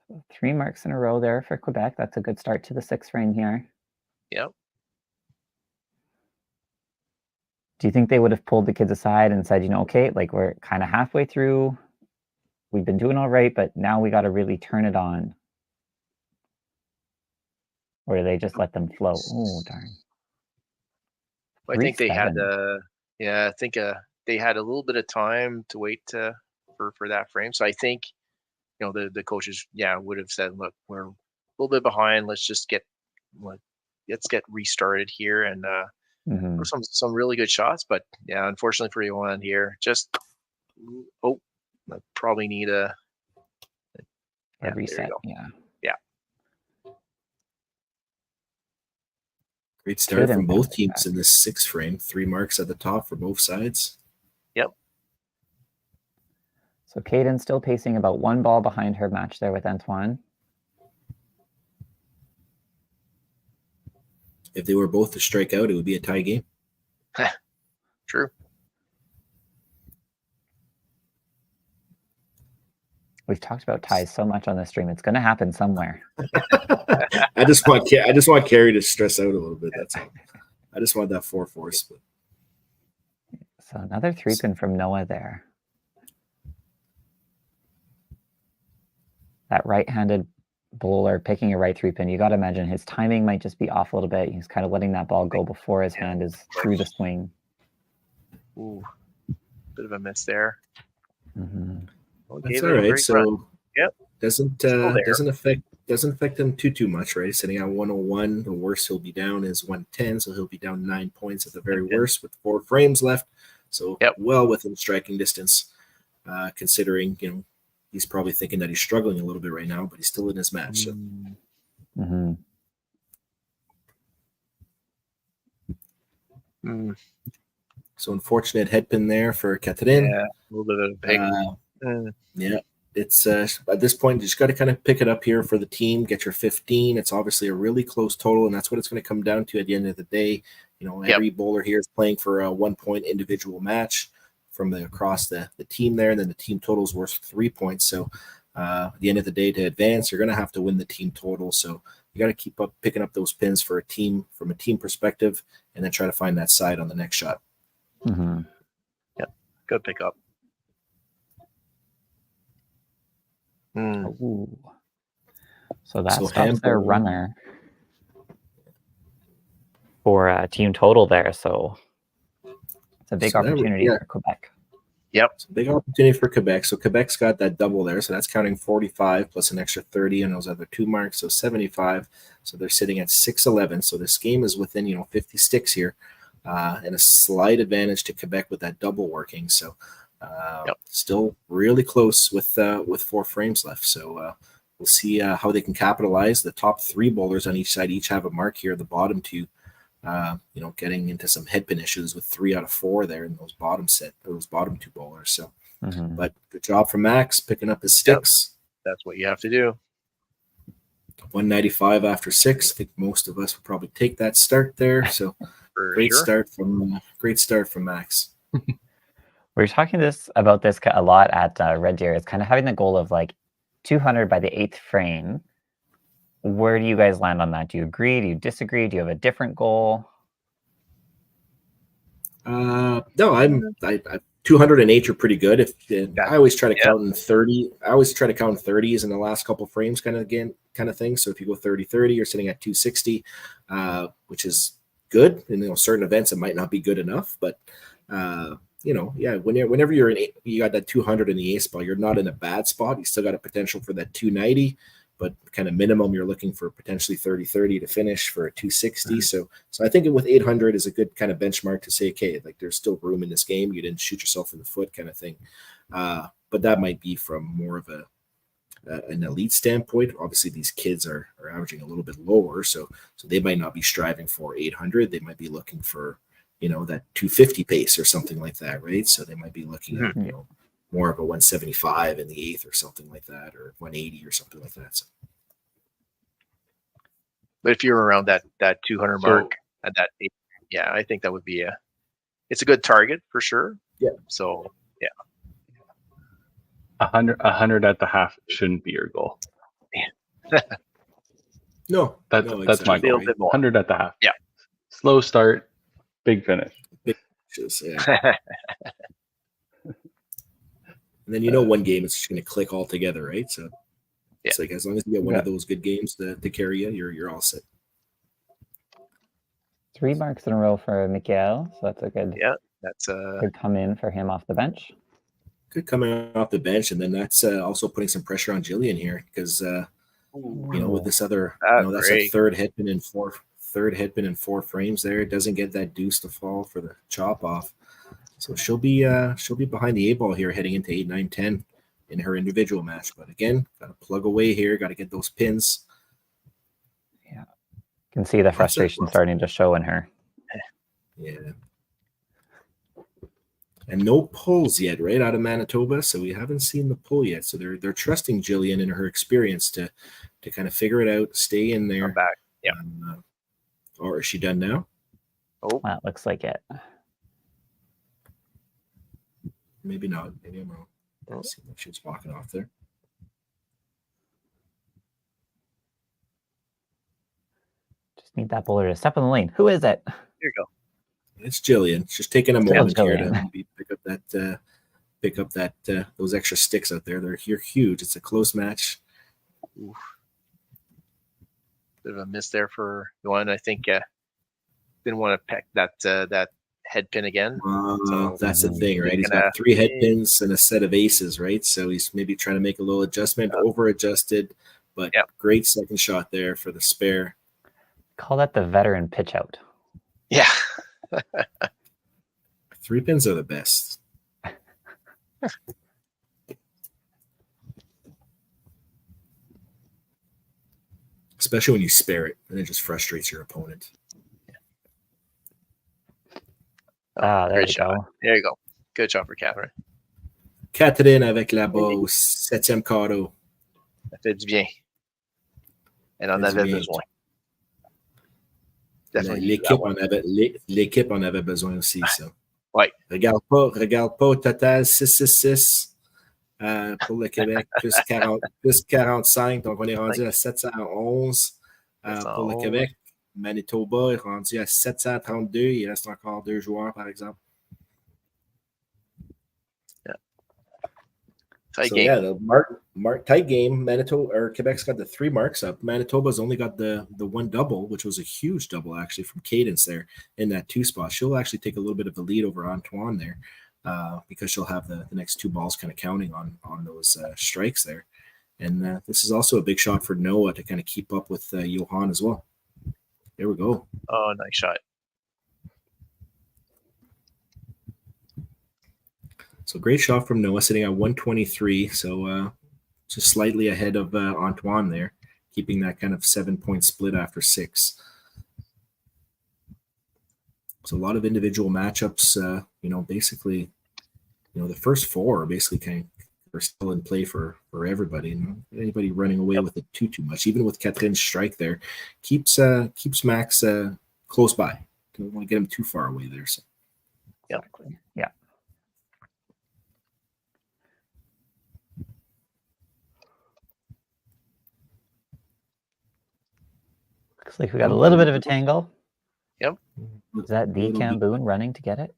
So 3 marks in a row there for Quebec. That's a good start to the 6th frame here. Yep. Do you think they would have pulled the kids aside and said, okay, like we're kind of halfway through. We've been doing all right, but now we got to really turn it on. Or do they just let them flow? Oh, darn. I think they had I think they had a little bit of time to wait for that frame. So I think, the coaches, would have said, look, we're a little bit behind. Let's get restarted here and some really good shots. But yeah, unfortunately for Yohan here, just probably need a reset. Yeah. Great start from both teams in this 6th frame. 3 marks at the top for both sides. Yep. So Caden still pacing about 1 ball behind her match there with Antoine. If they were both to strike out, it would be a tie game. True. We've talked about ties so much on this stream. It's going to happen somewhere. I just want Carrie to stress out a little bit. That's all. I just want that 4-4 split. So another 3-pin from Noah there. That right-handed bowler picking a right 3-pin. You got to imagine his timing might just be off a little bit. He's kind of letting that ball go before his hand is through the swing. Ooh, bit of a miss there. That's all right. So doesn't affect him too much, right? He's sitting at 101. The worst he'll be down is 110, so he'll be down 9 points at the very worst with 4 frames left. So well within striking distance, considering he's probably thinking that he's struggling a little bit right now, but he's still in his match. So. So unfortunate head pin there for Catherine. Yeah, a little bit of a pig. Yeah, it's at this point you just got to kind of pick it up here for the team. Get your 15. It's obviously a really close total, and that's what it's going to come down to at the end of the day. Every bowler here is playing for a 1-point individual match from across the team there, and then the team total is worth 3 points. So at the end of the day, to advance, you're going to have to win the team total. So you got to keep up picking up those pins for a team from a team perspective, and then try to find that side on the next shot. Yep, good pickup. Ooh. So that stops their runner for a team total there. So it's a big opportunity for Quebec. Yep. So big opportunity for Quebec. So Quebec's got that double there. So that's counting 45 plus an extra 30 on those other 2 marks. So 75. So they're sitting at 6-11. So this game is within, 50 sticks here. And a slight advantage to Quebec with that double working. So still really close with 4 frames left. So we'll see how they can capitalize. The top 3 bowlers on each side each have a mark here. The bottom 2, getting into some head pin issues with 3 out of 4 there in those bottom 2 bowlers. So, but good job from Max picking up his sticks. That's what you have to do. 195 after 6. I think most of us would probably take that start there. So great start from Max. We were talking about this a lot at Red Deer. It's kind of having the goal of like 200 by the 8th frame. Where do you guys land on that? Do you agree? Do you disagree? Do you have a different goal? No, I 208 are pretty good. I always try to count in 30. I always try to count 30s in the last couple frames, kind of thing. So if you go 30-30, you're sitting at 260, which is good. In certain events, it might not be good enough, but whenever you got that 200 in the ace ball, you're not in a bad spot. You still got a potential for that 290. But kind of minimum, you're looking for potentially 30-30 to finish for a 260. So I think with 800 is a good kind of benchmark to say, okay, like there's still room in this game. You didn't shoot yourself in the foot kind of thing. But that might be from more of an elite standpoint. Obviously, these kids are averaging a little bit lower, so they might not be striving for 800. They might be looking for, that 250 pace or something like that, right? So they might be looking at, more of a 175 in the 8th or something like that, or 180 or something like that. So. But if you're around that 200 mark at that 8, I think that would be it's a good target for sure. Yeah. So 100 at the half shouldn't be your goal. No, that's my goal. 100 at the half. Yeah. Slow start, big finish. Big finishes, yeah. And then one game it's just going to click all together, right? So it's like as long as you get one of those good games to carry you, you're all set. 3 marks in a row for Mikael, so that's a good. Yeah, that's good come in for him off the bench. Good coming off the bench, and then that's also putting some pressure on Jillian here because with this other, that's a third head pin in 4 frames there. It doesn't get that deuce to fall for the chop off. So she'll be behind the 8 ball here heading into 8, 9, 10 in her individual match. But again, got to plug away here. Got to get those pins. Yeah, you can see the frustration starting to show in her. Yeah. And no pulls yet, right, out of Manitoba. So we haven't seen the pull yet. So they're trusting Jillian and her experience to kind of figure it out, stay in there. Come back. Yeah. Or is she done now? Oh, that looks like it. Maybe not. Maybe I'm wrong. I see that she was walking off there. Just need that bowler to step in the lane. Who is it? Here you go. It's Jillian. She's taking a moment here to pick up those extra sticks out there. They're huge. It's a close match. Oof. Bit of a miss there for the one. I think didn't want to peck that head pin again. So that's the thing, right? He's got 3 head pins and a set of aces, right? So he's maybe trying to make a little adjustment, over adjusted, but great second shot there for the spare. Call that the veteran pitch out. Yeah. 3 pins are the best. Especially when you spare it and it just frustrates your opponent. There you go. There you go. Good job for Catherine. Catherine avec la balle au 7e carreau. Ça fait du bien. Elle en avait besoin. L'équipe en avait besoin aussi. Ça. Ouais. Regarde pas au total 666 pour le Québec, plus 45. Donc, on est rendu à 711 pour le Québec. Manitoba est rendu à 732. Il reste encore 2 joueurs, par exemple. Tight game. The tight game. Manitoba or Quebec's got the 3 marks up. Manitoba's only got the 1 double, which was a huge double actually from Cadence there in that 2 spot. She'll actually take a little bit of a lead over Antoine there. because she'll have the next 2 balls kind of counting on those strikes there. And this is also a big shot for Noah to kind of keep up with Johan as well. There we go. Oh, nice shot. So great shot from Noah, sitting at 123. So just slightly ahead of Antoine there, keeping that kind of 7-point split after 6. So a lot of individual matchups, basically, the first 4 are basically kind of are still in play for everybody. Anybody running away with it too much, even with Catherine's strike there, keeps Max close by. Don't want to get him too far away there. So. Yeah. Looks like we got a little bit of a tangle. Yep. Is that the Camboon running to get it?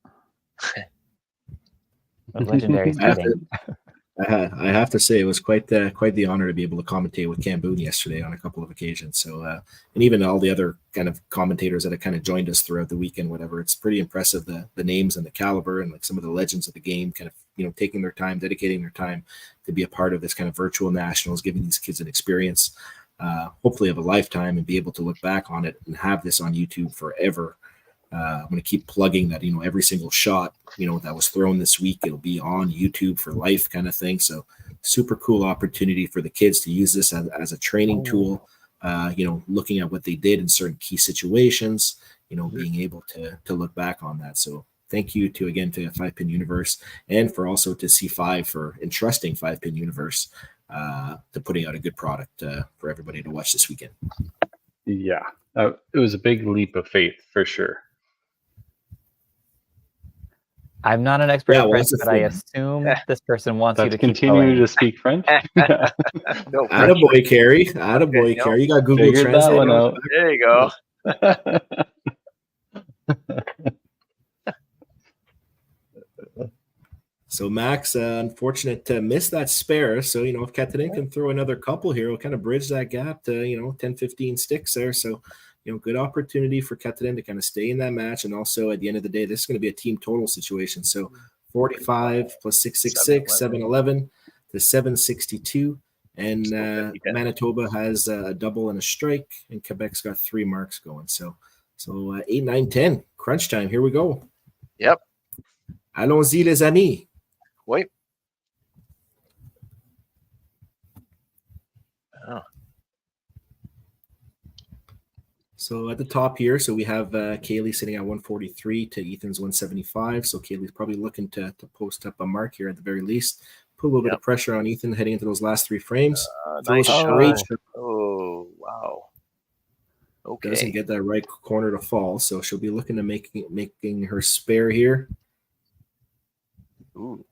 What legendary setting. I have to say it was quite the honor to be able to commentate with Camboon yesterday on a couple of occasions. So and even all the other kind of commentators that have kind of joined us throughout the weekend, whatever. It's pretty impressive the names and the caliber and like some of the legends of the game, kind of taking their time, dedicating their time to be a part of this kind of virtual nationals, giving these kids an experience, hopefully of a lifetime, and be able to look back on it and have this on YouTube forever. I'm going to keep plugging that, every single shot, that was thrown this week, it'll be on YouTube for life kind of thing. So super cool opportunity for the kids to use this as a training tool, looking at what they did in certain key situations, being able to look back on that. So thank you to 5-Pin Universe, and for also to C5 for entrusting 5-Pin Universe to putting out a good product for everybody to watch this weekend. Yeah, it was a big leap of faith for sure. I'm not an expert in French, but I assume this person wants you to continue to speak French. No, Attaboy, Carrie. Attaboy, Carrie. You got Google Figured Translate. That one out. There you go. So Max, unfortunate to miss that spare. So, if Catherine can throw another couple here, we'll kind of bridge that gap to, 10, 15 sticks there. So, good opportunity for Catherine to kind of stay in that match. And also at the end of the day, this is going to be a team total situation. So 45 plus 666, 711 to 762. And Manitoba has a double and a strike, and Quebec's got 3 marks going. So 8, 9, 10. Crunch time. Here we go. Yep. Allons-y, les amis. Wait. Oh. So at the top here, so we have Kaylee sitting at 143 to Ethan's 175. So Kaylee's probably looking to post up a mark here at the very least. Put a little bit of pressure on Ethan heading into those last 3 frames. Nice shot. Oh, wow. Okay. Doesn't get that right corner to fall, so she'll be looking to making her spare here. Ooh.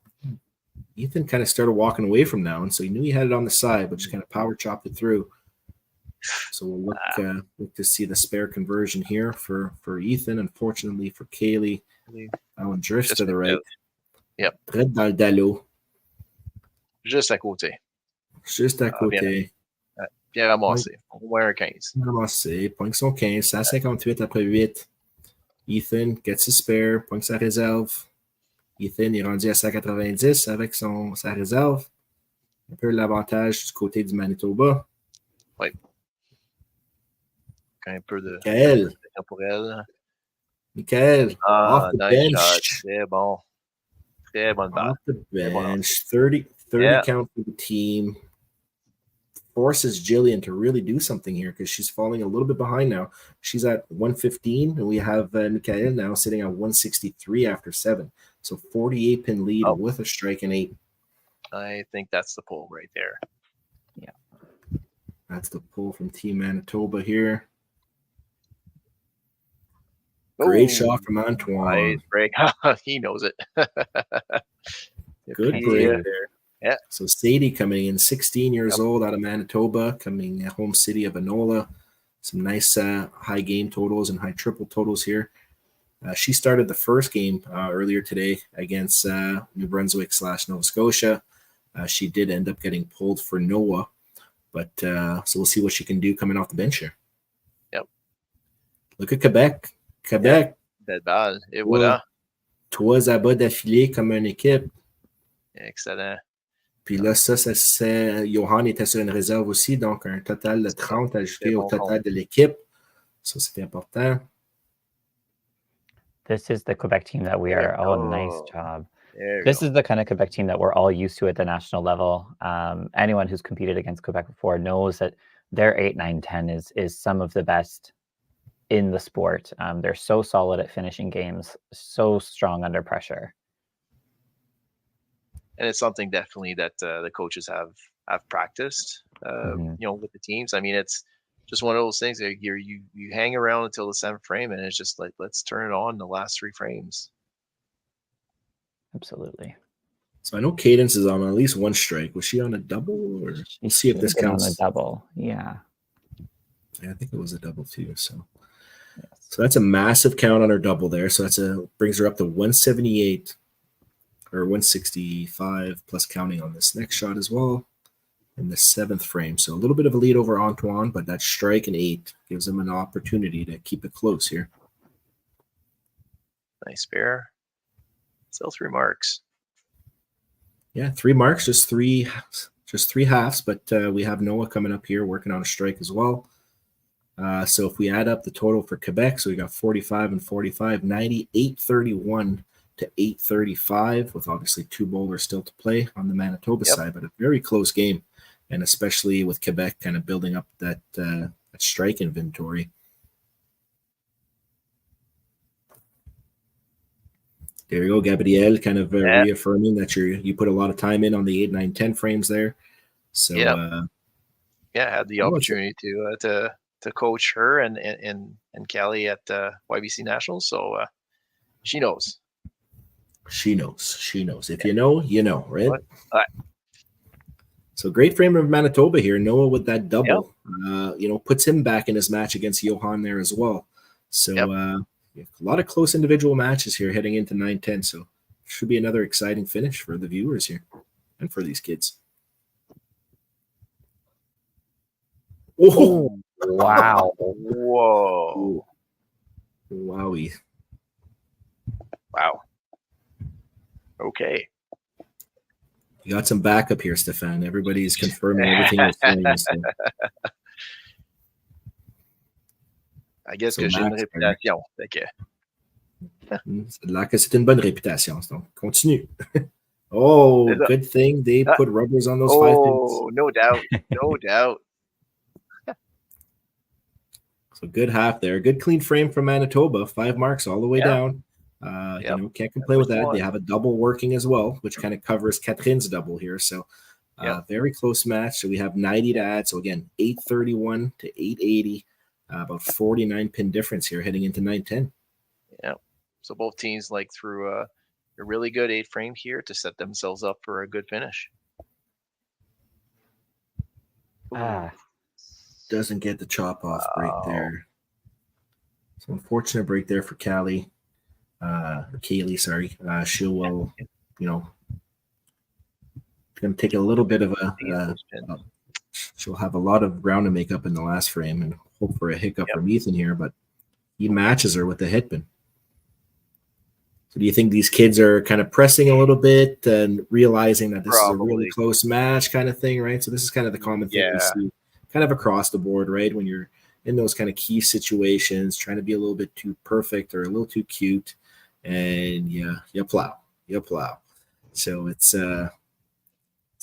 Ethan kind of started walking away from now, and so he knew he had it on the side, but just kind of power chopped it through. So we'll look to see the spare conversion here for Ethan. Unfortunately for Kaylee, that one drifts to the right. Yep. Très dans le dallo. Juste à côté. Juste à côté. Bien ramassé. Au moins un 15. Ramassé. Point son 15. 158 après 8. Ethan gets his spare. Point sa réserve. Ethan est rendu à 190 avec sa réserve. Un peu l'avantage du côté du Manitoba. Oui. Un peu de Michael. Pour elle. Michael. Off the nice bench. Shot. Très bon. Très bonne balle. Off the bench. 30 count for the team. Forces Jillian to really do something here because she's falling a little bit behind now. She's at 115, and we have Michael now sitting at 163 after 7. So 48 pin lead with a strike and 8. I think that's the pull right there. Yeah. That's the pull from Team Manitoba here. Great shot from Antoine. Nice break. He knows it. Good break there. Yeah. So Sadie coming in, 16 years old, out of Manitoba, coming home city of Enola. Some nice high game totals and high triple totals here. She started the first game earlier today against New Brunswick / Nova Scotia. She did end up getting pulled for Noah, but so we'll see what she can do coming off the bench here. Yep. Look at Quebec. Quebec. Dead bad. Et voilà. 3 abats d'affilée comme une équipe. Excellent. Puis là, Johan était sur une réserve aussi, donc un total de 30 ajouté au total de l'équipe. Ça, c'est important. This is the Quebec team that we are. Oh, nice job. This is the kind of Quebec team that we're all used to at the national level. Anyone who's competed against Quebec before knows that their 8, 9, 10 is some of the best in the sport. They're so solid at finishing games, so strong under pressure. And it's something definitely that the coaches have practiced, with the teams. I mean, it's just one of those things that you hang around until the 7th frame, and it's just like, let's turn it on the last 3 frames. Absolutely. So I know Cadence is on at least 1 strike. Was she on a double, or we'll see if this counts? On a double, yeah. I think it was a double too. So, so that's a massive count on her double there. So brings her up to 178. Or 165 plus counting on this next shot as well in the 7th frame. So a little bit of a lead over Antoine, but that strike and 8 gives him an opportunity to keep it close here. Nice pair. Still 3 marks. Yeah, 3 marks, just three halves, but we have Noah coming up here working on a strike as well. So if we add up the total for Quebec, so we got 45 and 45, 98-31 to 835, with obviously 2 bowlers still to play on the Manitoba side, but a very close game, and especially with Quebec kind of building up that strike inventory. There you go, Gabrielle, kind of reaffirming that you put a lot of time in on the 8, 9, 10 frames there. So I had the opportunity to coach her and Callie at YBC Nationals, so she knows. She knows. If you know, you know, right? So great frame of Manitoba here. Noah with that double, puts him back in his match against Johan there as well. So a lot of close individual matches here heading into 9-10. So should be another exciting finish for the viewers here and for these kids. Oh, wow. Whoa. Wowie. Wow. Okay. You got some backup here, Stefan. Everybody's confirming everything you're saying. So. I guess que j'ai une réputation. C'est là que c'est une bonne réputation. Donc, continue. Oh, good thing they put rubbers on those 5 pins. Oh, no doubt. No doubt. So good half there. Good clean frame from Manitoba. 5 marks all the way down. Can't complain with that. They have a double working as well, which kind of covers Catherine's double here. So very close match. So we have 90 to add. So again, 831 to 880, about 49 pin difference here heading into 9-10. Yeah. So both teams threw a really good 8 frame here to set themselves up for a good finish. Doesn't get the chop off break there. So unfortunate break there for Callie. Kaylee, sorry. She will, going to take a little bit of she'll have a lot of ground to make up in the last frame and hope for a hiccup from Ethan here, but he matches her with the hitpin. So do you think these kids are kind of pressing a little bit and realizing that this is a really close match kind of thing, right? So this is kind of the common thing we see kind of across the board, right? When you're in those kind of key situations, trying to be a little bit too perfect or a little too cute, and you plow. So it's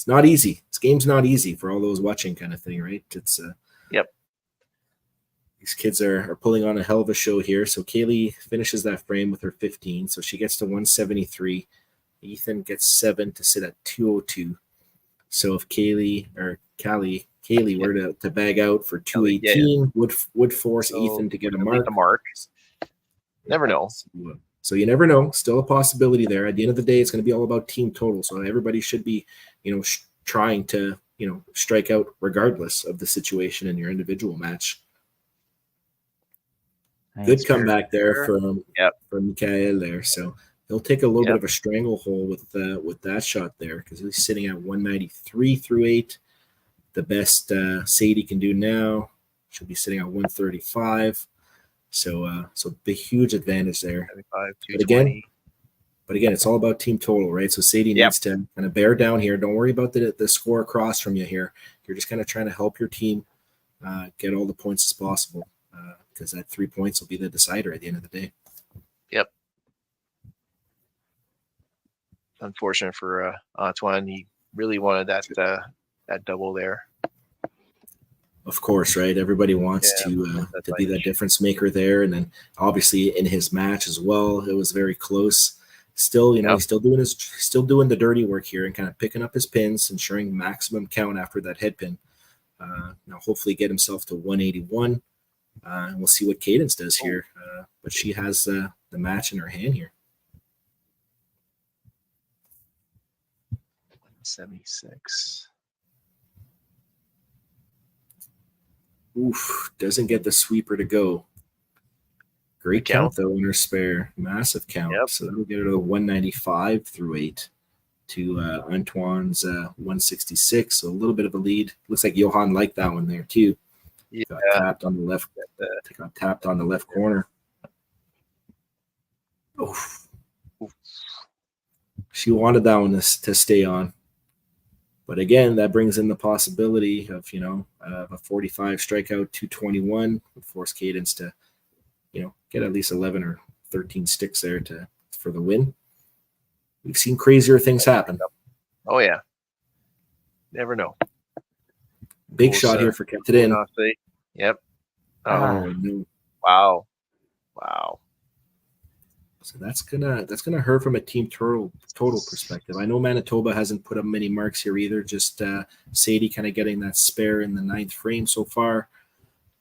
not easy. This game's not easy for all those watching kind of thing, right? It's these kids are pulling on a hell of a show here. So Kaylee finishes that frame with her 15, so she gets to 173. Ethan gets 7 to sit at 202. So if Callie were to bag out for 218, would force Ethan to get a mark. Never know. So you never know. Still a possibility there. At the end of the day, it's going to be all about team total. So everybody should be, trying to, strike out regardless of the situation in your individual match. Good comeback there from Mikael there. So he'll take a little bit of a stranglehold with that shot there because he's sitting at 193 through 8. The best Sadie can do now. She'll be sitting at 135. So the huge advantage there. 75, but again, But again, it's all about team total, right? So Sadie needs to kind of bear down here. Don't worry about the score across from you here. You're just kind of trying to help your team get all the points as possible, because that 3 points will be the decider at the end of the day. Yep. Unfortunate for Antoine. He really wanted that double there. Of course, right? Everybody wants to be that difference maker there, and then obviously in his match as well, it was very close. Still, he's still doing the dirty work here and kind of picking up his pins, ensuring maximum count after that head pin. Now, hopefully, get himself to 181, and we'll see what Cadence does here. But she has the match in her hand here. 76. Oof, doesn't get the sweeper to go. Great count though in her spare. Massive count. So that'll get her to 195 through 8 to Antoine's 166. So a little bit of a lead. Looks like Johan liked that one there too. Got tapped on the left. Got tapped on the left corner. Oof. She wanted that one to stay on. But again, that brings in the possibility of, a 45 strikeout, 221 would force Cadence to, get at least 11 or 13 sticks there for the win. We've seen crazier things happen. Oh, yeah. Never know. Big shot here for kept it in. Yep. Oh, no. Wow. So that's gonna hurt from a team total perspective. I know Manitoba hasn't put up many marks here either. Just Sadie kind of getting that spare in the 9th frame so far.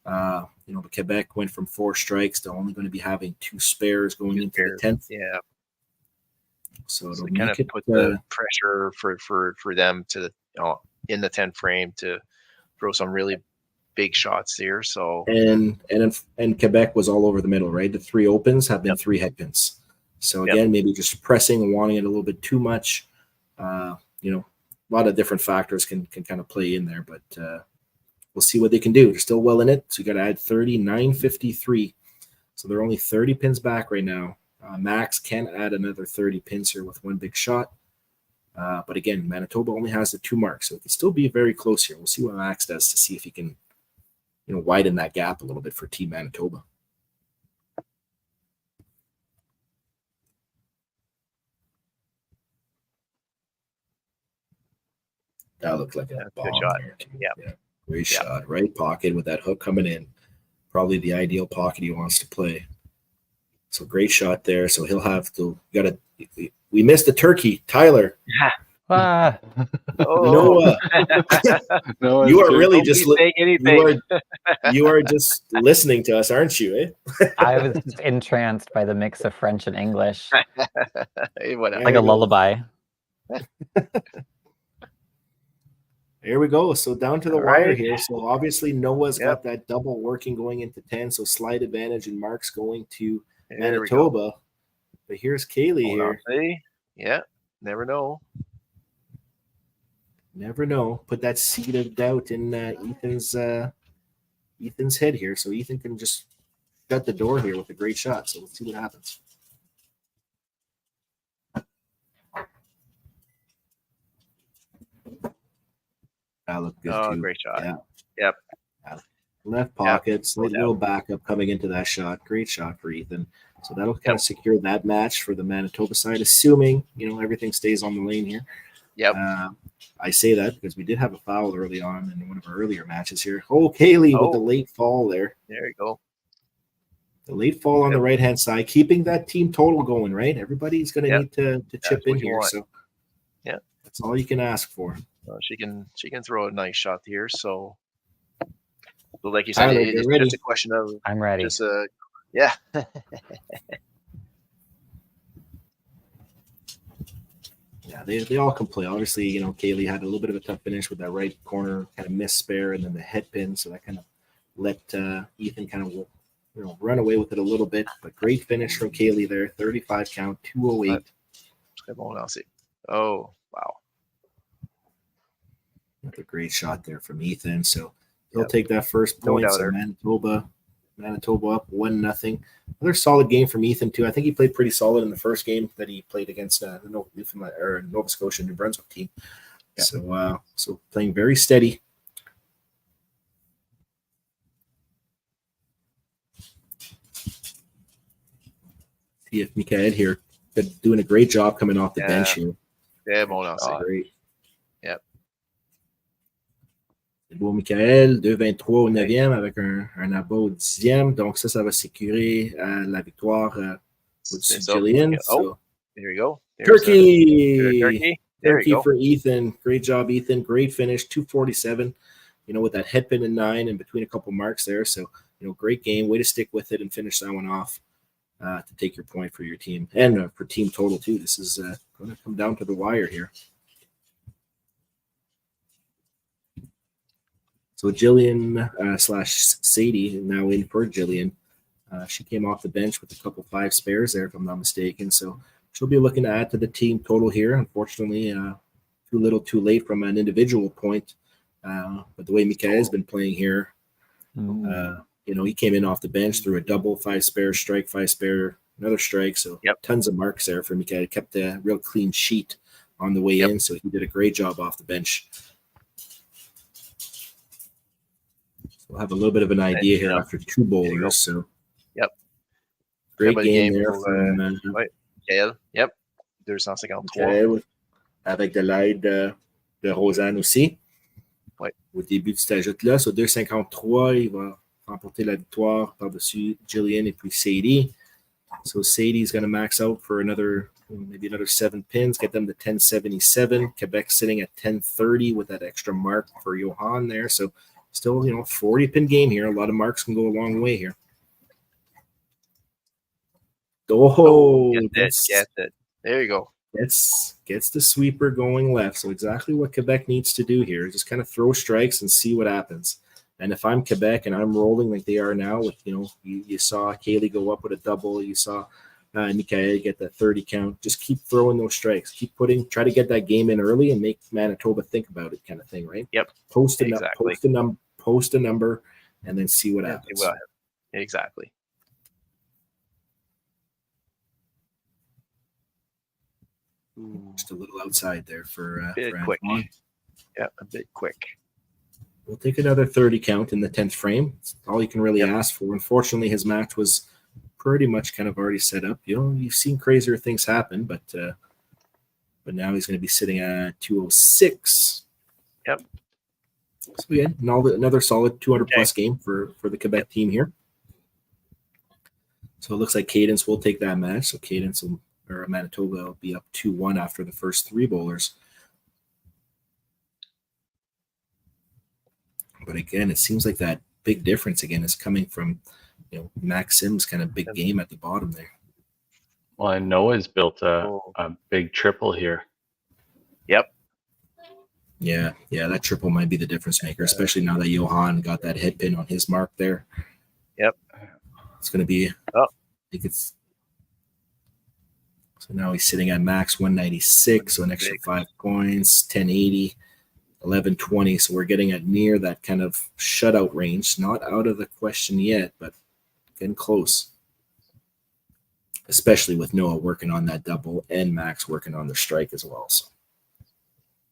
But Quebec went from 4 strikes to only going to be having 2 spares going into the 10th. Yeah. So it'll kind of put the pressure for them to in the 10th frame to throw some really big shots there. So and Quebec was all over the middle, right? The 3 opens have been 3 head pins. So again, maybe just pressing and wanting it a little bit too much. A lot of different factors can kind of play in there, but we'll see what they can do. They're still well in it. So you got to add 39.53. So they're only 30 pins back right now. Max can add another 30 pins here with 1 big shot. But again, Manitoba only has the 2 marks, so it can still be very close here. We'll see what Max does to see if he can widen that gap a little bit for Team Manitoba. That looked like a bomb shot. there. Yeah. Great shot. Right pocket with that hook coming in. Probably the ideal pocket he wants to play. So great shot there. So he'll have to we missed the turkey, Tyler. Ah. No, you are really just you are just listening to us, aren't you? I was just entranced by the mix of French and English, Whatever. like a lullaby. Here we go. So down to the wire here. So obviously Noah's got that double working going into 10. So slight advantage and marks going to Manitoba. But here's Kaylee here. Yeah, never know. Never know. Put that seed of doubt in Ethan's head here. So Ethan can just shut the door here with a great shot. So let's see what happens. That looked good too. Great shot. Yeah. Yep. Left pocket, slight little backup coming into that shot. Great shot for Ethan. So that'll kind of secure that match for the Manitoba side, assuming everything stays on the lane here. Yep. I say that because we did have a foul early on in one of our earlier matches here. Oh, Kaylee with the late fall there. There you go. The late fall on the right-hand side, keeping that team total going, right? Everybody's going to need to chip in here. So that's all you can ask for. She can throw a nice shot here. So like you said, Tyler, it's just a question of I'm ready. Just yeah. Yeah, they all can play. Obviously, Kaylee had a little bit of a tough finish with that right corner kind of miss spare and then the head pin. So that kind of let Ethan kind of run away with it a little bit. But great finish from Kaylee there. 35 count, 208. Oh, wow. Another great shot there from Ethan. So he'll take that first point. So Manitoba Manitoba up 1-0. Another solid game from Ethan too. I think he played pretty solid in the first game that he played against the Nova Scotia New Brunswick team. Yeah. So playing very steady. See if Mikael here been doing a great job coming off the bench here. Yeah, bon lancer. Great. Yep. C'est beau, Michael. 2-23 au 9e avec un abat au 10e. Donc, ça va sécurer la victoire au-dessus de Jillian. Oh, there you go. Turkey! There you go. For Ethan. Great job, Ethan. Great finish. 247. With that head pin and 9 in between a couple marks there. So, great game. Way to stick with it and finish that one off to take your point for your team and for team total, too. This is going to come down to the wire here. So Jillian / Sadie now in for Jillian. She came off the bench with a couple 5 spares there, if I'm not mistaken. So she'll be looking to add to the team total here. Unfortunately, too little, too late from an individual point. But the way Mikael has been playing here, he came in off the bench through a double, 5 spare strike, 5 spare, another strike. So tons of marks there for Mikael. He kept a real clean sheet on the way in. So he did a great job off the bench. We'll have a little bit of an idea here after 2 bowlers. So, great game there from Michael. Yep. 253. Avec de l'aide de Rosanne aussi. Ouais. Au début de cet ajout-là. So, 2,53. Il va remporter la victoire par-dessus Jillian et puis Sadie. So, Sadie's going to max out for maybe another 7 pins, get them to 1077. Quebec sitting at 1030 with that extra mark for Johan there. So, still, 40-pin game here. A lot of marks can go a long way here. Get it. There you go. Gets the sweeper going left. So exactly what Quebec needs to do here. Just kind of throw strikes and see what happens. And if I'm Quebec and I'm rolling like they are now, with you saw Kaylee go up with a double. You saw Mikael get that 30 count. Just keep throwing those strikes. Try to get that game in early and make Manitoba think about it, kind of thing, right? Yep. Post a number, and then see what happens. Exactly. Just a little outside there for a bit quick. Yeah, a bit quick. We'll take another 30 count in the 10th frame. It's all you can really ask for. Unfortunately, his match was pretty much kind of already set up. You've seen crazier things happen, but now he's going to be sitting at 206. Yep. So again, another solid 200-plus game for the Quebec team here. So it looks like Cadence will take that match. So Manitoba will be up 2-1 after the first 3 bowlers. But again, it seems like that big difference again is coming from Max Sims' kind of big game at the bottom there. Well, and Noah's built a big triple here. Yep. Yeah, that triple might be the difference maker, especially now that Johan got that head pin on his mark there. Yep. It's going to be, so now he's sitting at max 196, so an extra 5 points, 1080, 1120. So we're getting at near that kind of shutout range. Not out of the question yet, but getting close. Especially with Noah working on that double and Max working on the strike as well. So.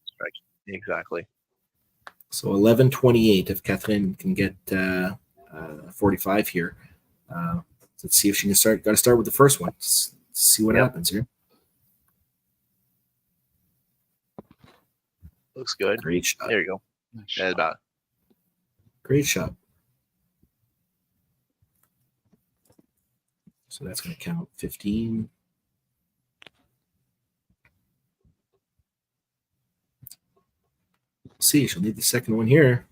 Strike. Exactly. So 11:28 if Catherine can get 45 here. Let's see if she can start. Got to start with the first one. Let's see what happens here. Looks good. Great shot. There you go. That's about. Great shot. So that's going to count 15. See, she'll need the second one here.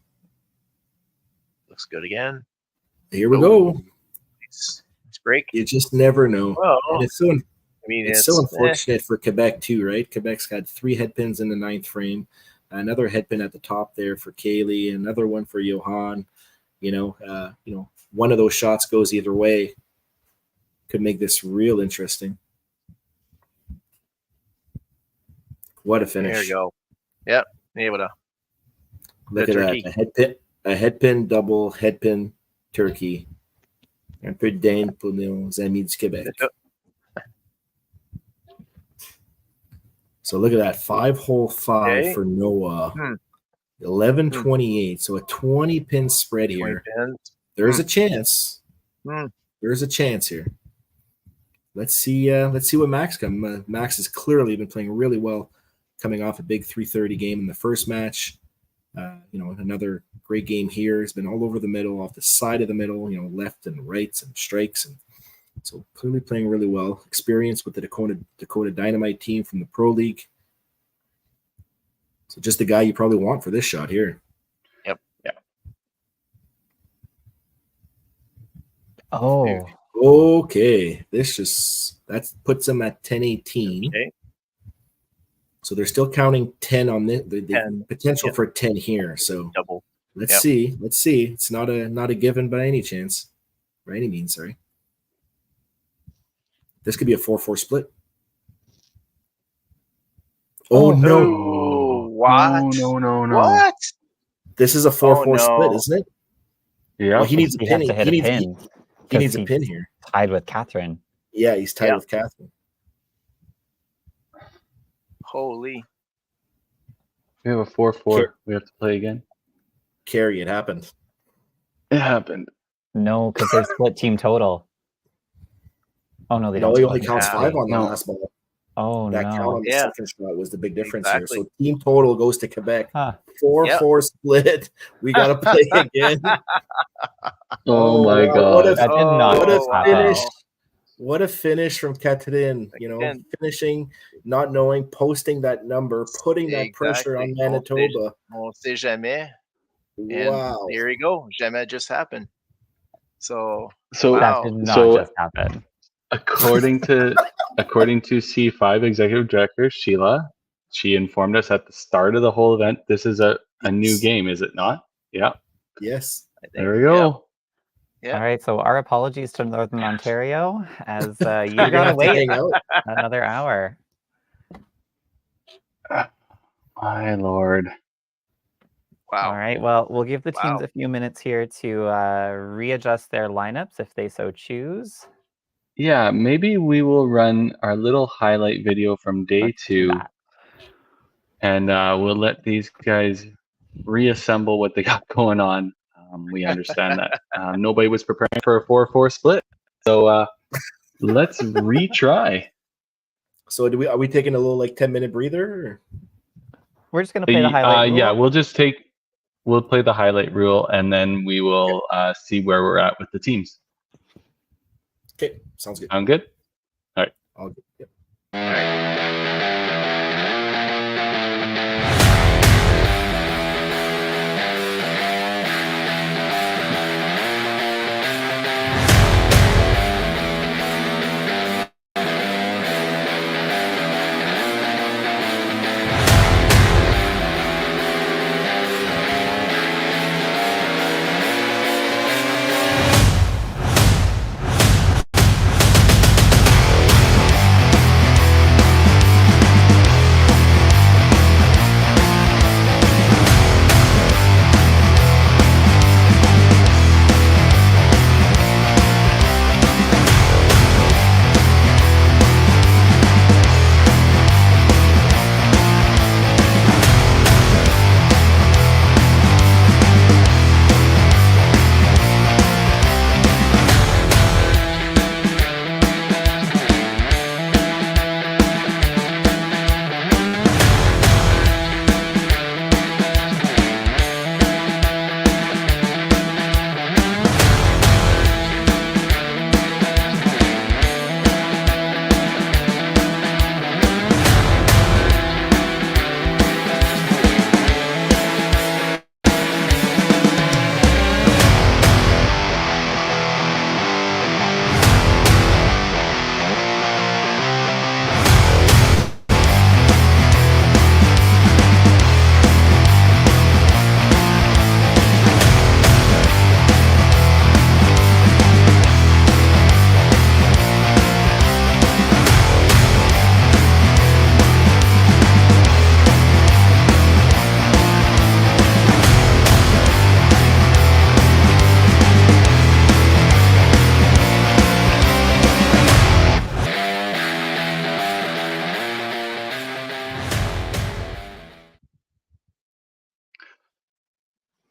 Looks good again. Here we go. It's break. You just never know. Well, and it's so unfortunate for Quebec too, right? Quebec's got 3 head pins in the 9th frame, another head pin at the top there for Kaylee, another one for Johan. One of those shots goes either way. Could make this real interesting. What a finish! There you go. Yep, able to. Look at that. A head pin, double, head pin, turkey. Un peu de dinde pour nos amis du Québec. So look at that 5-hole 5 Okay. for Noah. Hmm. 11-28. So a 20-pin spread 20 here. pins. There's a chance. Hmm. There's a chance here. Let's see what Max comes. Max has clearly been playing really well, coming off a big 330 game in the first match. Another great game here. He's been all over the middle, off the side of the middle, left and rights and strikes, and so clearly playing really well. Experience with the Dakota Dynamite team from the Pro League. So just the guy you probably want for this shot here. Yep. Yeah. Oh, Okay, that puts him at 10-18. Okay. So they're still counting 10 on the 10. potential Yep. for 10 here. So Double. let's Yep. see. Let's see. It's not a given by any chance, by any means. Sorry. This could be a 4-4 split. Oh no! Oh, what? No. What? This is a 4-4 no. split, isn't it? Yeah. Well, he needs a he pin. has to hit He a needs, pin. he needs 'cause a pin he's here. Tied with Catherine. Yeah, he's tied Yeah. with Catherine. Holy. We have a 4-4. Sure. We have to play again. Carrie, it happened. It happened. No, because they split team total. Oh no, they No, don't. he only split. counts Yeah. 5 on the No. last ball. Oh That count no. on the Yeah. second shot was the big difference Exactly. here. So team total goes to Quebec. Huh. 4-4 split. We got to play again. Oh my wow. god. That did not What a just happen. finish. What a finish from Catherine. Again. Finishing, not knowing, posting that number, putting that pressure on Exactly. Manitoba. On sait jamais. And Wow. there you go. Jamais just happened. So So That wow. did not So- just happen. according to C5 executive director Sheila, she informed us at the start of the whole event, this is a new Yes. game, is it not? Yeah. Yes. I think, There we go. Yeah. All right, so our apologies to Northern Ontario, as you You're gonna gotta have to wait hang out. another hour. My lord. Wow. All right, well, we'll give the teams Wow. a few minutes here to readjust their lineups if they so choose. Yeah, maybe we will run our little highlight video from day Let's do 2, that. and we'll let these guys reassemble what they got going on. We understand that nobody was preparing for a 4-4 split, so let's retry. So are we taking a little 10-minute breather? Or? We're just gonna play the highlight. Yeah, rule. we'll play the highlight rule, and then we will see where we're at with the teams. Okay, sounds good. Sound good? All good. Yep. All right.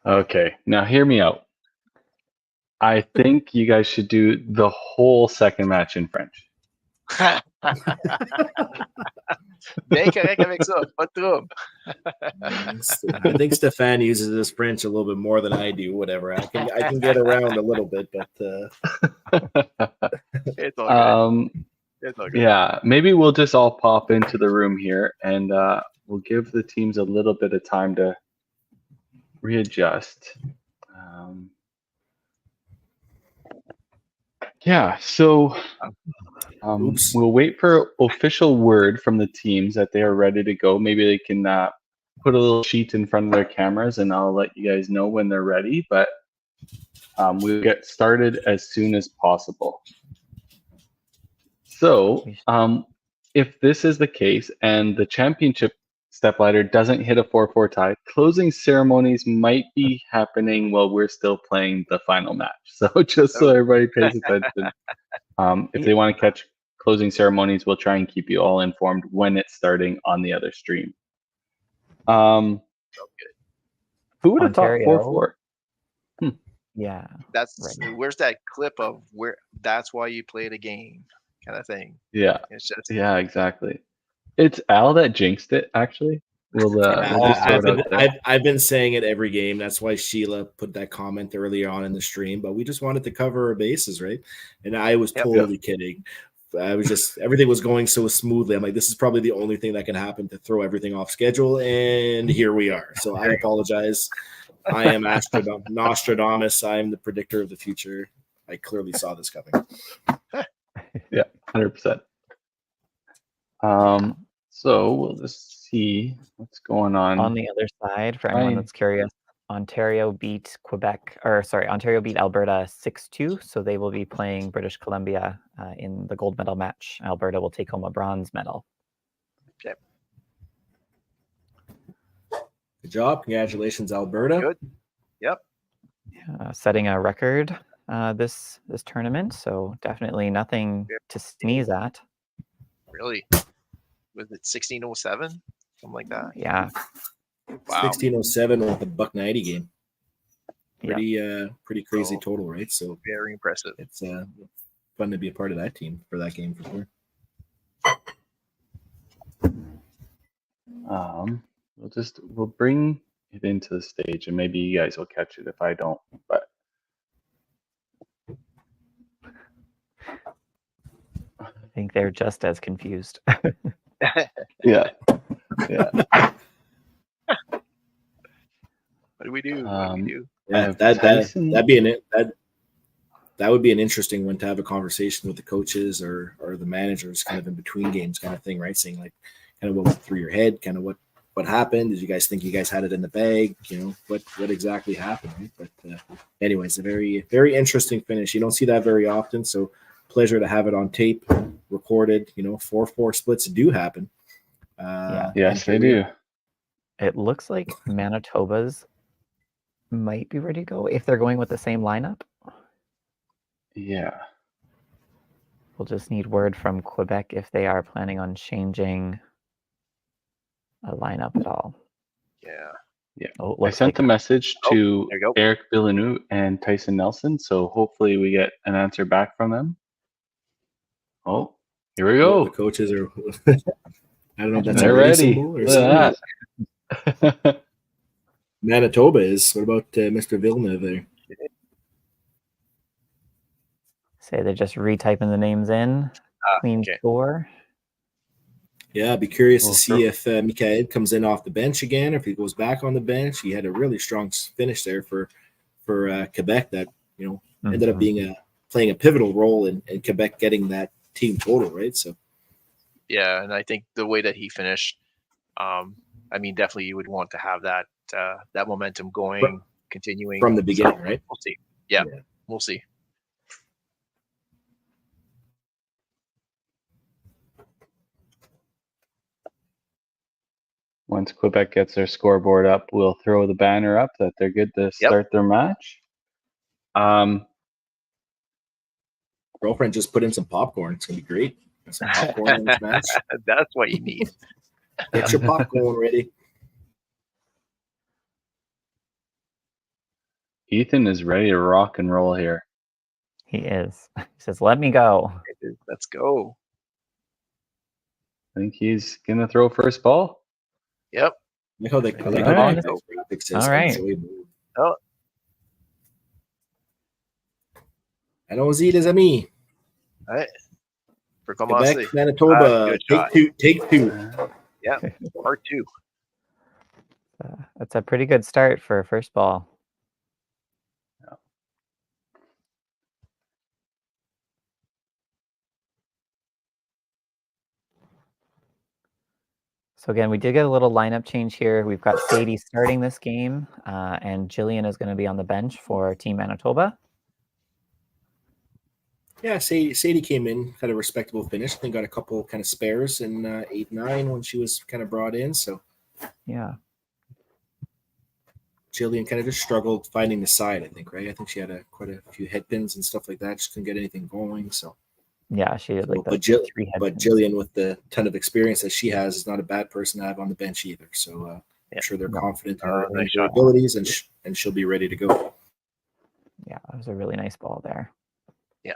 Okay, now hear me out. I think you guys should do the whole second match in French. Bien correct avec ça, pas de trouble. I think Stefan uses his French a little bit more than I do. Whatever, I can get around a little bit, but It's all good. It's all good. Yeah, maybe we'll just all pop into the room here, and we'll give the teams a little bit of time to readjust. Yeah, so we'll wait for official word from the teams that they are ready to go. Maybe they can put a little sheet in front of their cameras, and I'll let you guys know when they're ready. But we'll get started as soon as possible. So if this is the case and the championship stepladder doesn't hit a 4-4 tie, closing ceremonies might be happening while we're still playing the final match. So just so everybody pays attention, if they want to catch closing ceremonies, we'll try and keep you all informed when it's starting on the other stream. Who would have thought 4-4? Yeah. Where's that clip of where that's why you play the game kind of thing. Yeah. It's just exactly. It's Al that jinxed it, actually. We'll just throw it out there. I've been saying it every game. That's why Sheila put that comment earlier on in the stream. But we just wanted to cover our bases, right? And I was totally kidding. I was just everything was going so smoothly. I'm like, this is probably the only thing that can happen to throw everything off schedule, and here we are. So I apologize. I am Nostradamus. I am the predictor of the future. I clearly saw this coming. Yeah, 100%. So we'll just see what's going on. On the other side, for anyone that's curious, Ontario beat Alberta 6-2, so they will be playing British Columbia in the gold medal match. Alberta will take home a bronze medal. Okay. Good job. Congratulations, Alberta. Good. Yep. Setting a record this tournament, so definitely nothing to sneeze at. Really? Was it 1607? Something like that? Yeah. Wow. 1607 with the $1.90 game. Pretty crazy total, right? So very impressive. It's fun to be a part of that team for that game for sure. We'll bring it into the stage, and maybe you guys will catch it if I don't. But I think they're just as confused. Yeah. What do we do? Yeah, that would be an interesting one to have a conversation with the coaches or the managers, kind of in between games, kind of thing, right? Saying like, kind of what went through your head, kind of what happened. Did you guys think you guys had it in the bag? You know, what exactly happened? Right? But anyways, a very, very interesting finish. You don't see that very often, so pleasure to have it on tape, recorded. 4-4 splits do happen. Yes, they do. It looks like Manitoba's might be ready to go if they're going with the same lineup. Yeah. We'll just need word from Quebec if they are planning on changing a lineup at all. Yeah. I sent a message to Eric Villeneuve and Tyson Nelson, so hopefully we get an answer back from them. Oh, here we go. The coaches are. I don't know if that's They're ready. Or something. Manitoba is. What about Mr. Villeneuve there? Say they're just retyping the names in. Clean score. Yeah, I'd be curious to see if Mikael comes in off the bench again, or if he goes back on the bench. He had a really strong finish there for Quebec that ended up being playing a pivotal role in Quebec getting that team total, right? So. Yeah, and I think the way that he finished, definitely you would want to have that momentum going, continuing from the beginning, right? We'll see. Yeah, we'll see. Once Quebec gets their scoreboard up, we'll throw the banner up that they're good to start their match. Girlfriend just put in some popcorn. It's gonna be great. Some popcorn in this match. That's what you need. Get your popcorn ready. Ethan is ready to rock and roll here. He is. He says, "Let me go." Let's go. I think he's gonna throw first ball. Yep. I like how they All graphic right. says All right. enjoyable. Oh, Allons-y, les amis. right. For commencer. Quebec, Manitoba. Good Take shot. two. Take two. Yeah. Part 2. That's a pretty good start for a first ball. So again, we did get a little lineup change here. We've got Sadie starting this game, and Jillian is going to be on the bench for Team Manitoba. Yeah, Sadie came in, had a respectable finish. I think got a couple kind of spares in 8-9 when she was kind of brought in. So Yeah. Jillian kind of just struggled finding the side, I think, right? I think she had quite a few head pins and stuff like that. Just couldn't get anything going. So Yeah, she had like but three head pins. Jillian, with the ton of experience that she has, is not a bad person to have on the bench either. So I'm sure they're confident in her, nice in her shot. abilities, and she'll be ready to go. Yeah, that was a really nice ball there. Yeah.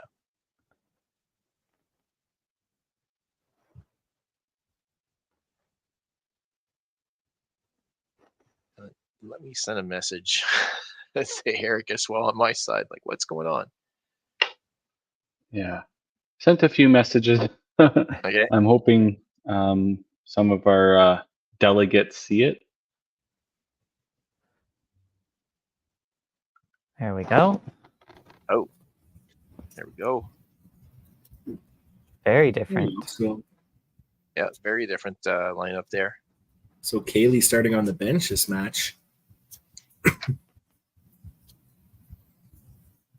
Let me send a message to Eric as well on my side. Like, what's going on? Yeah. Sent a few messages. Okay. I'm hoping some of our delegates see it. There we go. Oh, there we go. Very different. So Yeah, it's very different lineup there. So Kaylee starting on the bench this match.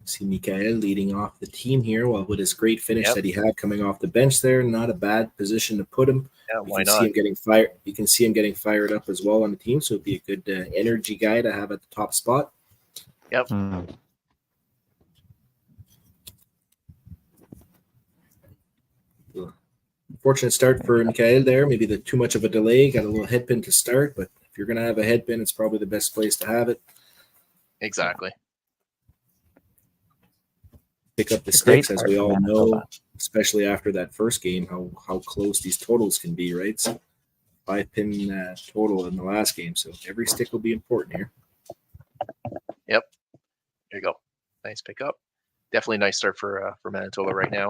See Mikael leading off the team here. Well, with his great finish that he had coming off the bench there, not a bad position to put him. Yeah, You why can not? see him getting fired. You can see him getting fired up as well on the team. So it'd be a good energy guy to have at the top spot. Yep. Fortunate start for Mikael there. Maybe too much of a delay. Got a little head pin to start, but if you're going to have a head pin, it's probably the best place to have it. Exactly. Pick up the Great sticks, as start we for all Manitoba. know, especially after that first game, how close these totals can be, right? So 5-pin total in the last game. So every stick will be important here. Yep. There you go. Nice pickup. Definitely nice start for Manitoba right now.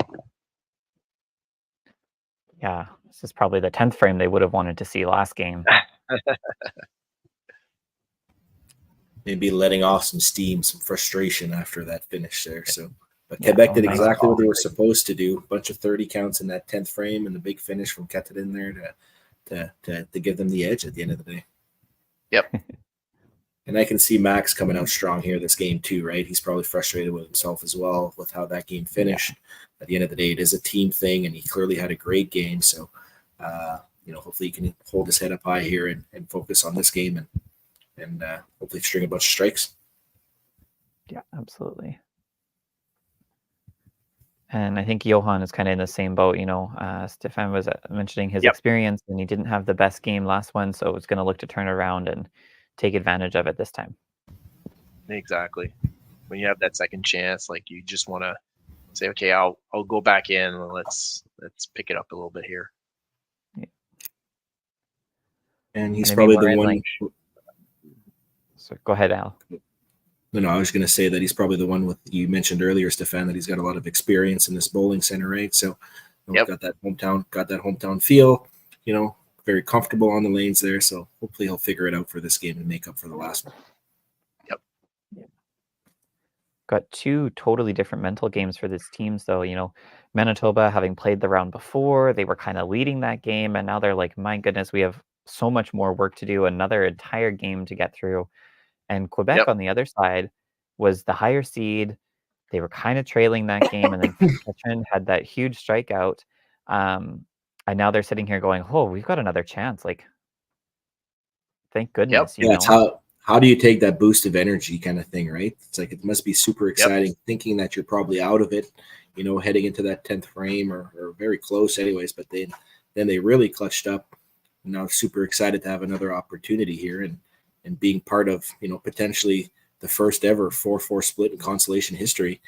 Yeah, this is probably the 10th frame they would have wanted to see last game. Maybe letting off some steam, some frustration after that finish there. So, but Yeah, Quebec did nice exactly ball. what they were supposed to do. A bunch of 30 counts in that 10th frame and the big finish from Katarin there to give them the edge at the end of the day. Yep. And I can see Max coming out strong here this game too, right? He's probably frustrated with himself as well with how that game finished. At the end of the day, it is a team thing, and he clearly had a great game. So, hopefully he can hold his head up high here and focus on this game and hopefully string a bunch of strikes. Yeah, absolutely. And I think Johan is kind of in the same boat. Stefan was mentioning his experience, and he didn't have the best game last one, so it's going to look to turn around and take advantage of it this time. Exactly. When you have that second chance, like, you just want to say, okay, I'll go back in. Let's pick it up a little bit here. Yeah. And he's And probably we're the in, one. So go ahead, Al. No, I was going to say that he's probably the one with you mentioned earlier, Stefan, that he's got a lot of experience in this bowling center, right? So got that hometown feel, very comfortable on the lanes there. So hopefully he'll figure it out for this game and make up for the last one. Got two totally different mental games for this team. So, Manitoba, having played the round before, they were kind of leading that game. And now they're like, my goodness, we have so much more work to do, another entire game to get through. And Quebec on the other side was the higher seed. They were kind of trailing that game. And then Katrin had that huge strikeout. And now they're sitting here going, oh, we've got another chance. Like, thank goodness. It's how do you take that boost of energy kind of thing, right? It's like it must be super exciting thinking that you're probably out of it, heading into that 10th frame or very close anyways, but then they really clutched up. Now super excited to have another opportunity here and being part of, potentially the first ever 4-4 split in Consolation history.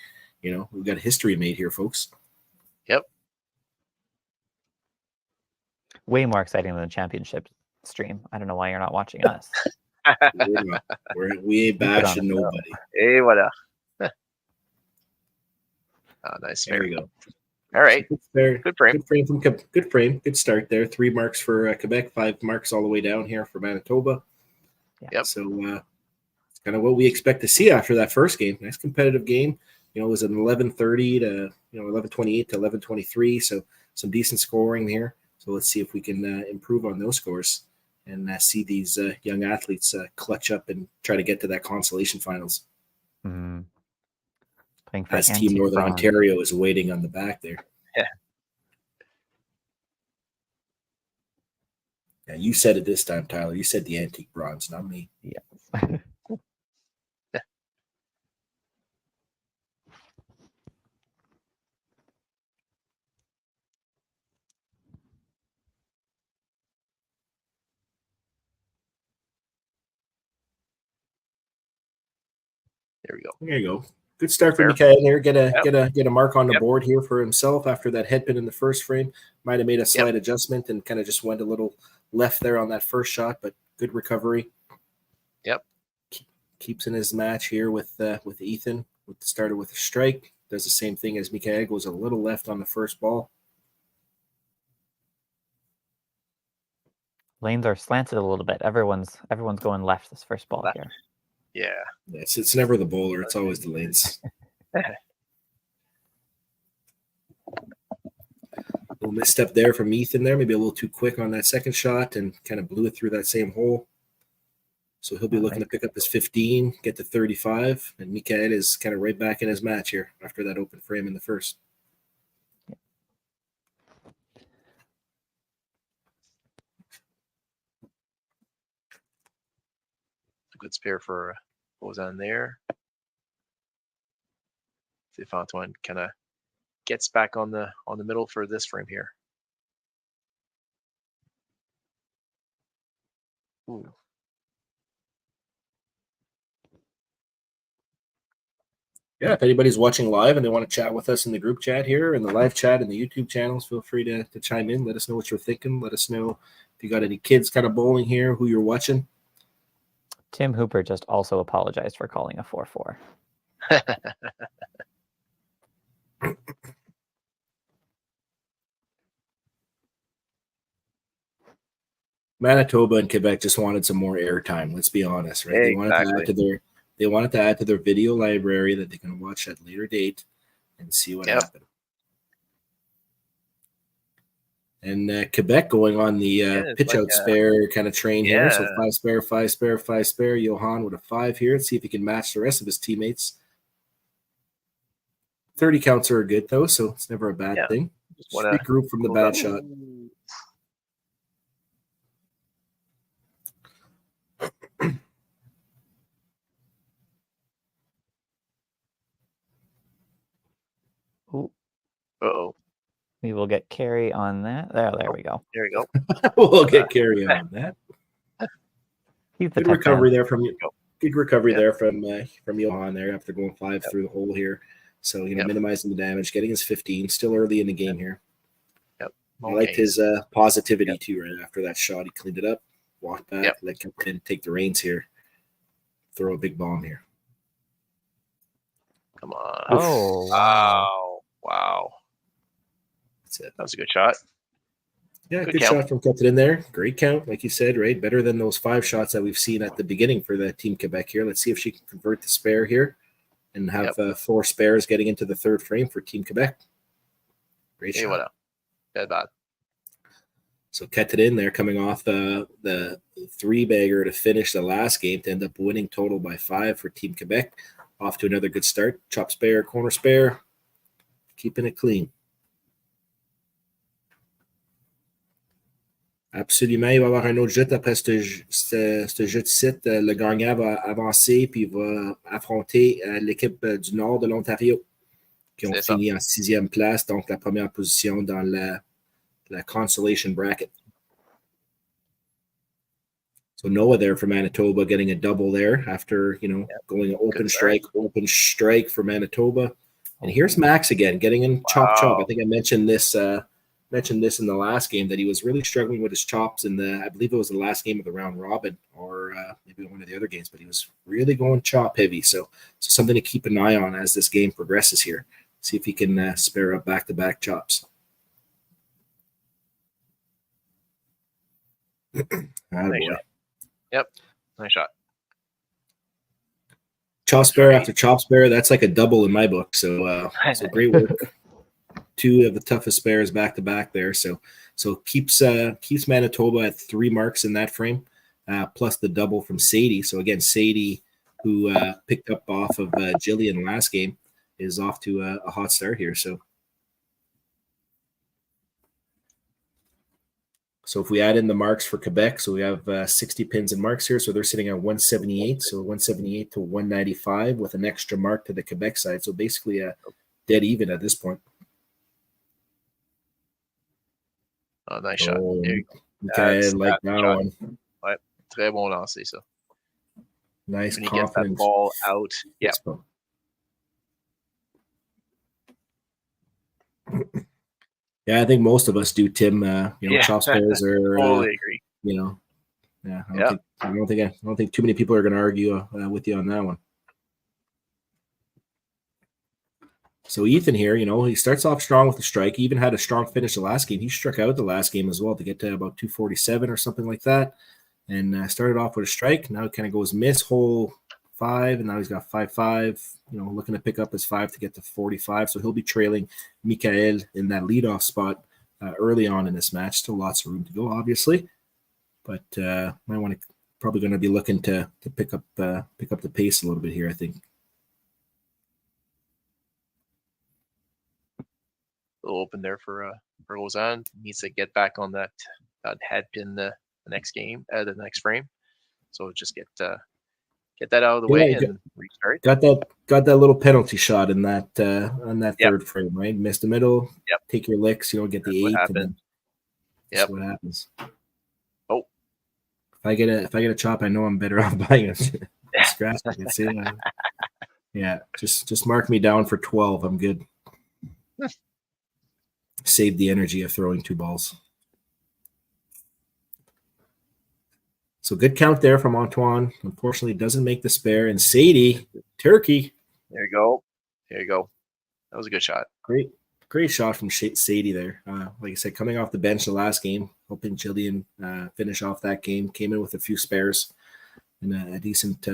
You know, we've got history made here, folks. Yep. Way more exciting than the championship stream. I don't know why you're not watching us. We ain't bashing nobody. Hey, voilà. Oh, nice. There we go. All right. So good frame. Good frame. Good start there. 3 marks for Quebec, 5 marks all the way down here for Manitoba. Yep. So it's kind of what we expect to see after that first game. Nice competitive game. You know, it was an 11:30 to 11:28 to 11:23. So some decent scoring here. So let's see if we can improve on those scores and see these young athletes clutch up and try to get to that Consolation finals. Mm. Playing for As Team Northern Ontario is waiting on the back there. Yeah. Yeah, you said it this time, Tyler. You said the antique bronze, not me. Yes. There we go. There you go. Good start for Mikael there. Get a mark on the board here for himself after that head pin in the first frame. Might have made a slight adjustment and kind of just went a little left there on that first shot, but good recovery. Yep. Keeps in his match here with Ethan. Started with a strike. Does the same thing as Mikael. Goes a little left on the first ball. Lanes are slanted a little bit. Everyone's going left this first ball here. Yeah. It's never the bowler. It's always the lanes. Little misstep there from Ethan there. Maybe a little too quick on that second shot and kind of blew it through that same hole. So he'll be looking to pick up his 15, get to 35. And Mikael is kind of right back in his match here after that open frame in the first. Good spare for what was on there. See if Antoine kind of gets back on the middle for this frame here. Ooh. Yeah, if anybody's watching live and they want to chat with us in the group chat here and the live chat and the YouTube channels, feel free to chime in. Let us know what you're thinking. Let us know if you got any kids kind of bowling here, who you're watching. Tim Hooper just also apologized for calling a 4-4. Manitoba and Quebec just wanted some more airtime. Let's be honest, right? Exactly. They wanted to add to their video library that they can watch at a later date and see what happened. And Quebec going on the pitch out spare kind of train here. So 5 spare, 5 spare, 5 spare. Johan with a 5 here. Let's see if he can match the rest of his teammates. 30 counts are good, though, so it's never a bad thing. Just regroup from the bad shot. Ooh. Uh-oh. We will get carry on that. There we go. There we go. We'll get carry on that. Good recovery there from Johan there after going 5 through the hole here. So minimizing the damage, getting his 15. Still early in the game here. Yep. I liked his positivity too. Right after that shot, he cleaned it up, walked back, let Captain take the reins here, throw a big bomb here. Come on! Oh, wow! That's it. That was a good shot. Yeah, good shot from Captain in there. Great count, like you said, right? Better than those 5 shots that we've seen at the beginning for the Team Quebec here. Let's see if she can convert the spare here and have 4 spares getting into the third frame for Team Quebec. Great shot. What up? Bad. So kept it in there, coming off the 3-bagger to finish the last game to end up winning total by 5 for Team Quebec. Off to another good start. Chop spare, corner spare, keeping it clean. Absolument, il va y avoir un autre jet après ce jet de site. Le gagnant va avancer puis va affronter l'équipe du nord de l'Ontario qui ont fini en 6e place, donc la première position dans la Consolation bracket. So Noah there for Manitoba getting a double there after, going open strike for Manitoba. And here's Max again, getting in chop. I think I mentioned this in the last game, that he was really struggling with his chops in I believe it was the last game of the round robin, or maybe one of the other games, but he was really going chop heavy. So something to keep an eye on as this game progresses here. See if he can spare up back-to-back chops. Nice shot. Yep, nice shot. Chop spare after chop spare, that's like a double in my book. So great work. Two of the toughest spares back to back there. So keeps Manitoba at 3 marks in that frame, plus the double from Sadie. So again, Sadie, who picked up off of Jillian last game, is off to a hot start here. So if we add in the marks for Quebec, so we have 60 pins and marks here. So they're sitting at 178. So 178 to 195 with an extra mark to the Quebec side. So basically a dead even at this point. Oh, nice shot. Okay, I like that one. Ouais, très bon lancer, ça. Nice when he gets that confidence. ball out. Yeah. Yeah, I think most of us do, Tim. Chop spares are. Totally agree. Yeah. I don't think too many people are going to argue with you on that one. So Ethan here, he starts off strong with the strike. He even had a strong finish the last game. He struck out the last game as well to get to about 247 or something like that, and started off with a strike. Now it kind of goes miss hole 5, and now he's got 5-5. Looking to pick up his 5 to get to 45. So he'll be trailing Mikael in that leadoff spot early on in this match. Still lots of room to go, obviously, but probably going to be looking to pick up the pace a little bit here, I think. A little open there for Lausanne. Needs to get back on that head pin the next game, the next frame. So just get that out of the way and restart. Got that little penalty shot in that on that third frame, right? Missed the middle. Yep. Take your licks. Get the 8. And then that's what happens. Oh, if I get a chop, I know I'm better off buying a scratch. Yeah, just mark me down for 12. I'm good. Save the energy of throwing 2 balls. So good count there from Antoine. Unfortunately, doesn't make the spare. And Sadie, turkey. There you go. That was a good shot. Great shot from Sadie there. Like I said, coming off the bench the last game, hoping Jillian finish off that game. Came in with a few spares and a decent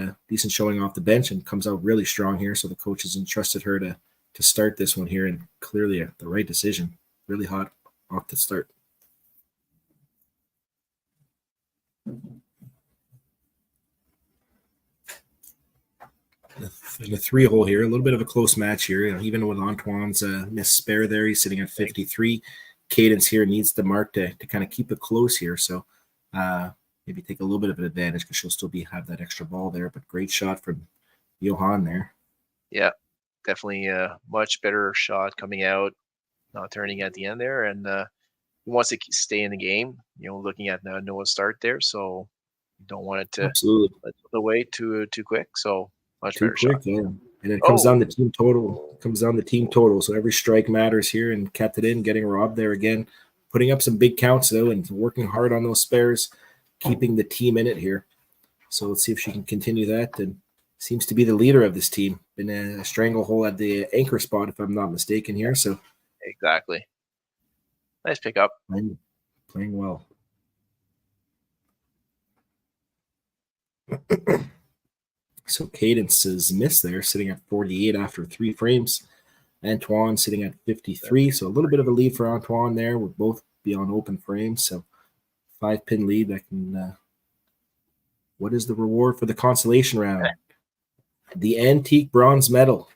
showing off the bench, and comes out really strong here. So the coach has entrusted her to start this one here, and clearly the right decision. Really hot off the start. In the 3-hole here, a little bit of a close match here. Even with Antoine's missed spare there, he's sitting at 53. Cadence here needs the mark to kind of keep it close here. So maybe take a little bit of an advantage because she'll still have that extra ball there. But great shot from Johan there. Yeah, definitely a much better shot coming out, not turning at the end there. And he wants to stay in the game, looking at Noah's start there. So you don't want it to let away too quick. So much better shot. Yeah. And it comes down to team total. It comes down to team total. So every strike matters here, and kept it in, getting robbed there again. Putting up some big counts, though, and working hard on those spares, keeping the team in it here. So let's see if she can continue that. And seems to be the leader of this team. Been a stranglehold at the anchor spot, if I'm not mistaken here. So exactly. Nice pickup. Playing well. So Cadence is missed there, sitting at 48 after 3 frames. Antoine sitting at 53. So a little bit of a lead for Antoine there. We'll both be on open frames. So 5-pin lead. That can. What is the reward for the consolation round? The antique bronze medal.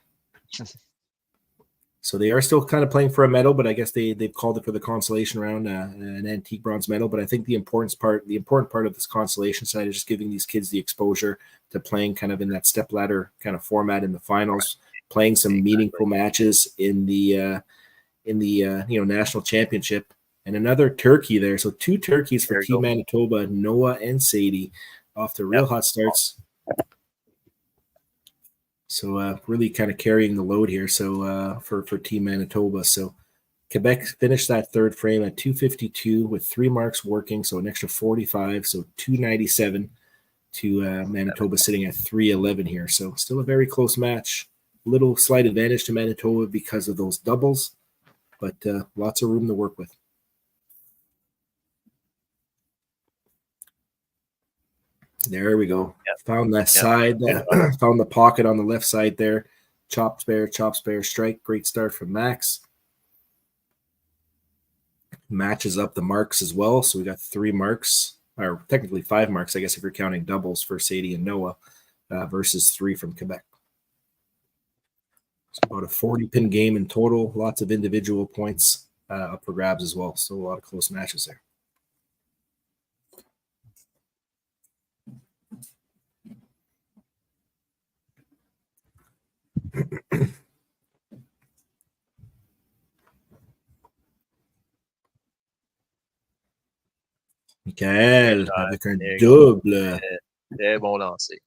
So they are still kind of playing for a medal, but I guess they've called it for the consolation round, an antique bronze medal. But I think the important part of this consolation side is just giving these kids the exposure to playing kind of in that stepladder kind of format in the finals, playing some meaningful matches in the national championship. And another turkey there. So 2 turkeys for Team Manitoba, Noah and Sadie. off to real hot starts. So really kind of carrying the load here. So for Team Manitoba. So Quebec finished that third frame at 252 with 3 marks working. So an extra 45. So 297 to Manitoba sitting at 311 here. So still a very close match. Little slight advantage to Manitoba because of those doubles, but lots of room to work with. There we go. Yep. Found that side, found the pocket on the left side there. Chop spare, strike. Great start from Max. Matches up the marks as well. So we got 3 marks, or technically 5 marks, I guess, if you're counting doubles for Sadie and Noah versus 3 from Quebec. It's about a 40-pin game in total. Lots of individual points up for grabs as well. So a lot of close matches there. Michael avec un double. Très bon lancer.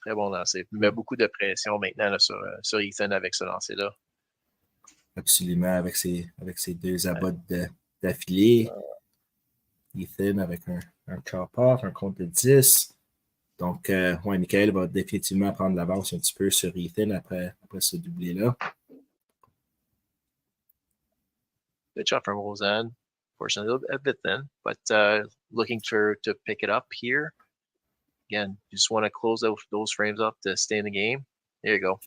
Très bon lancer. Il met beaucoup de pression maintenant là, sur Ethan avec ce lancer-là. Absolument, avec ses 2 abats d'affilée. Ethan avec un chop-off, un compte de 10. Donc, ouais, Michael va définitivement prendre l'avance un petit peu sur Ethan après ce doublé-là. Good shot from Roseanne. Fortunately, a bit thin, but looking to pick it up here. Again, you just want to close those frames up to stay in the game. There you go.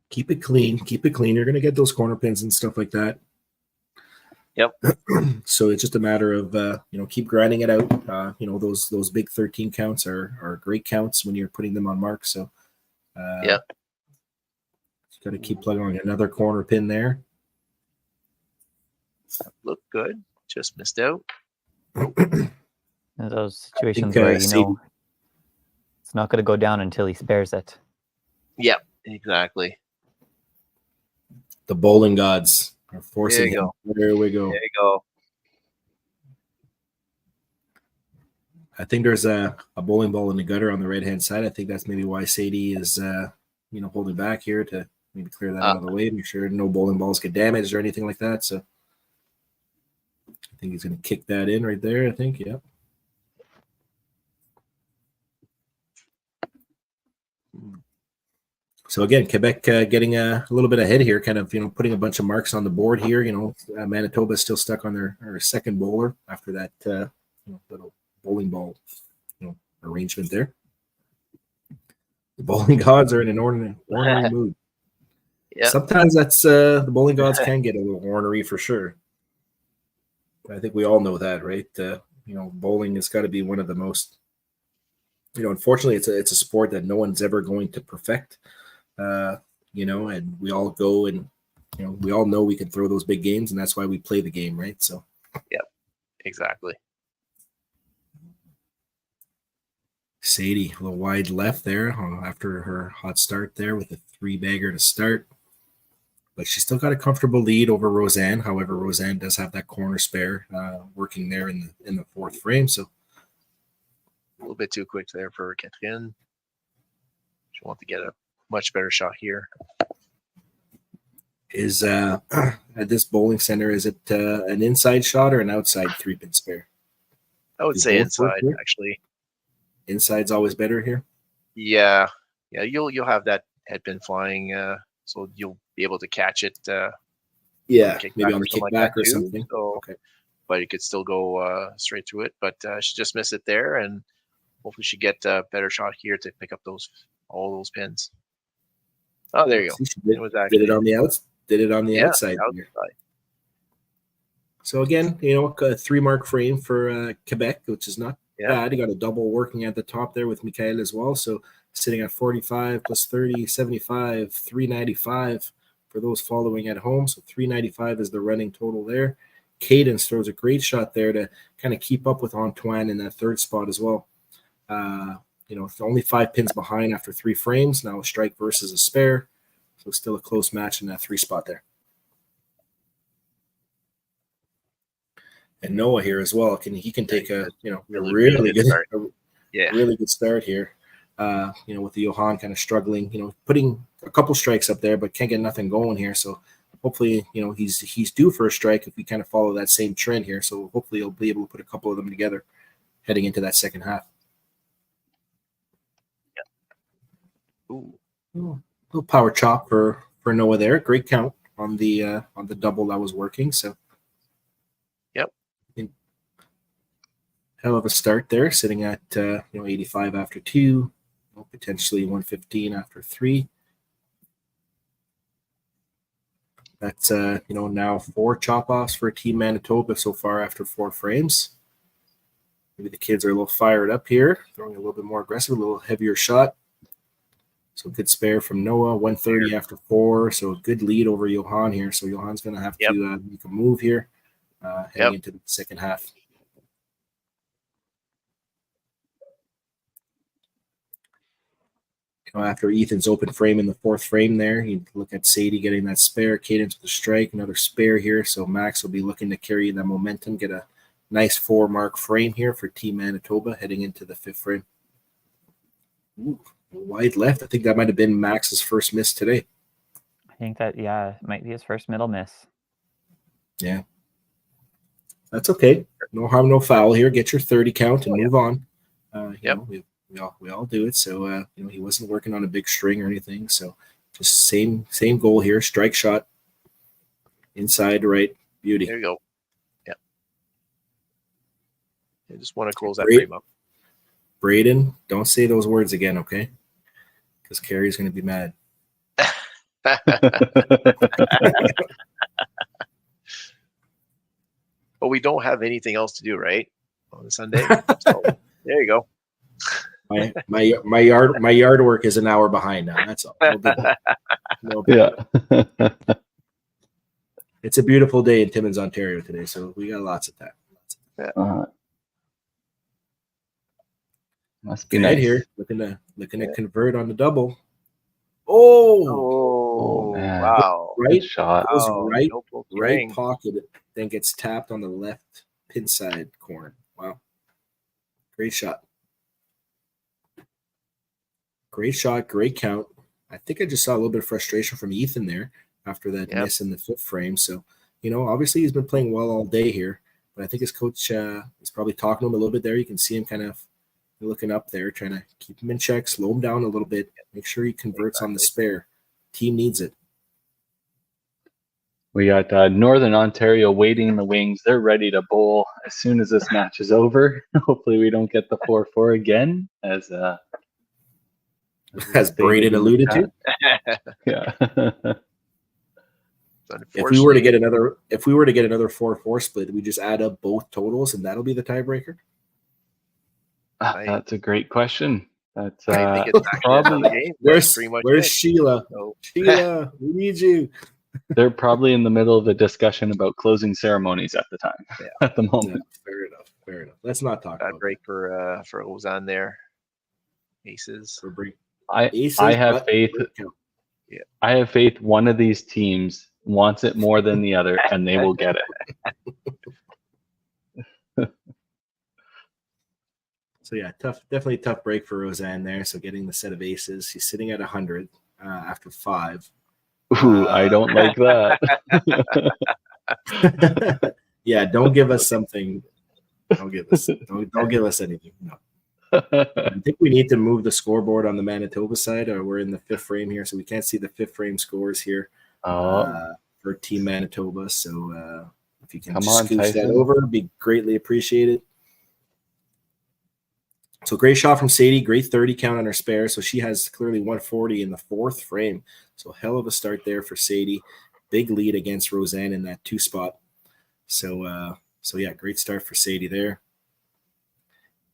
Keep it clean. Keep it clean. You're going to get those corner pins and stuff like that. Yep. So it's just a matter of keep grinding it out. Those big 13 counts are great counts when you're putting them on mark. So yeah, got to keep plugging on another corner pin there. Look good. Just missed out. Those situations where it's not going to go down until he spares it. Yeah, exactly. The bowling gods are forcing him. There we go. There you go. I think there's a bowling ball in the gutter on the right-hand side. I think that's maybe why Sadie is, holding back here to maybe clear that out of the way, make sure no bowling balls get damaged or anything like that. So I think he's going to kick that in right there, I think. Yep. So again, Quebec getting a little bit ahead here, kind of, putting a bunch of marks on the board here. Manitoba is still stuck on their second bowler after that little bowling ball arrangement there. The bowling gods are in an ornery mood. Yeah. Sometimes that's the bowling gods can get a little ornery for sure. I think we all know that, right? Bowling has got to be one of the most. Unfortunately, it's a sport that no one's ever going to perfect. And we all go and we all know we can throw those big games, and that's why we play the game, right? So yeah, exactly. Sadie, a little wide left there after her hot start there with a 3-bagger to start, but she's still got a comfortable lead over Roseanne. However, Roseanne does have that corner spare working there in the 4th frame, so a little bit too quick there for Catherine. She wants to get a much better shot here. Is at this bowling center, is it an inside shot or an outside 3-pin spare? I would say inside, actually. Inside's always better here. Yeah, you'll have that head pin flying, so you'll be able to catch it. Maybe on the kickback or something. So, okay, but you could still go straight through it. But she just missed it there, and hopefully she get a better shot here to pick up all those pins. Oh, there you go. Did it on the outside. Did it on the outside. So again, a 3-mark frame for Quebec, which is not bad. You got a double working at the top there with Michael as well. So sitting at 45 plus 30, 75, 395 for those following at home. So 395 is the running total there. Cadence throws a great shot there to kind of keep up with Antoine in that 3rd spot as well. It's only 5 pins behind after 3 frames. Now a strike versus a spare. So still a close match in that 3 spot there. And Noah here as well. He can take a Really good start. really good start here. With the Johan kind of struggling, putting a couple strikes up there, but can't get nothing going here. So hopefully, he's due for a strike if we kind of follow that same trend here. So hopefully he'll be able to put a couple of them together heading into that second half. Ooh. Little power chop for Noah there. Great count on the double that was working. So hell of a start there, sitting at 85 after 2, potentially 115 after 3. That's now 4 chop offs for Team Manitoba so far after 4 frames. Maybe the kids are a little fired up here, throwing a little bit more aggressive, a little heavier shot. So good spare from Noah, 130 after 4. So a good lead over Johan here. So Johan's going to have to make a move here heading into the second half. After Ethan's open frame in the 4th frame there, you look at Sadie getting that spare, Cadence with the strike, another spare here. So Max will be looking to carry that momentum, get a nice 4-mark frame here for Team Manitoba heading into the 5th frame. Ooh, wide left. I think that might have been Max's first miss today. I think that, might be his first middle miss. Yeah. That's okay. No harm, no foul here. Get your 30 count and move on. We all do it. So he wasn't working on a big string or anything. So just same goal here. Strike shot inside right. Beauty. There you go. Yeah. I just want to close that frame up. Braden, don't say those words again, okay? Because Carrie's going to be mad. But we don't have anything else to do, right? On Sunday. So there you go. My yard work is an hour behind now. That's all. Yeah. It's a beautiful day in Timmins, Ontario today, so we got lots of time. Must be nice here. Looking to convert on the double. Oh man. Wow! Right shot. It was right pocket. Then gets tapped on the left pin side corner. Wow! Great shot. Great shot, great count. I think I just saw a little bit of frustration from Ethan there after that miss in the 5th frame. So, obviously he's been playing well all day here, but I think his coach is probably talking to him a little bit there. You can see him kind of looking up there, trying to keep him in check, slow him down a little bit, make sure he converts on the spare. Team needs it. We got Northern Ontario waiting in the wings. They're ready to bowl as soon as this match is over. Hopefully we don't get the 4-4 again, as Braden alluded to. Yeah. If we were to get another 4-4 split, we just add up both totals and that'll be the tiebreaker. That's a great question. That's I think it's probably game. Where's Sheila? So. Sheila, we need you. They're probably in the middle of a discussion about closing ceremonies at the time. Yeah. At the moment. Yeah, fair enough. Let's not talk about break for Ozan there. Aces. I have faith. Yeah. I have faith one of these teams wants it more than the other, and they will get it. So yeah, definitely tough break for Roseanne there. So getting the set of aces, he's sitting at 100 after 5. Ooh, I don't like that. Yeah, don't give us something. Don't give us anything. No. I think we need to move the scoreboard on the Manitoba side. We're in the 5th frame here, so we can't see the 5th frame scores here for Team Manitoba. So if you can scooch that over, it'd be greatly appreciated. So great shot from Sadie, great 30 count on her spare. So she has clearly 140 in the 4th frame. So hell of a start there for Sadie. Big lead against Roseanne in that 2 spot. So yeah, great start for Sadie there.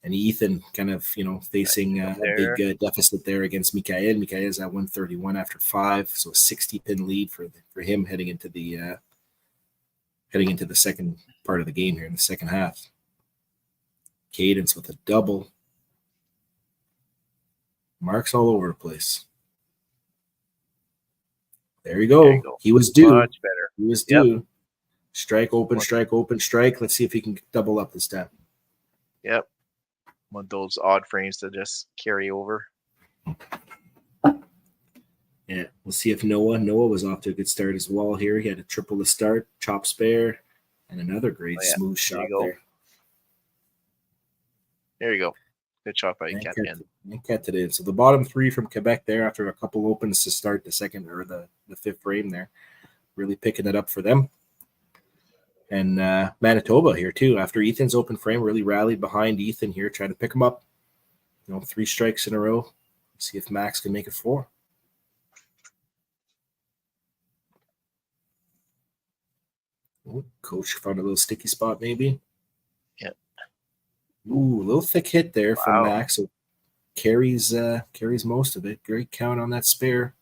And Ethan kind of, facing a big deficit there against Mikael. Mikael's at 131 after 5, so a 60-pin lead for him heading into the second part of the game here in the second half. Cadence with a double. Marks all over the place. There you go. He was due. Much better. He was due. Strike, open, strike, open, strike. Let's see if he can double up this time. Yep. Want those odd frames to just carry over. Yeah, we'll see if Noah was off to a good start as well here. He had a triple to start, chop spare, and another great smooth shot there. There you go. Good shot by Cat And kept it in. So the bottom three from Quebec there after a couple opens to start the second or the fifth frame there. Really picking it up for them. And Manitoba here too. After Ethan's open frame, really rallied behind Ethan here, trying to pick him up. 3 strikes in a row. See if Max can make it 4. Ooh, coach found a little sticky spot maybe. Yeah. Ooh, a little thick hit there from Max. So carries most of it. Great count on that spare.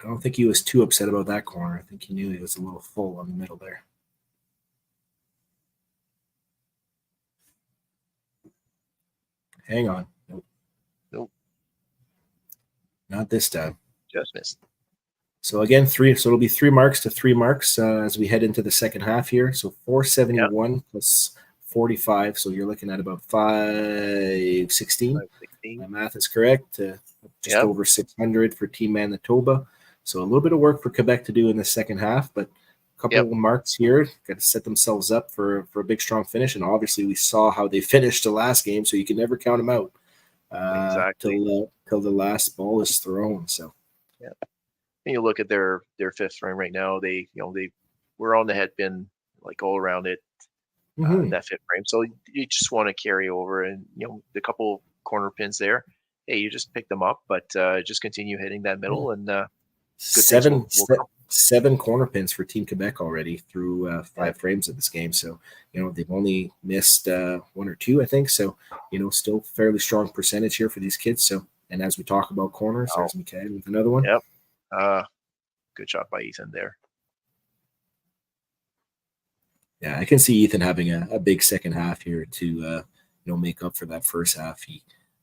I don't think he was too upset about that corner. I think he knew he was a little full on the middle there. Hang on. Nope. Not this time. Just missed. So again, 3. So it'll be 3 marks to 3 marks as we head into the second half here. So 471 plus 45. So you're looking at about 516. My math is correct. Just over 600 for Team Manitoba. So a little bit of work for Quebec to do in the second half, but a couple of marks here. Got to set themselves up for a big, strong finish. And obviously we saw how they finished the last game, so you can never count them out till the last ball is thrown. So and you look at their fifth frame right now. They were on the head pin like all around it. That fifth frame. So you just want to carry over, and the couple corner pins there. Hey, you just pick them up, but just continue hitting that middle and. 7 corner pins for Team Quebec already through 5 frames of this game. So, they've only missed 1 or 2, I think. So, still fairly strong percentage here for these kids. So, and as we talk about corners, there's Mikael with another one. Yep. Good shot by Ethan there. Yeah, I can see Ethan having a big second half here to, make up for that first half.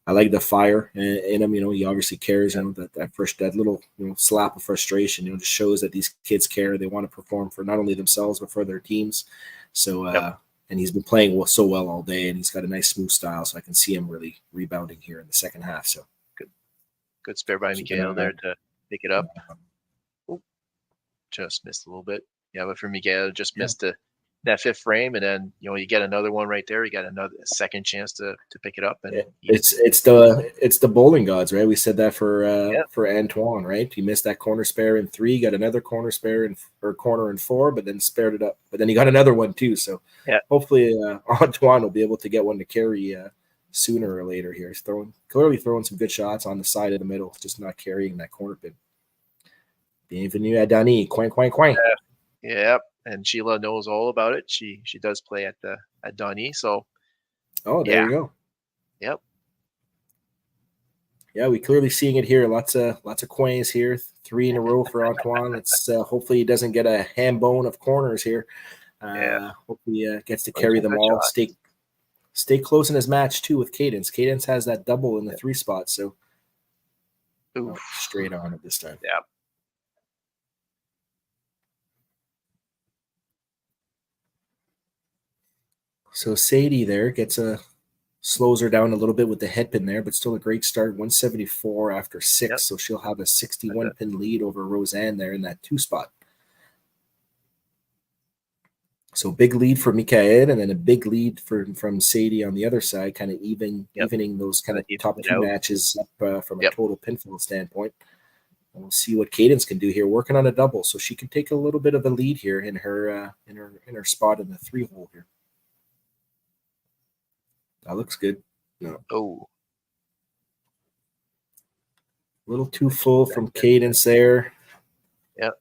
I like the fire in him. He obviously cares. That little slap of frustration. Just shows that these kids care. They want to perform for not only themselves but for their teams. So, and he's been playing so well all day, and he's got a nice smooth style. So I can see him really rebounding here in the second half. So good spare by Mikael there to pick it up. Ooh, just missed a little bit. Yeah, but for Mikael, just missed that fifth frame, and then you get another one right there. You got another second chance to pick it up, and it's the bowling gods, right? We said that for Antoine, right? He missed that corner spare in 3, got another corner spare or corner in 4, but then spared it up. But then he got another one too. So hopefully Antoine will be able to get one to carry sooner or later here. He's clearly throwing some good shots on the side of the middle, just not carrying that corner pin. Bienvenue à Dani, coin. Yep. And Sheila knows all about it. She does play at Donny. So there you go. Yep. Yeah, we clearly seeing it here. Lots of coins here. 3 in a row for Antoine. Let's hopefully he doesn't get a ham bone of corners here. Hopefully he gets to carry them all. Stay close in his match too with Cadence. Cadence has that double in the 3 spot. So straight on it this time. Yeah. So Sadie there slows her down a little bit with the head pin there, but still a great start. 174 after 6, so she'll have a 61 pin lead over Roseanne there in that 2 spot. So big lead for Mikael, and then a big lead from Sadie on the other side, kind of evening those kind of top 2 matches up from a total pinfall standpoint. And we'll see what Cadence can do here, working on a double, so she can take a little bit of the lead here in her spot in the 3 hole here. That looks good. No. Oh. A little too full from Cadence there. Yep.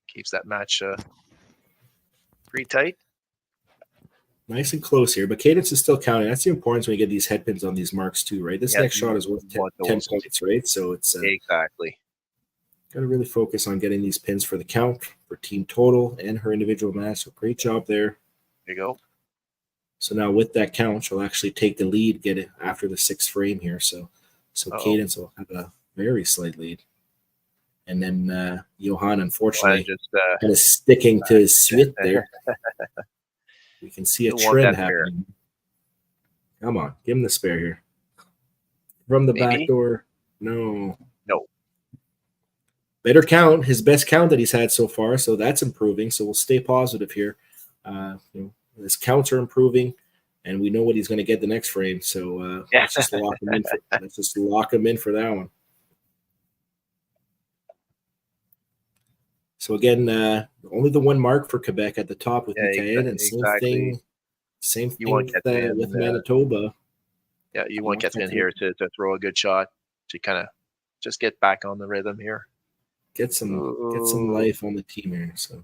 Keeps that match pretty tight. Nice and close here, but Cadence is still counting. That's the importance when you get these head pins on these marks too, right? This next shot is worth 10 points, right? So it's exactly. Got to really focus on getting these pins for the count, for team total, and her individual match. So great job there. There you go. So now with that count, she'll actually take the lead, get it after the 6th frame here. So Cadence will have a very slight lead. And then Johan, unfortunately, Just kind of sticking to his Smith there. We can see a Don't want trend that spare. happening. Come on, give him the spare here. From the back Maybe? door. No. No. Better count, his best count that he's had so far. So that's improving. So we'll stay positive here. His counts are improving, and we know what he's going to get the next frame. So let's just lock him in. Let's just lock him in for that one. So again, only the one mark for Quebec at the top with Mikael, and same thing with Manitoba. Yeah, you want Catherine here to throw a good shot to kind of just get back on the rhythm here. Get some life on the team here. So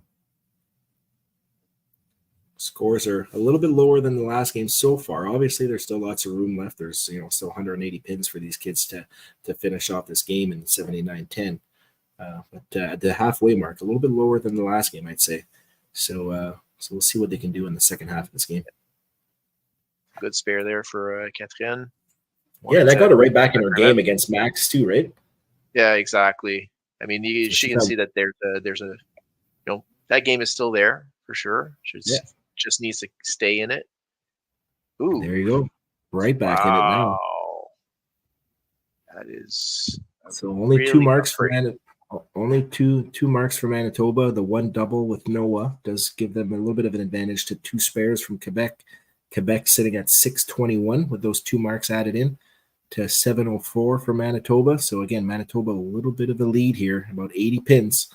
scores are a little bit lower than the last game so far. Obviously, there's still lots of room left. There's still 180 pins for these kids to finish off this game in 79-10. But at the halfway mark, a little bit lower than the last game, I'd say. So we'll see what they can do in the second half of this game. Good spare there for Catherine. Yeah, that got her right back in her game against Max too, right? Yeah, exactly. I mean, she can see that there's a that game is still there for sure. She just needs to stay in it. Ooh, there you go, right back in it now. That is so only really 2 marks for Manitoba. Only two marks for Manitoba. The one double with Noah does give them a little bit of an advantage to 2 spares from Quebec. Quebec sitting at 621 with those 2 marks added in to 704 for Manitoba. So again, Manitoba a little bit of a lead here, about 80 pins,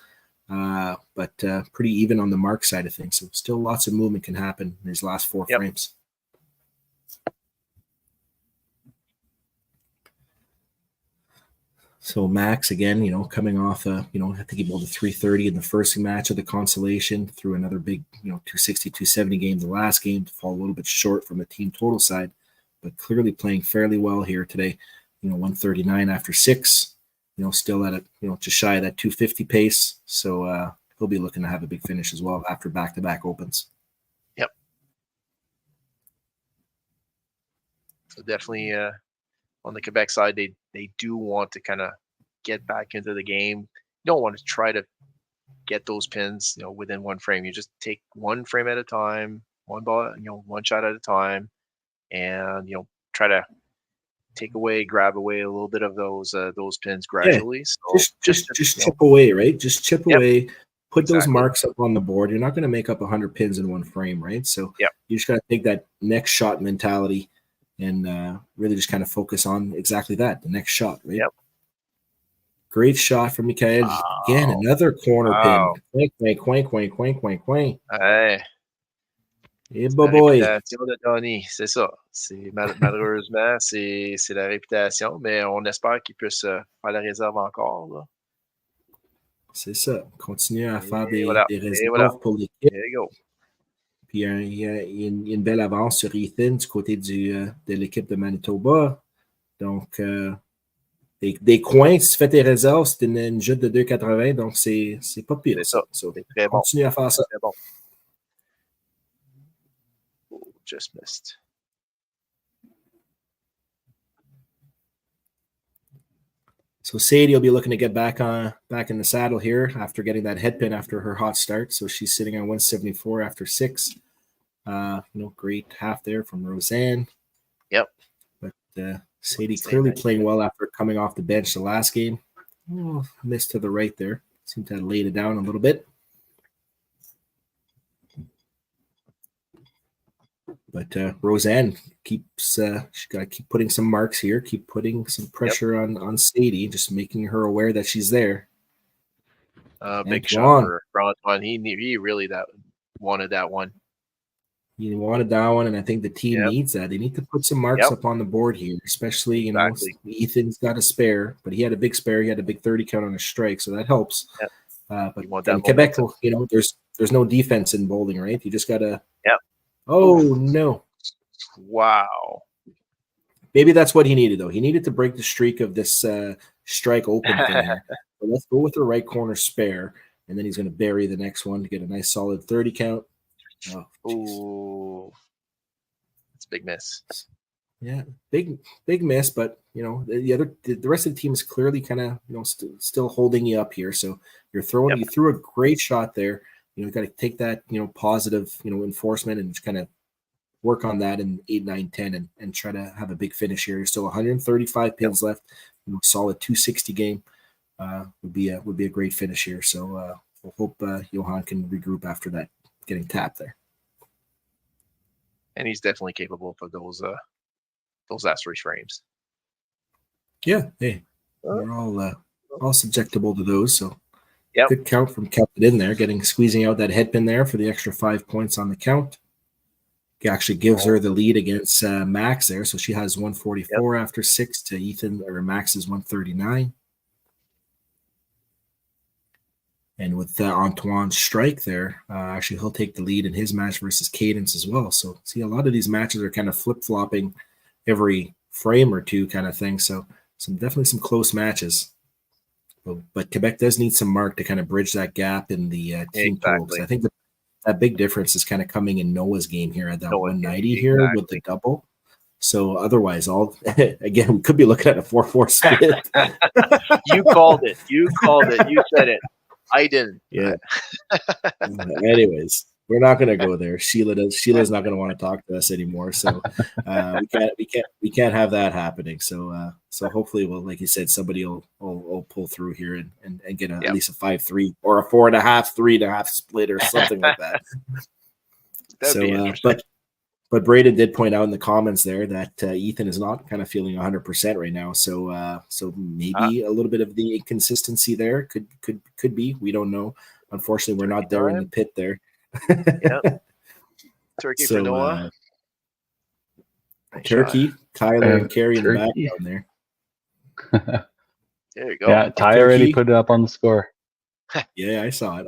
but pretty even on the mark side of things. So still lots of movement can happen in these last 4 frames. So Max, again, coming off, I think he bowled a 330 in the first match of the Consolation, through another big, 260, 270 game the last game, to fall a little bit short from the team total side, but clearly playing fairly well here today. 139 after 6, still at just shy of that 250 pace. So he'll be looking to have a big finish as well after back-to-back opens. Yep. So definitely on the Quebec side, they do want to kind of get back into the game. You don't want to try to get those pins, within one frame. You just take one frame at a time, one ball, one shot at a time, and try to grab away a little bit of those pins gradually. Yeah, so just chip away, right? Just chip away. Put those marks up on the board. You're not going to make up 100 pins in one frame, right? So you just got to take that next shot mentality and really just kind of focus on exactly that, the next shot, right? Yep. Great shot from Mikael. Wow. Again, another corner pin. Quang. Hey. Et boy. La réputation de Tony, c'est ça. Malheureusement, c'est la réputation, mais on espère qu'il puisse faire la réserve encore. Là. C'est ça. Continuer à faire des réserves pour l'équipe. There you go. Puis il y a une belle avance sur Ethan du côté de l'équipe de Manitoba. Donc, des coins, si tu fais tes réserves, c'est une jute de 2,80, donc c'est pas pire. C'est ça. Très bon. Continue à faire ça. Très bon. Oh, just missed. So Sadie will be looking to get back in the saddle here after getting that head pin after her hot start. So she's sitting on 174 after 6. Great half there from Roseanne. Yep. But Sadie clearly playing well after coming off the bench the last game. Oh, missed to the right there. Seemed to have laid it down a little bit. But Roseanne keeps she's got to keep putting some marks here, keep putting some pressure on Sadie, just making her aware that she's there. Big shot for Antoine. He really wanted that one. He wanted that one, and I think the team needs that. They need to put some marks up on the board here, especially Ethan's got a spare, but he had a big spare. He had a big 30 count on a strike, so that helps. Yep. But in Quebec, there's no defense in bowling, right? You just gotta. Yep. Oh no! Wow. Maybe that's what he needed, though. He needed to break the streak of this strike open thing here. So let's go with the right corner spare, and then he's going to bury the next one to get a nice solid 30 count. Oh, it's a big miss. Yeah, big miss, but the rest of the team is clearly kind of still holding you up here. So you're throwing, you threw a great shot there. You got to take that positive enforcement and just kind of work on that in 8, 9, 10 and try to have a big finish here. You're still 135 pins left. Solid 260 game would be a great finish here. So we'll hope Johan can regroup after that getting tapped there. And he's definitely capable for those last 3 frames. Yeah, hey, we're all subjectable to those. So Yep. good count from Kelton in there, squeezing out that head pin there for the extra 5 points on the count. He actually gives her the lead against Max there, so she has 144 after 6 to Ethan or Max's 139. And with Antoine's strike there, actually he'll take the lead in his match versus Cadence as well. So see, a lot of these matches are kind of flip-flopping every frame or two kind of thing. So definitely some close matches. But Quebec does need some mark to kind of bridge that gap in the team pool. I think that big difference is kind of coming in Noah's game here at that 190 here with the double. So otherwise, again, we could be looking at a 4-4 split. You called it. You said it. I didn't. Yeah. Anyways, we're not going to go there. Sheila's not going to want to talk to us anymore. So we can't have that happening. So hopefully, like you said, somebody will pull through here and get at least a 5-3 or a 4.5, 3.5 split or something like that. But Braden did point out in the comments there that Ethan is not kind of feeling 100% right now. So maybe a little bit of the inconsistency there could be. We don't know. Unfortunately, we're not there in the pit there. Turkey for Noah. Nice Turkey, shot. Tyler, and Carrie in the background there. There you go. Yeah, Ty already put it up on the score. Yeah, I saw it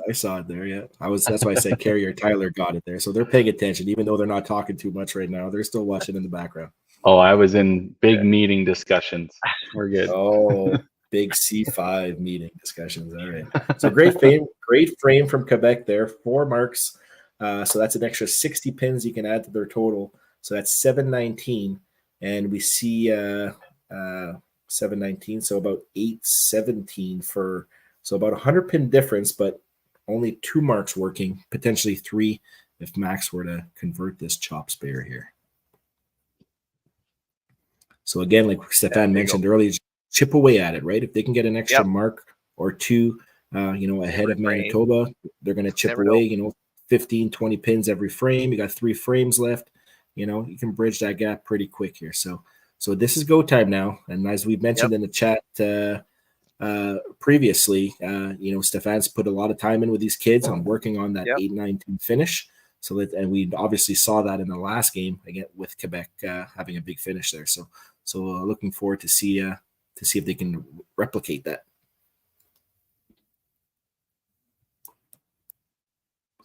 there. Yeah, that's why I said Carrie or Tyler got it there. So they're paying attention, even though they're not talking too much right now. They're still watching in the background. Oh, I was in big meeting discussions. We're good. Oh, big C5 meeting discussions. All right. So great frame from Quebec there. 4 marks. So that's an extra 60 pins you can add to their total. So that's 719, and we see 719. So about 817 for. So about 100 pin difference, but only 2 marks working, potentially 3 if Max were to convert this chop spare here. So again, like Stefan mentioned earlier, chip away at it, right? If they can get an extra mark or 2, ahead of Manitoba, they're going to chip away, 15, 20 pins every frame. You got 3 frames left. You can bridge that gap pretty quick here. So this is go time now. And as we mentioned in the chat, previously, Stefan's put a lot of time in with these kids on working on that 8-9-10 finish. And we obviously saw that in the last game again with Quebec having a big finish there. So looking forward to see if they can replicate that.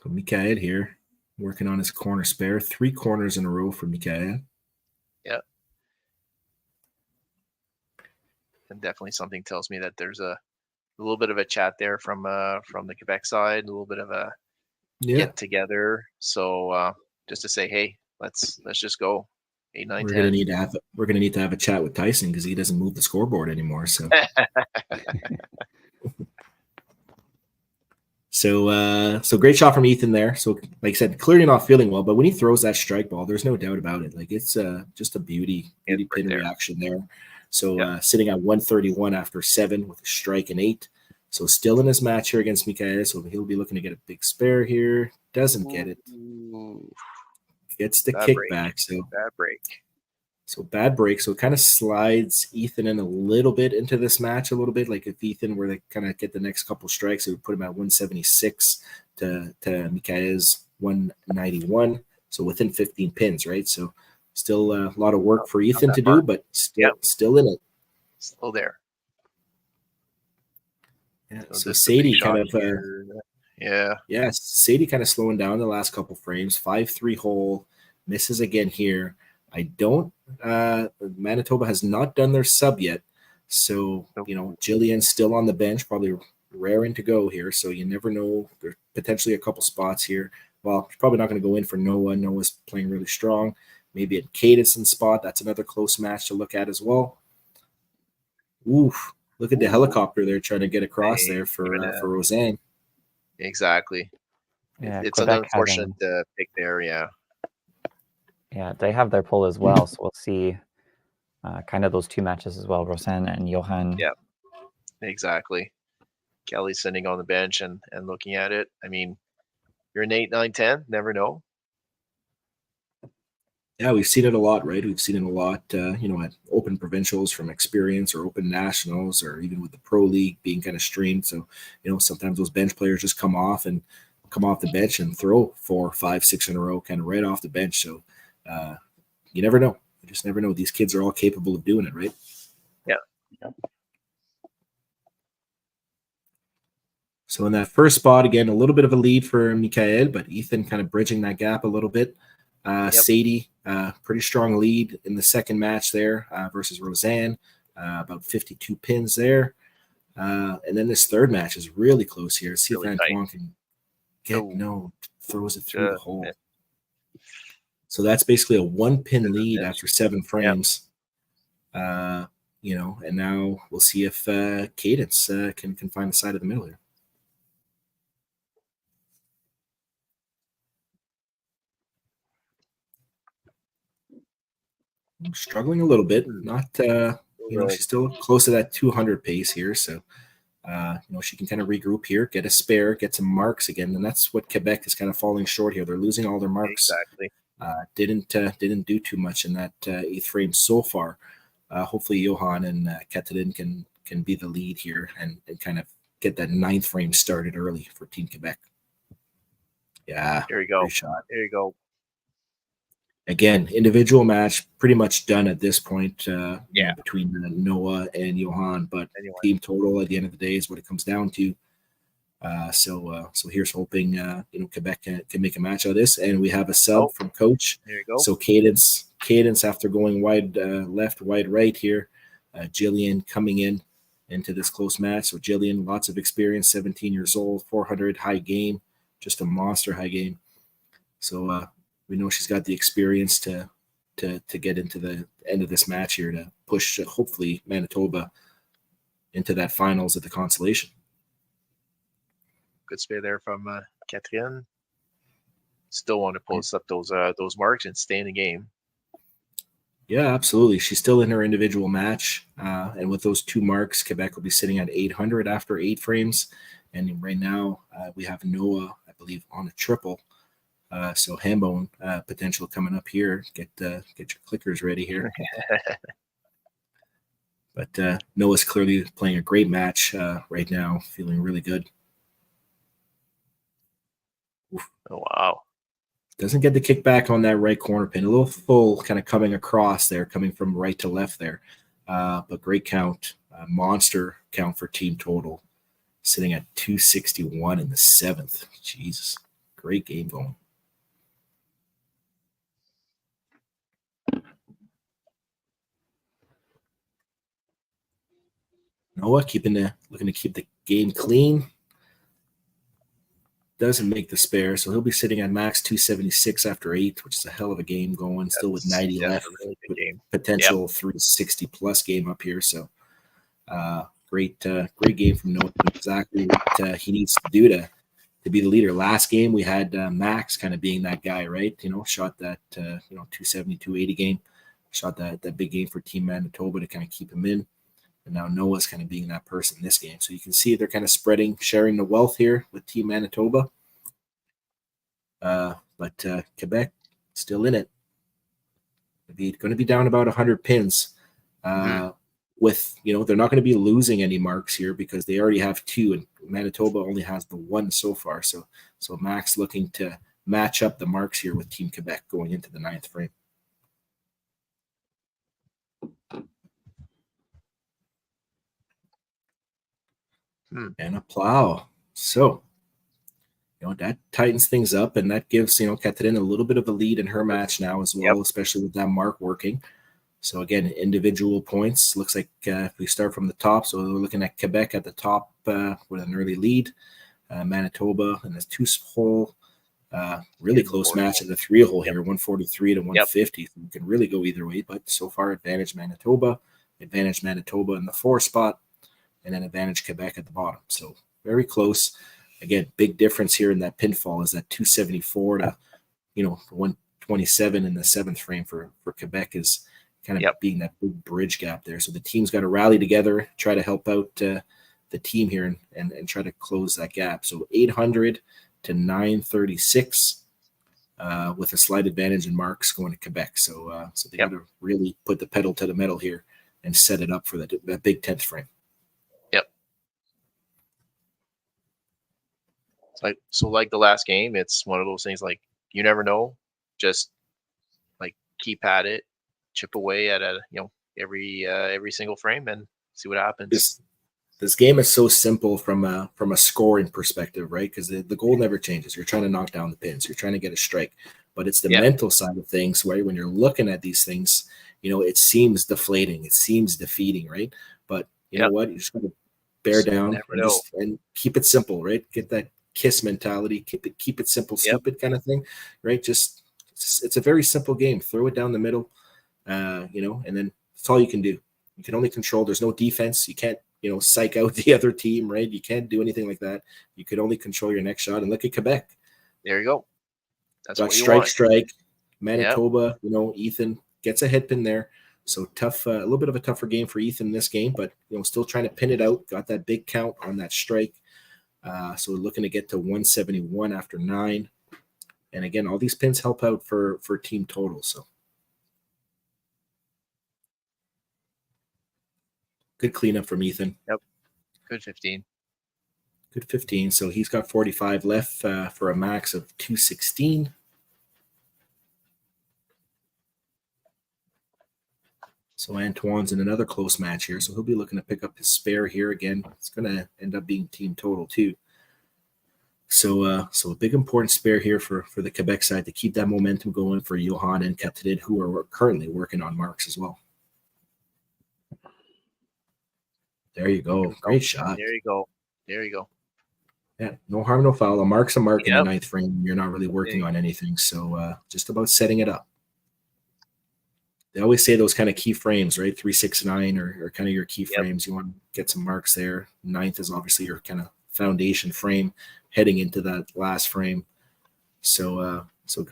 So Mikael here working on his corner spare, 3 corners in a row for Mikael. Yep. And definitely something tells me that there's a little bit of a chat there from the Quebec side, a little bit of a get together. So just to say, hey, let's just go 8, 9, 10. We're gonna need to have a chat with Tyson because he doesn't move the scoreboard anymore. So so great shot from Ethan there. So like I said, clearly not feeling well, but when he throws that strike ball, there's no doubt about it. Like it's just a beauty pin reaction there. So sitting at 131 after 7 with a strike and 8. So still in his match here against Mikael. So he'll be looking to get a big spare here. Doesn't get it. Gets the kickback. So bad break. So bad break. So it kind of slides Ethan in a little bit into this match a little bit. Like if Ethan were to kind of get the next couple strikes, it would put him at 176 to Mikael's 191. So within 15 pins, right? So still a lot of work for Ethan to do, but still in it. Still there. Yeah. So Sadie kind of Sadie kind of slowing down the last couple frames. 5-3 hole, misses again here. I don't Manitoba has not done their sub yet. So, Jillian's still on the bench, probably raring to go here. So you never know. There's potentially a couple spots here. Well, he's probably not going to go in for Noah. Noah's playing really strong. maybe a Cadence spot. That's another close match to look at as well. Oof. Look at the helicopter they're trying to get across there for Roseanne. Exactly. Yeah, It's an Quebec unfortunate having, pick there. Yeah. yeah, they have their pull as well. So we'll see kind of those two matches as well, Roseanne and Johan. Yeah. Exactly. Kelly's sitting on the bench and looking at it. I mean, you're an 8, 9, 10. Never know. Yeah, we've seen it a lot, right? We've seen it a lot, at open provincials from experience or open nationals or even with the pro league being kind of streamed. So, sometimes those bench players just come off the bench and throw 4, 5, 6 in a row kind of right off the bench. So you never know. You just never know. These kids are all capable of doing it, right? Yeah. So in that first spot, again, a little bit of a lead for Mikael, but Ethan kind of bridging that gap a little bit. Sadie, pretty strong lead in the second match there versus Roseanne, about 52 pins there. And then this third match is really close here. See if Antoine can throws it through the hole. So that's basically a 1-pin lead after 7 frames. And now we'll see if Cadence can find the side of the middle here. Struggling a little bit, not she's still close to that 200 pace here, so she can kind of regroup here, get a spare, get some marks again, and that's what Quebec is kind of falling short here. They're losing all their marks. Exactly. Didn't do too much in that 8th frame so far. Hopefully Johan and Katalin can be the lead here and kind of get that 9th frame started early for Team Quebec. Yeah, there you go. Great shot. There you go. Again, individual match pretty much done at this point between Noah and Johan, but team total at the end of the day is what it comes down to. So here's hoping Quebec can make a match out of this, and we have a sub from coach. There you go. So Cadence after going wide left, wide right here, Jillian coming into this close match. So Jillian, lots of experience, 17 years old, 400 high game, just a monster high game. So we know she's got the experience to get into the end of this match here to push hopefully Manitoba into that finals at the Consolation. Good spare there from Catherine. Still want to post up those marks and stay in the game. Yeah, absolutely. She's still in her individual match, and with those 2 marks, Quebec will be sitting at 800 after 8 frames. And right now we have Noah, I believe, on a triple. So Hambone potential coming up here. Get your clickers ready here. But Noah's clearly playing a great match right now, feeling really good. Oof. Oh, wow. Doesn't get the kickback on that right corner pin. A little full kind of coming across there, coming from right to left there. But great count. Monster count for team total. Sitting at 261 in the 7th. Jesus. Great game going. Noah looking to keep the game clean. Doesn't make the spare, so he'll be sitting at max 276 after 8, which is a hell of a game going. Still with 90 left, really good game. Potential 360 plus game up here. So great game from Noah. Exactly what he needs to do to be the leader. Last game we had Max kind of being that guy, right? Shot that 270, 280 game. Shot that big game for Team Manitoba to kind of keep him in. And now Noah's kind of being that person in this game. So you can see they're kind of sharing the wealth here with Team Manitoba. But Quebec still in it. They're going to be down about 100 pins. With, they're not going to be losing any marks here because they already have 2, and Manitoba only has the 1 so far. So Max looking to match up the marks here with Team Quebec going into the 9th frame. And a plow. So, that tightens things up, and that gives, Catherine a little bit of a lead in her match now as well, especially with that mark working. So, again, individual points. Looks like if we start from the top, so we're looking at Quebec at the top with an early lead. Manitoba in this 2-hole Really close match in the 3-hole here, 143 to 150. You can really go either way, but so far advantage Manitoba in the 4 spot, and then advantage Quebec at the bottom. So very close. Again, big difference here in that pinfall is that 274 to 127 in the 7th frame for Quebec is kind of being that big bridge gap there. So the team's got to rally together, try to help out the team here and try to close that gap. So 800 to 936 with a slight advantage in marks going to Quebec. So they got to really put the pedal to the metal here and set it up for that big 10th frame. So like the last game, it's one of those things like you never know. Just like keep at it, chip away at every single frame and see what happens. This game is so simple from a scoring perspective, right? Because the goal never changes. You're trying to knock down the pins. You're trying to get a strike. But it's the mental side of things where when you're looking at these things, it seems deflating. It seems defeating, right? But you know what? You just got to bear down and keep it simple, right? Get that KISS mentality, keep it simple, stupid kind of thing, right? Just it's a very simple game. Throw it down the middle, and then that's all you can do. You can only control. There's no defense. You can't, psych out the other team, right? You can't do anything like that. You could only control your next shot. And look at Quebec. There you go. That's got what you want. strike. Manitoba, Ethan gets a head pin there. So tough, a little bit of a tougher game for Ethan in this game, but still trying to pin it out. Got that big count on that strike. So we're looking to get to 171 after 9. And again, all these pins help out for team total. So good cleanup from Ethan. Yep. Good 15. Good 15. So he's got 45 left for a max of 216. So Antoine's in another close match here. So he'll be looking to pick up his spare here again. It's going to end up being team total too. So a big important spare here for the Quebec side to keep that momentum going for Johan and Katrine, who are currently working on marks as well. There you go. Great shot. There you go. Yeah, no harm, no foul. A mark's a mark in the 9th frame. You're not really working on anything. So just about setting it up. They always say those kind of key frames, right? 3, 6, 9 are kind of your key frames. You want to get some marks there. 9th is obviously your kind of foundation frame heading into that last frame. So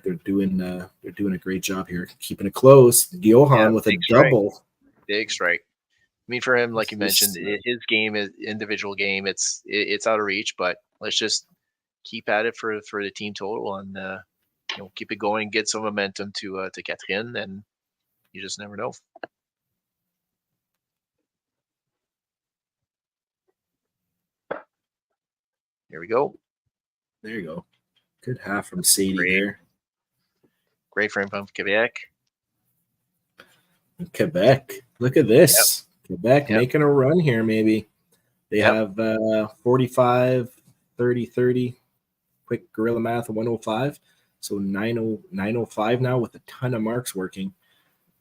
they're doing a great job here, keeping it close. Johan with a double. Big strike. I mean, for him, like you mentioned, his game is individual game. It's out of reach, but let's just keep at it for the team total and keep it going, get some momentum to Catherine, and you just never know. Here we go. There you go. Good half from Sadie there. Great frame from Quebec. Quebec. Look at this. Quebec making a run here, maybe. They have 45, 30, 30. Quick gorilla math of 105. So 905 now with a ton of marks working.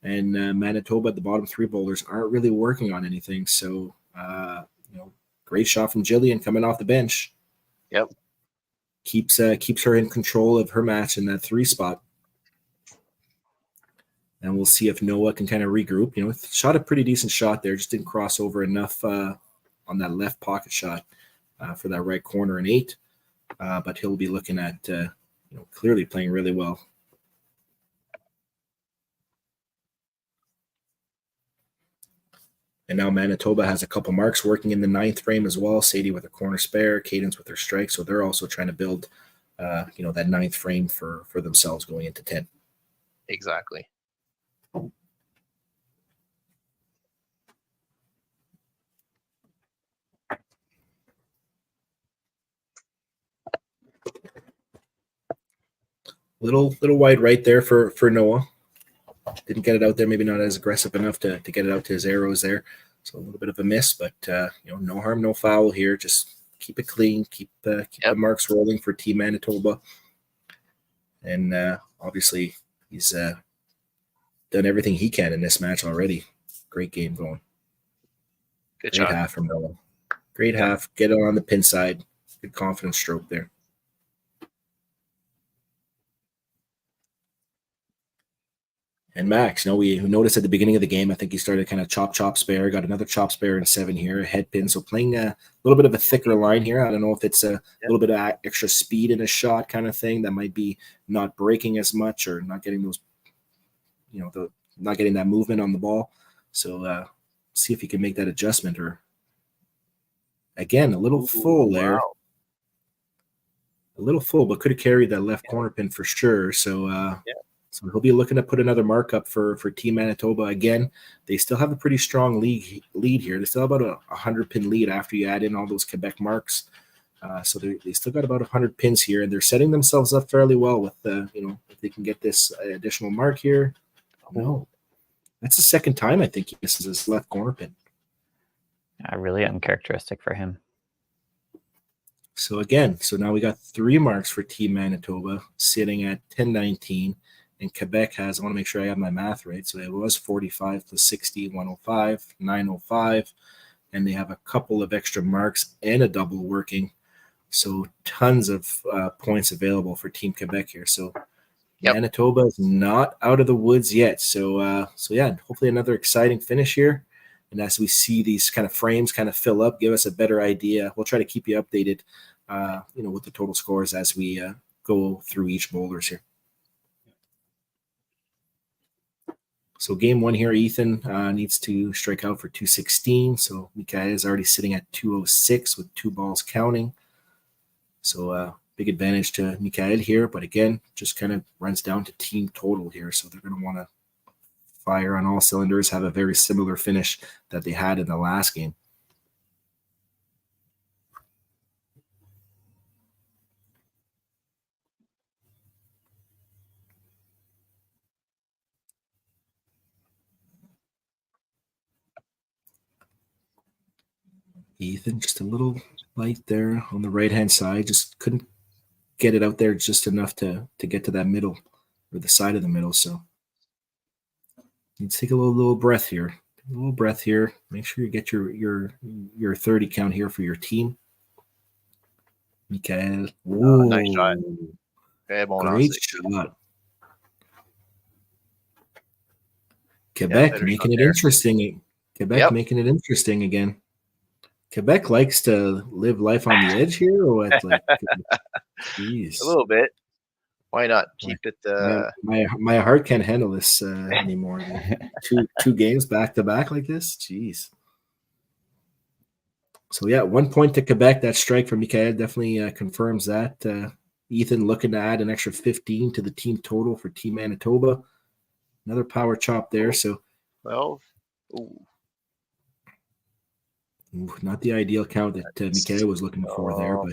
And Manitoba, the bottom 3 bowlers, aren't really working on anything. So, great shot from Jillian coming off the bench. Yep. Keeps her in control of her match in that 3 spot. And we'll see if Noah can kind of regroup. Shot a pretty decent shot there. Just didn't cross over enough on that left pocket shot for that right corner in 8. But he'll be looking at, clearly playing really well. And now Manitoba has a couple marks working in the 9th frame as well. Sadie with a corner spare, Cadence with her strike. So they're also trying to build, that 9th frame for themselves going into 10. Exactly. Little wide right there for Noah. Didn't get it out there. Maybe not as aggressive enough to get it out to his arrows there. So a little bit of a miss, but no harm, no foul here. Just keep it clean. Keep the marks rolling for Team Manitoba. And obviously he's done everything he can in this match already. Great game going. Good Great job. half from Noah. Great half. Get it on the pin side. Good confidence stroke there. And Max, we noticed at the beginning of the game, I think he started kind of chop spare, got another chop spare in 7 here, a head pin. So playing a little bit of a thicker line here. I don't know if it's a little bit of extra speed in a shot kind of thing that might be not breaking as much or not getting those, not getting that movement on the ball. So see if he can make that adjustment. Or again, a little full there. Wow. A little full, but could have carried that left corner pin for sure. So so he'll be looking to put another mark up for Team Manitoba. Again, they still have a pretty strong lead here. They still have about a 100-pin lead after you add in all those Quebec marks. So they still got about 100 pins here, and they're setting themselves up fairly well with, if they can get this additional mark here. No, that's the second time I think he misses his left corner pin. Really uncharacteristic for him. So again, now we got 3 marks for Team Manitoba sitting at 10-19. And Quebec has, I want to make sure I have my math right. So it was 45 plus 60, 105, 905. And they have a couple of extra marks and a double working. So tons of points available for Team Quebec here. So Manitoba is not out of the woods yet. So hopefully another exciting finish here. And as we see these kind of frames kind of fill up, give us a better idea. We'll try to keep you updated, with the total scores as we go through each boulders here. So game 1 here, Ethan needs to strike out for 216. So Mikael is already sitting at 206 with 2 balls counting. So big advantage to Mikael here. But again, just kind of runs down to team total here. So they're going to want to fire on all cylinders, have a very similar finish that they had in the last game. Ethan, just a little light there on the right-hand side. Just couldn't get it out there just enough to get to that middle or the side of the middle. So you take a little breath here. A little breath here. Make sure you get your 30 count here for your team. Mikael. Nice shot. Great shot. Quebec making it interesting. Quebec making it interesting again. Quebec likes to live life on the edge here, or what? Like, geez. A little bit. Why not keep it? My heart can't handle this anymore. two games back to back like this. Jeez. So 1 point to Quebec. That strike from Mikael definitely confirms that. Ethan looking to add an extra 15 to the team total for Team Manitoba. Another power chop there. So 12. Ooh. Not the ideal count that Mikael was looking for there, but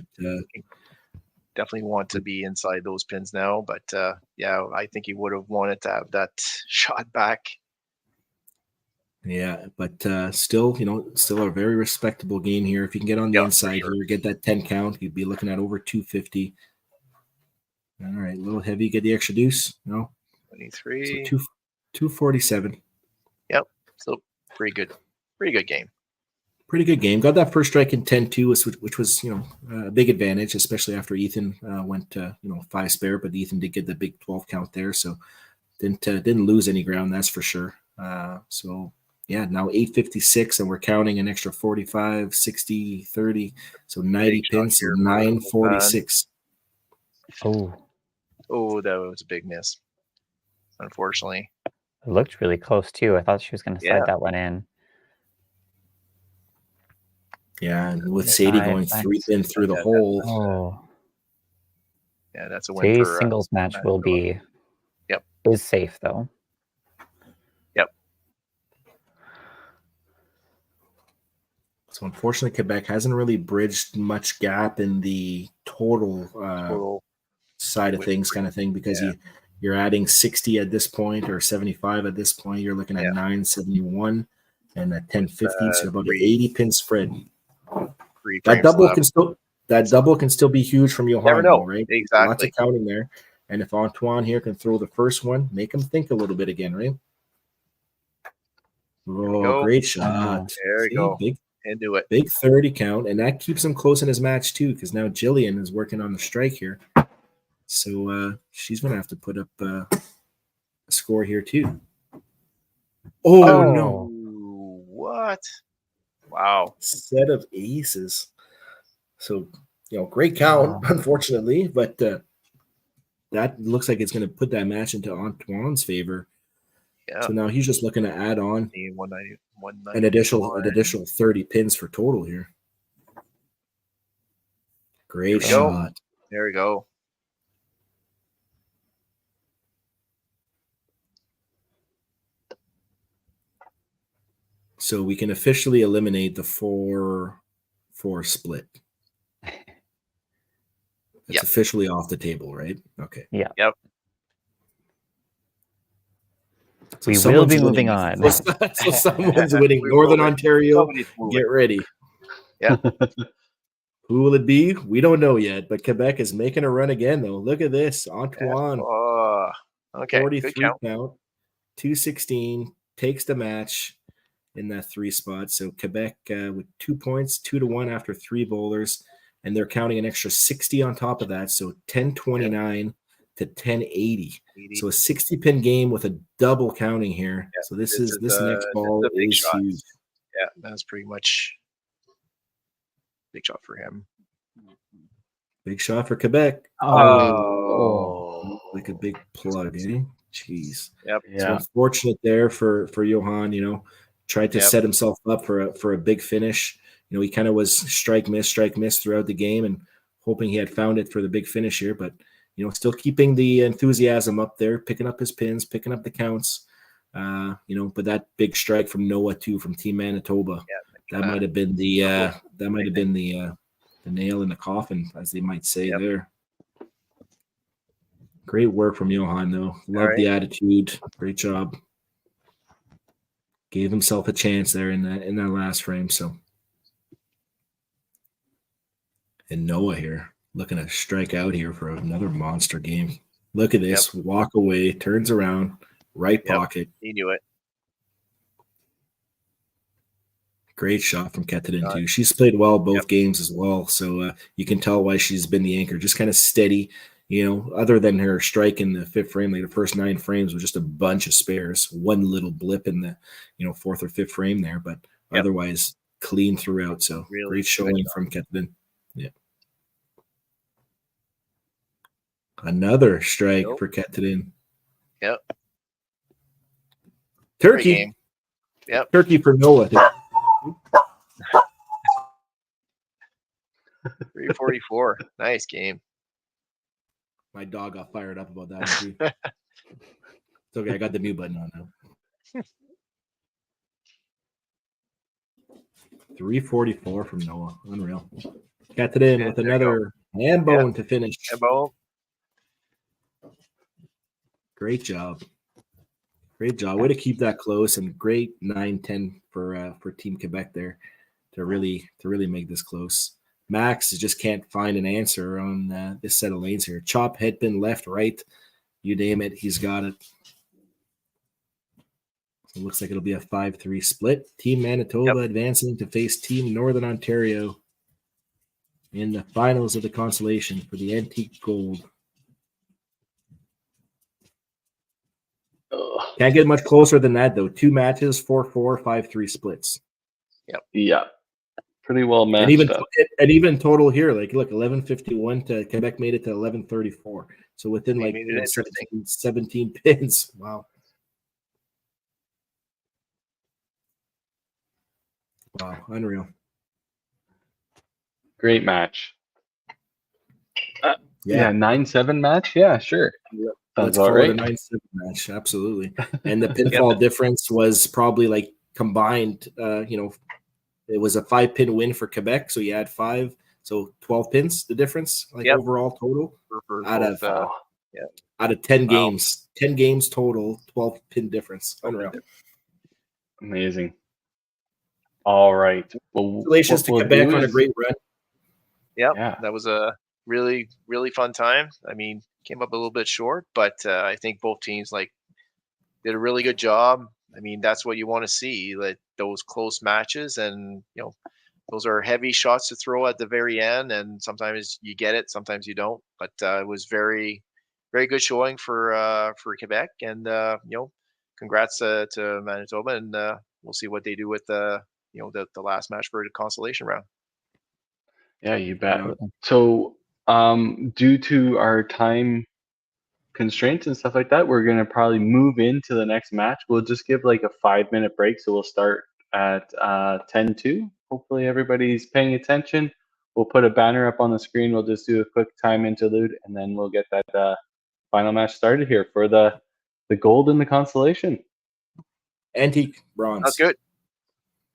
definitely want to be inside those pins now. But I think he would have wanted to have that shot back. Yeah, but still a very respectable game here. If you can get on the inside here, get that 10 count, you'd be looking at over 250. All right, a little heavy. Get the extra deuce. No, 23. So 247. Yep. So pretty good game. Pretty good game. Got that first strike in 10-2, which was a big advantage, especially after Ethan went 5 spare. But Ethan did get the big 12 count there, so didn't lose any ground, that's for sure. So now 856, and we're counting an extra 45, 60, 30, so 90 pins, so 946. Oh, that was a big miss, unfortunately. It looked really close too. I thought she was going to slide that one in. Yeah, and with Sadie going 3 pin through the hole. Oh. Yeah, that's a win. Sadie's singles match will be is safe though. Yep. So unfortunately, Quebec hasn't really bridged much gap in the total side of things, kind of thing, because you're adding 60 at this point or 75 at this point. You're looking at 971 and at 1050, so about an 80 pin spread. That double can still be huge from Johan, right? Exactly. Lots of counting there. And if Antoine here can throw the first one, make him think a little bit again, right? Oh, great shot. There you go. Into it. Big 30 count, and that keeps him close in his match too, because now Jillian is working on the strike here. So she's going to have to put up a score here too. Oh, no. Ooh, what? Wow. Set of aces. So, great count, unfortunately, but that looks like it's going to put that match into Antoine's favor. Yeah. So now he's just looking to add on 190, an additional 30 pins for total here. Great There we go. shot. There we go. So we can officially eliminate the 4-4 split. It's Yep. officially off the table, right? Okay. Yeah. Yep. So We will someone's be moving winning. on. So someone's winning. We Northern will. Ontario, Somebody's moving. get ready. Yeah. Who will it be? We don't know yet, but Quebec is making a run again, though. Look at this. Antoine, Oh, okay. Good 43 count. count, 216, takes the match in that 3 spot. So Quebec with 2 points, 2-1 after 3 bowlers, and they're counting an extra 60 on top of that. So 1029 to 1080. 80. So a 60 pin game with a double counting here. Yeah, So this this next is ball a big is shot. huge. Yeah, that's pretty much big shot for him. Big shot for Quebec. Oh. Like a big plug, eh? Jeez. Yep. So unfortunate there for Johan, tried to set himself up for a big finish. He kind of was strike miss throughout the game and hoping he had found it for the big finish here, but still keeping the enthusiasm up there, picking up his pins, picking up the counts. But that big strike from Noah too, from Team Manitoba, that might have been the nail in the coffin, as they might say there. Great work from Johan, though. Love the attitude. Great job. Gave himself a chance there in that last frame. So, and Noah here looking to strike out here for another monster game. Look at this. Walk away, turns around, right pocket. He knew it. Great shot from Kettadin too. She's played well both games as well, so you can tell why she's been the anchor. Just kind of steady, other than her strike in the 5th frame. Like the first 9 frames was just a bunch of spares, one little blip in the 4th or 5th frame there, but otherwise clean throughout. So really great showing from Kettadin. Yeah, another strike for Kettadin. Yep. Turkey. Yep. Turkey for Noah. 344. Nice game. My dog got fired up about that one too. It's okay. I got the mute button on now. 344 from Noah. Unreal. Got it in with another hand bone to finish. Hand bone. Great job. Great job. Way to keep that close, and great 9-10 for Team Quebec there to really make this close. Max just can't find an answer on this set of lanes here. Chop, head pin, left, right. You name it, he's got it. So it looks like it'll be a 5-3 split. Team Manitoba advancing to face Team Northern Ontario in the finals of the Consolation for the Antique Gold. Can't get much closer than that, though. 2 matches, 4-4, 5-3 splits. Yeah. Pretty well matched up. And even total here, like, look, 11:51 to Quebec made it to 11:34. So within like 17 pins. Wow. Wow, unreal. Great match. Yeah, 9-7 match. Yeah, sure. Let's call it a 9-7 match. Absolutely. And the pinfall difference was probably like combined, it was a 5-pin win for Quebec. So you had 5, so 12 pins, the difference, like overall total out of 10 games, 10 games total, 12 pin difference. Unreal. Amazing. All right. Well, congratulations to Quebec on a great run. Yeah, that was a really, really fun time. I mean, came up a little bit short, but I think both teams did a really good job. I mean, that's what you want to see, like those close matches, and those are heavy shots to throw at the very end, and sometimes you get it, sometimes you don't. But it was very, very good showing for Quebec, and congrats to Manitoba, and we'll see what they do with the last match for the consolation round. Yeah, you bet. Absolutely. So, due to our time constraints and stuff like that, we're gonna probably move into the next match. We'll just give like a 5-minute break, so we'll start at 10:02. Hopefully everybody's paying attention. We'll put a banner up on the screen. We'll just do a quick time interlude, and then we'll get that final match started here for the gold and the consolation. Antique bronze. That's good.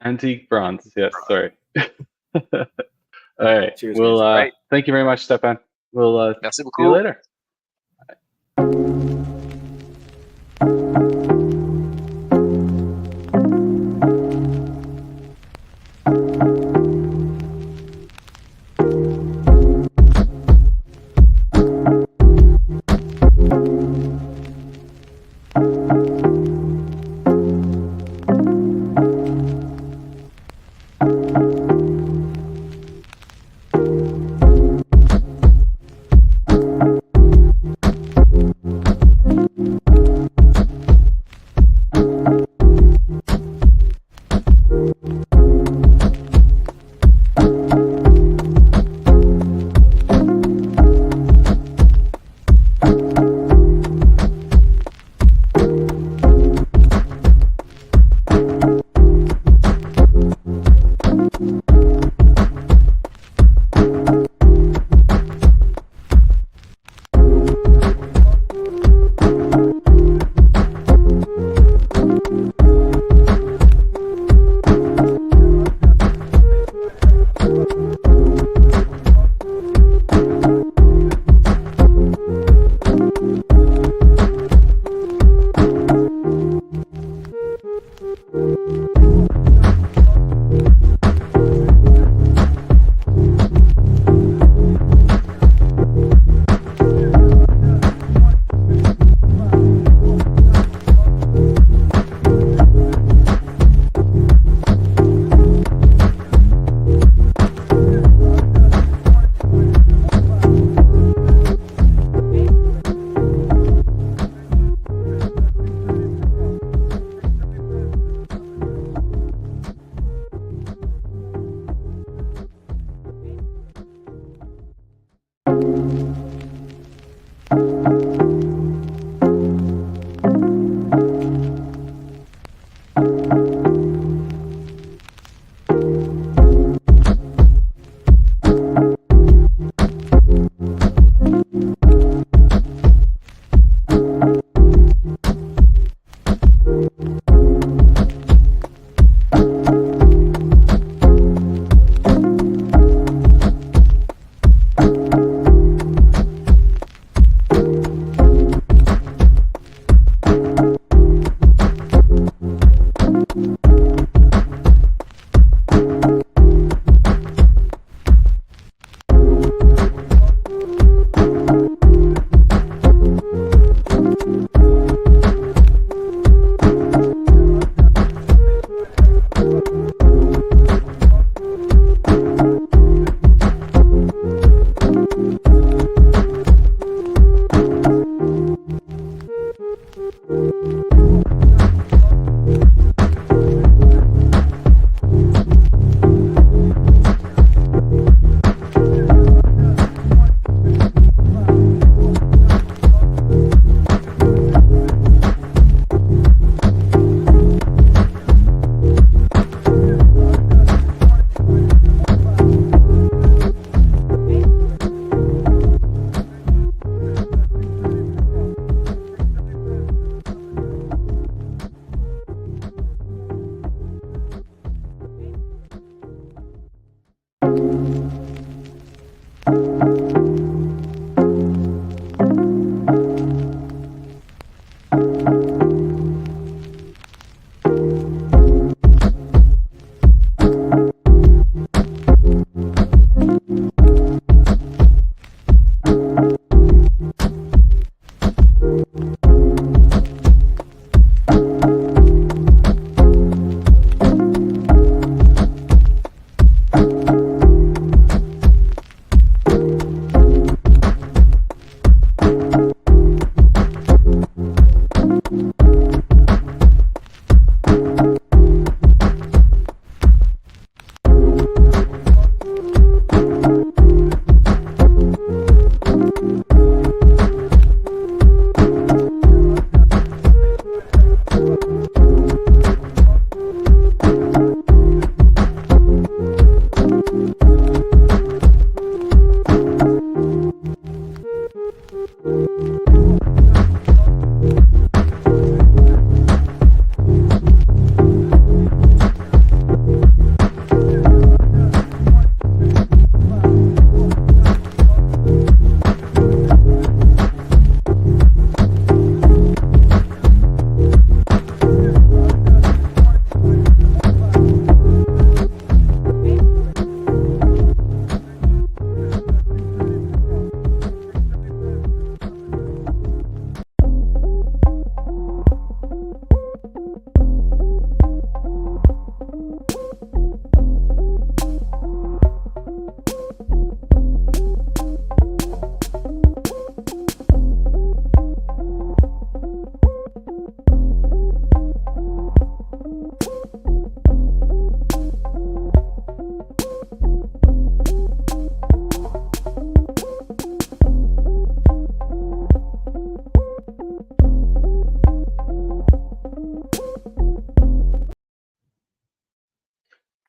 Antique bronze. Yes, sorry. All right. Cheers, We'll guys. Right. thank you very much, Stefan. We'll Merci see you beaucoup. later.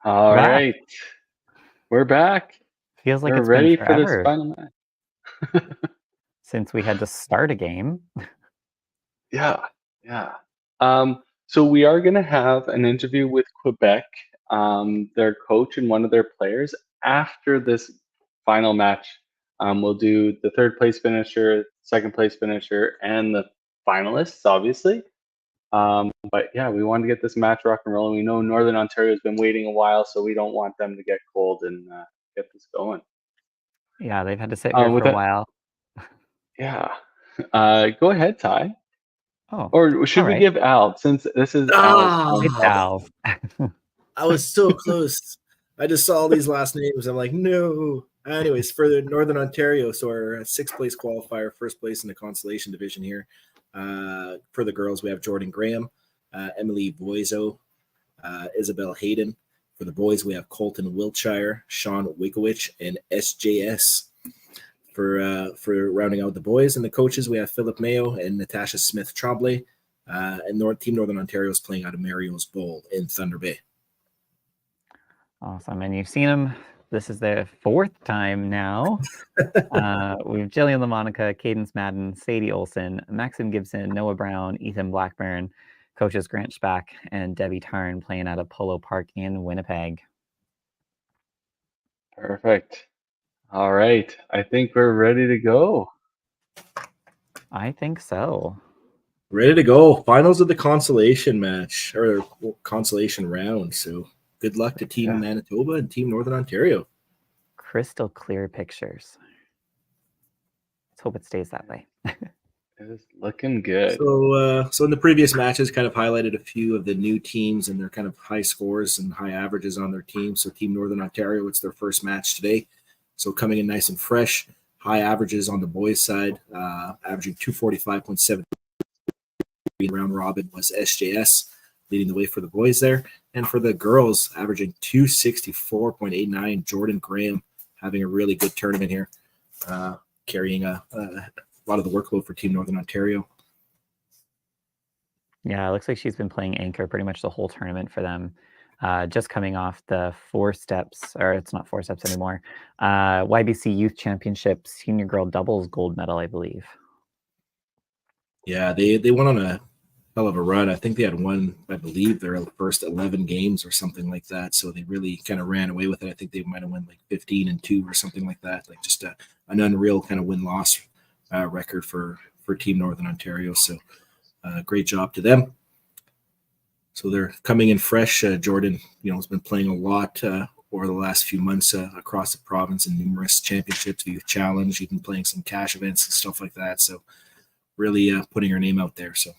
All Back. right. We're back. Feels like We're it's been ready for this forever final match. since we had to start a game. Yeah. So we are going to have an interview with Quebec, their coach and one of their players after this final match. We'll do the third place finisher, second place finisher, and the finalists, obviously. But yeah, we wanted to get this match rock and rolling. We know Northern Ontario has been waiting a while, so we don't want them to get cold and get this going. Yeah, they've had to sit here with for a that, while. yeah. Go ahead, Ty. Oh, Or should all we right. give Al, since this is Al's? It's Al. I was so close. I just saw all these last names. I'm like, no. Anyways, for the Northern Ontario, so our sixth place qualifier, first place in the Consolation division here. For the girls, we have Jordan Graham, Emily Boizo, Isabel Hayden. For the boys, we have Colton Wiltshire, Sean Wikowicz, and SJS. For rounding out the boys and the coaches, we have Philip Mayo and Natasha Smith Trombley. And Team Northern Ontario is playing out of Mario's Bowl in Thunder Bay. Awesome. And you've seen them. This is their fourth time now. We have Jillian LaMonica, Cadence Madden, Sadie Olson, Maxim Gibson, Noah Brown, Ethan Blackburn, coaches Grant Spack, and Debbie Tarn playing out of Polo Park in Winnipeg. Perfect. All right. I think we're ready to go. I think so. Ready to go. Finals of the Consolation match, or Consolation round. So good luck to Team Manitoba and Team Northern Ontario. Crystal clear pictures. Let's hope it stays that way. It's looking good. So in the previous matches, kind of highlighted a few of the new teams and their kind of high scores and high averages on their team. So Team Northern Ontario, it's their first match today. So coming in nice and fresh, high averages on the boys' side, averaging 245.7. Round robin was SJS, leading the way for the boys there. And for the girls, averaging 264.89. Jordan Graham having a really good tournament here, carrying a lot of the workload for Team Northern Ontario. Yeah, it looks like she's been playing anchor pretty much the whole tournament for them. Just coming off the 4 steps, or it's not 4 steps anymore, YBC Youth Championship Senior Girl Doubles gold medal, I believe. Yeah, they went on a hell of a run. I think they had won, I believe, their first 11 games or something like that. So they really kind of ran away with it. I think they might have won like 15-2 or something like that. Like just an unreal kind of win-loss record for Team Northern Ontario. So great job to them. So they're coming in fresh. Jordan, has been playing a lot over the last few months across the province in numerous championships, youth challenge, even playing some cash events and stuff like that. So really putting her name out there. So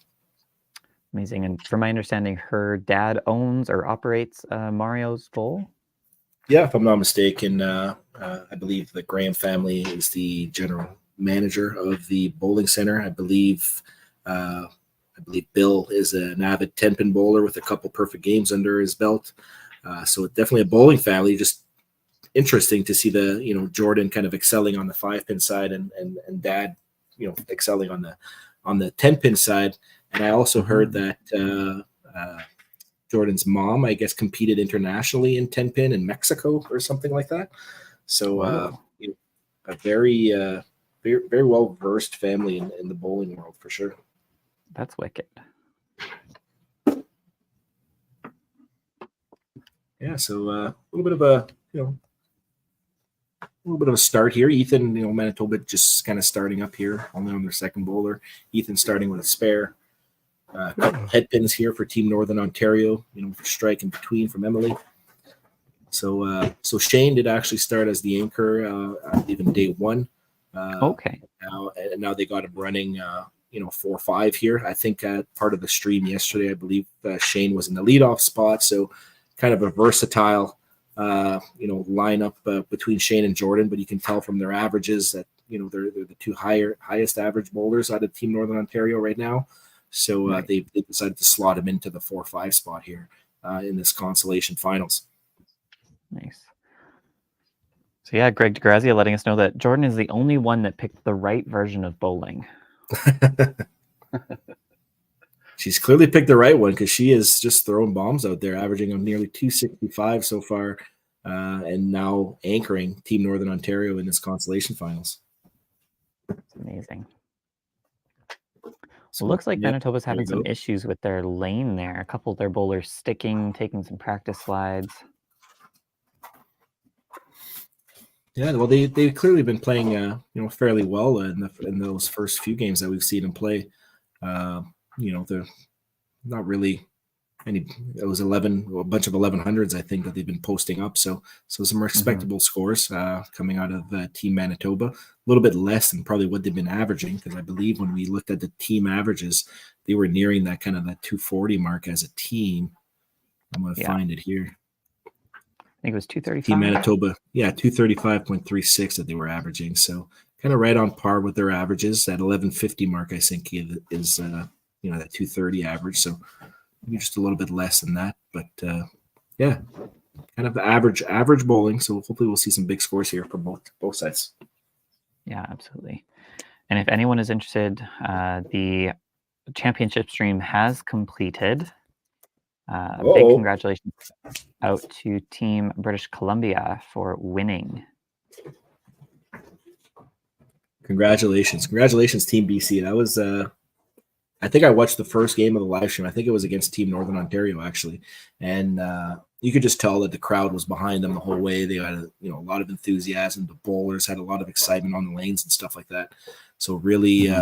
amazing. And from my understanding, her dad owns or operates Mario's Bowl. Yeah, if I'm not mistaken, I believe the Graham family is the general manager of the bowling center. I believe Bill is an avid 10-pin bowler with a couple perfect games under his belt. So definitely a bowling family. Just interesting to see the Jordan kind of excelling on the 5-pin side and Dad excelling on the 10-pin side. And I also heard that Jordan's mom, I guess, competed internationally in 10-pin in Mexico or something like that. So a very very well versed family in the bowling world for sure. That's wicked. Yeah, so a little bit of a start here. Ethan, Manitoba just kind of starting up here, only on their second bowler. Ethan starting with a spare. A couple head pins here for Team Northern Ontario, for strike in between from Emily. So Shane did actually start as the anchor, I believe in day 1. Okay. Now they got him running 4-5 here. I think part of the stream yesterday, I believe Shane was in the leadoff spot. So kind of a versatile, lineup between Shane and Jordan. But you can tell from their averages that they're the two highest average bowlers out of Team Northern Ontario right now. So Right. they decided to slot him into the 4-5 spot here in this Consolation finals. Nice. So yeah, Greg DeGrazia letting us know that Jordan is the only one that picked the right version of bowling. She's clearly picked the right one because she is just throwing bombs out there, averaging on nearly 265 so far, and now anchoring Team Northern Ontario in this consolation finals. It's amazing. So, looks like Manitoba's having some issues with their lane there. A couple of their bowlers sticking, taking some practice slides. Yeah, well, they've clearly been playing, fairly well in those first few games that we've seen them play. They're not really any. It was a bunch of 1100s, I think, that they've been posting up. So some respectable scores coming out of Team Manitoba. A little bit less than probably what they've been averaging, because I believe when we looked at the team averages, they were nearing that 240 mark as a team. I'm going to find it here. I think it was 235. Team Manitoba, 235.36 that they were averaging. So kind of right on par with their averages. That 1150 mark, I think, is that 230 average. So maybe just a little bit less than that. But kind of average bowling. So hopefully we'll see some big scores here from both sides. Yeah, absolutely. And if anyone is interested, the championship stream has completed. Big congratulations out to Team British Columbia for winning. Congratulations, Team BC. That was, I think I watched the first game of the live stream. I think it was against Team Northern Ontario, actually. And you could just tell that the crowd was behind them the whole way. They had a lot of enthusiasm. The bowlers had a lot of excitement on the lanes and stuff like that. So really,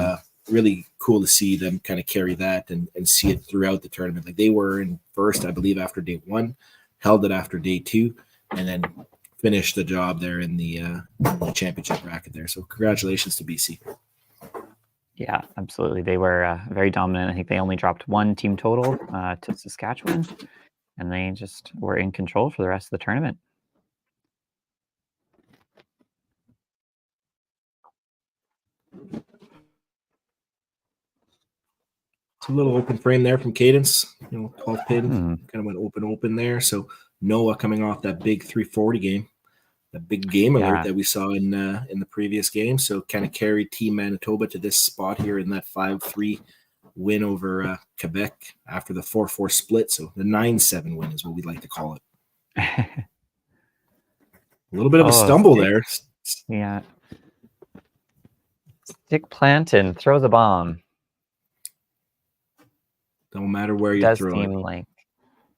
really cool to see them kind of carry that and see it throughout the tournament. Like they were in first, I believe, after day one, held it after day two, and then finished the job there in the championship bracket there. So congratulations to BC. Yeah, absolutely. They were very dominant. I think they only dropped one team total to Saskatchewan, and they just were in control for the rest of the tournament. It's a little open frame there from Cadence, 12 pin, kind of went open there. So Noah coming off that big 340 game, that big game alert that we saw in the previous game. So kind of carried Team Manitoba to this spot here in that 5-3 win over Quebec after the 4-4 split. So the 9-7 win is what we'd like to call it. A little bit of a stumble there. Yeah. Stick plant and throw the bomb. Don't matter where you throw it. Does seem like,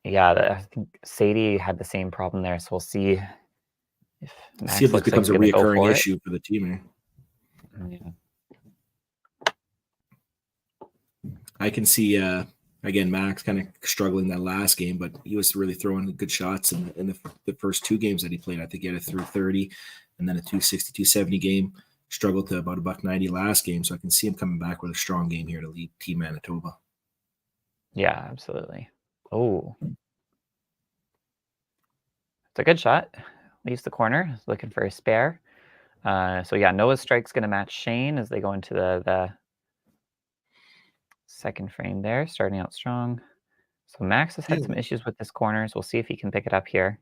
I think Sadie had the same problem there. So we'll see if this becomes a reoccurring issue for the team here. Yeah. I can see again Max kind of struggling that last game, but he was really throwing good shots in the first two games that he played. I think he had a 330 and then a 260, 270 game. Struggled to about $190 last game, so I can see him coming back with a strong game here to lead Team Manitoba. Yeah, absolutely. Oh, it's a good shot. Leaves the corner. Looking for a spare. Noah's strike's going to match Shane as they go into the second frame there, starting out strong. So Max has had some issues with his corners. We'll see if he can pick it up here.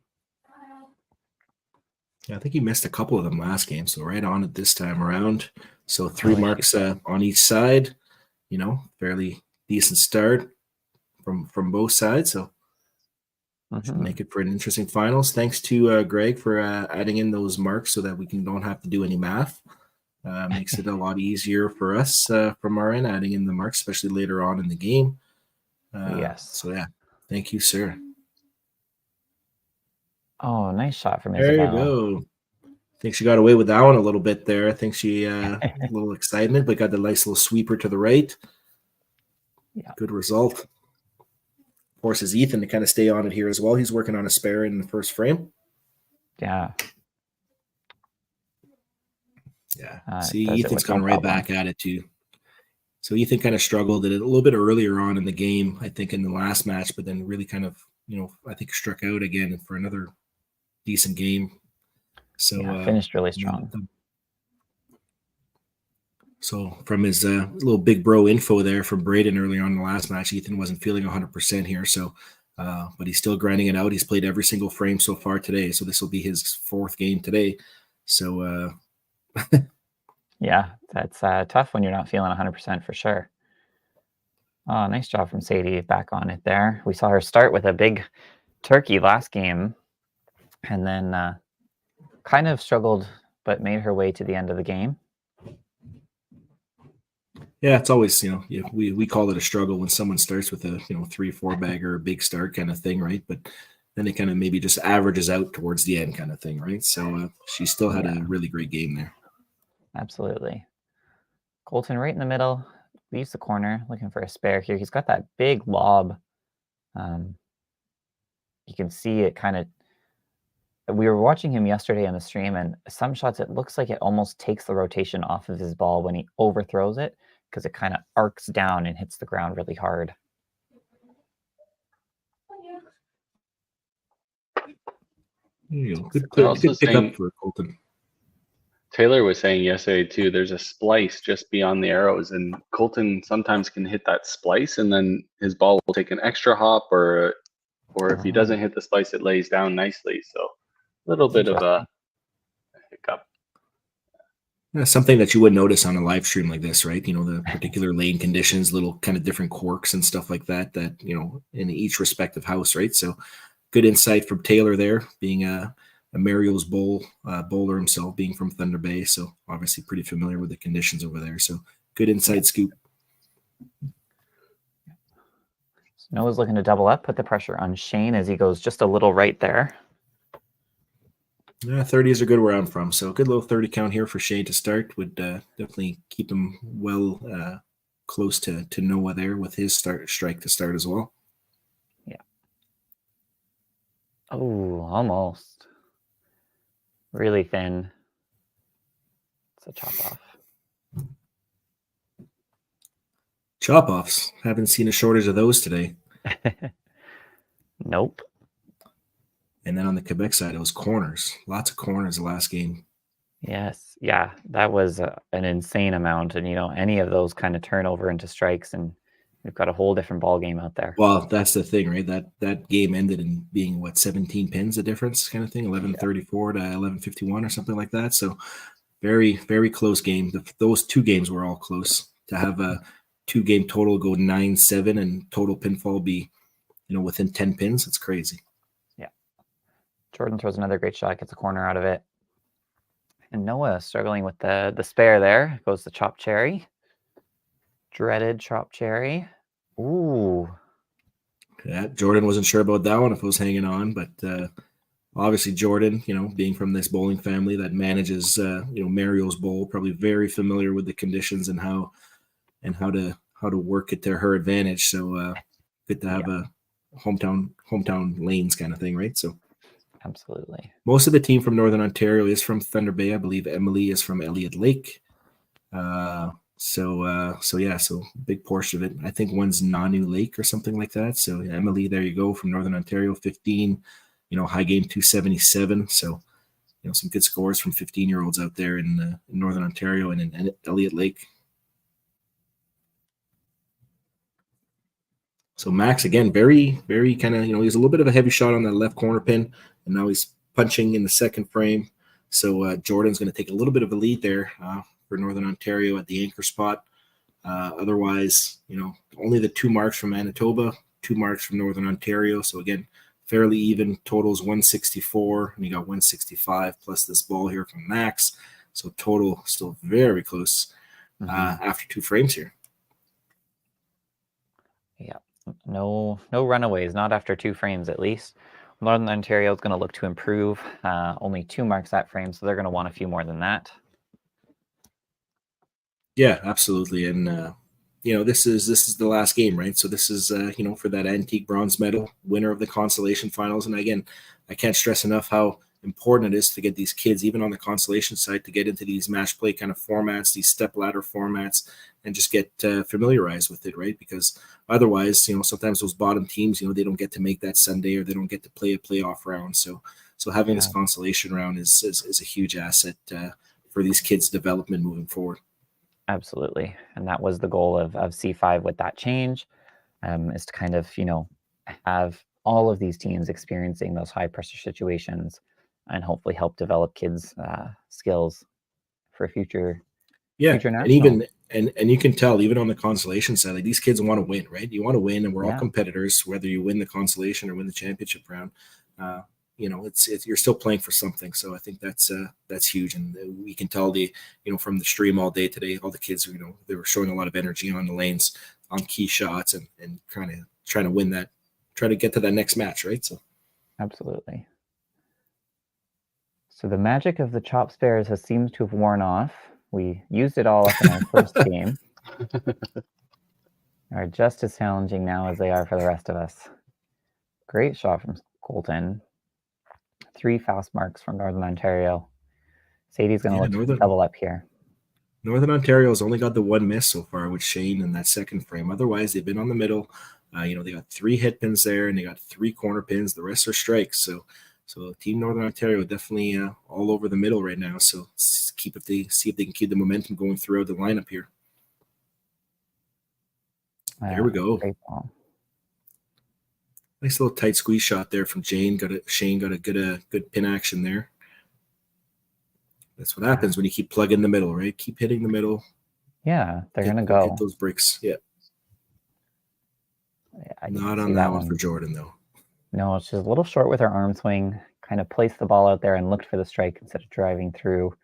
Yeah, I think he missed a couple of them last game, so right on it this time around. So 3 marks on each side. Fairly decent start from both sides. So should make it for an interesting finals. Thanks to Greg for adding in those marks so that we don't have to do any math. Makes it a lot easier for us from our end, adding in the marks, especially later on in the game. Yes. So thank you, sir. Oh, nice shot from Isabella. There you go. I think she got away with that one a little bit there. I think she a little excitement, but got the nice little sweeper to the right. Yeah. Good result. Forces Ethan to kind of stay on it here as well. He's working on a spare in the first frame. Yeah. Yeah. See, Ethan's gone right back at it too. So Ethan kind of struggled a little bit earlier on in the game, I think, in the last match, but then really kind of, I think struck out again for another decent game. So finished really strong. So from his little big bro info there from Braden early on in the last match, Ethan wasn't feeling 100% here. So, but he's still grinding it out. He's played every single frame so far today. So this will be his 4th game today. So, yeah, that's tough when you're not feeling 100% for sure. Oh, nice job from Sadie back on it there. We saw her start with a big turkey last game and then kind of struggled, but made her way to the end of the game. Yeah, it's always, we call it a struggle when someone starts with a, 3-4 bagger, a big start kind of thing, right? But then it kind of maybe just averages out towards the end kind of thing, right? So she still had a really great game there. Absolutely. Colton right in the middle, leaves the corner, looking for a spare here. He's got that big lob. You can see it kind of, we were watching him yesterday on the stream, and some shots, it looks like it almost takes the rotation off of his ball when he overthrows it, because it kind of arcs down and hits the ground really hard. There you go. Good Also pick saying- up for Colton. Taylor was saying yesterday too, there's a splice just beyond the arrows, and Colton sometimes can hit that splice and then his ball will take an extra hop, or if he doesn't hit the splice, it lays down nicely. So a little bit of a hiccup. Yeah, something that you would notice on a live stream like this, right? The particular lane conditions, little kind of different quirks and stuff like that, in each respective house, right? So good insight from Taylor there, being a Mario's bowler himself, being from Thunder Bay. So obviously pretty familiar with the conditions over there. So good inside scoop. Noah's looking to double up, put the pressure on Shane as he goes just a little right there. Yeah, 30s are good where I'm from. So a good little 30 count here for Shane to start would definitely keep him well close to Noah there with his strike to start as well. Yeah. Oh, almost. Really thin. It's a chop off. Chop offs. Haven't seen a shortage of those today. Nope. And then on the Quebec side, it was corners. Lots of corners the last game. Yes. Yeah, that was an insane amount. And, any of those kind of turn over into strikes, and we've got a whole different ball game out there. Well, that's the thing, right? That game ended in being, 17 pins, the difference kind of thing, 11:34 to 11:51 or something like that. So very, very close game. Those two games were all close. To have a 2-game total go 9-7 and total pinfall be, within 10 pins, it's crazy. Yeah. Jordan throws another great shot, gets a corner out of it. And Noah struggling with the spare there. Goes the chop cherry. Dreaded chop cherry. Ooh. Yeah, Jordan wasn't sure about that one if it was hanging on, but obviously Jordan, being from this bowling family that manages, Mario's bowl, probably very familiar with the conditions and how to work it to her advantage. So good to have a hometown lanes kind of thing, right? So absolutely. Most of the team from Northern Ontario is from Thunder Bay. I believe Emily is from Elliott Lake. So big portion of it. I think one's Nanu Lake or something like that. So yeah, Emily, there you go, from Northern Ontario, 15, high game 277. So, some good scores from 15-year-olds out there in Northern Ontario and in Elliott Lake. So Max, again, very, very kind of, he's a little bit of a heavy shot on that left corner pin, and now he's punching in the second frame. So Jordan's going to take a little bit of a lead there for Northern Ontario at the anchor spot. Otherwise, only the 2 marks from Manitoba, 2 marks from Northern Ontario. So again, fairly even. Totals 164, and you got 165 plus this ball here from Max. So total still very close after 2 frames here. Yeah. No runaways, not after 2 frames at least. Northern Ontario is going to look to improve. Only 2 marks that frame, so they're going to want a few more than that. Yeah, absolutely. And this is the last game, right? So this is for that antique bronze medal, winner of the Consolation finals. And again, I can't stress enough how important it is to get these kids, even on the Consolation side, to get into these match play kind of formats, these step ladder formats, and just get familiarized with it, right? Because otherwise, sometimes those bottom teams, they don't get to make that Sunday, or they don't get to play a playoff round. So having this Consolation round is a huge asset for these kids' development moving forward. Absolutely. And that was the goal of C5 with that change, is to kind of, have all of these teams experiencing those high pressure situations and hopefully help develop kids' skills for future nationals. And And you can tell even on the consolation side, like these kids want to win, right? You want to win, and we're all competitors, whether you win the consolation or win the championship round. It's you're still playing for something. So I think that's huge, and we can tell from the stream all day today, all the kids, they were showing a lot of energy on the lanes, on key shots, and trying to win that, try to get to that next match, right? So absolutely. So the magic of the chop spares seems to have worn off. We used it all up in our first game. Are just as challenging now as they are for the rest of us. Great shot from Colton. 3 fast marks from Northern Ontario. Sadie's going to look to double up here. Northern Ontario's only got the 1 miss so far with Shane in that second frame. Otherwise, they've been on the middle. They got 3 hit pins there, and they got 3 corner pins. The rest are strikes. So Team Northern Ontario definitely all over the middle right now. So see if they can keep the momentum going throughout the lineup here. There we go. Great ball. Nice little tight squeeze shot there from Shane. Got a good pin action there. That's what happens when you keep plugging the middle, right? Keep hitting the middle. Yeah, they're gonna go. Hit those bricks. Yeah. Not on that one for Jordan though. No, she's a little short with her arm swing. Kind of placed the ball out there and looked for the strike instead of driving through,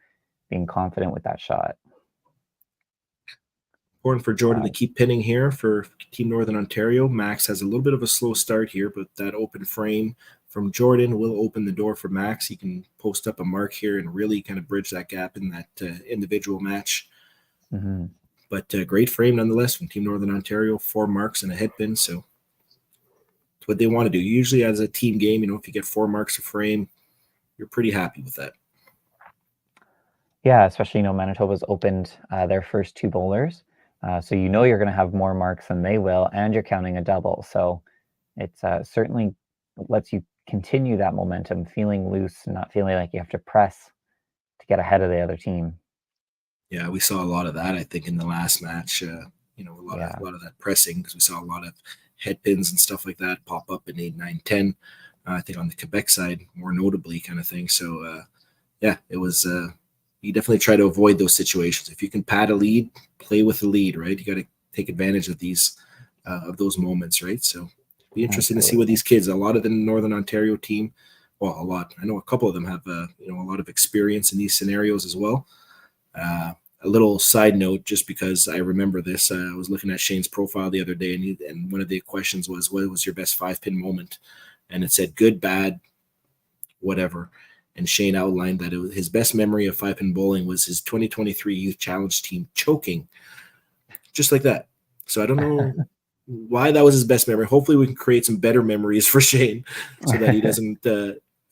being confident with that shot. Important for Jordan to keep pinning here for Team Northern Ontario. Max has a little bit of a slow start here, but that open frame from Jordan will open the door for Max. He can post up a mark here and really kind of bridge that gap in that individual match. Mm-hmm. But great frame nonetheless from Team Northern Ontario. 4 marks and a head pin, so it's what they want to do. Usually as a team game, if you get 4 marks a frame, you're pretty happy with that. Yeah, especially, Manitoba's opened their first 2 bowlers. So you're going to have more marks than they will, and you're counting a double. So it's certainly lets you continue that momentum, feeling loose, not feeling like you have to press to get ahead of the other team. Yeah, we saw a lot of that, I think, in the last match. A lot of that pressing, because we saw a lot of head pins and stuff like that pop up in 8, 9, 10. I think on the Quebec side, more notably, kind of thing. So, it was. You definitely try to avoid those situations. If you can pad a lead, play with the lead, right? You got to take advantage of those moments, right? So, be interesting to see what these kids. A lot of the Northern Ontario team, well, a lot. I know a couple of them have a lot of experience in these scenarios as well. A little side note, just because I remember this, I was looking at Shane's profile the other day, and one of the questions was, "What was your best 5-pin moment?" And it said, "Good, bad, whatever." And Shane outlined that his best memory of 5-pin bowling was his 2023 Youth Challenge team choking, just like that. So I don't know why that was his best memory. Hopefully we can create some better memories for Shane so that he doesn't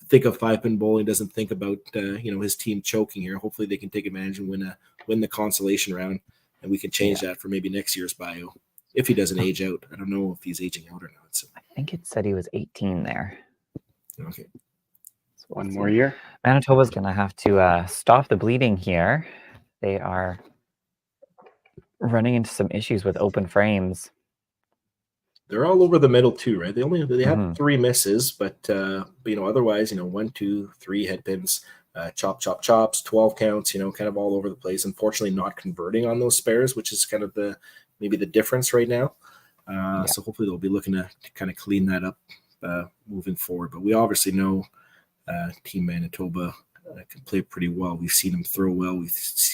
think of 5-pin bowling, doesn't think about his team choking here. Hopefully they can take advantage and win the consolation round, and we can change that for maybe next year's bio if he doesn't age out. I don't know if he's aging out or not. So I think it said he was 18 there. Okay. 1 more year. Manitoba's going to have to stop the bleeding here. They are running into some issues with open frames. They're all over the middle too, right? They have 3 misses, but otherwise, 1, 2, 3 head pins, chops, 12 counts, kind of all over the place. Unfortunately, not converting on those spares, which is kind of maybe the difference right now. So hopefully they'll be looking to kind of clean that up moving forward. But we obviously know Team Manitoba can play pretty well. We've seen them throw well.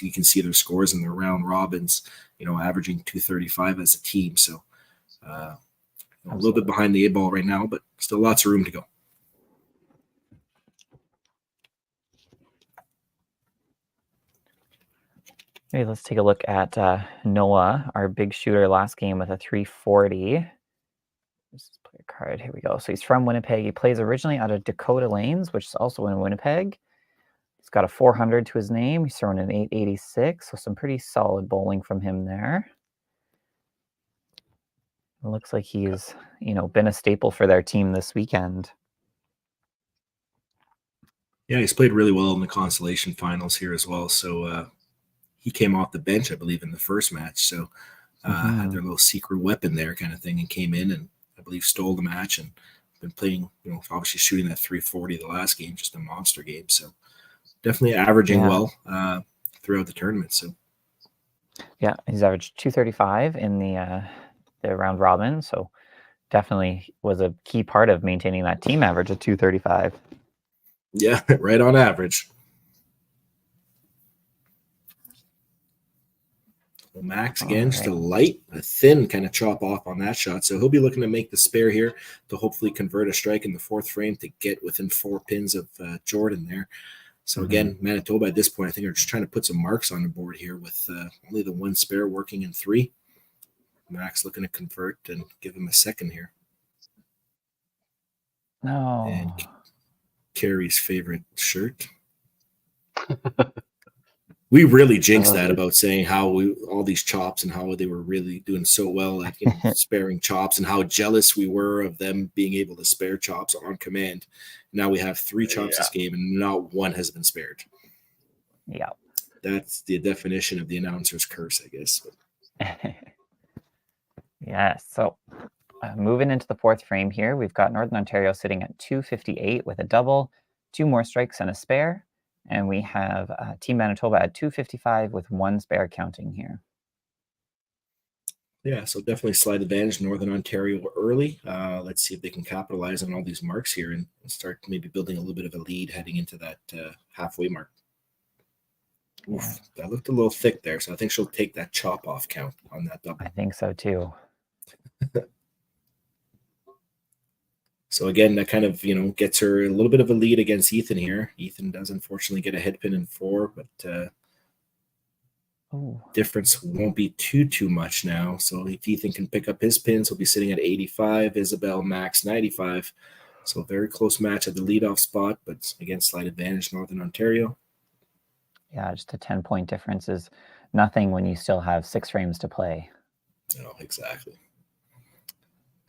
You can see their scores in their round robins, averaging 235 as a team. So a little bit behind the 8 ball right now, but still lots of room to go. Okay, let's take a look at Noah, our big shooter last game with a 340. Let's play a card. Here we go. So he's from Winnipeg. He plays originally out of Dakota Lanes, which is also in Winnipeg. He's got a 400 to his name. He's thrown an 886, so some pretty solid bowling from him there. It looks like he's, been a staple for their team this weekend. Yeah, he's played really well in the consolation finals here as well. So he came off the bench, I believe, in the first match. So had their little secret weapon there kind of thing, and came in and I believe stole the match, and been playing, obviously shooting that 340 the last game, just a monster game. So definitely averaging well throughout the tournament. So Yeah, he's averaged 235 in the round robin, so definitely was a key part of maintaining that team average of 235. Yeah, right on average. Well, Max again, just a thin kind of chop off on that shot. So he'll be looking to make the spare here to hopefully convert a strike in the fourth frame to get within 4 pins of Jordan there. So again, Manitoba at this point, I think are just trying to put some marks on the board here with only the one spare working in 3. Max looking to convert and give him a second here. No. And Carrie's favorite shirt. We really jinxed that about saying how all these chops and how they were really doing so well at sparing chops and how jealous we were of them being able to spare chops on command. Now we have 3 chops this game and not one has been spared. Yeah. That's the definition of the announcer's curse, I guess. Yeah, so moving into the fourth frame here, we've got Northern Ontario sitting at 258 with a double, 2 more strikes and a spare. And we have Team Manitoba at 255 with 1 spare counting here. Yeah, so definitely slight advantage Northern Ontario early. Let's see if they can capitalize on all these marks here and start maybe building a little bit of a lead heading into that halfway mark. Oof, that looked a little thick there, so I think she'll take that chop off count on that double. I think so too. So again, that kind of, gets her a little bit of a lead against Ethan here. Ethan does unfortunately get a head pin in 4, but difference won't be too much now. So if Ethan can pick up his pins, he'll be sitting at 85, Isabel Max 95. So very close match at the leadoff spot, but again, slight advantage Northern Ontario. Yeah, just a 10-point difference is nothing when you still have 6 frames to play. Oh, exactly.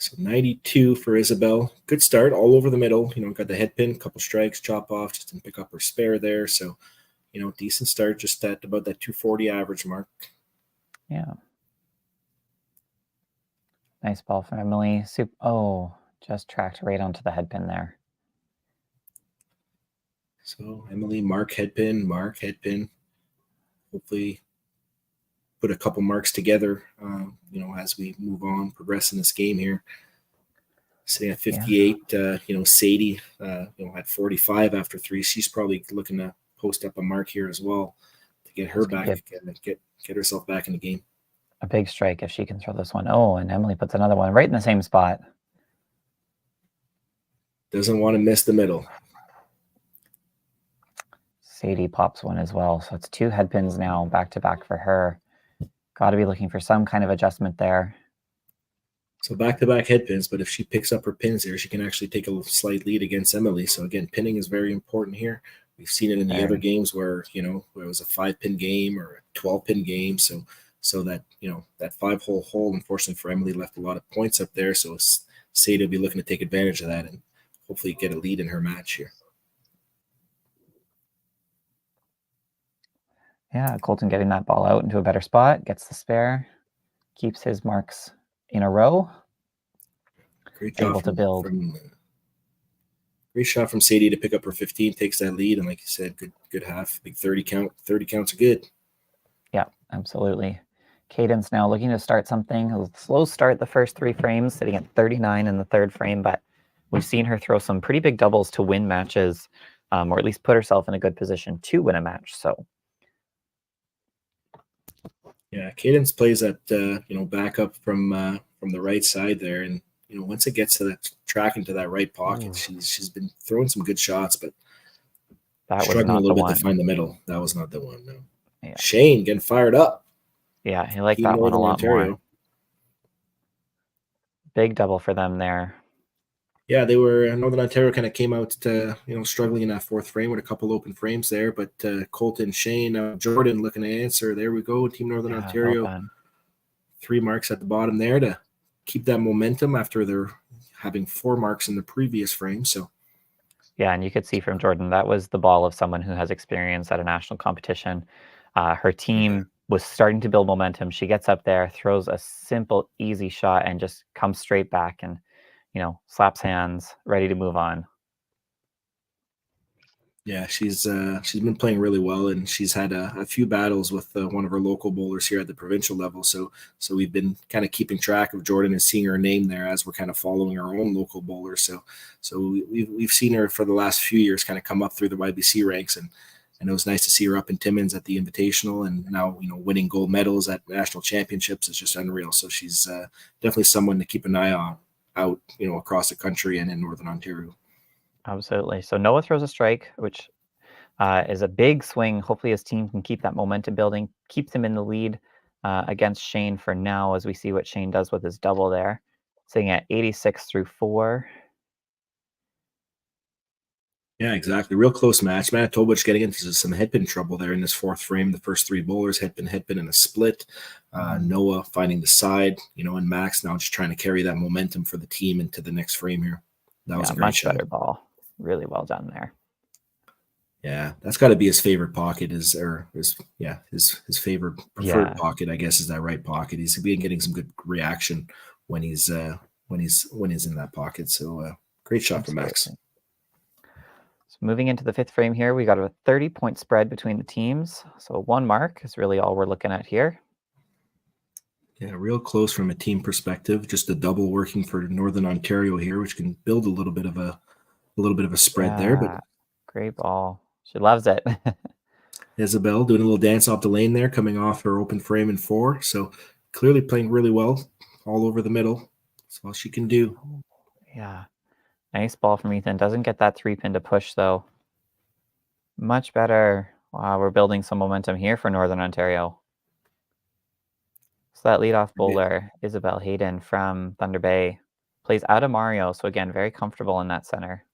So 92 for Isabel. Good start all over the middle. Got the head pin, couple strikes, chop off, just didn't pick up her spare there. So, decent start, just at about that 240 average mark. Yeah. Nice ball from Emily. Just tracked right onto the head pin there. So Emily, Mark head pin. Hopefully put a couple marks together, as we move on, progress in this game here. Sitting at 58, Sadie, at 45 after 3. She's probably looking to post up a mark here as well to get her back, get herself back in the game. A big strike if she can throw this one. Oh, and Emily puts another one right in the same spot. Doesn't want to miss the middle. Sadie pops one as well. So it's 2 head pins now back to back for her. Got to be looking for some kind of adjustment there. So back-to-back head pins, but if she picks up her pins here, she can actually take a slight lead against Emily. So again, pinning is very important here. We've seen it in the other games where, where it was a 5-pin game or a 12-pin game. So that, that 5-hole hole, unfortunately for Emily, left a lot of points up there. So Sadie will be looking to take advantage of that and hopefully get a lead in her match here. Yeah, Colton getting that ball out into a better spot, gets the spare, keeps his marks in a row. Great job able to build. Great shot from Sadie to pick up her 15, takes that lead, and like you said, good half, big 30 count. 30 counts are good. Yeah, absolutely. Cadence now looking to start something. A slow start the first 3 frames, sitting at 39 in the 3rd frame, but we've seen her throw some pretty big doubles to win matches, or at least put herself in a good position to win a match. So. Yeah, Cadence plays that back up from the right side there, and once it gets to that track into that right pocket, she's been throwing some good shots, but that struggling a little bit to find the middle. That was not the one. No. Yeah. Shane getting fired up. Yeah, he liked that one a lot more. Big double for them there. Yeah, they were Northern Ontario kind of came out to struggling in that 4th frame with a couple open frames there, but Colton, Shane, Jordan looking to answer. There we go, Team Northern Ontario. Well 3 marks at the bottom there to keep that momentum after they're having 4 marks in the previous frame. So yeah, and you could see from Jordan that was the ball of someone who has experience at a national competition. Her team was starting to build momentum. She gets up there, throws a simple, easy shot, and just comes straight back and slaps hands, ready to move on. Yeah, she's been playing really well, and she's had a few battles with one of our local bowlers here at the provincial level. So we've been kind of keeping track of Jordan and seeing her name there as we're kind of following our own local bowlers. So we've seen her for the last few years kind of come up through the YBC ranks, and it was nice to see her up in Timmins at the Invitational, and now winning gold medals at national championships is just unreal. So she's definitely someone to keep an eye on out across the country and in Northern Ontario. Absolutely. So Noah throws a strike, which is a big swing. Hopefully his team can keep that momentum building, keep them in the lead against Shane for now, as we see what Shane does with his double there. Sitting at 86 through 4. Yeah, exactly. Real close match. Manitoba just getting into some headpin trouble there in this fourth frame. The first three bowlers, headpin, and a split. Noah finding the side, and Max now just trying to carry that momentum for the team into the next frame here. That was a great much shot. better ball. Really well done there. Yeah, that's got to be his favorite pocket, his favorite preferred pocket, I guess, is that right pocket. He's been getting some good reaction when he's in that pocket. So great shot from Max. So moving into the fifth frame here, we got a 30-point spread between the teams. So 1 mark is really all we're looking at here. Yeah, real close from a team perspective. Just a double working for Northern Ontario here, which can build a little bit of a spread there. But great ball. She loves it. Isabel doing a little dance off the lane there, coming off her open frame in 4. So clearly playing really well all over the middle. That's all she can do. Yeah. Nice ball from Ethan. Doesn't get that 3-pin to push, though. Much better. Wow, we're building some momentum here for Northern Ontario. So that leadoff bowler, Isabel Hayden from Thunder Bay, plays out of Mario. So again, very comfortable in that center.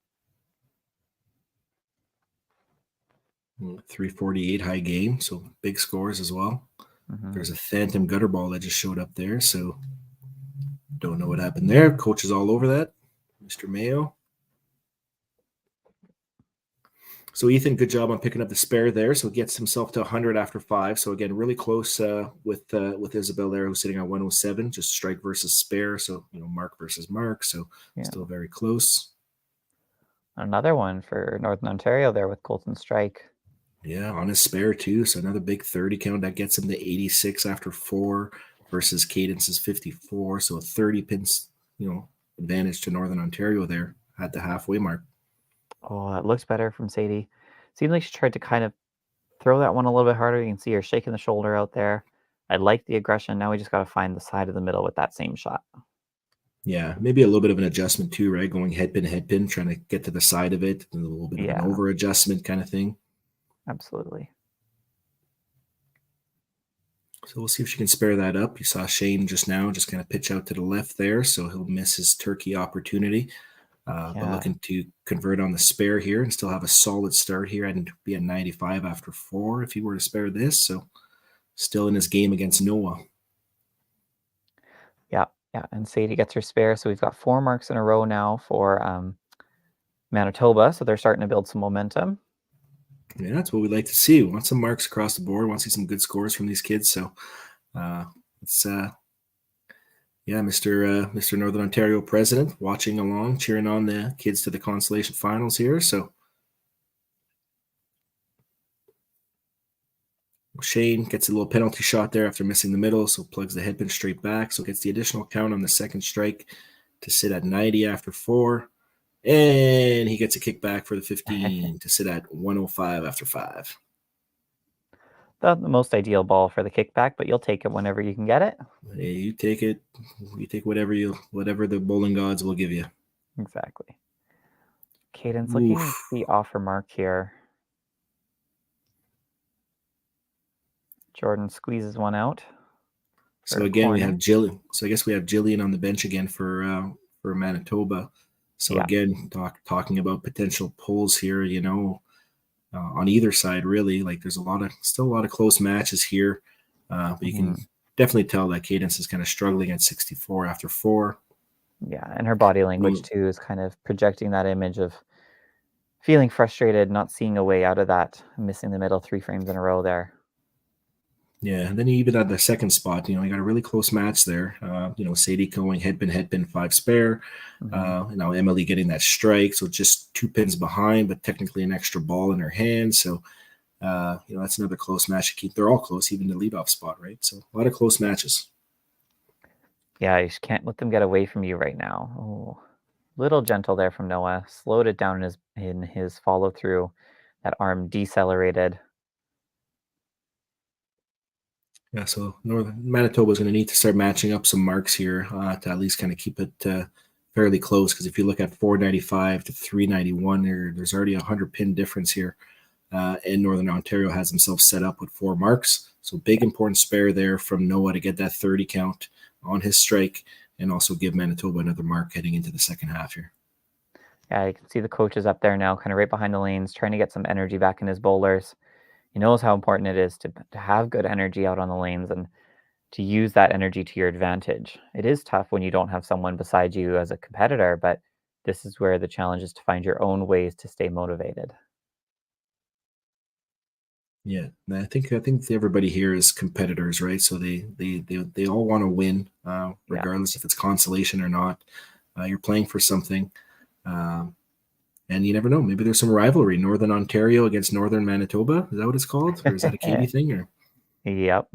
348 high game, so big scores as well. There's a phantom gutter ball that just showed up there, so don't know what happened there. Coach is all over that, Mr. Mayo. So Ethan, good job on picking up the spare there. So gets himself to 100 after 5. So again, really close with Isabel there, who's sitting on 107, just strike versus spare. So mark versus mark. So still very close. Another one for Northern Ontario there with Colton Strike. Yeah, on his spare too. So another big 30 count that gets him to 86 after 4 versus Cadence's 54. So a 30 pins, advantage to Northern Ontario there at the halfway mark. Oh, that looks better from Sadie. Seems like she tried to kind of throw that one a little bit harder. You can see her shaking the shoulder out there. I like the aggression. Now we just got to find the side of the middle with that same shot. Yeah, maybe a little bit of an adjustment too, right? Going headpin, trying to get to the side of it. A little bit of an over adjustment kind of thing. Absolutely. So we'll see if she can spare that up. You saw Shane just now just kind of pitch out to the left there, so he'll miss his turkey opportunity. But looking to convert on the spare here and still have a solid start here and be at 95 after 4 if he were to spare this. So still in his game against Noah. Yeah, and Sadie gets her spare. So we've got 4 marks in a row now for Manitoba. So they're starting to build some momentum. Yeah, that's what we'd like to see. We want some marks across the board. We want to see some good scores from these kids. So it's Mr. Northern Ontario president watching along, cheering on the kids to the Consolation finals here. So Shane gets a little penalty shot there after missing the middle, so plugs the headpin straight back. So gets the additional count on the second strike to sit at 90 after 4. And he gets a kickback for the 15 to sit at 105 after 5. Not the most ideal ball for the kickback, but you'll take it whenever you can get it. Hey, you take it. You take whatever the bowling gods will give you. Exactly. Cadence looking at the offer mark here. Jordan squeezes one out. So again, we have Jillian. So I guess we have Jillian on the bench again for Manitoba. So again, talking about potential pulls here, on either side, really. Like there's still a lot of close matches here, but you can definitely tell that Cadence is kind of struggling at 64 after 4. Yeah, and her body language too is kind of projecting that image of feeling frustrated, not seeing a way out of that, missing the middle 3 frames in a row there. Yeah, and then even at the second spot, you got a really close match there. Sadie going head pin 5 spare. Now Emily getting that strike, so just 2 pins behind, but technically an extra ball in her hand. So, that's another close match to keep. They're all close, even the leadoff spot, right? So a lot of close matches. Yeah, you can't let them get away from you right now. Oh, little gentle there from Noah. Slowed it down in his follow through. That arm decelerated. Yeah, so Northern Manitoba is going to need to start matching up some marks here to at least kind of keep it fairly close. Because if you look at 495 to 391, there's already a 100 pin difference here. And Northern Ontario has themselves set up with 4 marks. So big important spare there from Noah to get that 30 count on his strike and also give Manitoba another mark heading into the second half here. Yeah, you can see the coaches up there now, kind of right behind the lanes, trying to get some energy back in his bowlers. He knows how important it is to have good energy out on the lanes and to use that energy to your advantage. It is tough when you don't have someone beside you as a competitor, but this is where the challenge is to find your own ways to stay motivated. Yeah, I think everybody here is competitors, right? So they all want to win, regardless if it's consolation or not. You're playing for something, and you never know. Maybe there's some rivalry. Northern Ontario against Northern Manitoba. Is that what it's called, or is that a Kiwi thing? Or Yep.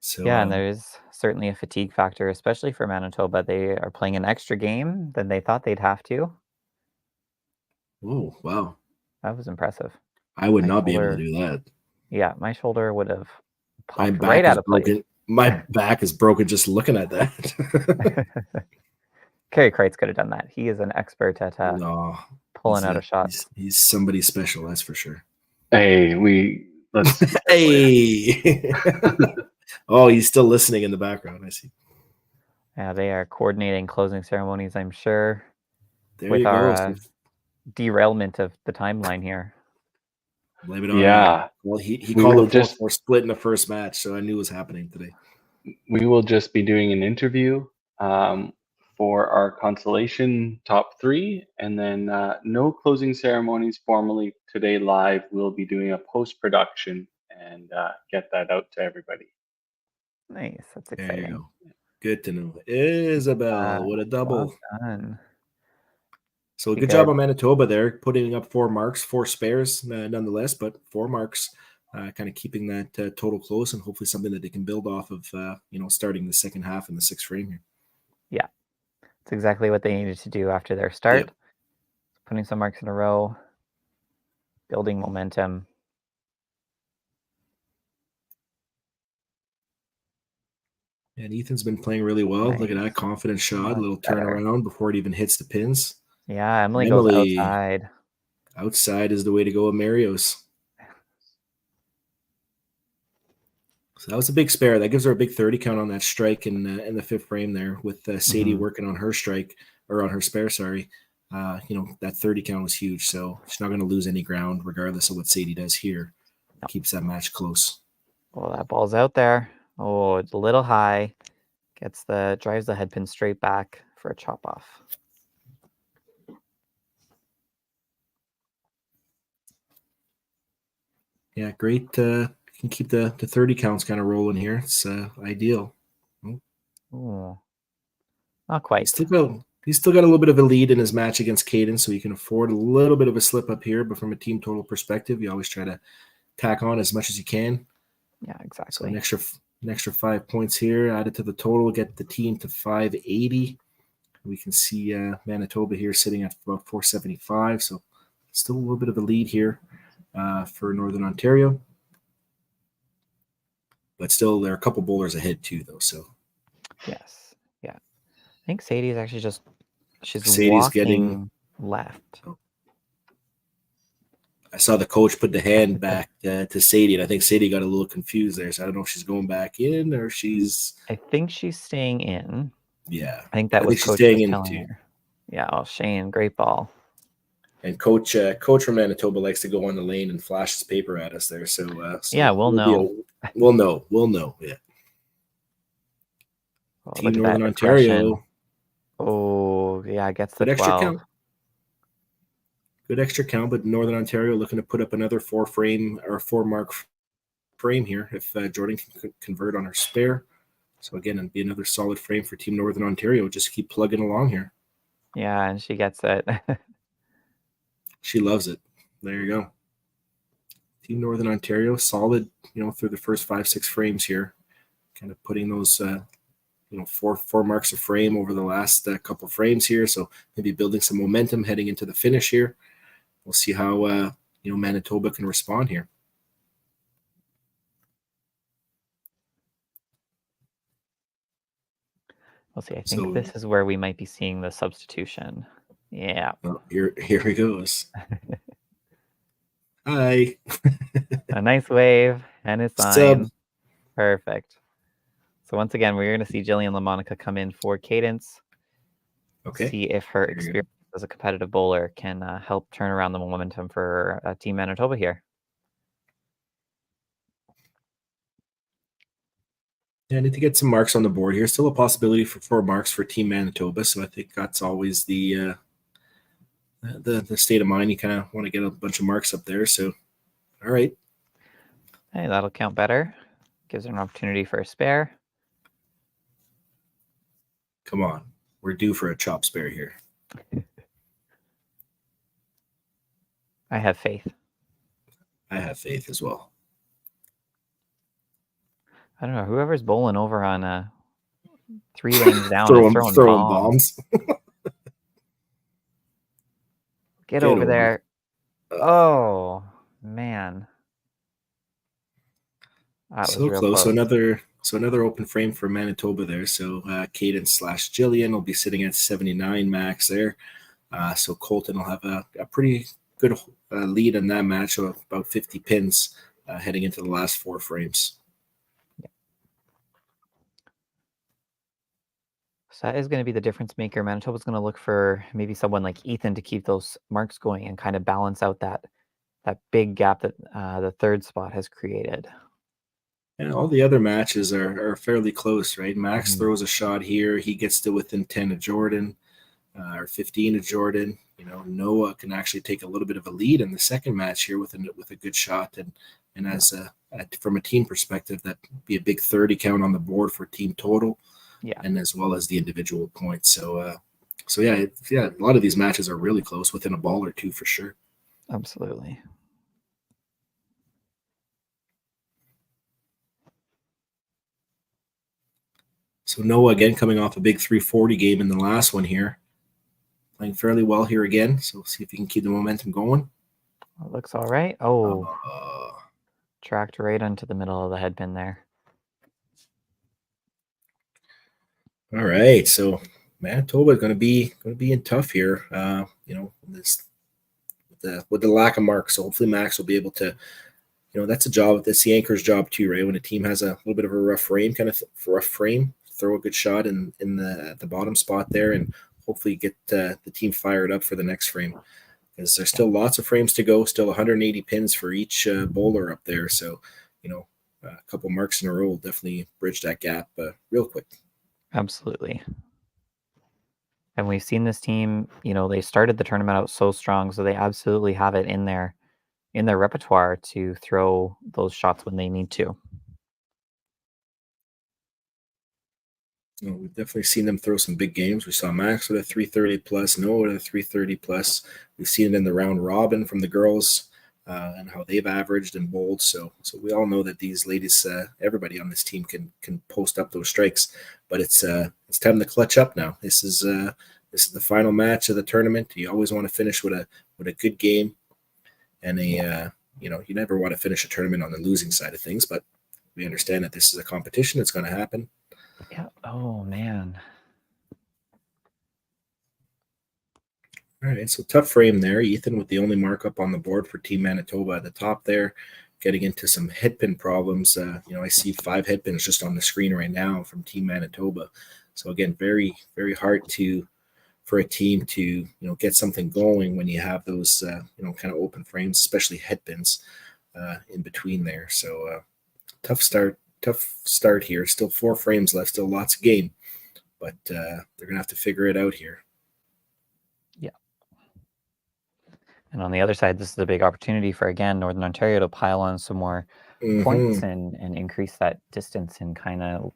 so Yeah, and there's certainly a fatigue factor, especially for Manitoba. They are playing an extra game than they thought they'd have to. Oh, wow. That was impressive. I would My not be able to shoulder- do that. Yeah, my shoulder would have My popped back right is out of place. broken. My back is broken just looking at that. Kerry Kreitz could have done that. He is an expert at No, pulling out a shot. He's somebody special, that's for sure. Hey, let's Hey. Oh, he's still listening in the background. I see. Yeah, they are coordinating closing ceremonies, I'm sure, There with you our go. derailment of the timeline here. Blame it on Yeah. Well, he We called will a 4-4 split in the first match, so I knew it was happening today. We will just be doing an interview for our consolation top 3, and then no closing ceremonies formally today live. We'll be doing a post-production and get that out to everybody. Nice. That's There exciting. you go. Good to know. Isabel, what a double. Well done. So Be good job good. on Manitoba there, putting up 4 marks, 4 spares nonetheless, but 4 marks, kind of keeping that total close and hopefully something that they can build off of, starting the second half in the 6th frame here. Yeah. It's exactly what they needed to do after their start. Yep. Putting some marks in a row, building momentum. And Ethan's been playing really well. Nice. Look at that confident shot, Much a little better. turnaround before it even hits the pins. Yeah, Emily goes outside. Outside is the way to go with Marios. So that was a big spare. That gives her a big 30 count on that strike in the 5th frame there with Sadie working on her strike or on her spare. Sorry, that 30 count was huge. So she's not going to lose any ground regardless of what Sadie does here. Keeps that match close. Oh, that ball's out there. Oh, it's a little high. Drives the head pin straight back for a chop off. Yeah, great. Can keep the 30 counts kind of rolling here. It's ideal. Oh, not quite. He's still got a little bit of a lead in his match against Caden, so he can afford a little bit of a slip up here. But from a team total perspective, you always try to tack on as much as you can. Yeah, exactly. So an extra 5 points here added to the total, get the team to 580. We can see Manitoba here sitting at about 475. So still a little bit of a lead here for Northern Ontario. But still, there are a couple bowlers ahead too, though. So yes, yeah. I think Sadie is actually she's Sadie's walking left. Oh. I saw the coach put the hand back to Sadie, and I think Sadie got a little confused there. So I don't know if she's going back in or she's. I think she's staying in. Yeah, I think that was she's coach staying was in telling too. her. Yeah. Oh, Shane, great ball. And coach from Manitoba likes to go on the lane and flash his paper at us there. So yeah, we'll know. We'll know. Yeah. Oh, Team Northern Ontario. Oh, yeah, gets the Good 12. extra count. Good extra count, but Northern Ontario looking to put up another 4 frame or 4 mark frame here if Jordan can convert on her spare. So again, it'd be another solid frame for Team Northern Ontario. Just keep plugging along here. Yeah, and she gets it. She loves it. There you go. Team Northern Ontario, solid, through the first 5-6 frames here. Kind of putting those, four marks of frame over the last couple frames here. So maybe building some momentum heading into the finish here. We'll see how, Manitoba can respond here. We'll see. I think this is where we might be seeing the substitution. Yeah. Well, here he goes. Hi. A nice wave and a sign. Perfect. So once again, we're going to see Jillian LaMonica come in for Cadence. Okay. See if her experience as a competitive bowler can help turn around the momentum for Team Manitoba here. Yeah, I need to get some marks on the board here. Still a possibility for 4 marks for Team Manitoba. So I think that's always the state of mind. You kind of want to get a bunch of marks up there. So, all right. Hey, that'll count better. Gives her an opportunity for a spare. Come on. We're due for a chop spare here. I have faith. I have faith as well. I don't know. Whoever's bowling over on 3 lanes down throwing throwing bombs. Get over there. Oh, man. That so was close. So another open frame for Manitoba there. So Cadence / Jillian will be sitting at 79 max there. So Colton will have a pretty good lead in that match of about 50 pins heading into the last 4 frames. Yeah. So that is going to be the difference maker. Manitoba's going to look for maybe someone like Ethan to keep those marks going and kind of balance out that big gap that the third spot has created. And all the other matches are fairly close, right? Max throws a shot here. He gets to within 10 of Jordan or 15 of Jordan. Noah can actually take a little bit of a lead in the second match here with a good shot. And as from a team perspective, that'd be a big 30 count on the board for team total. Yeah. And as well as the individual points. So yeah, a lot of these matches are really close within a ball or two for sure. Absolutely. So Noah again coming off a big 340 game in the last one here. Playing fairly well here again. So we'll see if he can keep the momentum going. It looks all right. Oh, tracked right into the middle of the head pin there. All right. So Manitoba is going to be in tough here. With the lack of marks. So hopefully Max will be able to, that's a job. That's the anchor's job too, right? When a team has a little bit of a rough frame, throw a good shot in the bottom spot there, and hopefully get the team fired up for the next frame. Because there's still lots of frames to go, still 180 pins for each bowler up there. So, a couple marks in a row will definitely bridge that gap real quick. Absolutely. And we've seen this team, they started the tournament out so strong, so they absolutely have it in their repertoire to throw those shots when they need to. We've definitely seen them throw some big games. We saw Max with a 330 plus, Noah with a 330 plus. We've seen it in the round robin from the girls and how they've averaged and bowled. So we all know that these ladies, everybody on this team can post up those strikes. But it's time to clutch up now. This is the final match of the tournament. You always want to finish with a good game, and you never want to finish a tournament on the losing side of things. But we understand that this is a competition. It's going to happen. Yeah. Oh, man. All right, so tough frame there. Ethan with the only markup on the board for Team Manitoba at the top there, getting into some headpin problems. I see 5 headpins just on the screen right now from Team Manitoba. So again, very, very hard for a team to get something going when you have those kind of open frames, especially headpins in between there. So tough start here. Still 4 frames left, still lots of game, but they're gonna have to figure it out here. Yeah. And on the other side, this is a big opportunity for, again, Northern Ontario to pile on some more points and increase that distance and kind of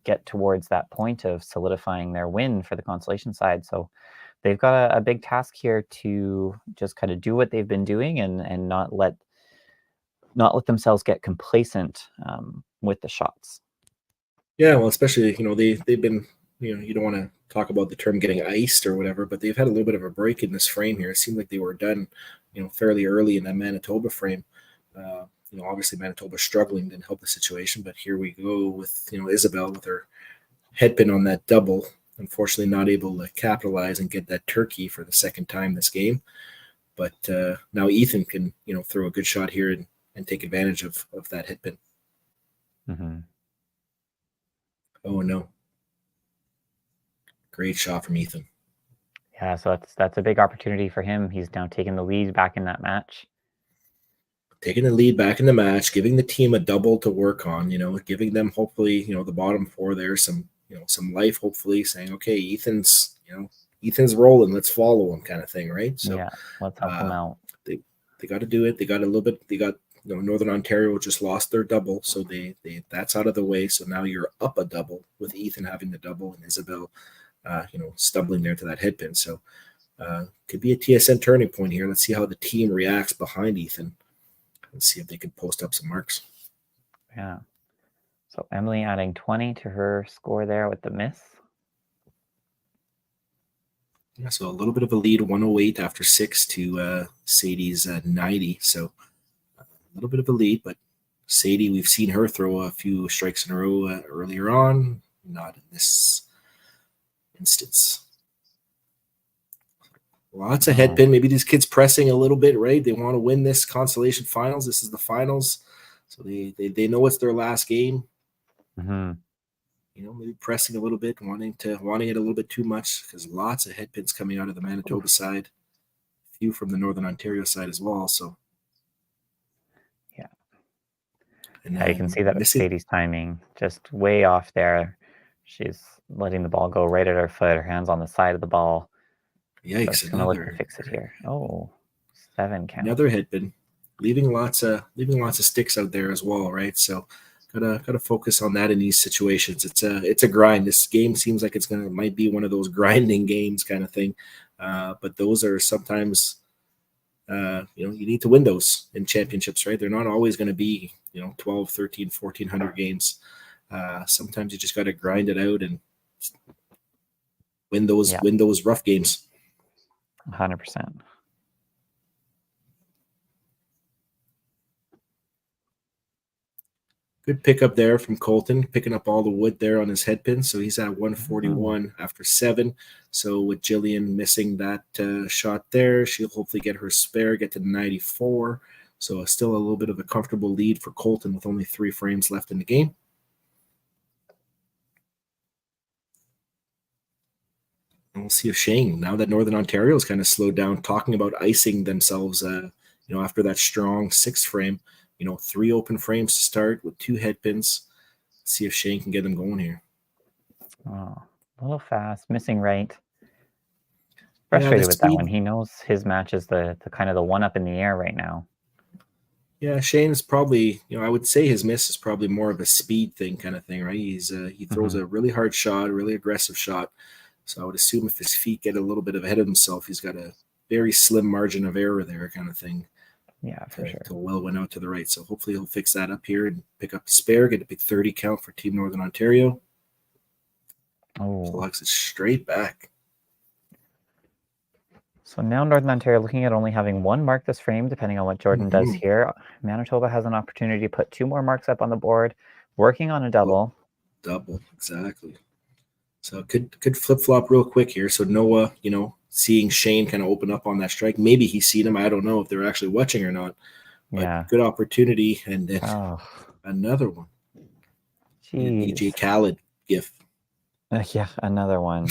get towards that point of solidifying their win for the Consolation side. So they've got a big task here to just kind of do what they've been doing and not let themselves get complacent with the shots. Yeah, well, especially, they've been, you don't want to talk about the term getting iced or whatever, but they've had a little bit of a break in this frame here. It seemed like they were done, fairly early in that Manitoba frame. Obviously Manitoba struggling didn't help the situation, but here we go with, Isabel with her head pin on that double. Unfortunately, not able to capitalize and get that turkey for the second time this game. But now Ethan can, throw a good shot here and take advantage of that head pin. Mm-hmm. Oh, no. Great shot from Ethan. Yeah, so that's a big opportunity for him. He's now taking the lead back in that match. Taking the lead back in the match, giving the team a double to work on, giving them hopefully, the bottom four there some life, hopefully saying, okay, Ethan's rolling, let's follow him kind of thing, right? So yeah, let's help them out. They got to do it. They got a little bit, Northern Ontario just lost their double, so they that's out of the way. So now you're up a double with Ethan having the double and Isabel, stumbling there to that head pin. So could be a TSN turning point here. Let's see how the team reacts behind Ethan. Let's see if they can post up some marks. Yeah. So Emily adding 20 to her score there with the miss. Yeah, so a little bit of a lead, 108 after 6 to Sadie's 90. So a little bit of a lead, but Sadie, we've seen her throw a few strikes in a row earlier on, not in this instance. Lots of head pin. Maybe these kids pressing a little bit, right? They want to win this Consolation finals. This is the finals. So they know it's their last game. Mm-hmm. Maybe pressing a little bit, wanting it a little bit too much, because lots of head pins coming out of the Manitoba side. A few from the Northern Ontario side as well. So yeah. And you can see that with Sadie's timing, just way off there. She's letting the ball go right at her foot. Her hand's on the side of the ball. Yikes! So gonna look to fix it here. Oh, 7 count. Another head pin, leaving lots of sticks out there as well, right? So gotta focus on that in these situations. It's a grind. This game seems like might be one of those grinding games kind of thing, but those are sometimes you need to win those in championships, right? They're not always going to be 12, 13, 1400 games. Sometimes you just got to grind it out and win those rough games. 100%. Good pickup there from Colton, picking up all the wood there on his head pin. So he's at 141 after 7. So with Jillian missing that shot there, she'll hopefully get her spare, get to 94. So still a little bit of a comfortable lead for Colton with only 3 frames left in the game. And we'll see if Shane, now that Northern Ontario is kind of slowed down, talking about icing themselves, after that strong 6 frame, 3 open frames to start with 2 head pins. Let's see if Shane can get them going here. Oh, a little fast, missing right. Frustrated with that one. He knows his match is the kind of the one up in the air right now. Yeah, Shane's probably, I would say his miss is probably more of a speed thing kind of thing, right? He throws a really hard shot, a really aggressive shot. So I would assume if his feet get a little bit ahead of himself, he's got a very slim margin of error there kind of thing. Yeah, for sure. To well went out to the right. So hopefully he'll fix that up here and pick up the spare, get a big 30 count for Team Northern Ontario. Oh. Locks it straight back. So now Northern Ontario looking at only having 1 mark this frame, depending on what Jordan does here. Manitoba has an opportunity to put 2 more marks up on the board, working on a double. Double, exactly. So could flip-flop real quick here. So Noah, seeing Shane kind of open up on that strike. Maybe he's seen him. I don't know if they're actually watching or not. But yeah. Good opportunity. And then another one. DJ Khaled gif. Yeah, another one.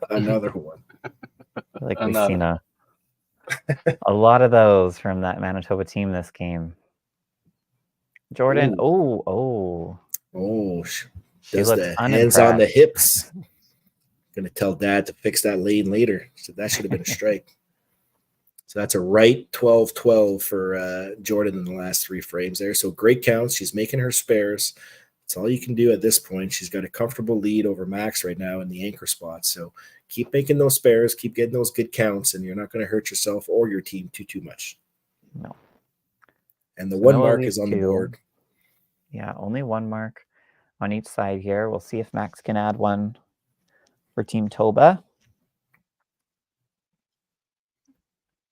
Another one. Like we've seen a lot of those from that Manitoba team this game. Jordan, She does the hands on the hips. Gonna tell Dad to fix that lane later. So that should have been a strike. So that's a right 12-12 for Jordan in the last 3 frames there. So great counts. She's making her spares. That's all you can do at this point. She's got a comfortable lead over Max right now in the anchor spot. So keep making those spares, keep getting those good counts, and you're not going to hurt yourself or your team too much. No. And the So one Noah mark leads is on the 2. board. Yeah, only 1 mark on each side here. We'll see if Max can add one for Team Toba.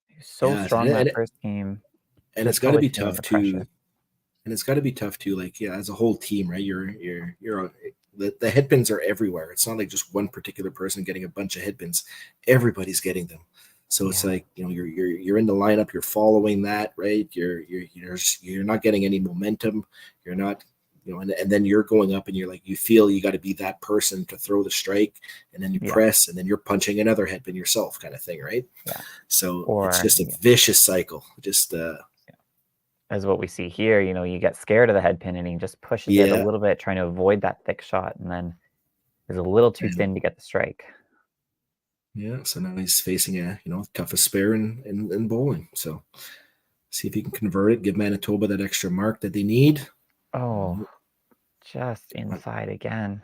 He's so strong that first game. And it's got to be tough too. And it's got to be tough too. Like, yeah, as a whole team, right? The head pins are everywhere. It's not like just one particular person getting a bunch of head pins. Everybody's getting them. So it's like, you know, you're in the lineup. You're following that, right? You're not getting any momentum. You're not, you know, and then you're going up and you're like, you feel you got to be that person to throw the strike, and then you press, and then you're punching another head pin yourself, kind of thing, right? Yeah. So it's just a vicious cycle. Just as what we see here, you know, you get scared of the head pin and he just pushes it a little bit, trying to avoid that thick shot, and then is a little too thin to get the strike. Yeah, so now he's facing a toughest spare in bowling. So see if he can convert it, give Manitoba that extra mark that they need. Oh, just inside again.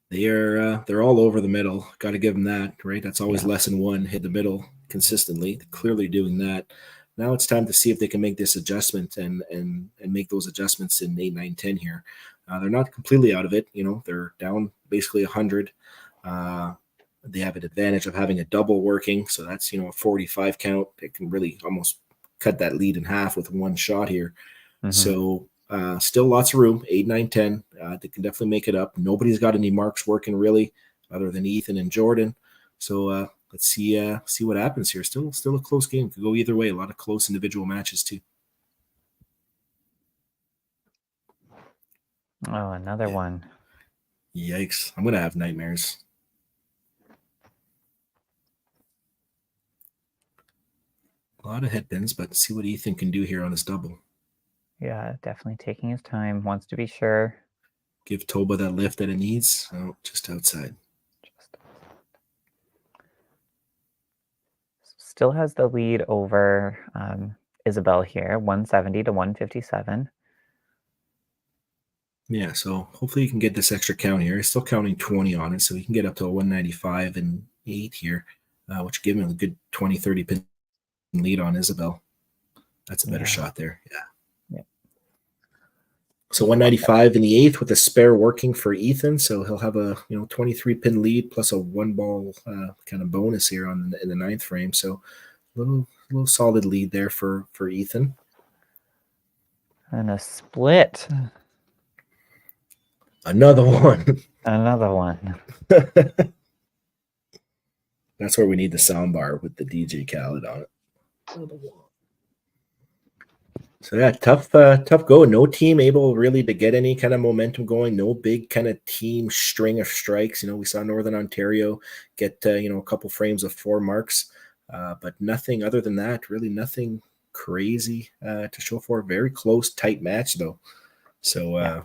They're all over the middle. Got to give them that, right? That's always lesson 1. Hit the middle consistently. They're clearly doing that. Now it's time to see if they can make this adjustment and make those adjustments in 8, 9, 10 here. They're not completely out of it. You know, they're down basically 100. They have an advantage of having a double working, so that's, you know, a 45 count. It can really almost cut that lead in half with one shot here. So still lots of room. 8, 9, 10. They can definitely make it up. Nobody's got any marks working really, other than Ethan and Jordan. So let's see what happens here. Still a close game. Could go either way. A lot of close individual matches too. Oh, another one. Yikes. I'm gonna have nightmares. A lot of head pins, but see what Ethan can do here on his double. Yeah, definitely taking his time. Wants to be sure. Give Toba that lift that it needs. Oh, just outside. Still has the lead over Isabel here, 170 to 157. Yeah, so hopefully you can get this extra count here. He's still counting 20 on it, so he can get up to a 195 and 8 here, which give him a good 20, 30 pin lead on Isabel. That's a better shot there. Yeah. So 195 in the 8th with a spare working for Ethan. So he'll have a 23 pin lead plus a 1 ball kind of bonus here in the 9th frame. So a little solid lead there for Ethan. And a split. Another one. Another one. That's where we need the sound bar with the DJ Khaled on it. Another one. So yeah, tough go. No team able really to get any kind of momentum going. No big kind of team string of strikes. You know, we saw Northern Ontario get a couple frames of 4 marks, but nothing other than that. Really, nothing crazy to show for. Very close, tight match though. So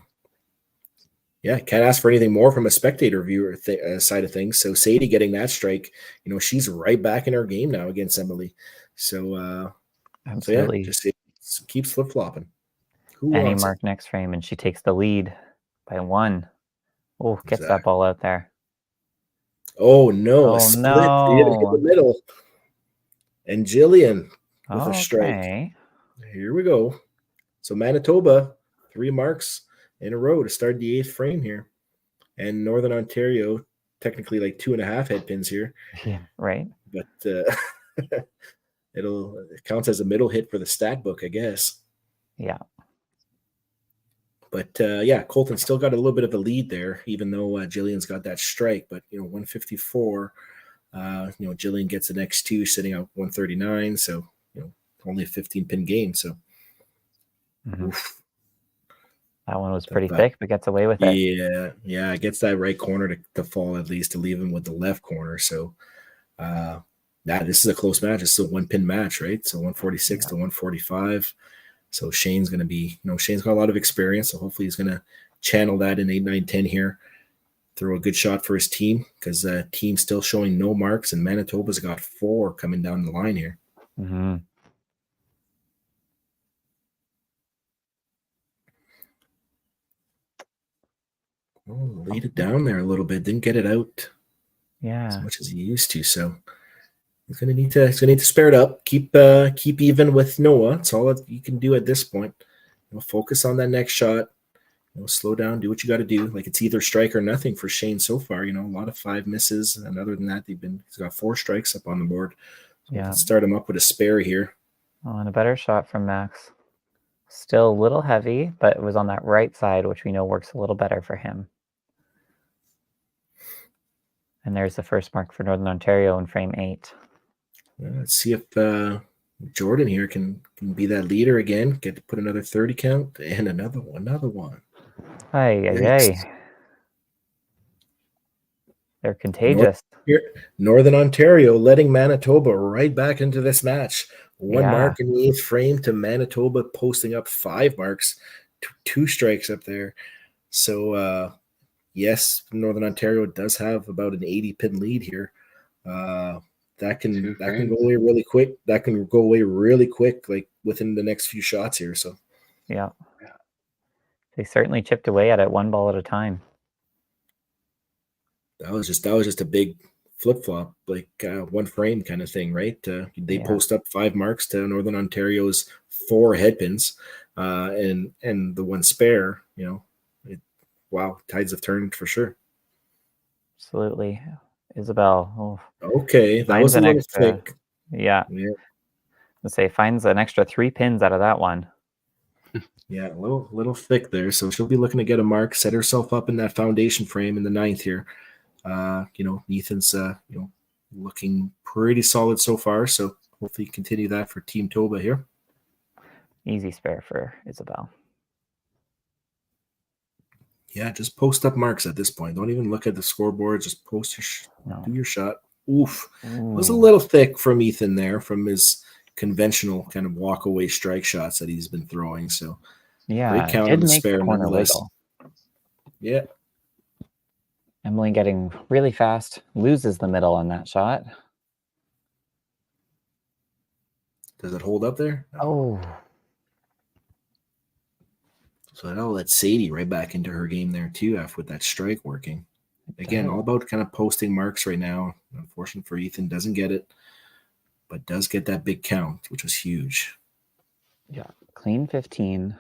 can't ask for anything more from a spectator viewer side of things. So Sadie getting that strike, she's right back in her game now against Emily. So absolutely. Just keeps flip-flopping. Any mark next frame, and she takes the lead by 1. Oh, gets that ball out there. Oh, no. A split. In the middle. And Jillian with a strike. Here we go. So Manitoba, 3 marks in a row to start the 8th frame here. And Northern Ontario, technically like 2.5 head pins here. Yeah, right. But it counts as a middle hit for the stat book, I guess. Yeah. But Colton still got a little bit of a lead there, even though Jillian's got that strike. But 154, Jillian gets the next 2, sitting out 139. So only a 15-pin game. So that one was pretty thick, but gets away with it. Yeah, it gets that right corner to fall at least, to leave him with the left corner. So this is a close match. It's still a 1-pin match, right? So 146 to 145. So Shane's going to be, Shane's got a lot of experience. So hopefully he's going to channel that in 8, 9, 10 here. throw a good shot for his team, because team's still showing no marks, and Manitoba's got 4 coming down the line here. Mm-hmm. Oh, laid it down there a little bit, didn't get it out Yeah. as much as he used to. So he's gonna need to spare it up. Keep even with Noah. That's all that you can do at this point. Focus on that next shot. Slow down, do what you got to do. Like, it's either strike or nothing for Shane so far. A lot of 5 misses, and other than that, he's got 4 strikes up on the board. So Yeah. let's start him up with a spare here. Oh, and a better shot from Max. Still a little heavy, but it was on that right side, which we know works a little better for him. And there's the first mark for Northern Ontario in frame 8. Let's see if Jordan here can be that leader again. Get to put another 30 count and another one. Ay. They're contagious. Northern Ontario letting Manitoba right back into this match. 1 mark in the 8th frame to Manitoba posting up 5 marks, 2 strikes up there. So yes, Northern Ontario does have about an 80 pin lead here. That can go away really quick. That can go away really quick, like within the next few shots here. So yeah. They certainly chipped away at it 1 ball at a time. That was just a big flip flop, like 1 frame kind of thing, right? They post up 5 marks to Northern Ontario's 4 headpins, and the 1 spare. Wow, tides have turned for sure. Absolutely. Isabel. Okay, that was a little thick. Yeah. Let's say finds an extra 3 pins out of that one. Yeah, a little thick there. So she'll be looking to get a mark, set herself up in that foundation frame in the 9th here. Ethan's looking pretty solid so far. So hopefully continue that for Team Toba here. Easy spare for Isabel. Yeah, just post up marks at this point. Don't even look at the scoreboard. Just post do your shot. Oof. It was a little thick from Ethan there, from his conventional kind of walk away strike shots that he's been throwing. So great count on the spare nonetheless. Yeah. Emily getting really fast, loses the middle on that shot. Does it hold up there? Oh. So that'll let Sadie right back into her game there too, with that strike working. Again, all about kind of posting marks right now. Unfortunate for Ethan, doesn't get it, but does get that big count, which was huge. Yeah, clean 15.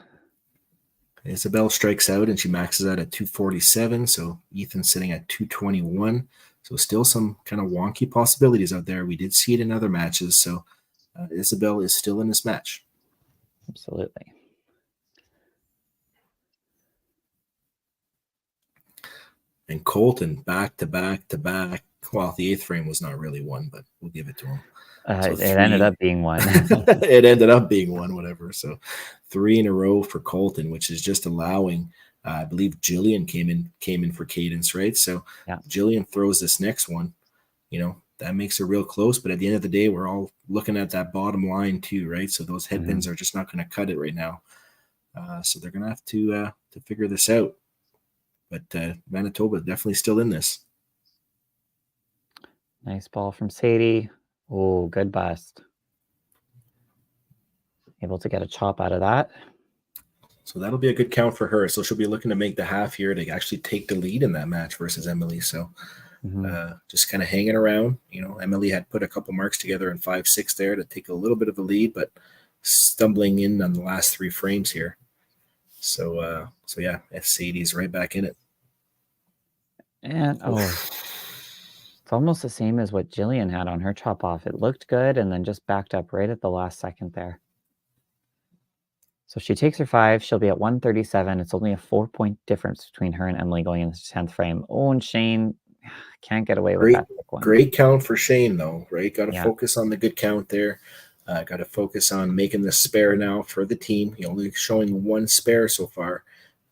Isabel strikes out and she maxes out at 247. So Ethan's sitting at 221. So still some kind of wonky possibilities out there. We did see it in other matches. So Isabel is still in this match. Absolutely. And Colton back to back to back. Well, the 8th frame was not really 1, but we'll give it to him. So it ended up being 1. It ended up being 1, whatever. So 3 in a row for Colton, which is just allowing. I believe Jillian came in for cadence, right? So Jillian throws this next one. That makes it real close. But at the end of the day, we're all looking at that bottom line too, right? So those headpins are just not going to cut it right now. So they're going to have to figure this out. But Manitoba definitely still in this. Nice ball from Sadie. Oh, good bust. Able to get a chop out of that. So that'll be a good count for her. So she'll be looking to make the half here to actually take the lead in that match versus Emily. So just kind of hanging around. Emily had put a couple marks together in 5-6 there to take a little bit of a lead, but stumbling in on the last 3 frames here. So yeah, Sadie's right back in it. And it's almost the same as what Jillian had on her chop off. It looked good and then just backed up right at the last second there. So if she takes her 5, she'll be at 137. It's only a 4-point difference between her and Emily going into the 10th frame. Oh, and Shane can't get away with that one. Great count for Shane, though, right? Got to focus on the good count there. Got to focus on making the spare now for the team. Only showing 1 spare so far.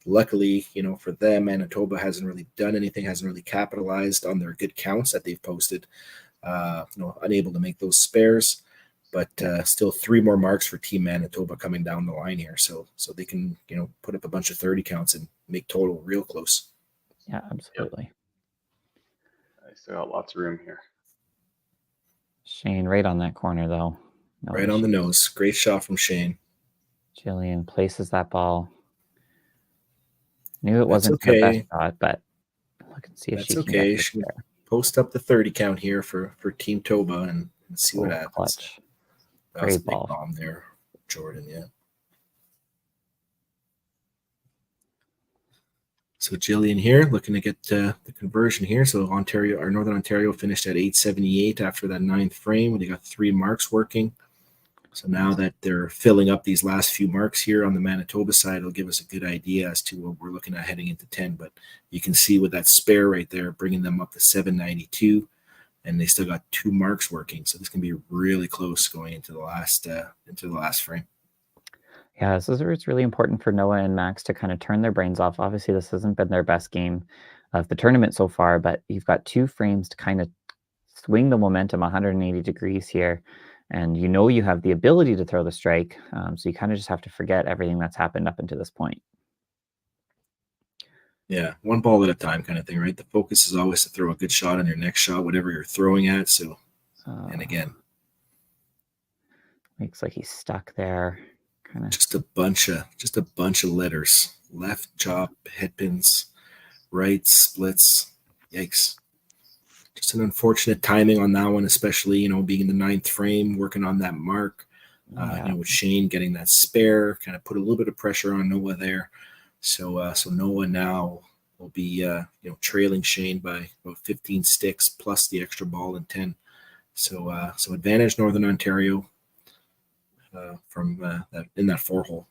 Luckily, for them, Manitoba hasn't really done anything, hasn't really capitalized on their good counts that they've posted. Unable to make those spares, but still 3 more marks for Team Manitoba coming down the line here. So they can, put up a bunch of 30 counts and make total real close. Yeah, absolutely. still got lots of room here. Shane right on that corner, though. No Right on the issues. nose. Great shot from Shane. Jillian places that ball. Knew it That's wasn't her okay. best shot, but look and see if That's she can okay. get She it can there. post up the 30 count here for Team Toba and see what Oh, happens. clutch. That was a Great big ball. bomb there, Jordan. Yeah. So Jillian here looking to get the conversion here. So Ontario or Northern Ontario finished at 878 after that 9th frame. They got 3 marks working. So now that they're filling up these last few marks here on the Manitoba side, it'll give us a good idea as to what we're looking at heading into 10. But you can see with that spare right there, bringing them up to 792, and they still got 2 marks working. So this can be really close going into the last frame. Yeah, this is where it's really important for Noah and Max to kind of turn their brains off. Obviously, this hasn't been their best game of the tournament so far, but you've got 2 frames to kind of swing the momentum 180 degrees here. And you know you have the ability to throw the strike, so you kind of just have to forget everything that's happened up until this point. Yeah, one ball at a time kind of thing, right? The focus is always to throw a good shot on your next shot, whatever you're throwing at. So, and again, looks like he's stuck there. Kind of just a bunch of letters. Left chop, head pins, right splits. Yikes. Just an unfortunate timing on that one, especially, being in the 9th frame, working on that mark. With Shane getting that spare, kind of put a little bit of pressure on Noah there. So Noah now will be, trailing Shane by about 15 sticks plus the extra ball and 10. So advantage Northern Ontario from that in that 4-hole.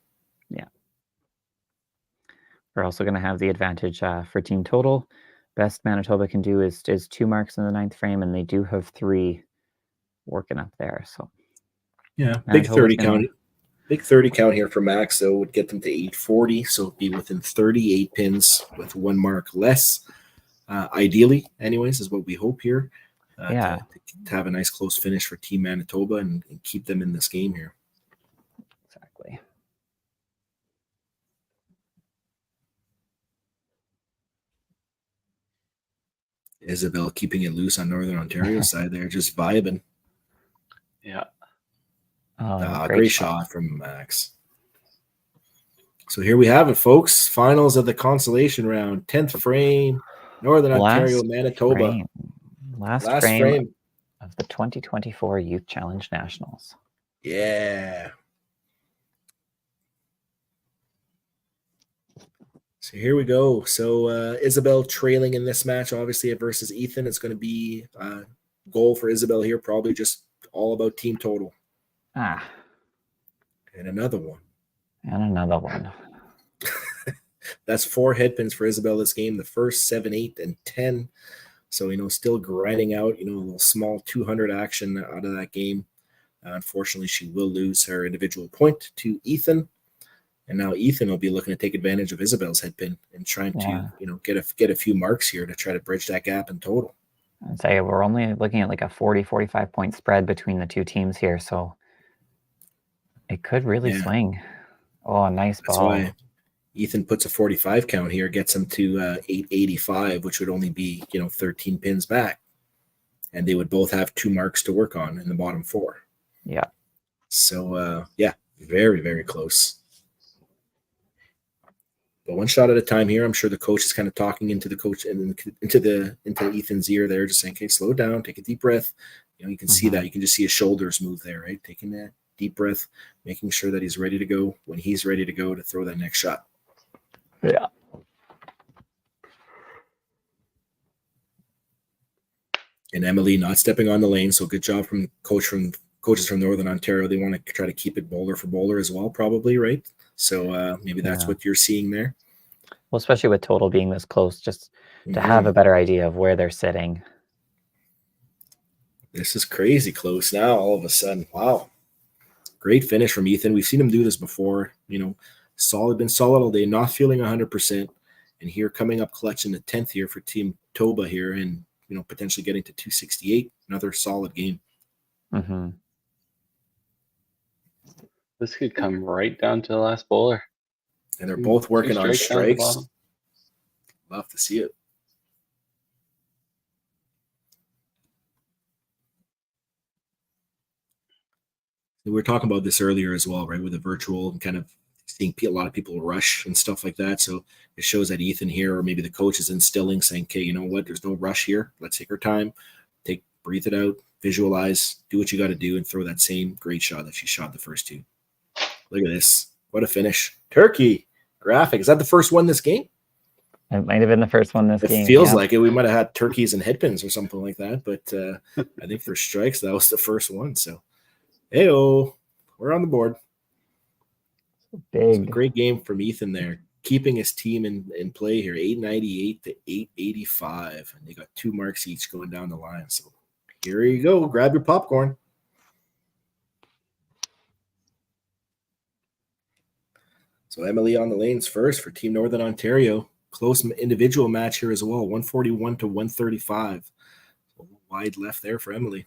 Yeah. We're also going to have the advantage for team total. Best Manitoba can do is 2 marks in the 9th frame, and they do have 3 working up there. So yeah, big 30 count. Big 30 count here for Max, though, would get them to 840, so be within 38 pins with 1 mark less. Ideally, anyways, is what we hope here. To have a nice close finish for Team Manitoba and keep them in this game here. Exactly. Isabel keeping it loose on Northern Ontario side there, just vibing. Yeah. Great shot from Max. So here we have it, folks. Finals of the consolation round. 10th frame, Northern Ontario, Manitoba. Last frame of the 2024 Youth Challenge Nationals. Yeah. So here we go. So Isabel trailing in this match, obviously, versus Ethan. It's going to be a goal for Isabel here, probably just all about team total. And another one. And another one. That's 4 head pins for Isabel this game. The first 7, 8, and 10. So, still grinding out, a little small 200 action out of that game. Unfortunately, she will lose her individual point to Ethan. And now Ethan will be looking to take advantage of Isabel's head pin and trying to, get a few marks here to try to bridge that gap in total. I'd say we're only looking at like a 40, 45 point spread between the 2 teams here. So it could really swing. Oh, a nice ball. That's why Ethan puts a 45 count here, gets him to 885, which would only be, 13 pins back. And they would both have 2 marks to work on in the bottom 4. Yeah. So, very, very close. But one shot at a time here. I'm sure the coach is kind of talking into the coach and into Ethan's ear there, just saying, "Okay, slow down, take a deep breath." You can see that. You can just see his shoulders move there, right? Taking that deep breath, making sure that he's ready to go when he's ready to go to throw that next shot. Yeah. And Emily not stepping on the lane, so good job from coaches from Northern Ontario. They want to try to keep it bowler for bowler as well, probably, right? So maybe that's what you're seeing there. Well, especially with total being this close, just to have a better idea of where they're sitting. This is crazy close now, all of a sudden. Wow. Great finish from Ethan. We've seen him do this before. Been solid all day, not feeling 100%. And here coming up clutch in the 10th here for Team Toba here and, potentially getting to 268. Another solid game. Mm-hmm. This could come right down to the last bowler. And they're both working on strikes. Love to see it. We were talking about this earlier as well, right? With the virtual and kind of seeing a lot of people rush and stuff like that. So it shows that Ethan here, or maybe the coach is instilling, saying, okay, you know what? There's no rush here. Let's take our time, breathe it out, visualize, do what you got to do, and throw that same great shot that she shot the first two. Look at this. What a finish. Turkey graphic. Is that the first one this game? It might have been the first one this game. It feels like it. We might have had turkeys and headpins or something like that, but I think for strikes, that was the first one. So, hey-oh, we're on the board. Big. Great game from Ethan there, keeping his team in play here, 898 to 885. And they got 2 marks each going down the line. So here you go. Grab your popcorn. So Emily on the lanes first for Team Northern Ontario. Close individual match here as well, 141 to 135. Wide left there for Emily.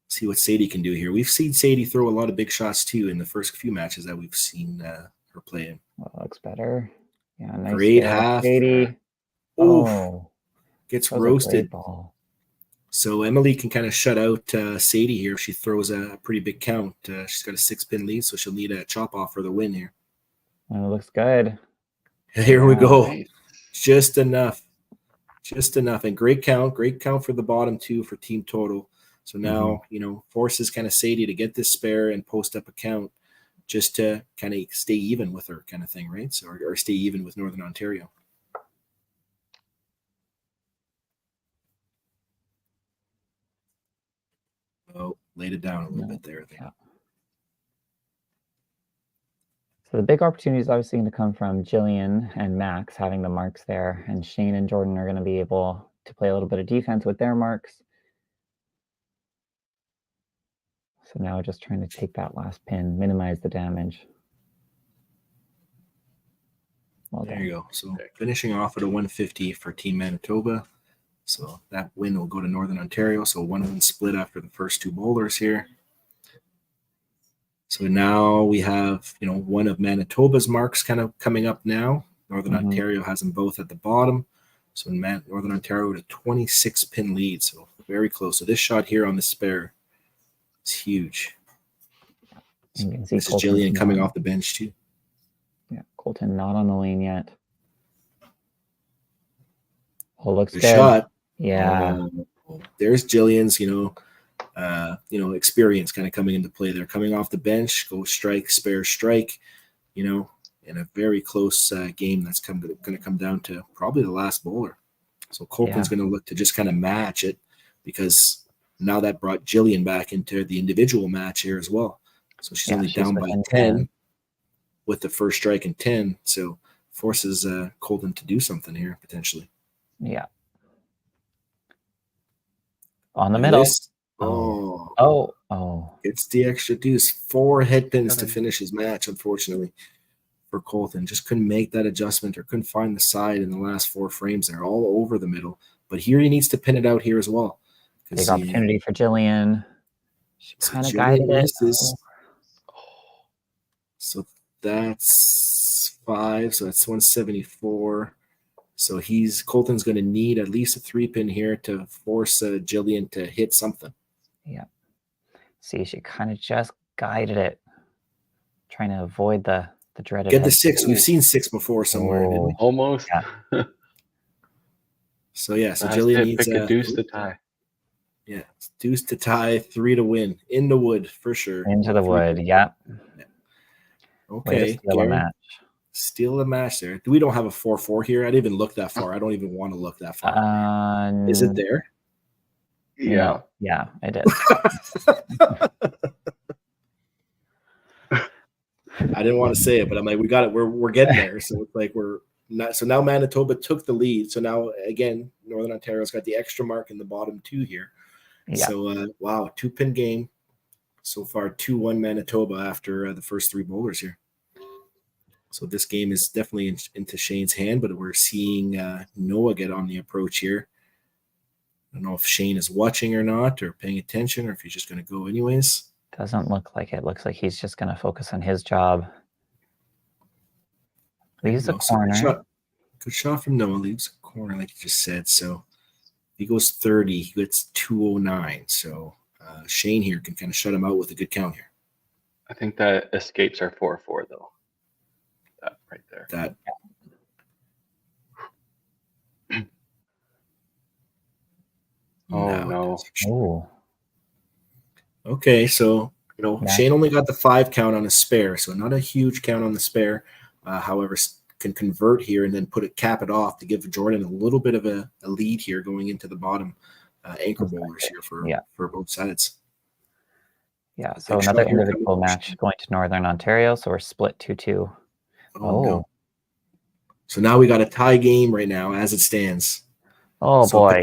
See what Sadie can do here. We've seen Sadie throw a lot of big shots too in the first few matches that we've seen her play in. Well, looks better. Yeah, nice. Great half. Sadie. Oh, gets roasted. Ball. So Emily can kind of shut out Sadie here if she throws a pretty big count. She's got a 6-pin lead, so she'll need a chop off for the win here. Well, it looks good. Here we go. Nice. Just enough. And great count for the bottom 2 for team total. So now, forces kind of Sadie to get this spare and post up a count just to kind of stay even with her kind of thing, right? So, or stay even with Northern Ontario. Oh, laid it down a little bit there. Yeah. So the big opportunity is obviously going to come from Jillian and Max having the marks there, and Shane and Jordan are going to be able to play a little bit of defense with their marks. So now just trying to take that last pin, minimize the damage. Well there you go. So finishing off at a 150 for Team Manitoba. So that win will go to Northern Ontario. So 1-1 split after the first 2 bowlers here. So now we have, one of Manitoba's marks kind of coming up now. Northern Ontario has them both at the bottom. So Northern Ontario with a 26-pin lead. So very close. So this shot here on the spare is huge. You can see this is Jillian coming off the bench too. Yeah, Colton not on the lane yet. Oh, looks good. Shot. Yeah. There's Jillian's, experience kind of coming into play there. Coming off the bench, go strike, spare strike, in a very close game that's going to come down to probably the last bowler. So Colton's going to look to just kind of match it, because now that brought Jillian back into the individual match here as well. So she's only down by 10 with the first strike and 10. So forces Colton to do something here potentially. Yeah. On the middle. Oh. It's the extra deuce. 4 headpins to finish his match, unfortunately, for Colton. Just couldn't make that adjustment or couldn't find the side in the last 4 frames there, all over the middle. But here he needs to pin it out here as well. Big opportunity for Jillian. She kind of guided it. So that's 5. So that's 174. So Colton's going to need at least a 3-pin here to force Jillian to hit something. Yeah. See, she kind of just guided it, trying to avoid the dreaded. Get the 6. We've seen 6 before somewhere. Didn't we? Almost. Yeah. So Jillian needs pick a deuce to tie. Yeah, deuce to tie, 3 to win. In the wood for sure. Into the wood. Yeah. Okay. Steal a match. Steal the match there. We don't have a 4-4 here. I didn't even look that far. I don't even want to look that far. Is it there? Yeah. No. Yeah, I did. I didn't want to say it, but I'm like, we got it. We're getting there. So it's like we're not. So now Manitoba took the lead. So now again, Northern Ontario's got the extra mark in the bottom 2 here. Yeah. So wow, 2-pin game so far. 2-1 Manitoba after the first 3 bowlers here. So this game is definitely into Shane's hand, but we're seeing Noah get on the approach here. I don't know if Shane is watching or not, or paying attention, or if he's just going to go anyways. Doesn't look like it. Looks like he's just going to focus on his job. Leaves a corner. Good shot from Noah. Leaves a corner, like you just said. So if he goes 30, he gets 209. So Shane here can kind of shut him out with a good count here. I think that escapes our 4-4 though. That right there. That. Oh no. Oh, Okay, so Yeah. Shane only got the 5 count on a spare, so not a huge count on the spare. However, can convert here and then cap it off to give Jordan a little bit of a lead here going into the bottom anchor bowlers here for both sides. Yeah, so Big another shot here individual coming. match going to Northern Ontario, so we're split 2-2. Oh, no. So now we got a tie game right now as it stands. Oh, So boy.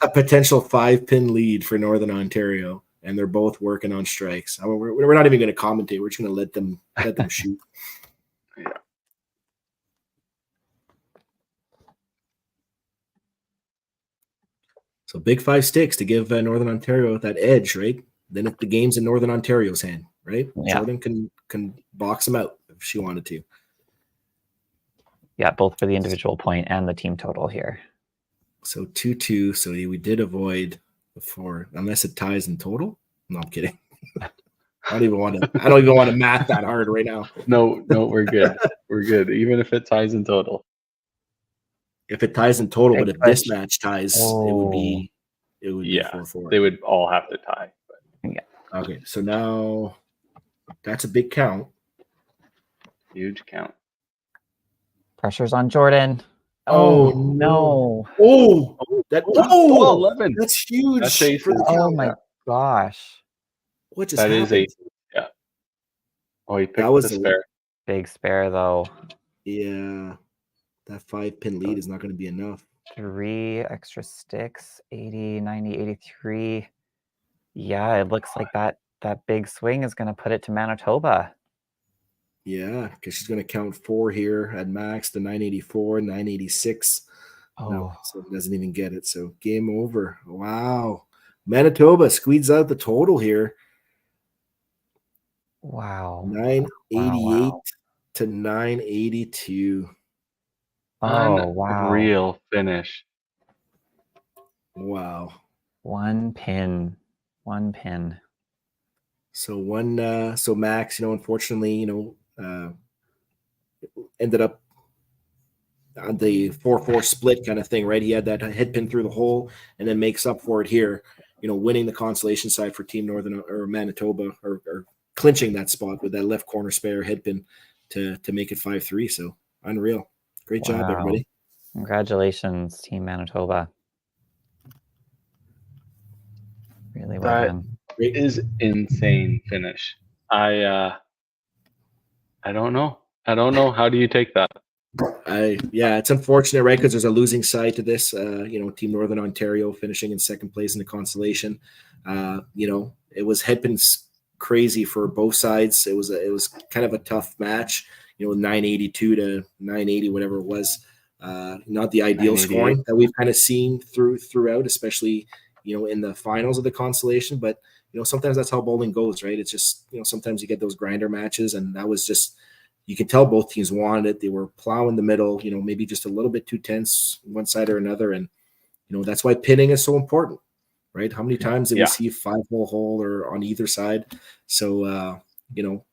a potential 5-pin lead for Northern Ontario, and they're both working on strikes. I mean, we're not even going to commentate. We're just going to let them shoot. Yeah. So big 5 sticks to give Northern Ontario that edge, right? Then if the game's in Northern Ontario's hand, right? Yeah. Jordan can box them out if she wanted to. Yeah, both for the individual point and the team total here. So 2-2. So we did avoid the 4, unless it ties in total. No, I'm kidding. I don't even want to math that hard right now. No, we're good. We're good. Even if it ties in total. If it ties in total, but if Big this push. match ties, it would be Yeah. 4-4. They would all have to tie. But Okay, so now that's a big count. huge count. Pressure's on Jordan. Oh, no. Oh, Oh, 11. That's huge. That's aces. for the Oh count. my gosh. What just That happened? is yeah. Oh, he picked That was the a- spare. Big spare, though. Yeah, that 5-pin lead is not going to be enough. 3 extra sticks, 80, 90, 83. Yeah, it looks like that big swing is going to put it to Manitoba. Yeah, because she's going to count 4 here at max, the 984, 986. No, so it doesn't even get it. So game over. Wow. Manitoba squeezes out the total here. Wow. 988 to 982. Oh, wow. Unreal finish. Wow. One pin. So so Max, unfortunately, ended up on the 4-4 split kind of thing, right? He had that head pin through the hole and then makes up for it here, winning the consolation side for Team Northern or Manitoba or clinching that spot with that left corner spare head pin to make it 5-3. So unreal. Great job, Wow. everybody. Congratulations, Team Manitoba. Really well That done. is insane finish. I don't know. How do you take that? It's unfortunate, right? Because there's a losing side to this. Team Northern Ontario finishing in second place in the consolation. It was headpins crazy for both sides. It was kind of a tough match. 982 to 980, whatever it was. Not the ideal scoring that we've kind of seen throughout, especially in the finals of the consolation. But sometimes that's how bowling goes, right? It's just sometimes you get those grinder matches, and that was just. You could tell both teams wanted it. They were plowing the middle, maybe just a little bit too tense one side or another. And, that's why pinning is so important, right? How many times did we see 5-hole or on either side? So,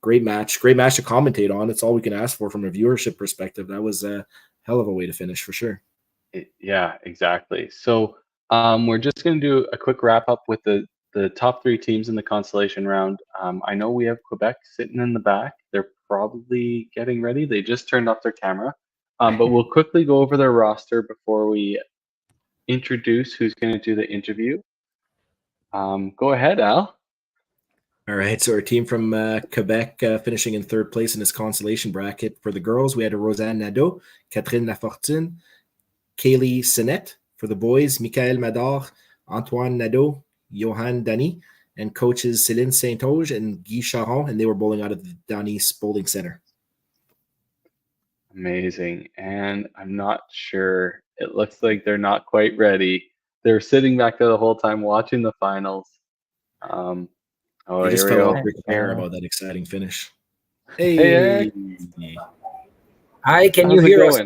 great match to commentate on. It's all we can ask for from a viewership perspective. That was a hell of a way to finish for sure. Yeah, exactly. So we're just going to do a quick wrap up with the top 3 teams in the consolation round. I know we have Quebec sitting in the back. They're probably getting ready. They just turned off their camera. But we'll quickly go over their roster before we introduce who's going to do the interview. Go ahead, Al. All right. So our team from Quebec finishing in 3rd place in this consolation bracket. For the girls, we had Rosanne Nadeau, Catherine Lafortune, Kaylee Sinnette. For the boys, Michael Mador, Antoine Nadeau, Johan Dany, and coaches Céline Saint-Auge and Guy Charon, and they were bowling out of the Donis Bowling Center. Amazing. And I'm not sure. It looks like they're not quite ready. They're sitting back there the whole time watching the finals. They just fell off their chair about that exciting finish. Hey. Hi, can you hear us?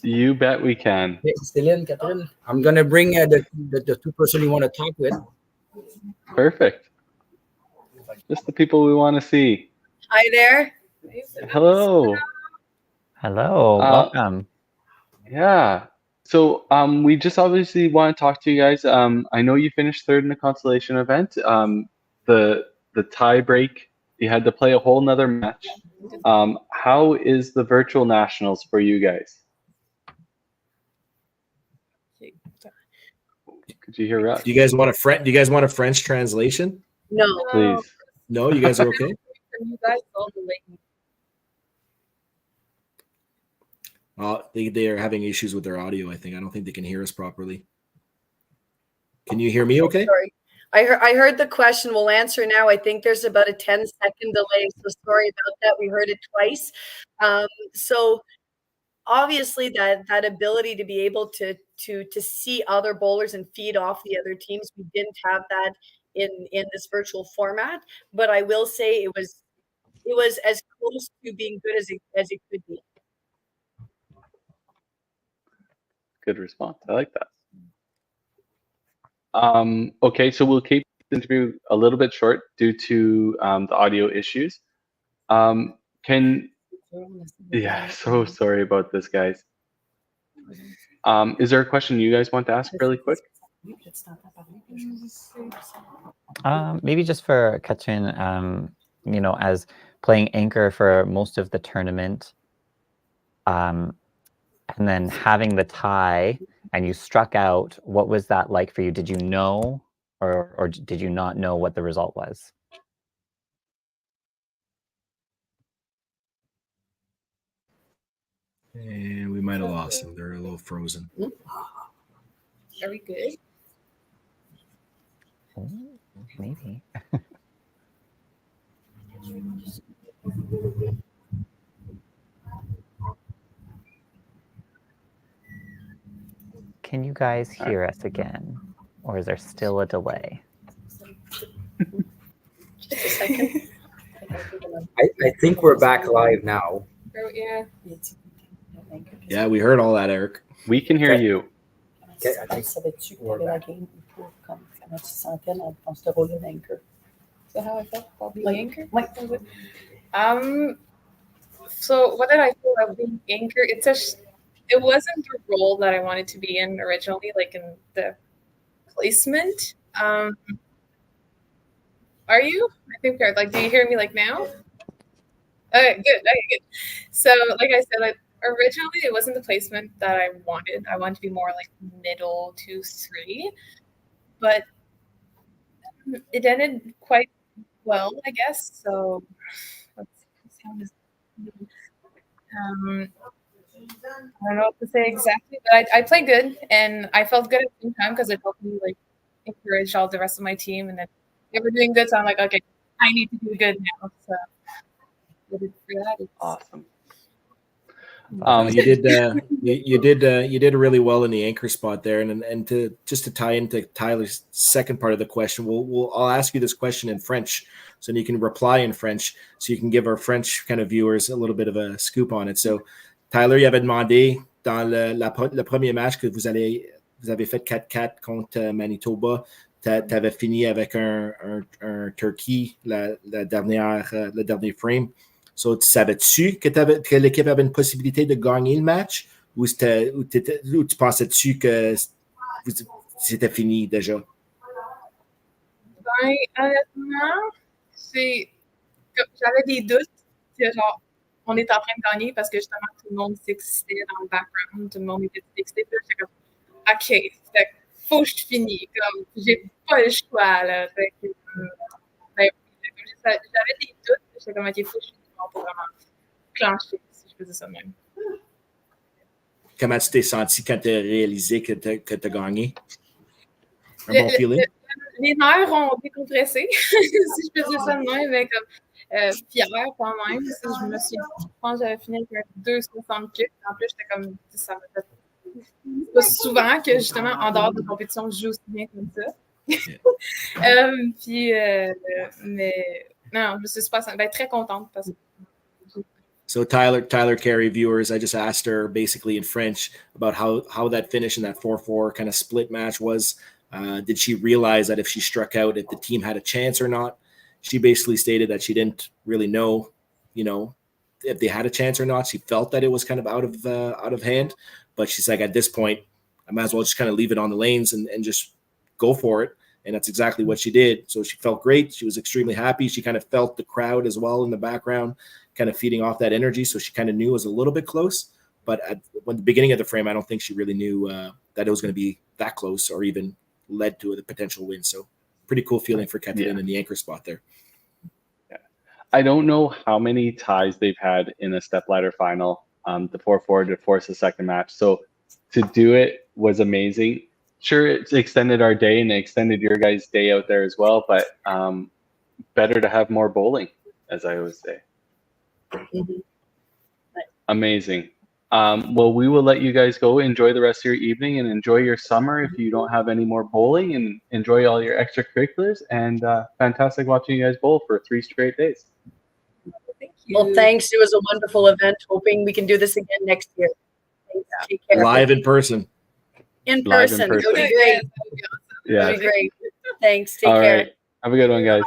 You bet we can. Céline, Catherine. I'm going to bring the 2 person you want to talk with. Perfect. Just the people we want to see. Hi there. Hello. Hello, welcome. Yeah. So we just obviously want to talk to you guys. I know you finished third in the consolation event. The tie break, you had to play a whole nother match. How is the virtual nationals for you guys? Could you hear us? Do you guys want a French translation? No. Please. No, you guys are okay. You guys all the way. They are having issues with their audio, I think. I don't think they can hear us properly. Can you hear me okay? Sorry. I heard the question. We'll answer now. I think there's about a 10-second delay. So sorry about that. We heard it twice. So obviously that ability to be able to see other bowlers and feed off the other teams, we didn't have that in this virtual format. But I will say it was as close to being good as it could be. Good response. I like that. Okay, so we'll keep the interview a little bit short due to the audio issues. Yeah, so sorry about this, guys. Is there a question you guys want to ask really quick? Maybe just for Katrin, you know, as playing anchor for most of the tournament, and then having the tie and you struck out, what was that like for you? Did you know or did you not know what the result was? And we might have lost them. They're a little frozen. Are we good? Oh, maybe. Can you guys hear us again? Or is there still a delay? Just a second. I think we're back live now. Oh, yeah. Yeah, we heard all that, Eric. We can hear you. Okay, I think we're back. So how I felt about being anchor? So what did I feel about being anchor? It wasn't the role that I wanted to be in originally, like in the placement. Are you? I think we're like, do you hear me like now? Okay, good. Okay, good. So like I said, like originally it wasn't the placement that I wanted. I wanted to be more like middle 2-3, but it ended quite well, I guess. So let's see how this. I don't know what to say exactly, but I played good and I felt good at the same time because it helped me like encourage all the rest of my team, and then they were doing good, so I'm like, okay, I need to do good now. So for that, awesome. You did really well in the anchor spot there, and to tie into Tyler's second part of the question, I'll ask you this question in French, so you can reply in French, so you can give our French kind of viewers a little bit of a scoop on it. So, Tyler, il avait demandé dans le premier match que vous avez fait 4-4 contre Manitoba, t'avais fini avec un turkey le dernier frame. So, savais-tu que l'équipe avait une possibilité de gagner le match, ou tu pensais-tu que c'était fini déjà? Ben, honnêtement, j'avais des doutes que genre on est en train de gagner parce que justement tout le monde s'excitait dans le background, tout le monde était excité. J'étais comme, ok, faut que je finisse, comme j'ai pas le choix là. J'avais des doutes, j'étais comme, ok, faut que je finisse pour vraiment clencher, si je faisais ça de même. Comment tu t'es senti quand tu as réalisé que tu as gagné? Un bon feeling? Les nerfs ont décompressé, si je faisais ça de même, mais comme fière quand même. Je pense que j'avais fini avec un 2,60 kicks. En plus, j'étais comme, ça me fait pas souvent que justement, en dehors de compétition, je joue aussi bien comme ça. Mais non, je me suis super très contente parce que. So Tyler Carey viewers, I just asked her basically in French about how that finish in that 4-4 kind of split match was. Did she realize that if she struck out, if the team had a chance or not? She basically stated that she didn't really know, if they had a chance or not. She felt that it was kind of out of hand, but she's like, at this point, I might as well just kind of leave it on the lanes and just go for it. And that's exactly what she did. So she felt great. She was extremely happy. She kind of felt the crowd as well in the background, kind of feeding off that energy. So she kind of knew it was a little bit close. But when the beginning of the frame, I don't think she really knew that it was going to be that close or even led to a potential win. So pretty cool feeling for Kathleen in the anchor spot there. Yeah. I don't know how many ties they've had in a stepladder final, the 4-4 to force the second match. So to do it was amazing. Sure, it's extended our day and it extended your guys' day out there as well, but better to have more bowling, as I always say. Amazing. Well, we will let you guys go. Enjoy the rest of your evening and enjoy your summer if you don't have any more bowling, and enjoy all your extracurriculars. And fantastic watching you guys bowl for 3 straight days. Well, thanks. It was a wonderful event. Hoping we can do this again next year. Thanks. Take care. Live in person. In person. It would be great. Yeah. It would be great. Thanks. Take All care. right. Have a good one, guys.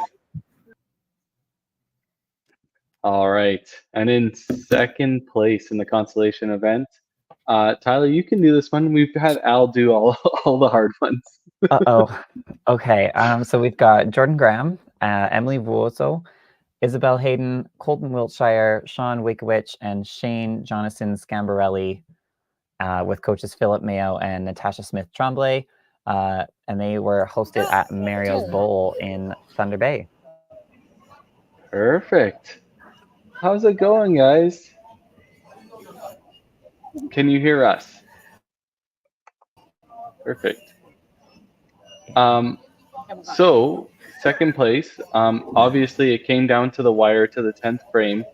All right. And in second place in the Consolation event, Tyler, you can do this one. We've had Al do all the hard ones. Uh-oh. Okay. So we've got Jordan Graham, Emily Vuoso, Isabel Hayden, Colton Wiltshire, Sean Wakewich, and Shane Jonathan Scambarelli, with coaches Philip Mayo and Natasha Smith Tremblay. And they were hosted at Mario's Bowl in Thunder Bay. Perfect. How's it going, guys? Can you hear us? Perfect. So second place, obviously it came down to the wire to the 10th frame.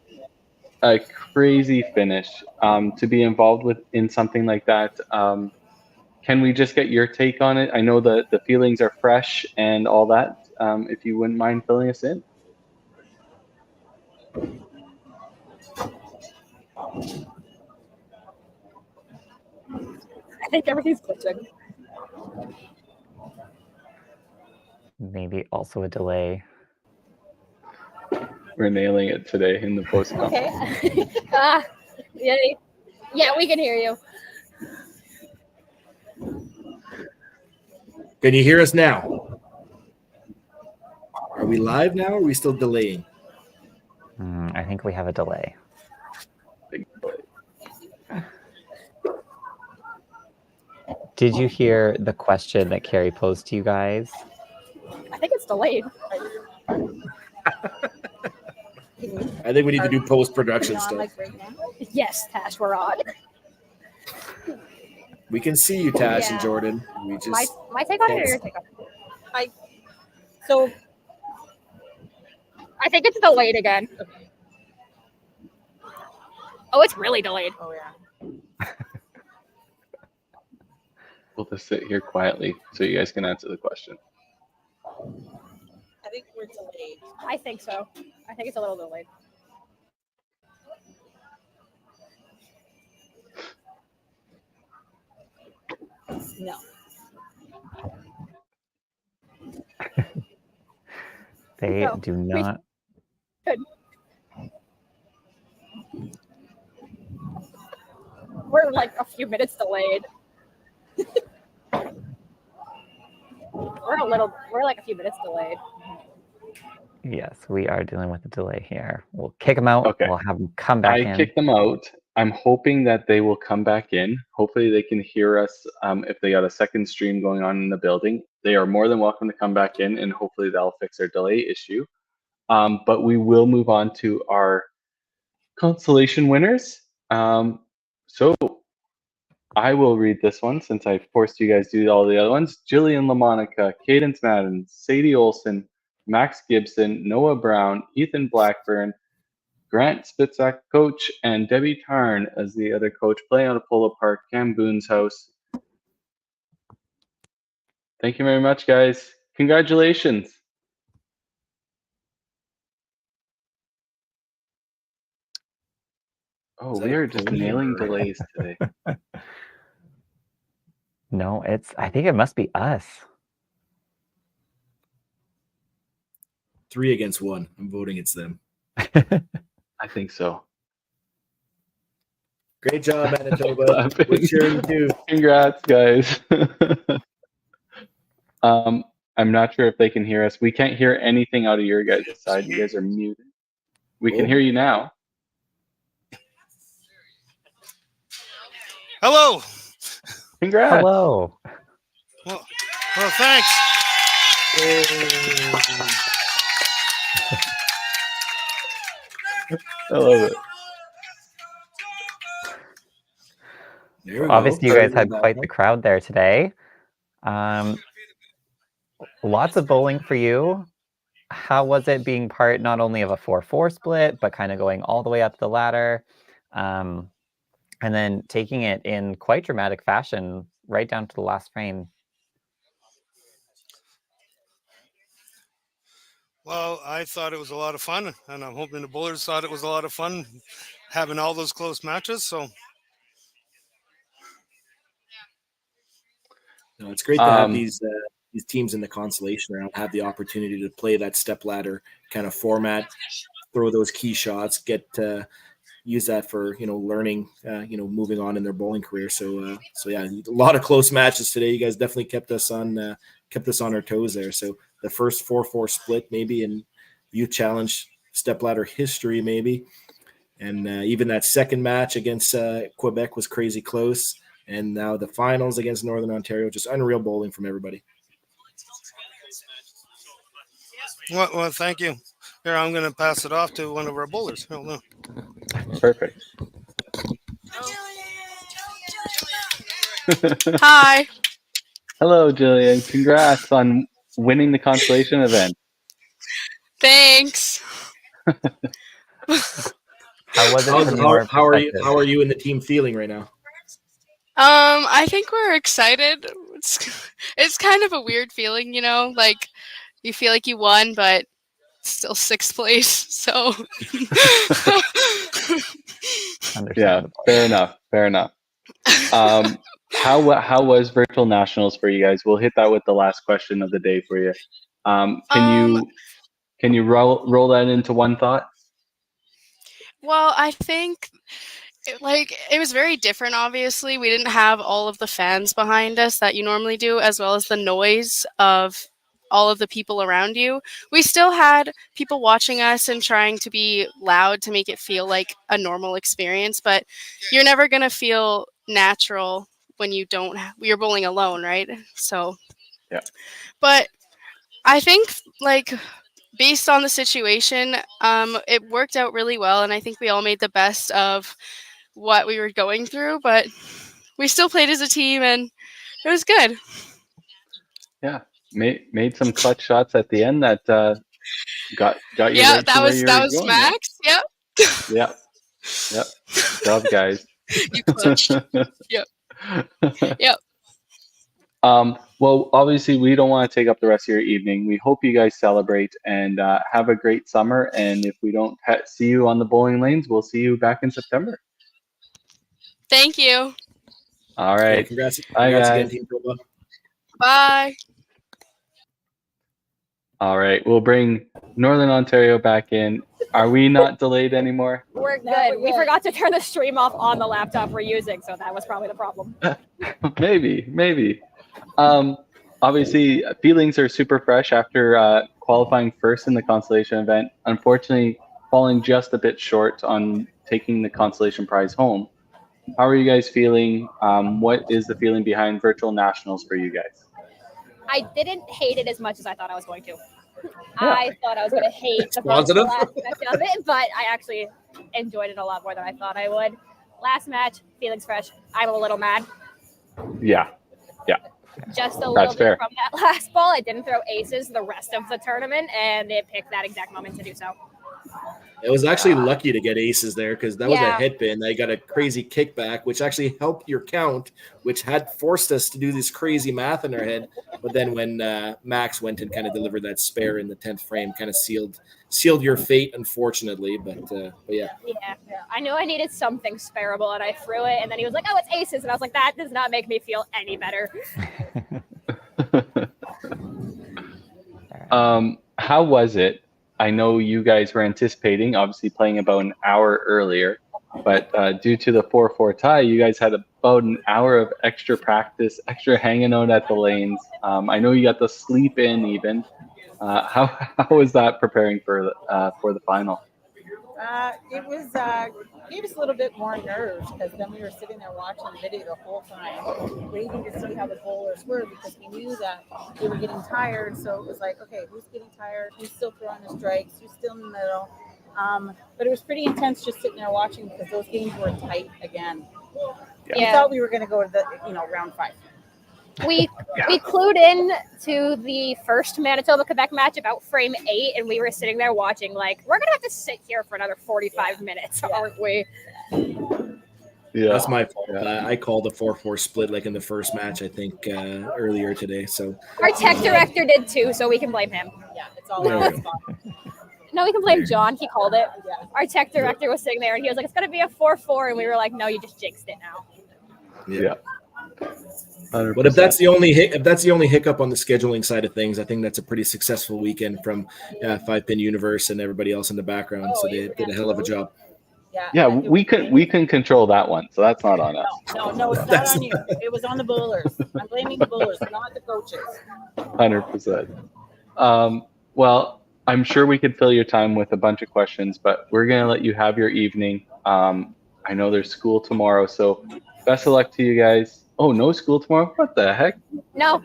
A crazy finish. To be involved in something like that, can we just get your take on it? I know that the feelings are fresh and all that. If you wouldn't mind filling us in. I think everything's glitching. Maybe also a delay. We're nailing it today in the post. Okay. Yeah, we can hear you. Can you hear us now? Are we live now or are we still delaying? I think we have a delay. Big delay. Did you hear the question that Carrie posed to you guys? I think it's delayed. I think we need to do post-production stuff. Yes, Tash, we're on. We can see you, Tash and Jordan. We just my take on it or your take on it? So I think it's delayed again. Oh, it's really delayed. Oh yeah. We'll just sit here quietly so you guys can answer the question. I think we're delayed. I think so. I think it's a little delayed. No. They do not. Good. We're like a few minutes delayed. We're like a few minutes delayed. Yes, we are dealing with a delay here. We'll kick them out. Okay. We'll have them come back in. I kicked them out. I'm hoping that they will come back in. Hopefully they can hear us if they got a second stream going on in the building. They are more than welcome to come back in, and hopefully that'll fix our delay issue. But we will move on to our consolation winners. So I will read this one since I forced you guys to do all the other ones. Jillian LaMonica, Cadence Madden, Sadie Olson, Max Gibson, Noah Brown, Ethan Blackburn, Grant Spitzak, coach, and Debbie Tarn as the other coach, playing out of Polo Park, Cam Boone's house. Thank you very much, guys. Congratulations. Oh, we are just nailing delays today. No, I think it must be us. 3 against 1. I'm voting it's them. I think so. Great job, Manitoba. We're cheering too. Congrats, guys. I'm not sure if they can hear us. We can't hear anything out of your guys' side. You guys are muted. We can hear you now. Hello. Congrats. Hello. Well, thanks. I love it. Obviously, you guys had quite the crowd there today. Lots of bowling for you. How was it being part not only of a 4-4 split, but kind of going all the way up the ladder, and then taking it in quite dramatic fashion right down to the last frame? Well, I thought it was a lot of fun, and I'm hoping the bowlers thought it was a lot of fun having all those close matches. So, no, it's great to have these teams in the consolation round have the opportunity to play that step ladder kind of format, throw those key shots, get use that for learning, moving on in their bowling career. So yeah, a lot of close matches today. You guys definitely kept us on our toes there. So the first 4-4 split maybe in youth challenge stepladder history maybe, and even that second match against Quebec was crazy close, and now the finals against Northern Ontario, just unreal bowling from everybody. well, thank you. Here, I'm going to pass it off to one of our bowlers. Hold on. Perfect. Hi. Hello, Jillian. Congrats on winning the consolation event. Thanks. How was it? How are you and the team feeling right now? I think we're excited. It's kind of a weird feeling, like you feel like you won, but still 6th place. So yeah, fair enough. How was virtual nationals for you guys? We'll hit that with the last question of the day for you. Can you roll that into one thought? Well, I think it was very different. Obviously, we didn't have all of the fans behind us that you normally do, as well as the noise of all of the people around you. We still had people watching us and trying to be loud to make it feel like a normal experience, but you're never going to feel natural when you're bowling alone, right? So, yeah. But I think based on the situation, it worked out really well, and I think we all made the best of what we were going through, but we still played as a team, and it was good. Yeah, made some clutch shots at the end that got you yeah, right that to where was you that were was going. Max. Yep. Yep. Good job, guys. You clutched. Yep. Yep. Well, obviously, we don't want to take up the rest of your evening. We hope you guys celebrate and have a great summer. And if we don't see you on the bowling lanes, we'll see you back in September. Thank you. All right. Yeah, congrats Bye, guys. again, Team Toba. Bye. All right. We'll bring Northern Ontario back in. Are we not delayed anymore? We're good. We forgot to turn the stream off on the laptop we're using, so that was probably the problem. Maybe. Obviously, feelings are super fresh after qualifying first in the consolation event. Unfortunately, falling just a bit short on taking the consolation prize home. How are you guys feeling? What is the feeling behind virtual nationals for you guys? I didn't hate it as much as I thought I was going to. Yeah. I thought I was going to hate the Positive. aspect of it, but I actually enjoyed it a lot more than I thought I would. Last match, feelings fresh. I'm a little mad. Yeah. Just a That's little fair. bit from that last ball. I didn't throw aces the rest of the tournament, and it picked that exact moment to do so. It was actually lucky to get aces there because that was a Yeah. hit pin. They got a crazy kickback, which actually helped your count, which had forced us to do this crazy math in our head. But then when Max went and kind of delivered that spare in the 10th frame, kind of sealed your fate, unfortunately. But yeah. Yeah. I knew I needed something spareable, and I threw it, and then he was like, "Oh, it's aces," and I was like, "That does not make me feel any better." How was it I know you guys were anticipating, obviously playing about an hour earlier, but due to the 4-4 tie, you guys had about an hour of extra practice, extra hanging out at the lanes. I know you got to sleep in even. How was that preparing for the final? It was gave us a little bit more nerves because then we were sitting there watching the video the whole time, waiting to see how the bowlers were because we knew that they were getting tired. So it was like, okay, who's getting tired? Who's still throwing the strikes? Who's still in the middle? But it was pretty intense just sitting there watching because those games were tight again. Yeah. We thought we were going to go to the round 5. We clued in to the first Manitoba Quebec match about frame 8, and we were sitting there watching like, we're gonna have to sit here for another 45 minutes, aren't we? Yeah, that's my fault. I called the 4-4 split like in the first match, I think, earlier today. So our tech director did too, so we can blame him. Yeah, it's all our fault. No, we can blame John. He called it. Yeah. Our tech director was sitting there, and he was like, "It's gonna be a 4-4," and we were like, "No, you just jinxed it now." Yeah. 100%. But if that's the only hiccup on the scheduling side of things, I think that's a pretty successful weekend from 5-Pin Universe and everybody else in the background. So they did a hell of a job. Yeah, we couldn't control that one, so that's not on us. No, it's not on you. It was on the bowlers. I'm blaming the bowlers, not the coaches. 100%. Well, I'm sure we could fill your time with a bunch of questions, but we're gonna let you have your evening. I know there's school tomorrow, so best of luck to you guys. Oh, no school tomorrow? What the heck? No,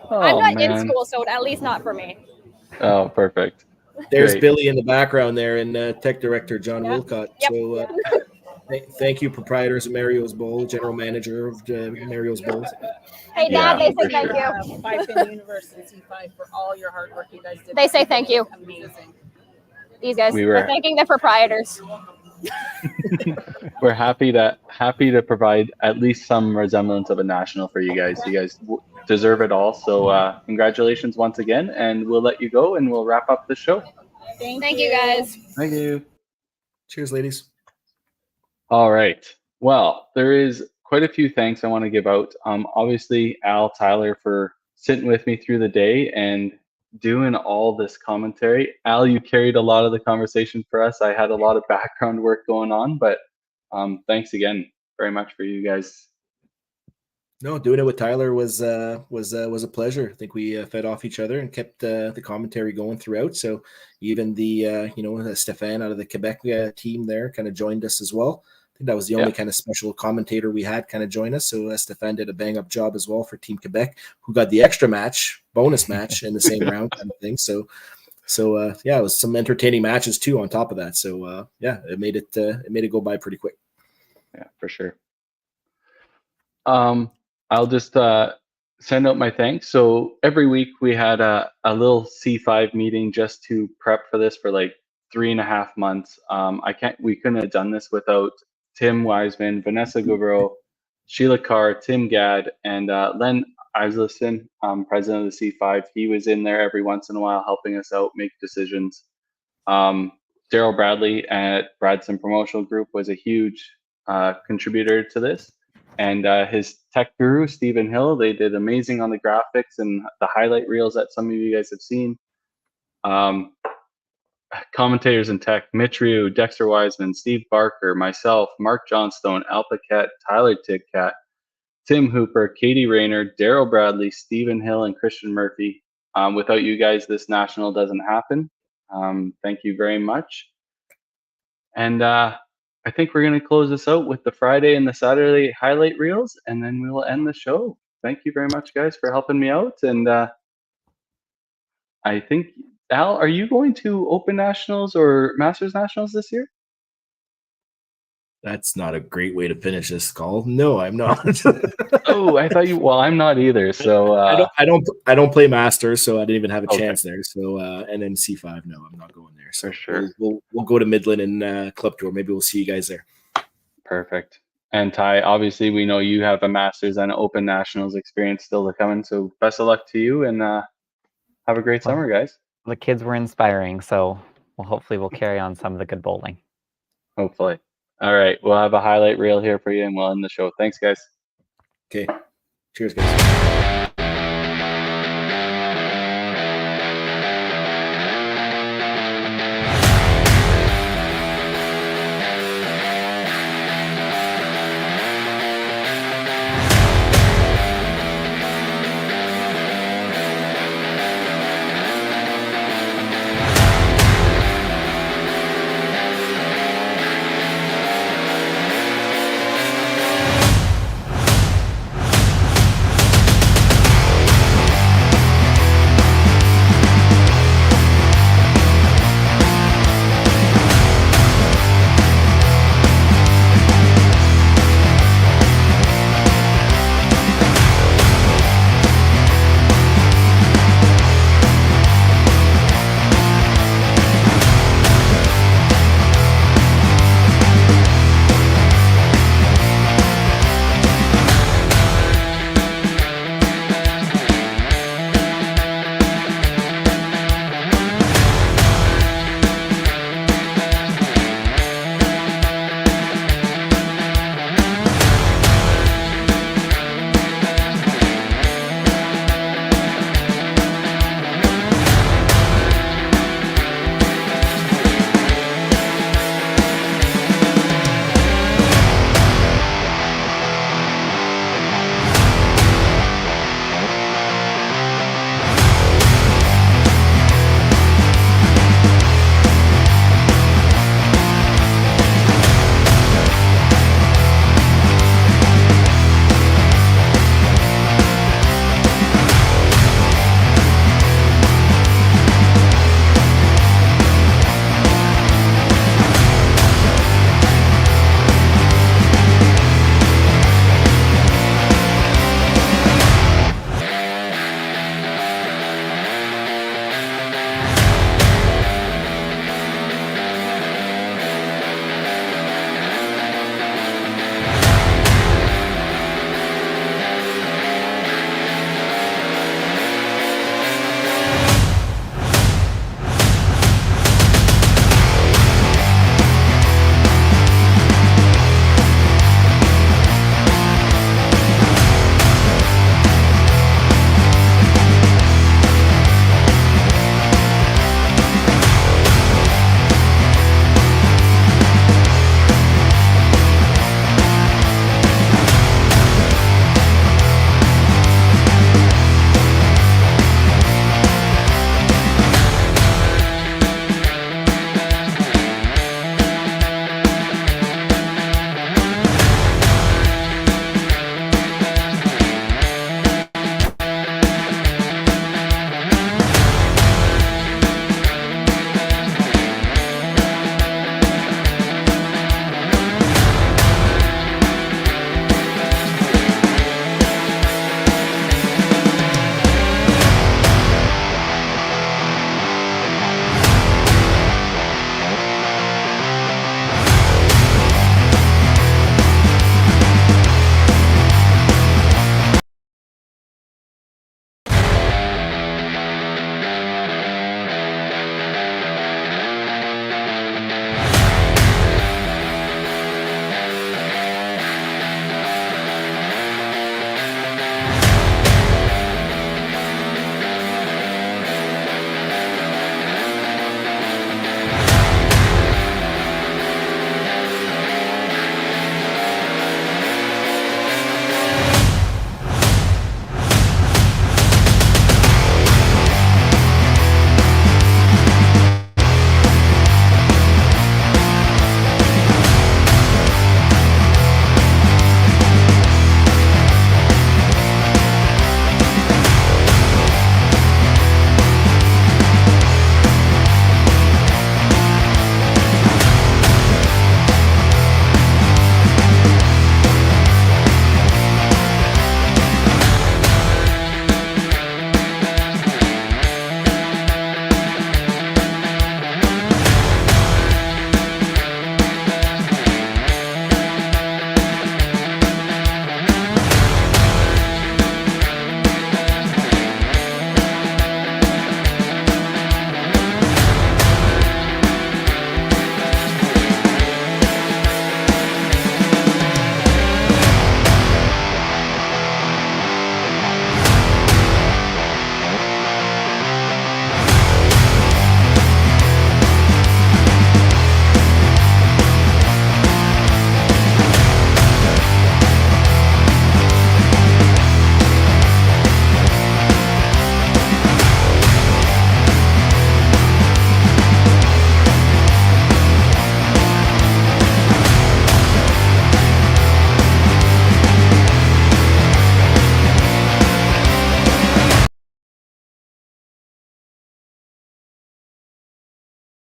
Oh, I'm not in man. school, so at least not for me. Oh, perfect. There's Great. Billy in the background there and tech director John Wilcott. Yep. So thank you, proprietors of Mario's Bowl, general manager of Mario's Bowl. Hey, Dad, they say thank you. 5-Pin Universe and C5 for all your hard work you guys did. They say thank you. Amazing. These guys, We were- we're thanking the proprietors. We're happy to provide at least some resemblance of a national for you guys. You guys deserve it all. So congratulations once again, and we'll let you go and we'll wrap up the show. Thank you, guys. Thank you. Cheers, ladies. All right. Well, there is quite a few thanks I want to give out. Obviously, Al, Tyler, for sitting with me through the day and doing all this commentary. Al, you carried a lot of the conversation for us. I had a lot of background work going on, but thanks again very much for you guys. No, doing it with Tyler was a pleasure. I think we fed off each other and kept the commentary going throughout. So even the Stefan out of the Quebec team there kind of joined us as well. I think that was the only kind of special commentator we had kind of join us. So Stefan did a bang up job as well for Team Quebec, who got the extra bonus match in the same round kind of thing. So it was some entertaining matches too on top of that. So it made it go by pretty quick. Yeah, for sure. I'll just send out my thanks. So every week we had a little C5 meeting just to prep for this for like 3.5 months. We couldn't have done this without Tim Wiseman, Vanessa Gouvreau, Sheila Carr, Tim Gadd, and Len Islison, president of the C5. He was in there every once in a while helping us out, make decisions. Daryl Bradley at Bradson Promotional Group was a huge contributor to this. And his tech guru, Stephen Hill, they did amazing on the graphics and the highlight reels that some of you guys have seen. Commentators in tech, Mitch Ryu, Dexter Wiseman, Steve Barker, myself, Mark Johnstone, Al Paquette, Tyler Tidcat, Tim Hooper, Katie Rayner, Daryl Bradley, Stephen Hill, and Christian Murphy. Without you guys, this national doesn't happen. Thank you very much. And I think we're going to close this out with the Friday and the Saturday highlight reels, and then we will end the show. Thank you very much, guys, for helping me out. And I think, Al, are you going to Open Nationals or Masters Nationals this year? That's not a great way to finish this call. No, I'm not. Oh, I thought you. Well, I'm not either. So I don't play Masters, so I didn't even have a chance there. So and then C5, no, I'm not going there. So for sure, we'll go to Midland and Club Tour. Maybe we'll see you guys there. Perfect. And Ty, obviously, we know you have a Masters and Open Nationals experience still to come in. So best of luck to you, and have a great summer, guys. The kids were inspiring, so hopefully we'll carry on some of the good bowling. Hopefully. All right, we'll have a highlight reel here for you, and we'll end the show. Thanks, guys. Okay. Cheers, guys.